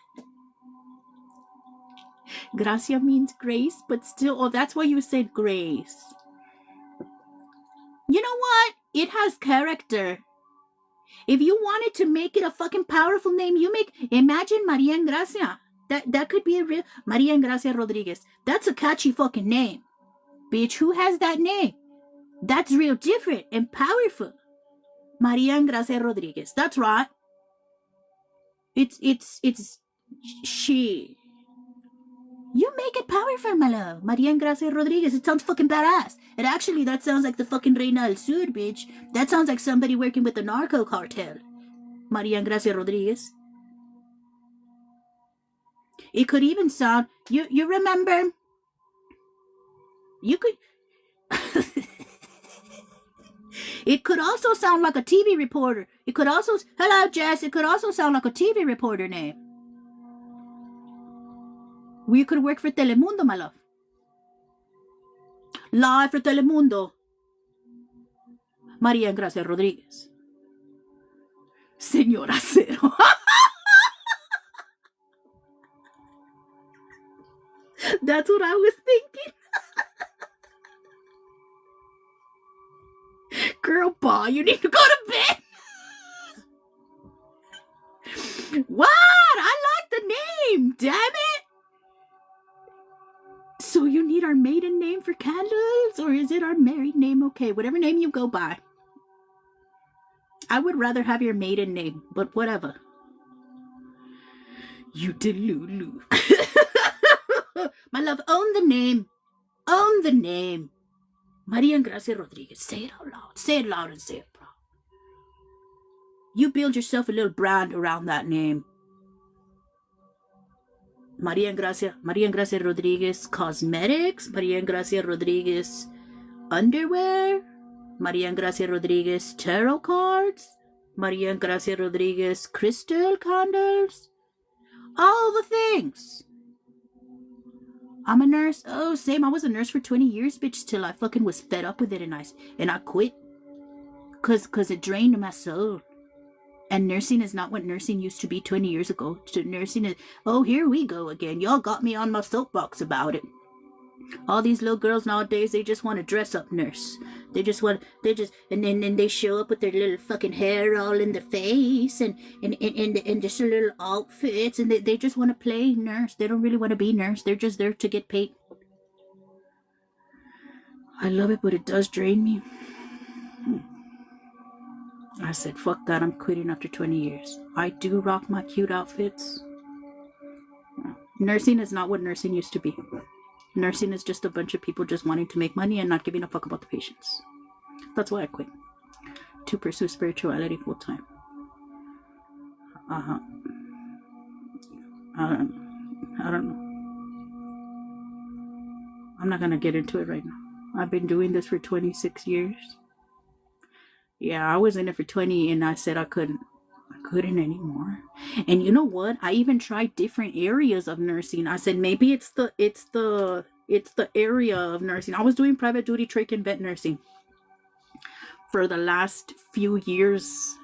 Gracia means grace, but still, oh, that's why you said grace. You know what? It has character. If you wanted to make it a fucking powerful name, imagine Maria Ingracia. That could be a real Maria Ingracia Rodriguez. That's a catchy fucking name. Bitch, who has that name? That's real different and powerful. Maria Ingracia Rodriguez. That's right. It's she. You make it powerful, my love. Maria Ingracia Rodriguez. It sounds fucking badass. And actually, that sounds like the fucking Reina del Sur, bitch. That sounds like somebody working with the narco cartel. Maria Ingracia Rodriguez. It could even sound... You remember... You could... It could also sound like a TV reporter. It could also... Hello, Jess. It could also sound like a TV reporter name. We could work for Telemundo, my love. Live for Telemundo. Maria Ingracia Rodriguez. Señora Cero. That's what I was thinking. Girl, Pa, you need to go to bed. What? I like the name. Damn it. So you need our maiden name for candles? Or is it our married name? Okay, whatever name you go by. I would rather have your maiden name, but whatever. You delulu. My love, own the name. Own the name. Maria Ingracia Rodriguez. Say it out loud. Say it loud and say it proud. You build yourself a little brand around that name. Maria Ingracia Rodriguez Cosmetics. Maria Ingracia Rodriguez Underwear. Maria Ingracia Rodriguez Tarot Cards. Maria Ingracia Rodriguez Crystal Candles. All the things. I'm a nurse. Oh, same. I was a nurse for 20 years, bitch, till I fucking was fed up with it and I quit. Cause it drained my soul. And nursing is not what nursing used to be 20 years ago. Nursing is, oh, here we go again. Y'all got me on my soapbox about it. All these little girls nowadays, they just want to dress up nurse. And then they show up with their little fucking hair all in their face and just their little outfits, and they just want to play nurse. They don't really want to be nurse. They're just there to get paid. I love it, but it does drain me. I said, fuck that, I'm quitting after 20 years. I do rock my cute outfits. Nursing is not what nursing used to be. Nursing is just a bunch of people just wanting to make money and not giving a fuck about the patients. That's why I quit. To pursue spirituality full time. I don't know. I'm not gonna get into it right now. I've been doing this for 26 years. Yeah, I was in it for 20 and I said I couldn't anymore. And you know what? I even tried different areas of nursing. I said maybe it's the area of nursing. I was doing private duty trach and vet nursing for the last few years.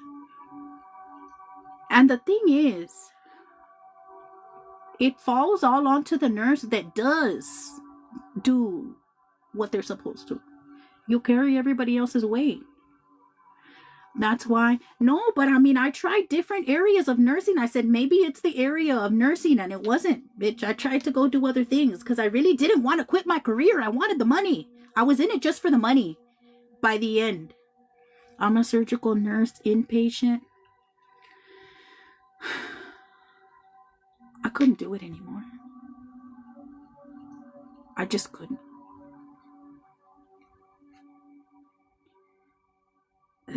And the thing is, it falls all onto the nurse that does do what they're supposed to. You carry everybody else's weight. That's why. No, but I mean, I tried different areas of nursing. I said maybe it's the area of nursing, and it wasn't, bitch. I tried to go do other things because I really didn't want to quit my career. I wanted the money. I was in it just for the money. By the end, I'm a surgical nurse, inpatient. I couldn't do it anymore. I just couldn't.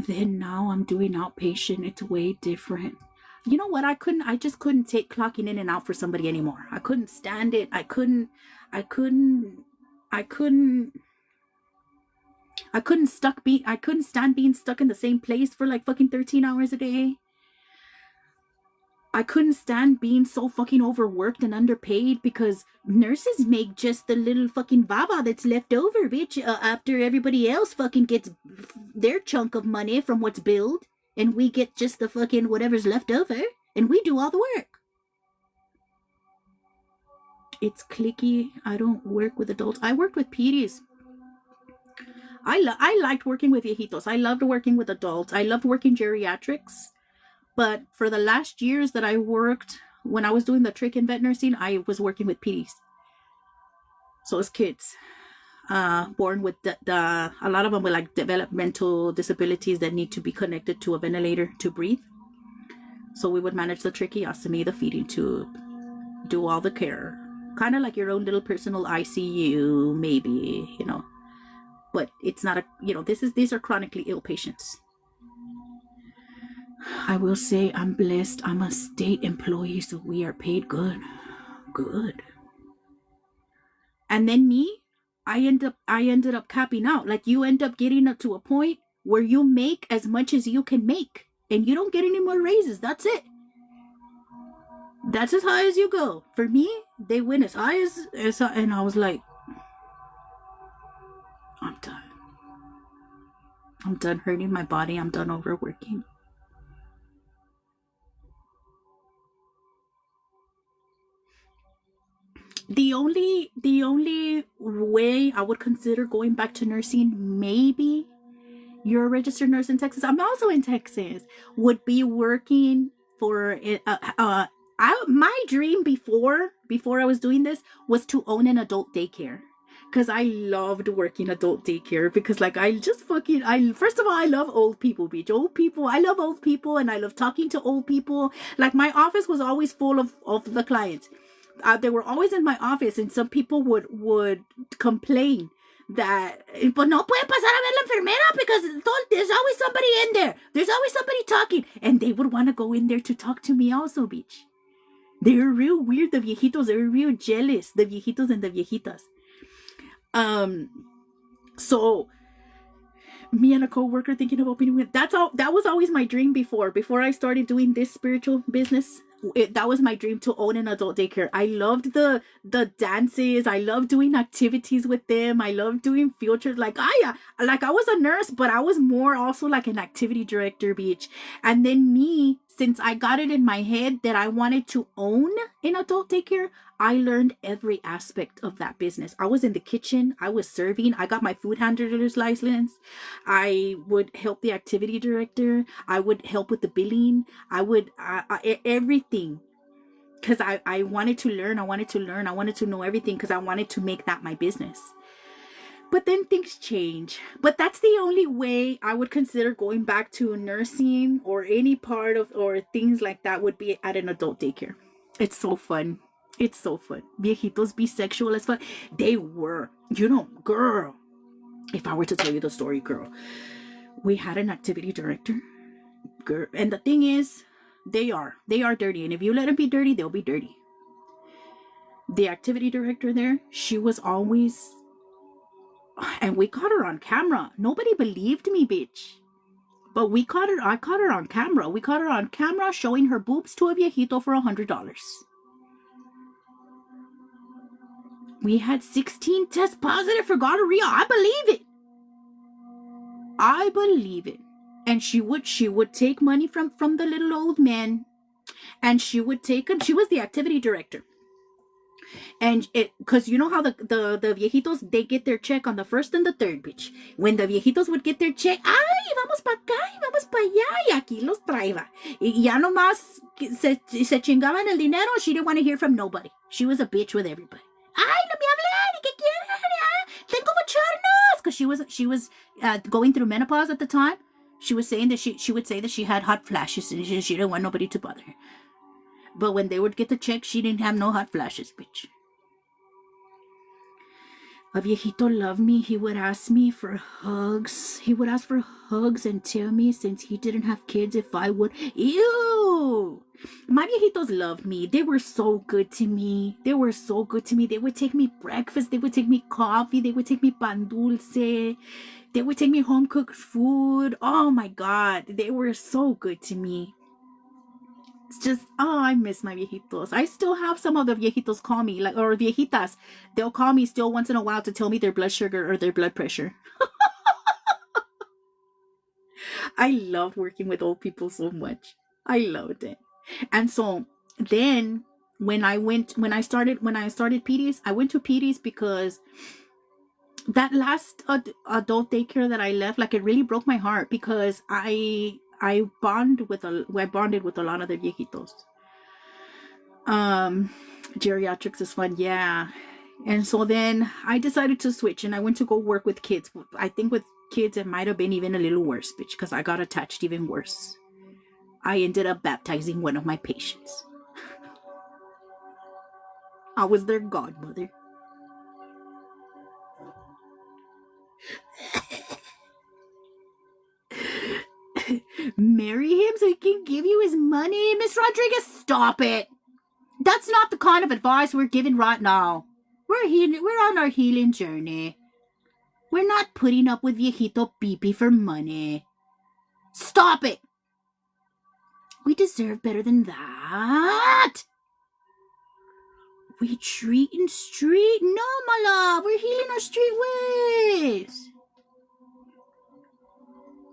Then now I'm doing outpatient. It's way different. You know what? I just couldn't take clocking in and out for somebody anymore. I couldn't stand it. I couldn't stand being stuck in the same place for like fucking 13 hours a day. I couldn't stand being so fucking overworked and underpaid because nurses make just the little fucking baba that's left over, bitch, after everybody else fucking gets their chunk of money from what's billed, and we get just the fucking whatever's left over, and we do all the work. It's cliquey. I don't work with adults. I worked with pedies. I liked working with viejitos. I loved working with adults. I loved working geriatrics. But for the last years that I worked, when I was doing the trach and vet nursing, I was working with peds. So it's kids born with a lot of them with like developmental disabilities that need to be connected to a ventilator to breathe. So we would manage the tracheostomy, the feeding tube, do all the care. Kind of like your own little personal ICU, maybe, But it's not these are chronically ill patients. I will say I'm blessed. I'm a state employee, so we are paid good. Good. And then I ended up capping out. Like you end up getting up to a point where you make as much as you can make. And you don't get any more raises. That's it. That's as high as you go. For me, they went as high as and I was like, I'm done. I'm done hurting my body. I'm done overworking. The only way I would consider going back to nursing, maybe you're a registered nurse in Texas. I'm also in Texas. Would be working for my dream before I was doing this was to own an adult daycare. Because I loved working adult daycare because like first of all, I love old people, bitch. Old people. I love old people and I love talking to old people. Like my office was always full of the clients. They were always in my office and some people would complain that but no puede pasar a ver la enfermera because there's always somebody in there. There's always somebody talking. And they would want to go in there to talk to me also, bitch. They're real weird, the viejitos. They're real jealous, the viejitos and the viejitas. So me and a co-worker thinking of opening with that was always my dream before I started doing this spiritual business. That was my dream, to own an adult daycare. I loved the dances. I loved doing activities with them. I loved doing field trips. Like I was a nurse, but I was more also like an activity director, bitch. And then since I got it in my head that I wanted to own an adult daycare, I learned every aspect of that business. I was in the kitchen. I was serving. I got my food handler's license. I would help the activity director. I would help with the billing. I would everything. Because I wanted to learn. I wanted to know everything because I wanted to make that my business. But then things change. But that's the only way I would consider going back to nursing or any part of or things like that would be at an adult daycare. It's so fun. It's so fun. Viejitos be sexual as fuck. They were. Girl. If I were to tell you the story, girl. We had an activity director. Girl. And the thing is, they are dirty. And if you let them be dirty, they'll be dirty. The activity director there, she was always... And we caught her on camera. Nobody believed me, bitch. But I caught her on camera. We caught her on camera showing her boobs to a viejito for $100. We had 16 tests positive for gonorrhea. I believe it. I believe it. And she would take money from the little old man, and she would take him. She was the activity director. And because you know how the viejitos, they get their check on the first and the third, bitch. When the viejitos would get their check, ay, vamos pa acá, y vamos pa allá, y aquí los traía. Y ya nomás se chingaban el dinero. She didn't want to hear from nobody. She was a bitch with everybody. Ay, no me hablen, ¿qué quieren? Tengo bochornos. Because she was going through menopause at the time. She was saying that she would say that she had hot flashes and she didn't want nobody to bother her. But when they would get the check, she didn't have no hot flashes, bitch. A viejito loved me. He would ask me for hugs. He would ask for hugs and tell me since he didn't have kids if I would. Ew! My viejitos loved me. They were so good to me. They were so good to me. They would take me breakfast. They would take me coffee. They would take me pan dulce. They would take me home cooked food. Oh my God. They were so good to me. It's just, oh, I miss my viejitos. I still have some of the viejitos call me, like, or viejitas. They'll call me still once in a while to tell me their blood sugar or their blood pressure. I loved working with old people so much. I loved it. And so then when I started PDs, I went to PDs because that last adult daycare that I left, like, it really broke my heart because I bonded with a lot of the viejitos. Geriatrics is fun, yeah. And so then I decided to switch and I went to go work with kids. I think with kids it might have been even a little worse, bitch, because I got attached even worse. I ended up baptizing one of my patients. I was their godmother. Marry him so he can give you his money? Miss Rodriguez, stop it. That's not the kind of advice we're giving right now. We're on our healing journey. We're not putting up with viejito Pipi for money. Stop it. We deserve better than that. We treating street? No, my love. We're healing our street ways.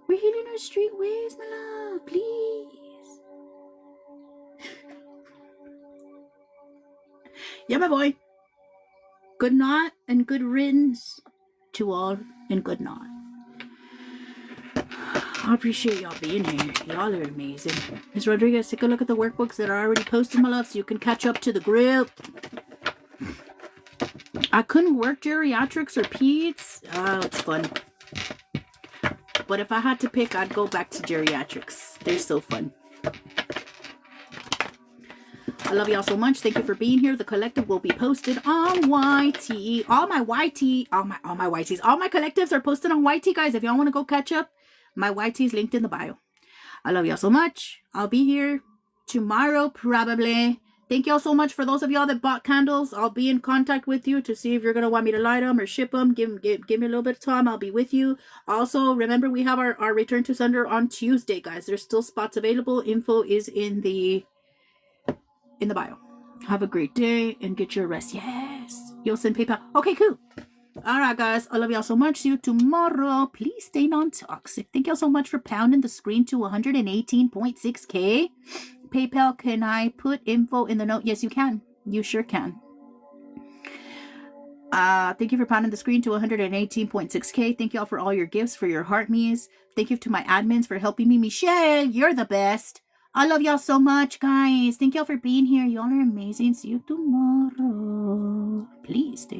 We're healing our street ways, my love. Please. Yeah, my boy. Good night and good riddance to all, and good night. I appreciate y'all being here. Y'all are amazing. Ms. Rodriguez, take a look at the workbooks that are already posted, my love, so you can catch up to the group. I couldn't work geriatrics or peds. Oh, it's fun. But if I had to pick, I'd go back to geriatrics. They're so fun. I love y'all so much. Thank you for being here. The collective will be posted on YT. All my collectives are posted on YT, guys. If y'all want to go catch up, my YT is linked in the bio. I love y'all so much. I'll be here tomorrow, probably. Thank y'all so much for those of y'all that bought candles. I'll be in contact with you to see if you're going to want me to light them or ship them. Give me a little bit of time. I'll be with you. Also, remember, we have our Return to Sender on Tuesday, guys. There's still spots available. Info is in the bio. Have a great day and get your rest. Yes. You'll send PayPal. Okay, cool. All right, guys. I love y'all so much. See you tomorrow. Please stay non-toxic. Thank y'all so much for pounding the screen to 118.6K. PayPal, can I put info in the note? Yes, you can. You sure can. Thank you for pounding the screen to 118.6K. Thank y'all for all your gifts, for your heart me's. Thank you to my admins for helping me. Michelle, you're the best. I love y'all so much, guys. Thank y'all for being here. Y'all are amazing. See you tomorrow. Please stay.